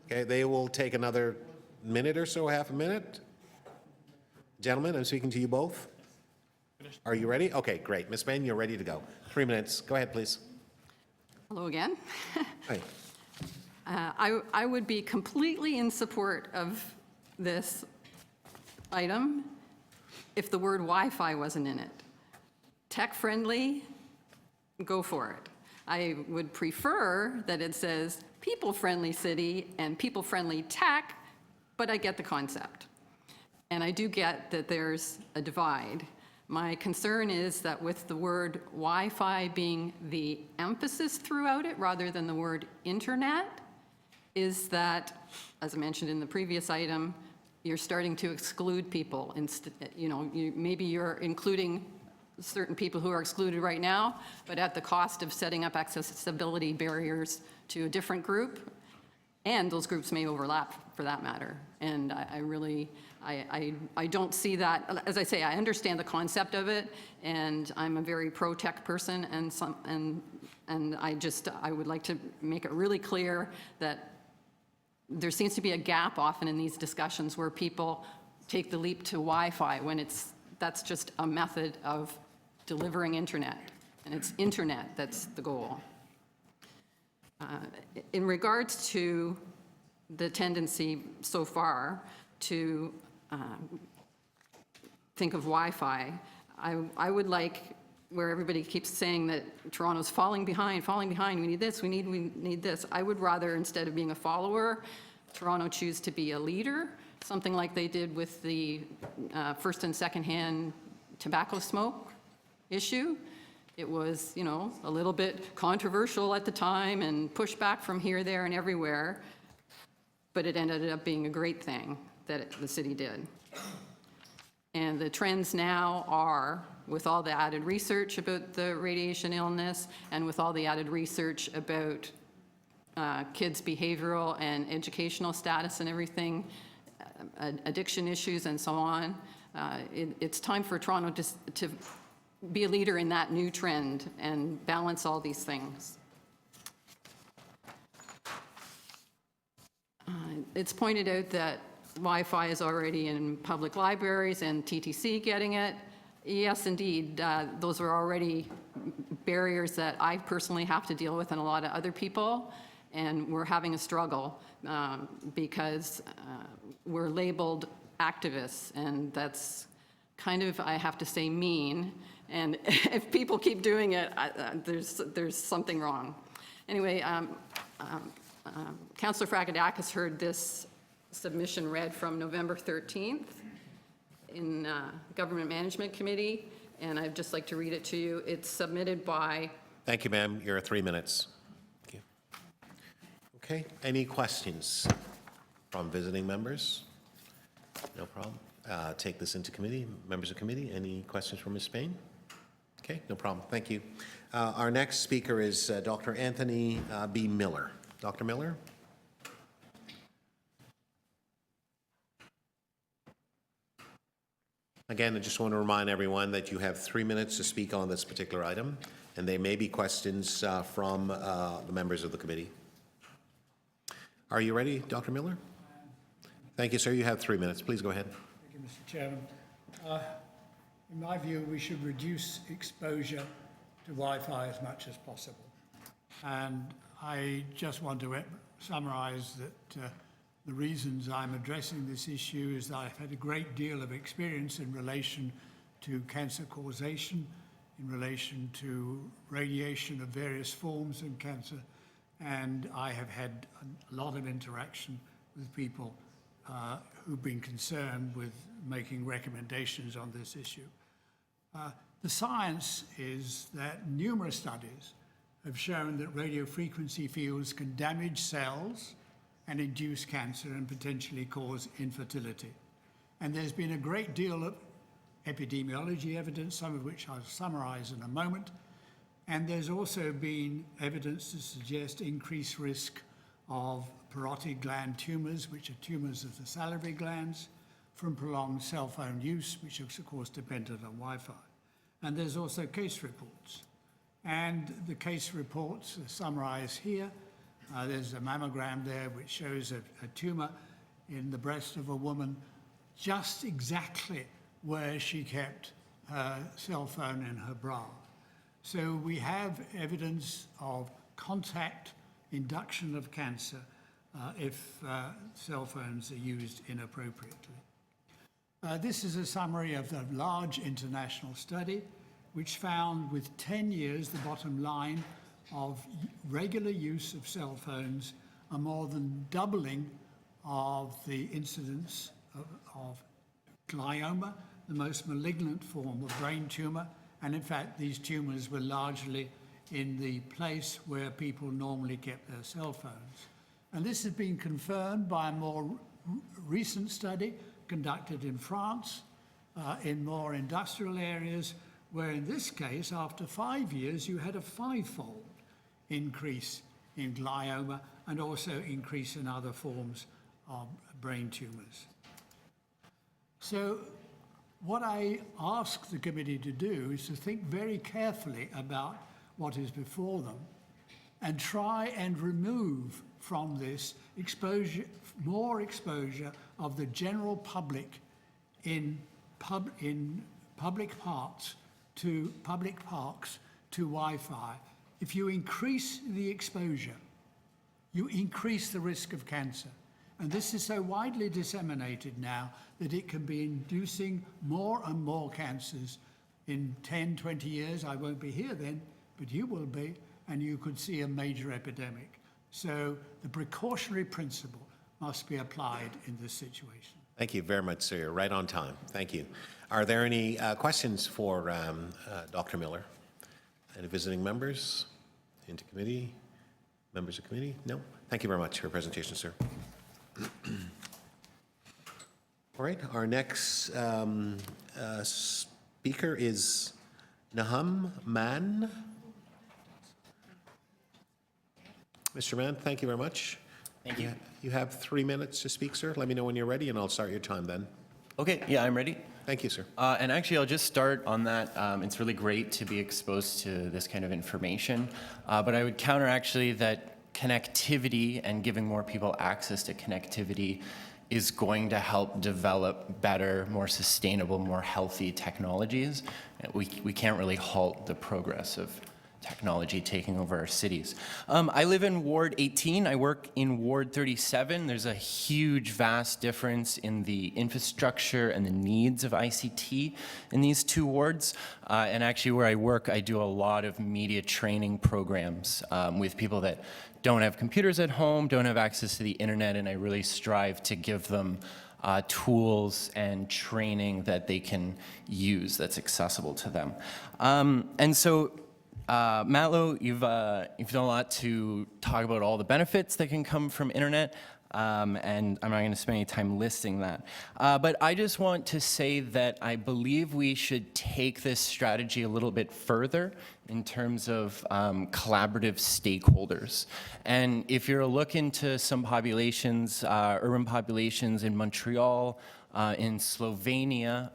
Okay, they will take another minute or so, half a minute. Gentlemen, I'm speaking to you both. Are you ready? Okay, great. Ms. Bain, you're ready to go. 3 minutes. Go ahead, please. hello again. Hi. I would be completely in support of this item if the word Wi-Fi wasn't in it. Tech-friendly, go for it. I would prefer that it says people-friendly city and people-friendly tech, but I get the concept. And I do get that there's a divide. My concern is that with the word Wi-Fi being the emphasis throughout it rather than the word internet, is that, as I mentioned in the previous item, you're starting to exclude people. Maybe you're including certain people who are excluded right now, but at the cost of setting up accessibility barriers to a different group, and those groups may overlap for that matter. And I don't see that. As I say, I understand the concept of it, and I'm a very pro-tech person, and I would like to make it really clear that there seems to be a gap often in these discussions where people take the leap to Wi-Fi when that's just a method of delivering internet, and it's internet that's the goal. In regards to the tendency so far to think of Wi-Fi, I would like, where everybody keeps saying that Toronto's falling behind, we need this, we need this. I would rather, instead of being a follower, Toronto choose to be a leader, something like they did with the first and second-hand tobacco smoke issue. It was, a little bit controversial at the time and pushed back from here, there, and everywhere, but it ended up being a great thing that the city did. And the trends now are, with all the added research about the radiation illness and with all the added research about kids' behavioral and educational status and everything, addiction issues and so on, it's time for Toronto to be a leader in that new trend and balance all these things. It's pointed out that Wi-Fi is already in public libraries and TTC getting it. Yes, indeed, those are already barriers that I personally have to deal with and a lot of other people, and we're having a struggle because we're labeled activists, and that's kind of, I have to say, mean. And if people keep doing it, there's something wrong. Anyway, Councillor Fragedakis heard this submission read from November 13th in Government Management Committee, and I'd just like to read it to you. It's submitted by... Thank you, ma'am. You're at 3 minutes. Thank you. Okay, any questions from visiting members? No problem. Take this into committee. Members of committee, any questions for Ms. Spain? Okay, no problem. Thank you. Our next speaker is Dr. Anthony B. Miller. Dr. Miller? Again, I just want to remind everyone that you have 3 minutes to speak on this particular item, and there may be questions from the members of the committee. Are you ready, Dr. Miller? Thank you, sir. You have 3 minutes. Please go ahead. Thank you, Mr. Chairman. In my view, we should reduce exposure to Wi-Fi as much as possible. And I just want to summarize that the reasons I'm addressing this issue is that I've had a great deal of experience in relation to cancer causation, in relation to radiation of various forms of cancer, and I have had a lot of interaction with people who've been concerned with making recommendations on this issue. The science is that numerous studies have shown that radio frequency fields can damage cells and induce cancer and potentially cause infertility. And there's been a great deal of epidemiology evidence, some of which I'll summarize in a moment. And there's also been evidence to suggest increased risk of parotid gland tumors, which are tumors of the salivary glands, from prolonged cell phone use, which is of course dependent on Wi-Fi. And there's also case reports. And the case reports are summarized here. There's a mammogram there which shows a tumor in the breast of a woman, just exactly where she kept her cell phone in her bra. So we have evidence of contact induction of cancer if cell phones are used inappropriately. This is a summary of the large international study which found with 10 years the bottom line of regular use of cell phones a more than doubling of the incidence of glioma, the most malignant form of brain tumor. And in fact, these tumors were largely in the place where people normally kept their cell phones. And this has been confirmed by a more recent study conducted in France, in more industrial areas, where in this case, after 5 years, you had a 5-fold increase in glioma and also increase in other forms of brain tumors. So what I ask the committee to do is to think very carefully about what is before them and try and remove from this exposure, more exposure of the general public in public parks to Wi-Fi. If you increase the exposure, you increase the risk of cancer. And this is so widely disseminated now that it can be inducing more and more cancers. In 10, 20 years, I won't be here then, but you will be, and you could see a major epidemic. So the precautionary principle must be applied in this situation. Thank you very much, sir. You're right on time. Thank you. Are there any questions for Dr. Miller? Any visiting members into committee? Members of committee? No? Thank you very much for your presentation, sir. All right, our next speaker is Nahum Mann. Mr. Mann, thank you very much. Thank you. You have 3 minutes to speak, sir. Let me know when you're ready, and I'll start your time then. Okay, yeah, I'm ready. Thank you, sir. And actually, I'll just start on that. It's really great to be exposed to this kind of information. But I would counter actually that connectivity and giving more people access to connectivity is going to help develop better, more sustainable, more healthy technologies. We can't really halt the progress of technology taking over our cities. I live in Ward 18. I work in Ward 37. There's a huge, vast difference in the infrastructure and the needs of ICT in these two wards. And actually, where I work, I do a lot of media training programs with people that don't have computers at home, don't have access to the internet, and I really strive to give them tools and training that they can use that's accessible to them. And so Matlo, you've done a lot to talk about all the benefits that can come from internet, and I'm not going to spend any time listing that. But I just want to say that I believe we should take this strategy a little bit further in terms of collaborative stakeholders. And if you're looking to some populations, urban populations in Montreal, in Slovenia,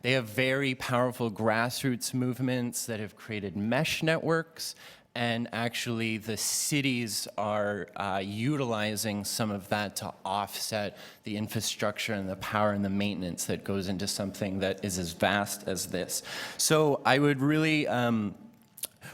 they have very powerful grassroots movements that have created mesh networks, and actually the cities are utilizing some of that to offset the infrastructure and the power and the maintenance that goes into something that is as vast as this. So I would really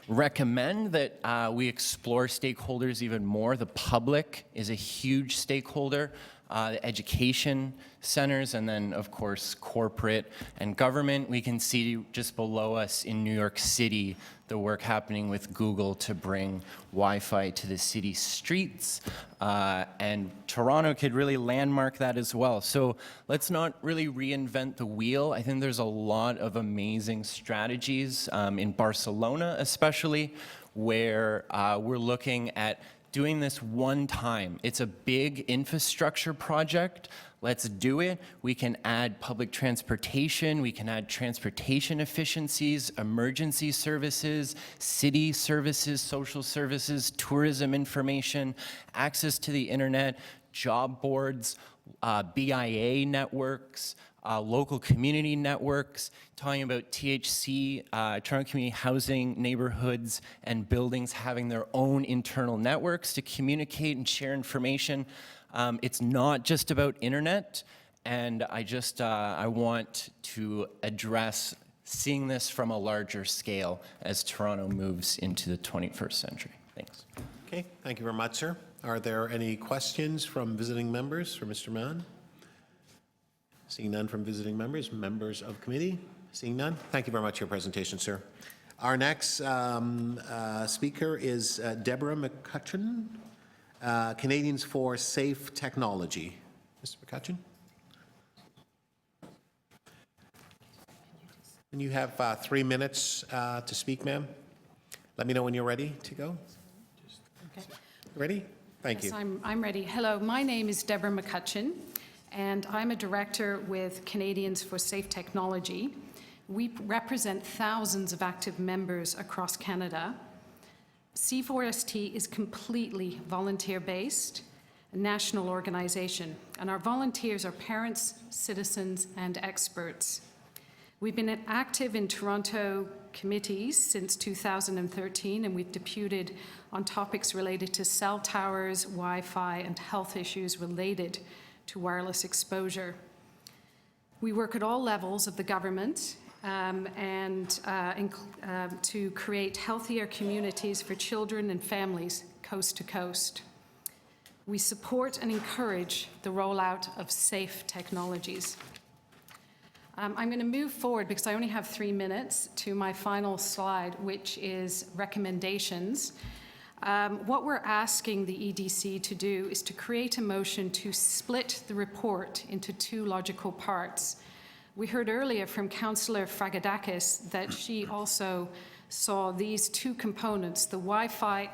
recommend that we explore stakeholders even more. The public is a huge stakeholder. The education centers, and then, of course, corporate and government. We can see just below us in New York City the work happening with Google to bring Wi-Fi to the city streets, and Toronto could really landmark that as well. So let's not really reinvent the wheel. I think there's a lot of amazing strategies in Barcelona especially, where we're looking at doing this one time. It's a big infrastructure project. Let's do it. We can add public transportation. We can add transportation efficiencies, emergency services, city services, social services, tourism information, access to the internet, job boards, BIA networks, local community networks, talking about THC, Toronto Community Housing, neighborhoods, and buildings having their own internal networks to communicate and share information. It's not just about internet, and I want to address seeing this from a larger scale as Toronto moves into the 21st century. Thanks. Okay, thank you very much, sir. Are there any questions from visiting members for Mr. Mann? Seeing none from visiting members, members of committee? Seeing none? Thank you very much for your presentation, sir. Our next speaker is Deborah McCutcheon, Canadians for Safe Technology. Mr. McCutcheon? And you have 3 minutes to speak, ma'am. Let me know when you're ready to go. Okay. Ready? Thank Yes, you. I'm ready. Hello, my name is Deborah McCutcheon, and I'm a director with Canadians for Safe Technology. We represent thousands of active members across Canada. C4ST is completely volunteer-based, a national organization, and our volunteers are parents, citizens, and experts. We've been active in Toronto committees since 2013, and we've deputed on topics related to cell towers, Wi-Fi, and health issues related to wireless exposure. We work at all levels of the government to create healthier communities for children and families coast to coast. We support and encourage the rollout of safe technologies. I'm going to move forward because I only have 3 minutes to my final slide, which is recommendations. What we're asking the EDC to do is to create a motion to split the report into 2 logical parts. We heard earlier from Councillor Fragadakis that she also saw these 2 components, the Wi-Fi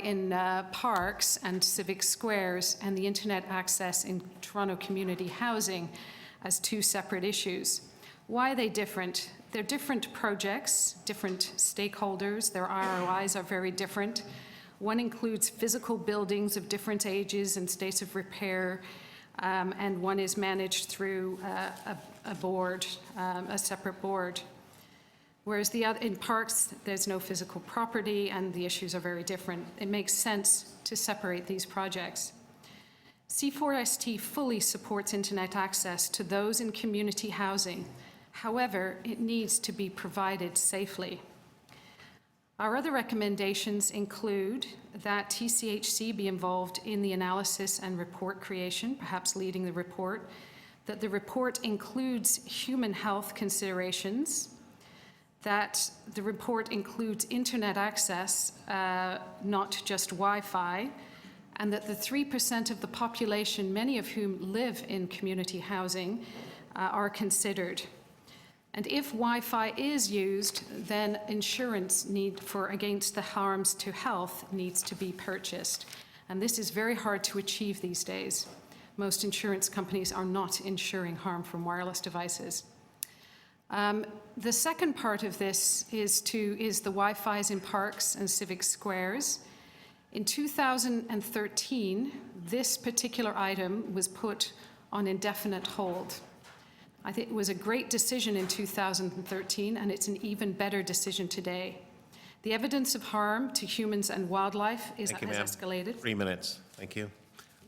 in parks and civic squares and the internet access in Toronto community housing as 2 separate issues. Why are they different? They're different projects, different stakeholders. Their ROIs are very different. One includes physical buildings of different ages and states of repair, and one is managed through a board, a separate board. Whereas the other, in parks, there's no physical property and the issues are very different. It makes sense to separate these projects. C4ST fully supports internet access to those in community housing. However, it needs to be provided safely. Our other recommendations include that TCHC be involved in the analysis and report creation, perhaps leading the report, that the report includes human health considerations, that the report includes internet access, not just Wi-Fi, and that the 3% of the population, many of whom live in community housing, are considered. And if Wi-Fi is used, then insurance against the harms to health needs to be purchased. And this is very hard to achieve these days. Most insurance companies are not insuring harm from wireless devices. The second part of this is the Wi-Fi's in parks and civic squares. In 2013, this particular item was put on indefinite hold. I think it was a great decision in 2013, and it's an even better decision today. The evidence of harm to humans and wildlife has escalated. 3 minutes. Thank you.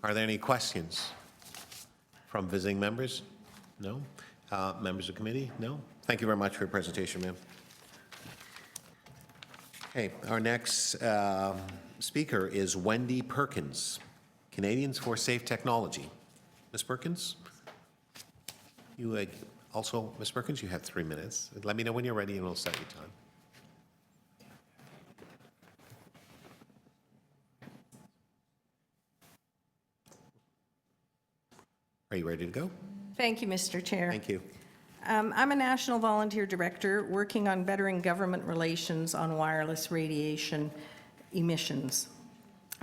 Are there any questions from visiting members? No? Members of committee? No? Thank you very much for your presentation, ma'am. Okay, our next speaker is Wendy Perkins, Canadians for Safe Technology. Ms. Perkins? You also, Ms. Perkins, you have 3 minutes. Let me know when you're ready and we'll set your time. Are you ready to go? Thank you, Mr. Chair. Thank you. I'm a national volunteer director working on bettering government relations on wireless radiation emissions.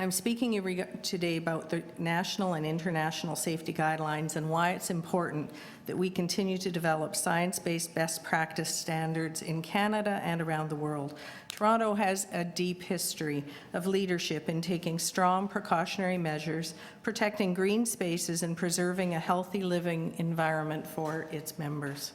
I'm speaking today about the national and international safety guidelines and why it's important that we continue to develop science-based best practice standards in Canada and around the world. Toronto has a deep history of leadership in taking strong precautionary measures, protecting green spaces, and preserving a healthy living environment for its members.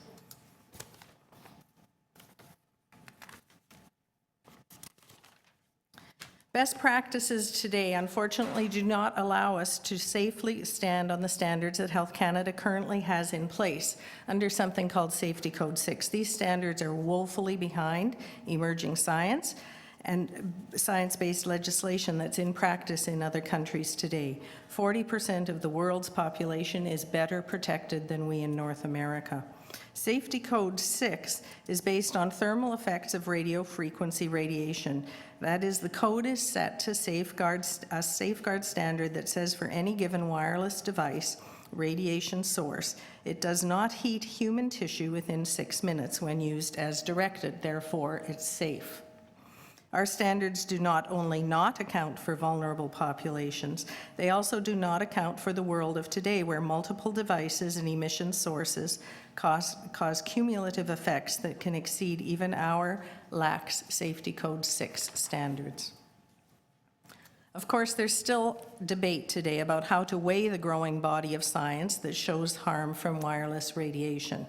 Best practices today, unfortunately, do not allow us to safely stand on the standards that Health Canada currently has in place under something called Safety Code 6. These standards are woefully behind emerging science and science-based legislation that's in practice in other countries today. 40% of the world's population is better protected than we in North America. Safety Code 6 is based on thermal effects of radio frequency radiation. That is, the code is set to safeguard a safeguard standard that says for any given wireless device, radiation source, it does not heat human tissue within 6 minutes when used as directed. Therefore, it's safe. Our standards do not only not account for vulnerable populations, they also do not account for the world of today where multiple devices and emission sources cause cumulative effects that can exceed even our lax Safety Code 6 standards. Of course, there's still debate today about how to weigh the growing body of science that shows harm from wireless radiation.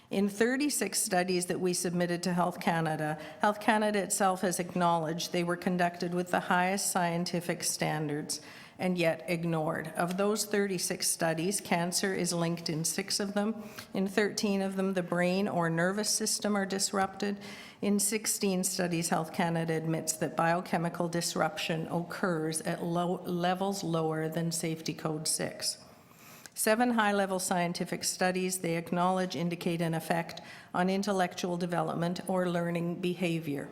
In 36 studies that we submitted to Health Canada itself has acknowledged they were conducted with the highest scientific standards and yet ignored. Of those 36 studies, cancer is linked in 6 of them. In 13 of them, the brain or nervous system are disrupted. In 16 studies, Health Canada admits that biochemical disruption occurs at levels lower than Safety Code 6. 7 high-level scientific studies they acknowledge indicate an effect on intellectual development or learning behavior.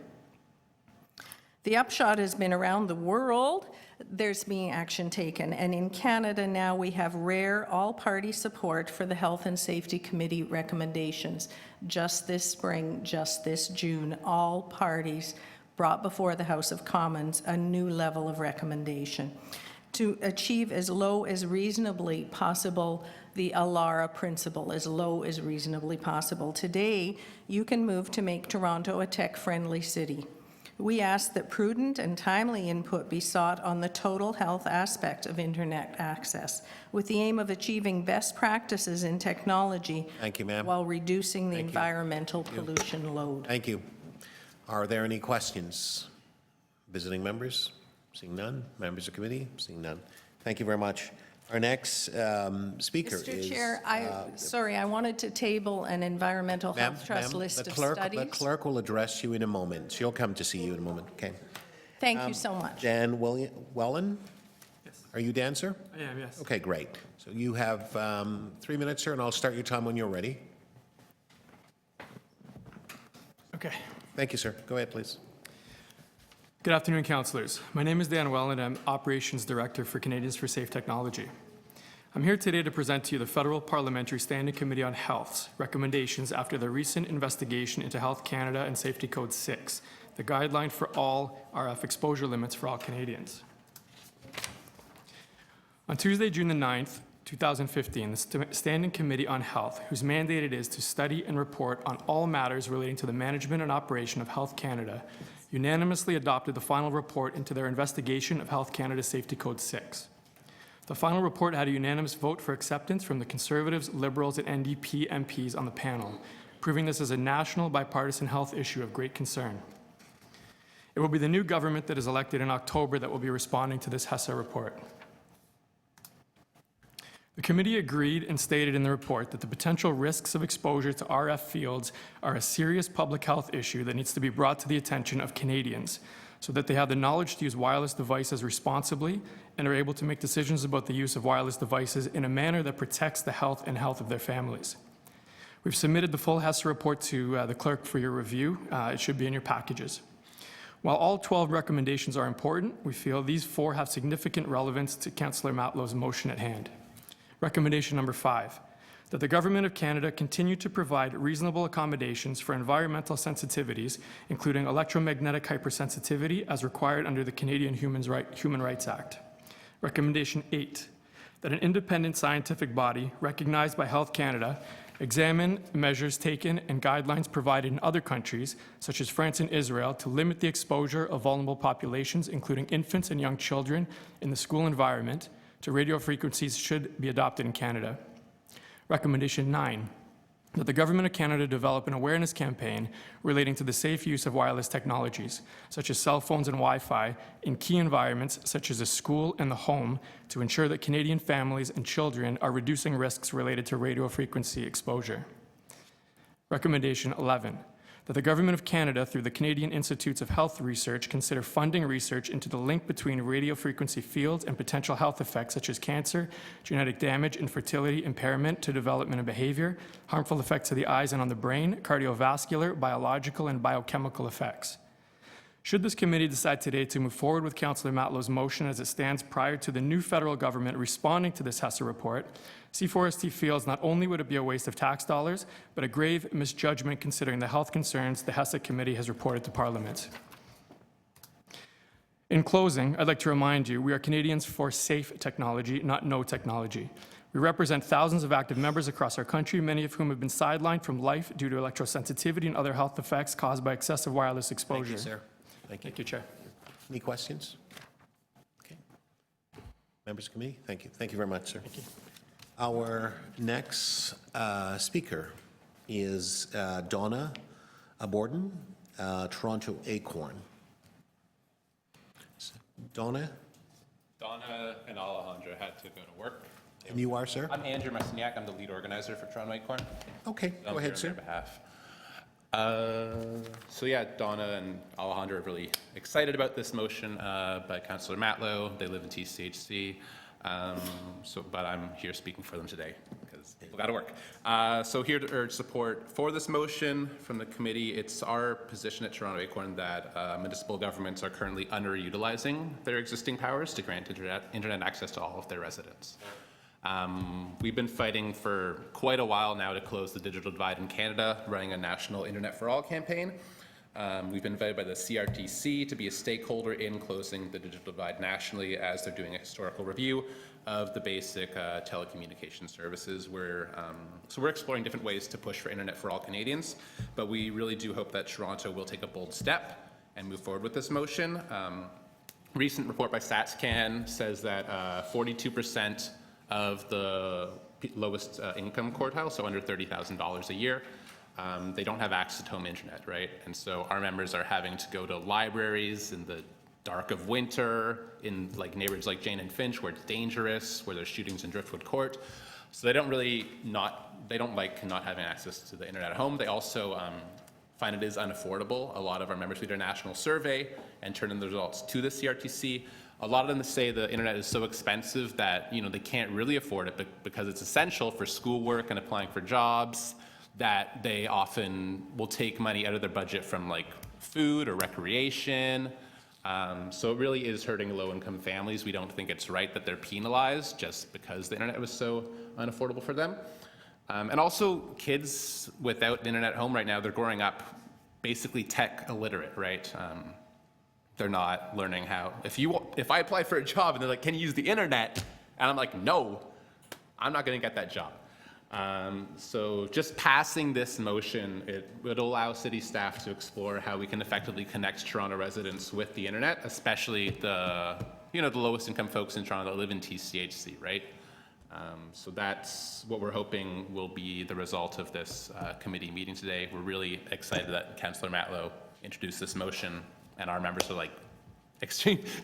The upshot has been around the world, there's being action taken, and in Canada now we have rare all-party support for the Health and Safety Committee recommendations. Just this spring, just this June, all parties brought before the House of Commons a new level of recommendation to achieve as low as reasonably possible the ALARA principle, as low as reasonably possible. Today, you can move to make Toronto a tech-friendly city. We ask that prudent and timely input be sought on the total health aspect of internet access, with the aim of achieving best practices in technology. Thank you, ma'am. While reducing the environmental pollution load. Thank you. Are there any questions? Visiting members? Seeing none. Members of committee? Seeing none. Thank you very much. Our next speaker is... Mr. Chair, I wanted to table an environmental health trust list of studies. The clerk will address you in a moment. She'll come to see you in a moment. Okay. Thank you so much. Dan Wellen? Yes. Are you Dan, sir? I am, yes. Okay, great. So you have 3 minutes, sir, and I'll start your time when you're ready. Okay. Thank you, sir. Go ahead, please. Good afternoon, councillors. My name is Dan Welland. I'm Operations Director for Canadians for Safe Technology. I'm here today to present to you the Federal Parliamentary Standing Committee on Health's recommendations after the recent investigation into Health Canada and Safety Code 6, the guideline for all RF exposure limits for all Canadians. On Tuesday, June the 9th, 2015, the Standing Committee on Health, whose mandate it is to study and report on all matters relating to the management and operation of Health Canada, unanimously adopted the final report into their investigation of Health Canada Safety Code 6. The final report had a unanimous vote for acceptance from the Conservatives, Liberals, and NDP MPs on the panel, proving this as a national bipartisan health issue of great concern. It will be the new government that is elected in October that will be responding to this HESA report. The committee agreed and stated in the report that the potential risks of exposure to RF fields are a serious public health issue that needs to be brought to the attention of Canadians so that they have the knowledge to use wireless devices responsibly and are able to make decisions about the use of wireless devices in a manner that protects the health of their families. We've submitted the full HESA report to the clerk for your review. It should be in your packages. While all 12 recommendations are important, we feel these 4 have significant relevance to Councillor Matlow's motion at hand. Recommendation number 5, that the Government of Canada continue to provide reasonable accommodations for environmental sensitivities, including electromagnetic hypersensitivity, as required under the Canadian Human Rights Act. Recommendation 8, that an independent scientific body recognized by Health Canada examine measures taken and guidelines provided in other countries, such as France and Israel, to limit the exposure of vulnerable populations, including infants and young children, in the school environment to radio frequencies should be adopted in Canada. Recommendation 9, that the Government of Canada develop an awareness campaign relating to the safe use of wireless technologies, such as cell phones and Wi-Fi, in key environments such as a school and the home, to ensure that Canadian families and children are reducing risks related to radio frequency exposure. Recommendation 11, that the Government of Canada, through the Canadian Institutes of Health Research, consider funding research into the link between radio frequency fields and potential health effects such as cancer, genetic damage, infertility, impairment to development and behavior, harmful effects to the eyes and on the brain, cardiovascular, biological, and biochemical effects. Should this committee decide today to move forward with Councillor Matlow's motion as it stands prior to the new federal government responding to this HESA report, C4ST feels not only would it be a waste of tax dollars, but a grave misjudgment considering the health concerns the HESA committee has reported to Parliament. In closing, I'd like to remind you, we are Canadians for safe technology, not no technology. We represent thousands of active members across our country, many of whom have been sidelined from life due to electrosensitivity and other health effects caused by excessive wireless exposure. Thank you, sir. Thank you. Thank you, Chair. Any questions? Okay. Members of the committee, thank you. Thank you very much, sir. Thank you. Our next speaker is Donna Borden, Toronto Acorn. Donna? Donna and Alejandra had to go to work. And you are, sir? I'm Andrew Messiniak. I'm the lead organizer for Toronto Acorn. Okay, I'm go here ahead, sir. on their behalf. So yeah, Donna and Alejandra are really excited about this motion by Councillor Matlow. They live in TCHC. But I'm here speaking for them today because people got to work. So here to urge support for this motion from the committee. It's our position at Toronto Acorn that municipal governments are currently underutilizing their existing powers to grant internet access to all of their residents. We've been fighting for quite a while now to close the digital divide in Canada, running a national Internet for All campaign. We've been invited by the CRTC to be a stakeholder in closing the digital divide nationally as they're doing a historical review of the basic telecommunication services. So we're exploring different ways to push for Internet for all Canadians, but we really do hope that Toronto will take a bold step and move forward with this motion. Recent report by StatsCan says that 42% of the lowest income quartile, so under $30,000 a year, they don't have access to home internet, right? And so our members are having to go to libraries in the dark of winter, in like neighborhoods like Jane and Finch, where it's dangerous, where there's shootings in Driftwood Court. So they don't like not having access to the internet at home. They also find it is unaffordable. A lot of our members read a national survey and turn in the results to the CRTC. A lot of them say the internet is so expensive that they can't really afford it, but because it's essential for schoolwork and applying for jobs, that they often will take money out of their budget from like food or recreation. So it really is hurting low-income families. We don't think it's right that they're penalized just because the internet was so unaffordable for them. And also kids without the internet at home right now, they're growing up basically tech illiterate, right? They're not learning how. If I apply for a job and they're like, can you use the internet? And I'm like, no, I'm not going to get that job. So just passing this motion, it would allow city staff to explore how we can effectively connect Toronto residents with the internet, especially the lowest income folks in Toronto that live in TCHC, right? So that's what we're hoping will be the result of this committee meeting today. We're really excited that Councillor Matlow introduced this motion, and our members are like,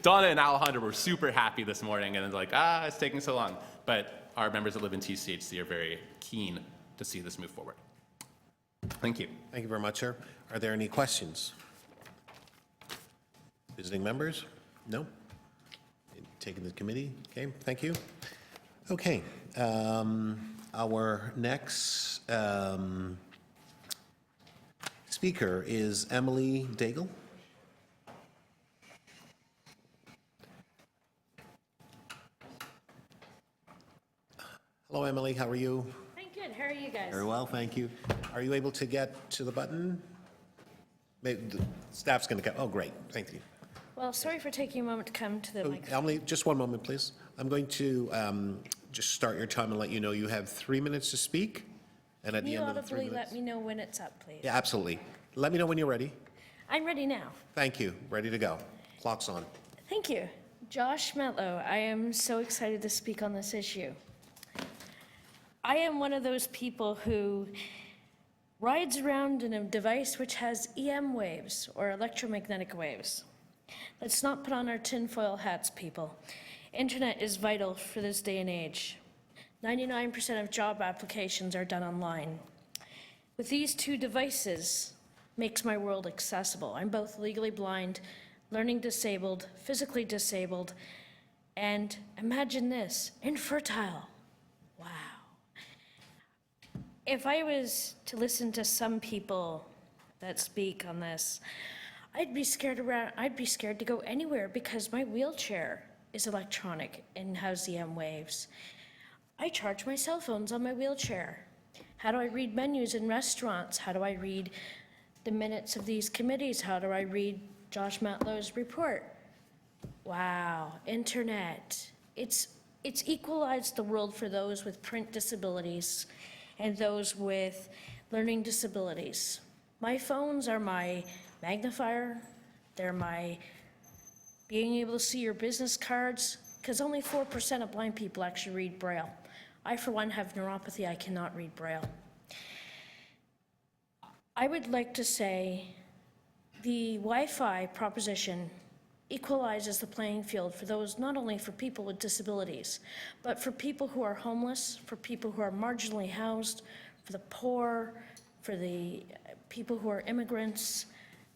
Donna and Alejandra were super happy this morning, and it's like, it's taking so long. But our members that live in TCHC are very keen to see this move forward. Thank you. Thank you very much, sir. Are there any questions? Visiting members? No? Taken the committee? Okay, thank you. Okay, our next speaker is Emily Daigle. Hello, Emily. How are you? I'm good. How are you guys? Very well, thank you. Are you able to get to the button? Maybe the staff's going to come. Oh, great, thank you. Well, sorry for taking a moment to come to the microphone. Emily, just one moment, please. I'm going to just start your time and let you know you have 3 minutes to speak. And at Can the you end of the 3 audibly minutes. let me know when it's up, please? Yeah, absolutely. Let me know when you're ready. I'm ready now. Thank you. Ready to go. Clock's on. Thank you. Josh Metlow, I am so excited to speak on this issue. I am one of those people who rides around in a device which has EM waves, or electromagnetic waves. Let's not put on our tinfoil hats, people. Internet is vital for this day and age. 99% of job applications are done online. With these two devices, makes my world accessible. I'm both legally blind, learning disabled, physically disabled, and imagine this, infertile. Wow. If I was to listen to some people that speak on this, I'd be scared to go anywhere because my wheelchair is electronic and has EM waves. I charge my cell phones on my wheelchair. How do I read menus in restaurants? How do I read the minutes of these committees? How do I read Josh Matlow's report? Wow, internet. It's equalized the world for those with print disabilities and those with learning disabilities. My phones are my magnifier. They're my being able to see your business cards, because only 4% of blind people actually read Braille. I, for one, have neuropathy. I cannot read Braille. I would like to say the Wi-Fi proposition equalizes the playing field for those, not only for people with disabilities, but for people who are homeless, for people who are marginally housed, for the poor, for the people who are immigrants,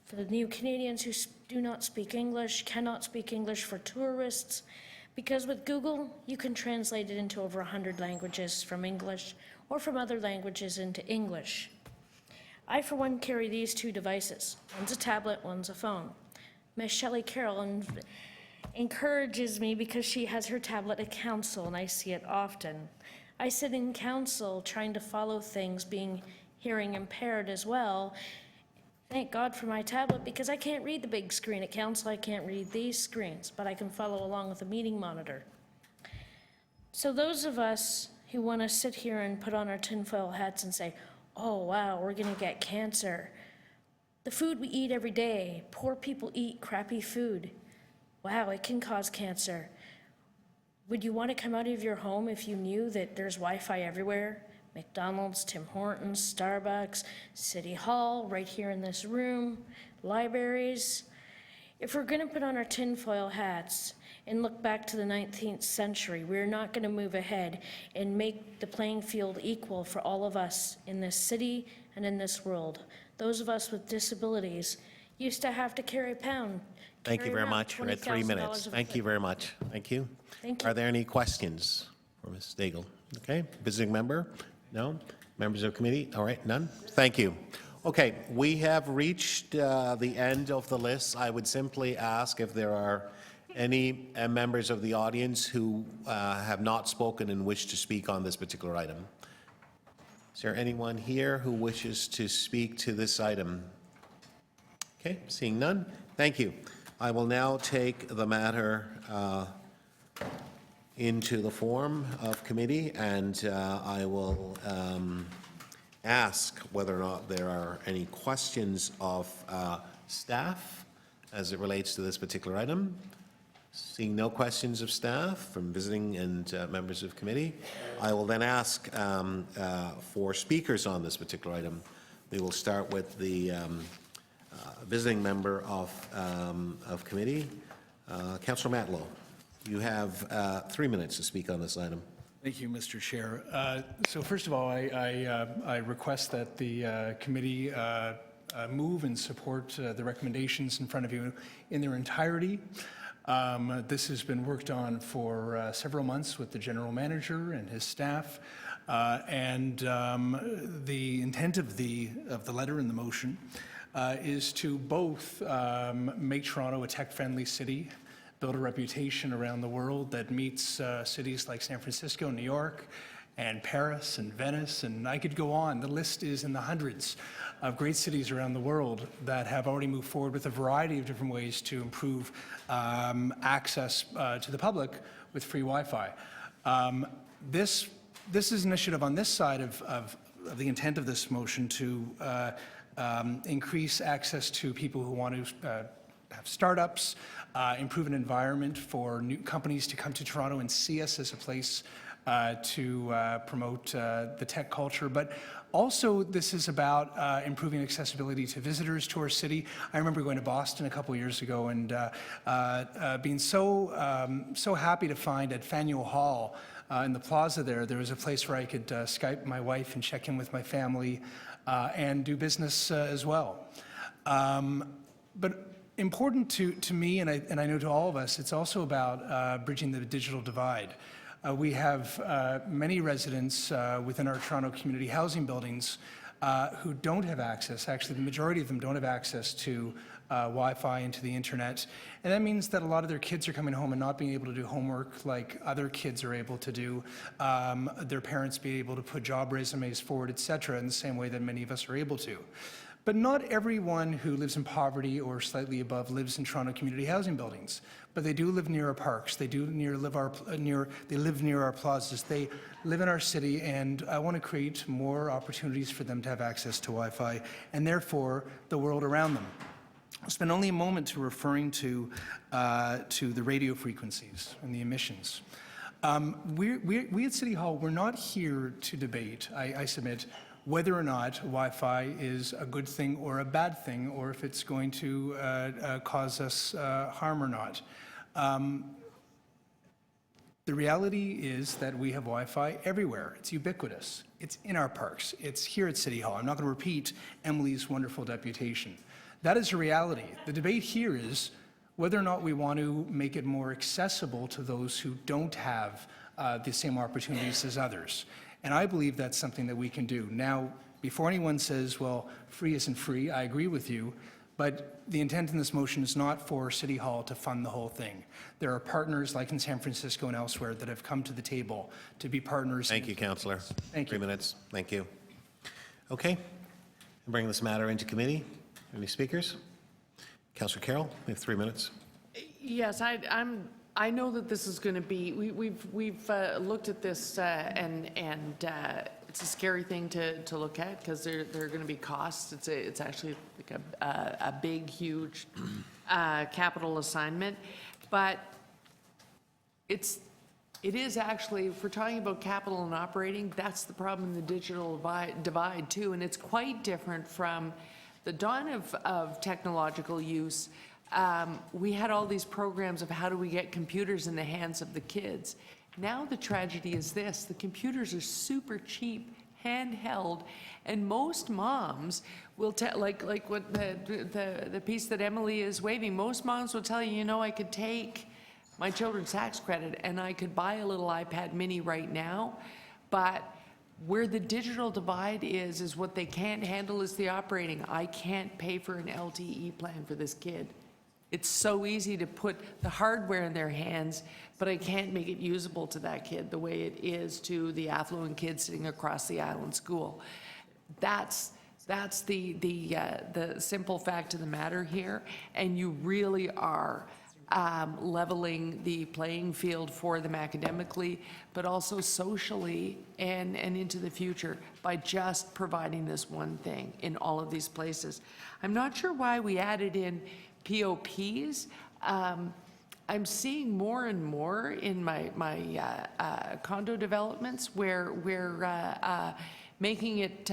for the new Canadians who do not speak English, cannot speak English, for tourists. Because with Google, you can translate it into over 100 languages from English or from other languages into English. I, for one, carry these two devices. One's a tablet, one's a phone. Miss Shelley Carroll encourages me because she has her tablet at council, and I see it often. I sit in council trying to follow things, being hearing impaired as well. Thank God for my tablet, because I can't read the big screen at council. I can't read these screens, but I can follow along with the meeting monitor. So those of us who want to sit here and put on our tinfoil hats and say, oh, wow, we're going to get cancer. The food we eat every day, poor people eat crappy food. Wow, it can cause cancer. Would you want to come out of your home if you knew that there's Wi-Fi everywhere? McDonald's, Tim Hortons, Starbucks, City Hall, right here in this room, libraries. If we're going to put on our tinfoil hats and look back to the 19th century, we're not going to move ahead and make the playing field equal for all of us in this city and in this world. Those of us with disabilities used to have to carry a pound. Thank you very much. We're at 3 minutes. Thank you very much. Thank you. Thank you. Are there any questions for Ms. Daigle? Okay, visiting member? No? Members of committee? All right, none? Thank you. Okay, we have reached the end of the list. I would simply ask if there are any members of the audience who have not spoken and wish to speak on this particular item. Is there anyone here who wishes to speak to this item? Okay, seeing none, thank you. I will now take the matter into the form of committee, and I will ask whether or not there are any questions of staff as it relates to this particular item. Seeing no questions of staff from visiting and members of committee, I will then ask for speakers on this particular item. We will start with the visiting member of committee, Councillor Matlow. You have 3 minutes to speak on this item. Thank you, Mr. Chair. So first of all, I request that the committee move and support the recommendations in front of you in their entirety. This has been worked on for several months with the general manager and his staff, and the intent of the letter and the motion is to both make Toronto a tech-friendly city, build a reputation around the world that meets cities like San Francisco, New York, and Paris and Venice, and I could go on. The list is in the hundreds of great cities around the world that have already moved forward with a variety of different ways to improve access to the public with free Wi-Fi. This is an initiative on this side of the intent of this motion to increase access to people who want to have startups, improve an environment for new companies to come to Toronto and see us as a place to promote the tech culture. But also, this is about improving accessibility to visitors to our city. I remember going to Boston a couple years ago and being so happy to find at Faneuil Hall in the plaza there was a place where I could Skype my wife and check in with my family and do business as well. But important to me, and I know to all of us, it's also about bridging the digital divide. We have many residents within our Toronto community housing buildings who don't have access. Actually, the majority of them don't have access to Wi-Fi and to the internet. And that means that a lot of their kids are coming home and not being able to do homework like other kids are able to do. Their parents being able to put job resumes forward, et cetera, in the same way that many of us are able to. But not everyone who lives in poverty or slightly above lives in Toronto community housing buildings. But they do live near our parks. They do live near our plazas. They live in our city, and I want to create more opportunities for them to have access to Wi-Fi, and therefore the world around them. I'll spend only a moment to referring to the radio frequencies and the emissions. We at City Hall, we're not here to debate, I submit, whether or not Wi-Fi is a good thing or a bad thing, or if it's going to cause us harm or not. The reality is that we have Wi-Fi everywhere. It's ubiquitous. It's in our parks. It's here at City Hall. I'm not going to repeat Emily's wonderful deputation. That is a reality. The debate here is whether or not we want to make it more accessible to those who don't have the same opportunities as others. And I believe that's something that we can do. Now, before anyone says, well, free isn't free, I agree with you, but the intent in this motion is not for City Hall to fund the whole thing. There are partners like in San Francisco and elsewhere that have come to the table to be partners. Thank you, Councillor. Thank you. 3 minutes. Thank you. Okay. I'll bring this matter into committee. Any speakers? Councillor Carroll, we have 3 minutes. Yes, I know that this is going to be, we've looked at this and it's a scary thing to look at because there are going to be costs. It's actually like a big, huge capital assignment, but it is actually, if we're talking about capital and operating, that's the problem in the digital divide too, and it's quite different from the dawn of technological use. We had all these programs of how do we get computers in the hands of the kids. Now the tragedy is this, the computers are super cheap, handheld, and most moms will tell, like what the piece that Emily is waving, most moms will tell you, you know, I could take my children's tax credit and I could buy a little iPad mini right now, but where the digital divide is what they can't handle is the operating. I can't pay for an LTE plan for this kid. It's so easy to put the hardware in their hands, but I can't make it usable to that kid the way it is to the affluent kid sitting across the aisle in school. That's the simple fact of the matter here, and you really are leveling the playing field for them academically, but also socially and into the future by just providing this one thing in all of these places. I'm not sure why we added in POPs. I'm seeing more and more in my condo developments where we're making it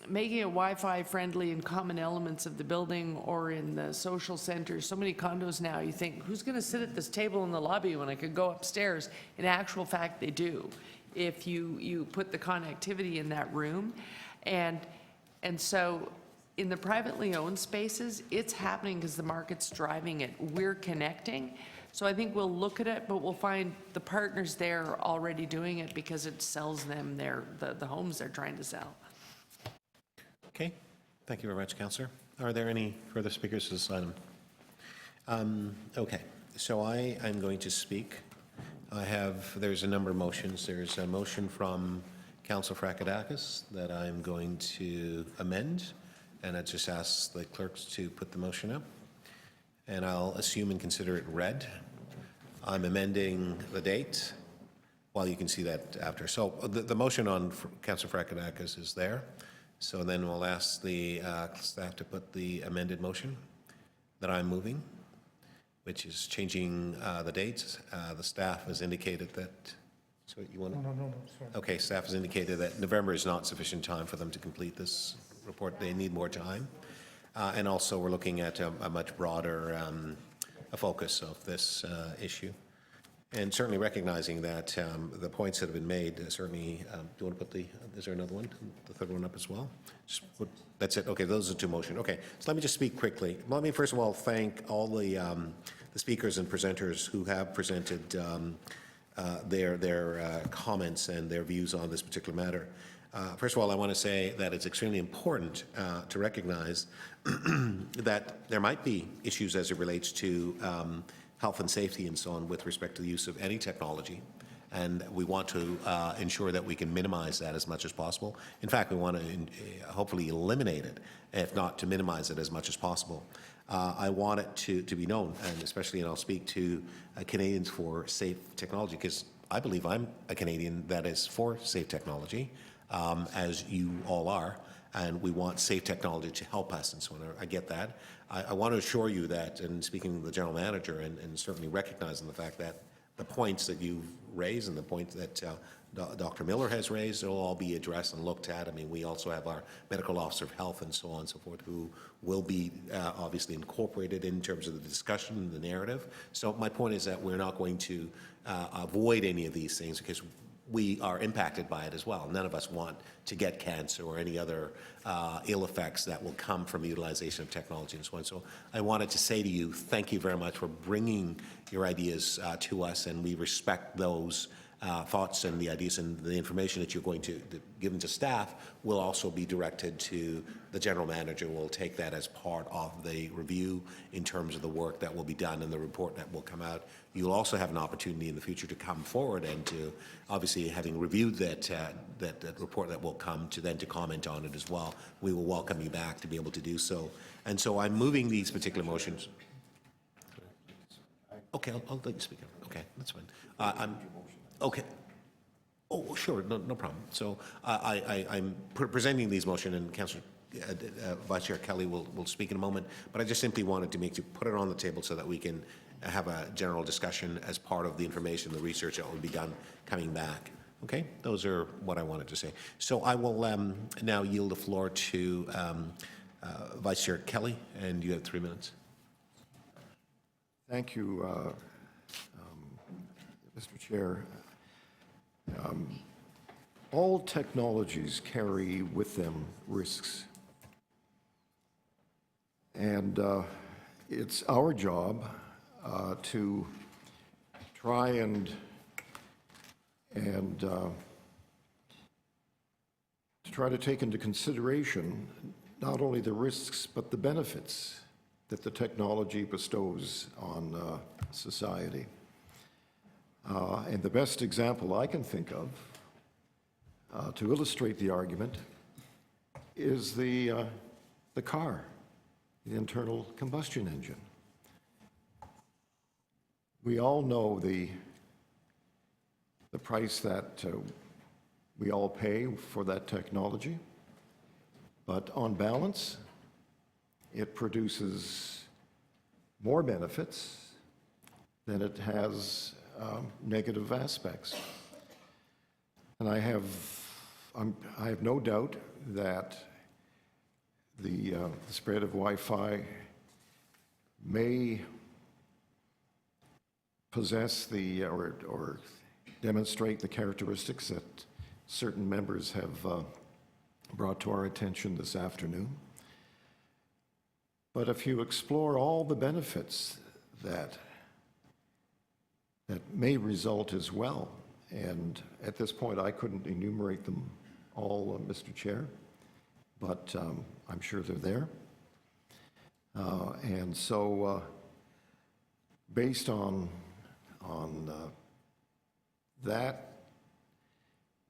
Wi-Fi friendly in common elements of the building or in the social centers. So many condos now, you think, who's going to sit at this table in the lobby when I could go upstairs? In actual fact, they do, if you put the connectivity in that room. And so in the privately owned spaces, it's happening because the market's driving it. We're connecting. So I think we'll look at it, but we'll find the partners there are already doing it because it sells them the homes they're trying to sell. Okay. Thank you very much, Councillor. Are there any further speakers to this item? Okay. So I am going to speak There's a number of motions. There's a motion from Councillor Frакadakis that I'm going to amend, and I just ask the clerks to put the motion up, and I'll assume and consider it read. I'm amending the date. Well, you can see that after. So the motion on Councillor Fracadakis is there. So then we'll ask the staff to put the amended motion that I'm moving, which is changing the dates. The staff has indicated that, so you want to? No, sorry. Okay, staff has indicated that November is not sufficient time for them to complete this report. They need more time. And also, we're looking at a much broader a focus of this issue. And certainly recognizing that the points that have been made, certainly, do you want to put is there another one, the third one up as well? That's it, okay, those are two motions. Okay, so let me just speak quickly. Let me first of all thank all the speakers and presenters who have presented their comments and their views on this particular matter. First of all, I want to say that it's extremely important to recognize that there might be issues as it relates to health and safety and so on with respect to the use of any technology. And we want to ensure that we can minimize that as much as possible. In fact, we want to hopefully eliminate it, if not to minimize it as much as possible. I want it to be known, and especially, and I'll speak to Canadians for safe technology, because I believe I'm a Canadian that is for safe technology, as you all are, and we want safe technology to help us, and so on. I get that. I want to assure you that, and speaking to the general manager, and certainly recognizing the fact that the points that you've raised and the points that Dr. Miller has raised will all be addressed and looked at. I mean, we also have our medical officer of health and so on and so forth, who will be obviously incorporated in terms of the discussion and the narrative. So my point is that we're not going to avoid any of these things, because we are impacted by it as well. None of us want to get cancer or any other ill effects that will come from utilization of technology and so on. So I wanted to say to you, thank you very much for bringing your ideas to us, and we respect those thoughts and the ideas, and the information that you're going to give to staff will also be directed to the general manager. We'll take that as part of the review in terms of the work that will be done and the report that will come out. You'll also have an opportunity in the future to come forward and to, obviously, having reviewed that report that will come, to then to comment on it as well. We will welcome you back to be able to do so. And so I'm moving these particular motions. Okay, I'll let you speak. Okay, that's fine. Okay. Oh, sure, no problem. So I'm presenting these motions, and Councillor Vice Chair Kelly will speak in a moment, but I just simply wanted to make you put it on the table so that we can have a general discussion as part of the information, the research that will be done coming back. Okay, those are what I wanted to say. So I will now yield the floor to Vice Chair Kelly, and you have 3 minutes. Thank you, Mr. Chair. All technologies carry with them risks. And it's our job to try and take into consideration not only the risks but the benefits that the technology bestows on society. And the best example I can think of to illustrate the argument is the car, the internal combustion engine. We all know the price that we all pay for that technology, but on balance, it produces more benefits than it has negative aspects. And I have no doubt that the spread of Wi-Fi may possess or demonstrate the characteristics that certain members have brought to our attention this afternoon. But if you explore all the benefits that may result as well, and at this point I couldn't enumerate them all, Mr. Chair, but I'm sure they're there. And so based on that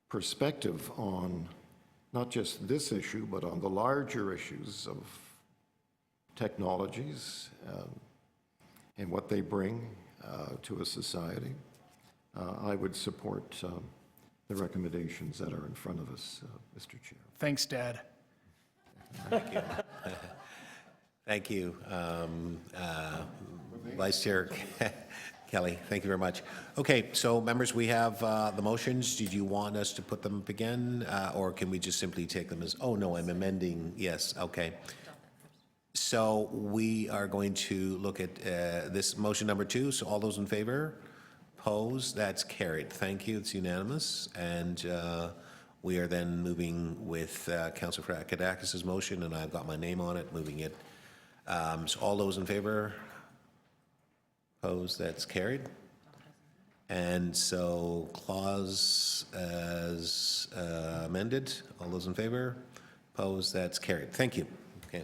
perspective on not just this issue, but on the larger issues of technologies and what they bring to a society, I would support the recommendations that are in front of us, Mr. Chair. Thanks, Dad. Thank you. Thank you, Vice Chair Kelly. Thank you very much. Okay, so members, we have the motions. Did you want us to put them up again, or can we just simply take them as, oh, no, I'm amending, yes, okay. So we are going to look at this motion number 2. So all those in favor? Opposed? That's carried. Thank you. It's unanimous. And we are then moving with Councillor Frакadakis' motion, and I've got my name on it, moving it. So all those in favor? Opposed? That's carried. And so clause as amended. All those in favor? Opposed? That's carried. Thank you. Okay.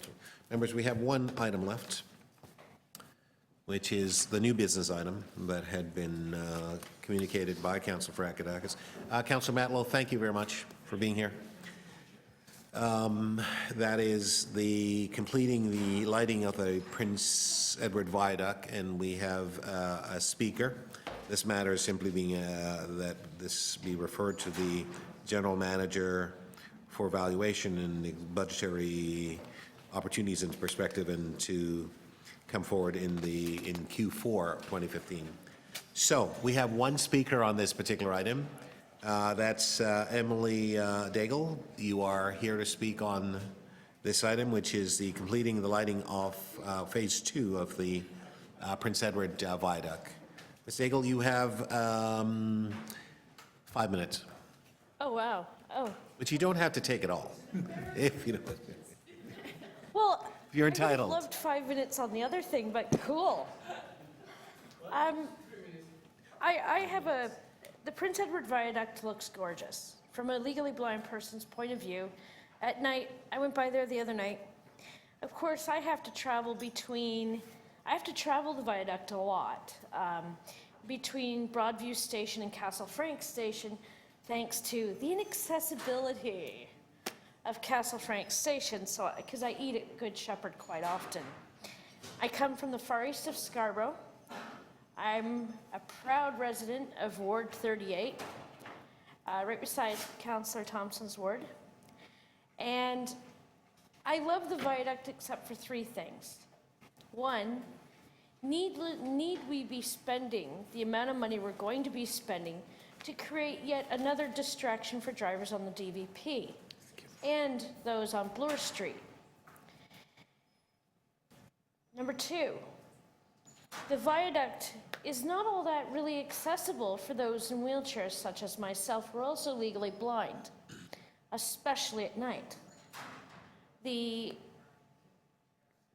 Members, we have one item left, which is the new business item that had been communicated by Councillor Fracadakis. Councillor Matlow, thank you very much for being here. That is the completing the lighting of the Prince Edward Viaduct, and we have a speaker. This matter is simply being that this be referred to the general manager for evaluation and the budgetary opportunities and perspective, and to come forward in Q4 2015. So we have one speaker on this particular item. That's Emily Daigle. You are here to speak on this item, which is the completing the lighting of phase 2 of the Prince Edward Viaduct. Ms. Daigle, you have 5 minutes. Oh, wow. Oh. But you don't have to take it all, if you know. Well, You're I would have entitled. loved 5 minutes on the other thing, but cool. I have the Prince Edward Viaduct looks gorgeous. From a legally blind person's point of view, at night, I went by there the other night. Of course, I have to travel the viaduct a lot, between Broadview Station and Castle Frank Station, thanks to the inaccessibility of Castle Frank Station, so because I eat at Good Shepherd quite often. I come from the far east of Scarborough. I'm a proud resident of Ward 38, right beside Councillor Thompson's ward. And I love the viaduct except for 3 things. One, need we be spending the amount of money we're going to be spending to create yet another distraction for drivers on the DVP and those on Bloor Street? Number 2, the viaduct is not all that really accessible for those in wheelchairs such as myself. We're also legally blind, especially at night. The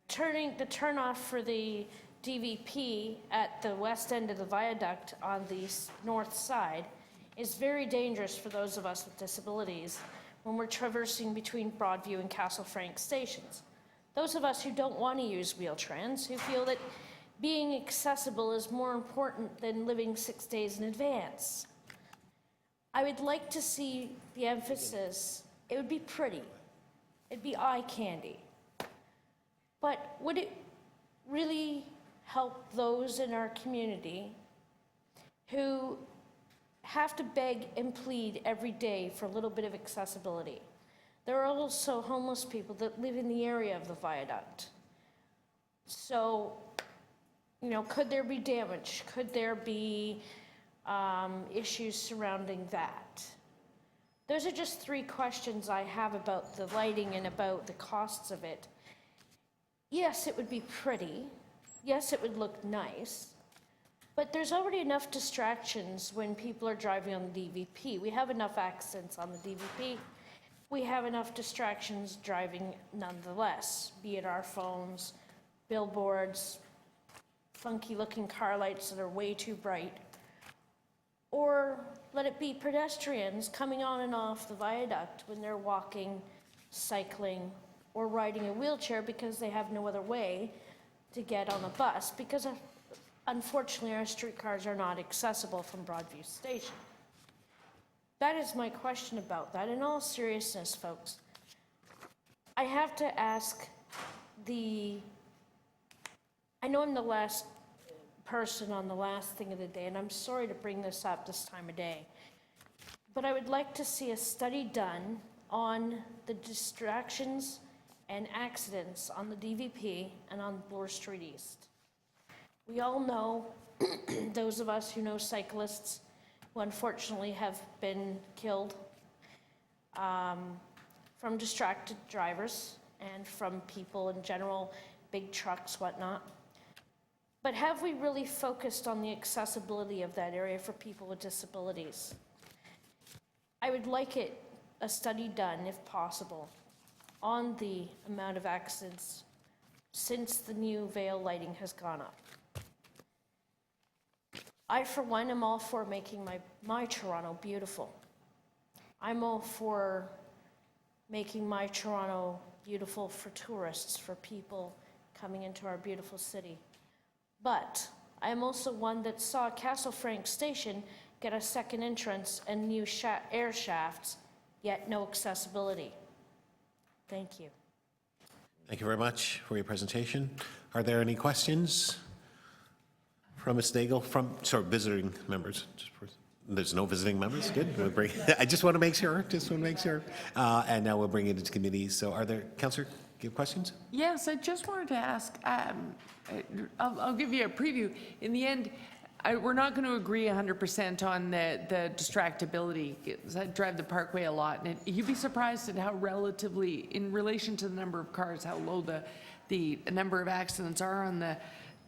turnoff for the DVP at the west end of the viaduct on the north side is very dangerous for those of us with disabilities when we're traversing between Broadview and Castle Frank stations. Those of us who don't want to use Wheel-Trans, who feel that being accessible is more important than living 6 days in advance. I would like to see the emphasis. It would be pretty. It'd be eye candy. But would it really help those in our community who have to beg and plead every day for a little bit of accessibility? There are also homeless people that live in the area of the viaduct. So, you know, could there be damage? Could there be issues surrounding that? Those are just 3 questions I have about the lighting and about the costs of it. Yes, it would be pretty. Yes, it would look nice. But there's already enough distractions when people are driving on the DVP. We have enough accidents on the DVP. We have enough distractions driving nonetheless, be it our phones, billboards, funky-looking car lights that are way too bright, or let it be pedestrians coming on and off the viaduct when they're walking, cycling, or riding a wheelchair because they have no other way to get on a bus, because unfortunately our streetcars are not accessible from Broadview Station. that is my question about that. In all seriousness, folks, I have to ask I know I'm the last person on the last thing of the day, and I'm sorry to bring this up this time of day, but I would like to see a study done on the distractions and accidents on the DVP and on Bloor Street East. We all know, those of us who know cyclists who unfortunately have been killed from distracted drivers and from people in general, big trucks, whatnot. But have we really focused on the accessibility of that area for people with disabilities? I would like a study done, if possible, on the amount of accidents since the new Vail lighting has gone up. I, for one, am all for making my Toronto beautiful. I'm all for making my Toronto beautiful for tourists, for people coming into our beautiful city. But I am also one that saw Castle Frank Station get a second entrance and new air shafts, yet no accessibility. Thank you. Thank you very much for your presentation. Are there any questions from Ms. Nagel, visiting members? There's no visiting members? Good. I just want to make sure, and now we'll bring it into committee. So are there, Councillor, do you have questions? Yes, I just wanted to ask, I'll give you a preview. In the end, we're not going to agree 100% on the distractibility. I drive the Parkway a lot, and you'd be surprised at how relatively, in relation to the number of cars, how low the number of accidents are on the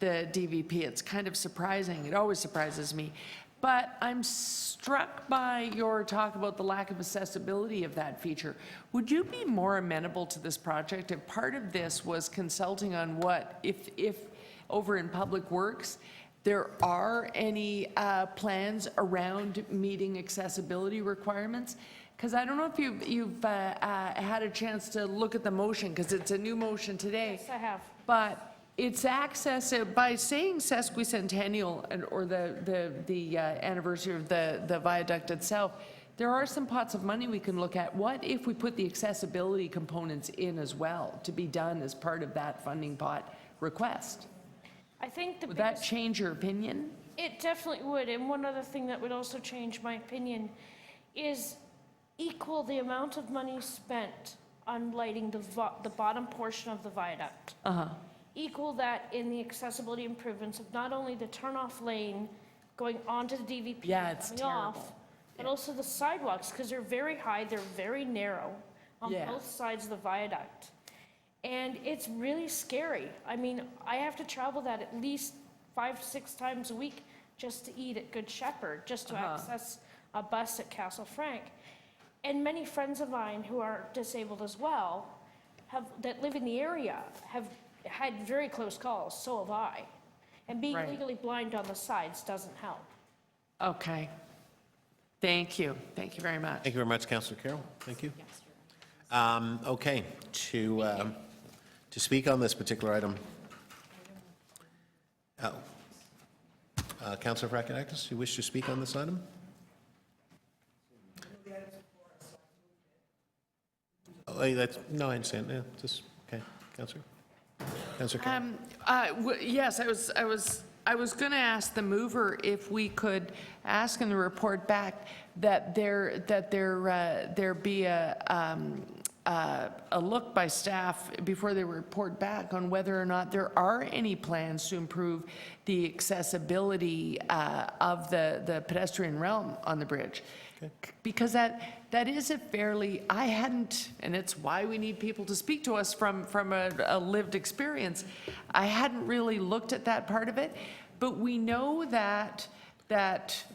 DVP. It's kind of surprising. It always surprises me. But I'm struck by your talk about the lack of accessibility of that feature. Would you be more amenable to this project if part of this was consulting on what, if over in Public Works, there are any plans around meeting accessibility requirements? Because I don't know if you've had a chance to look at the motion, because it's a new motion today. Yes, I have. But it's access, by saying sesquicentennial or the anniversary of the viaduct itself, there are some pots of money we can look at. What if we put the accessibility components in as well to be done as part of that funding pot request? I think would that change your opinion? It definitely would. And one other thing that would also change my opinion is equal the amount of money spent on lighting the bottom portion of the viaduct. Equal that in the accessibility improvements of not only the turnoff lane going onto the DVP, yeah, it's coming off, but also the sidewalks, because they're very high, they're very narrow on both sides of the viaduct. And it's really scary. I mean, I have to travel that at least 5-6 times a week just to eat at Good Shepherd, just to access a bus at Castle Frank. And many friends of mine who are disabled as well, that live in the area, have had very close calls, so have I. And being legally blind on the sides doesn't help. Okay. Thank you. Thank you very much. Thank you very much, Councillor Carroll. Thank you. Okay, to speak on this particular item, Councillor Frakidakis, you wish to speak on this item? No, I understand. Yeah, just okay, Councillor. Councillor Carroll. Yes, I was going to ask the mover if we could ask in the report back that there be a look by staff before they report back on whether or not there are any plans to improve the accessibility of the pedestrian realm on the bridge. Okay. Because that is a fairly, I hadn't, and it's why we need people to speak to us from a lived experience. I hadn't really looked at that part of it, but we know that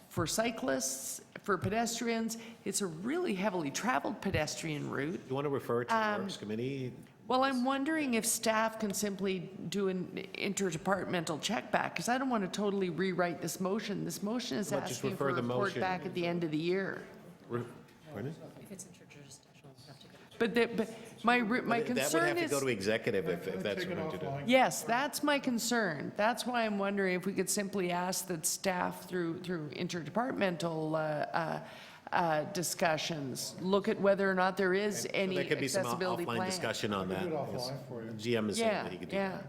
for cyclists, for pedestrians, it's a really heavily traveled pedestrian route. You want to refer to the Works Committee? Well, I'm wondering if staff can simply do an interdepartmental check back, because I don't want to totally rewrite this motion. This motion is asking for a report back at the end of the year. Pardon? If it's interjurisdictional, you have to go. But my concern is... That would have to go to executive if that's what we're going to do. Yes, that's my concern. That's why I'm wondering if we could simply ask that staff through interdepartmental discussions, look at whether or not there is any There could be some accessibility offline plan. discussion on that. do it because offline for you. GM is saying Yeah, that he could do yeah. that.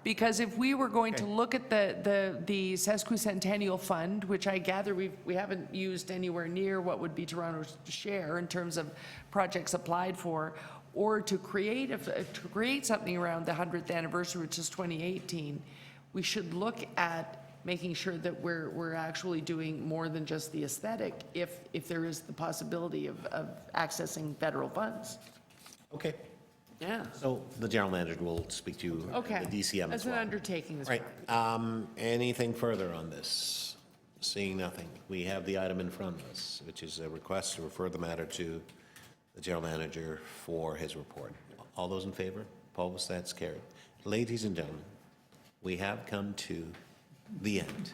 Because if we were going to look at the sesquicentennial fund, which I gather we haven't used anywhere near what would be Toronto's share in terms of projects applied for, or to create something around the 100th anniversary, which is 2018, we should look at making sure that we're actually doing more than just the aesthetic, if there is the possibility of accessing federal funds. Okay. Yeah. So the general manager will speak to you, Okay. the DCM As as an well. undertaking, this Right. Anything further on this? Seeing nothing. We have the item in front of us, which is a request to refer the matter to the general manager for his report. All those in favor? Opposed? That's carried. Ladies and gentlemen, we have come to the end.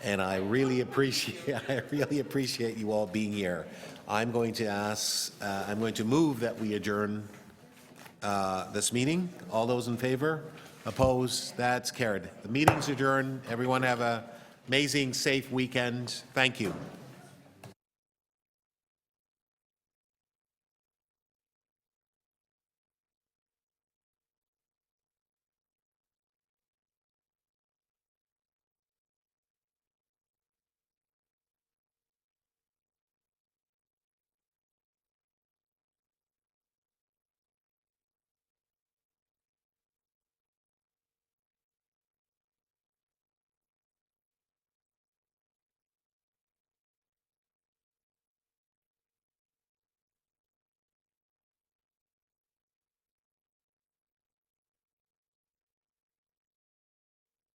And I really appreciate you all being here. I'm going to move that we adjourn this meeting. All those in favor? Opposed? That's carried. The meeting's adjourned. Everyone have an amazing, safe weekend. Thank you.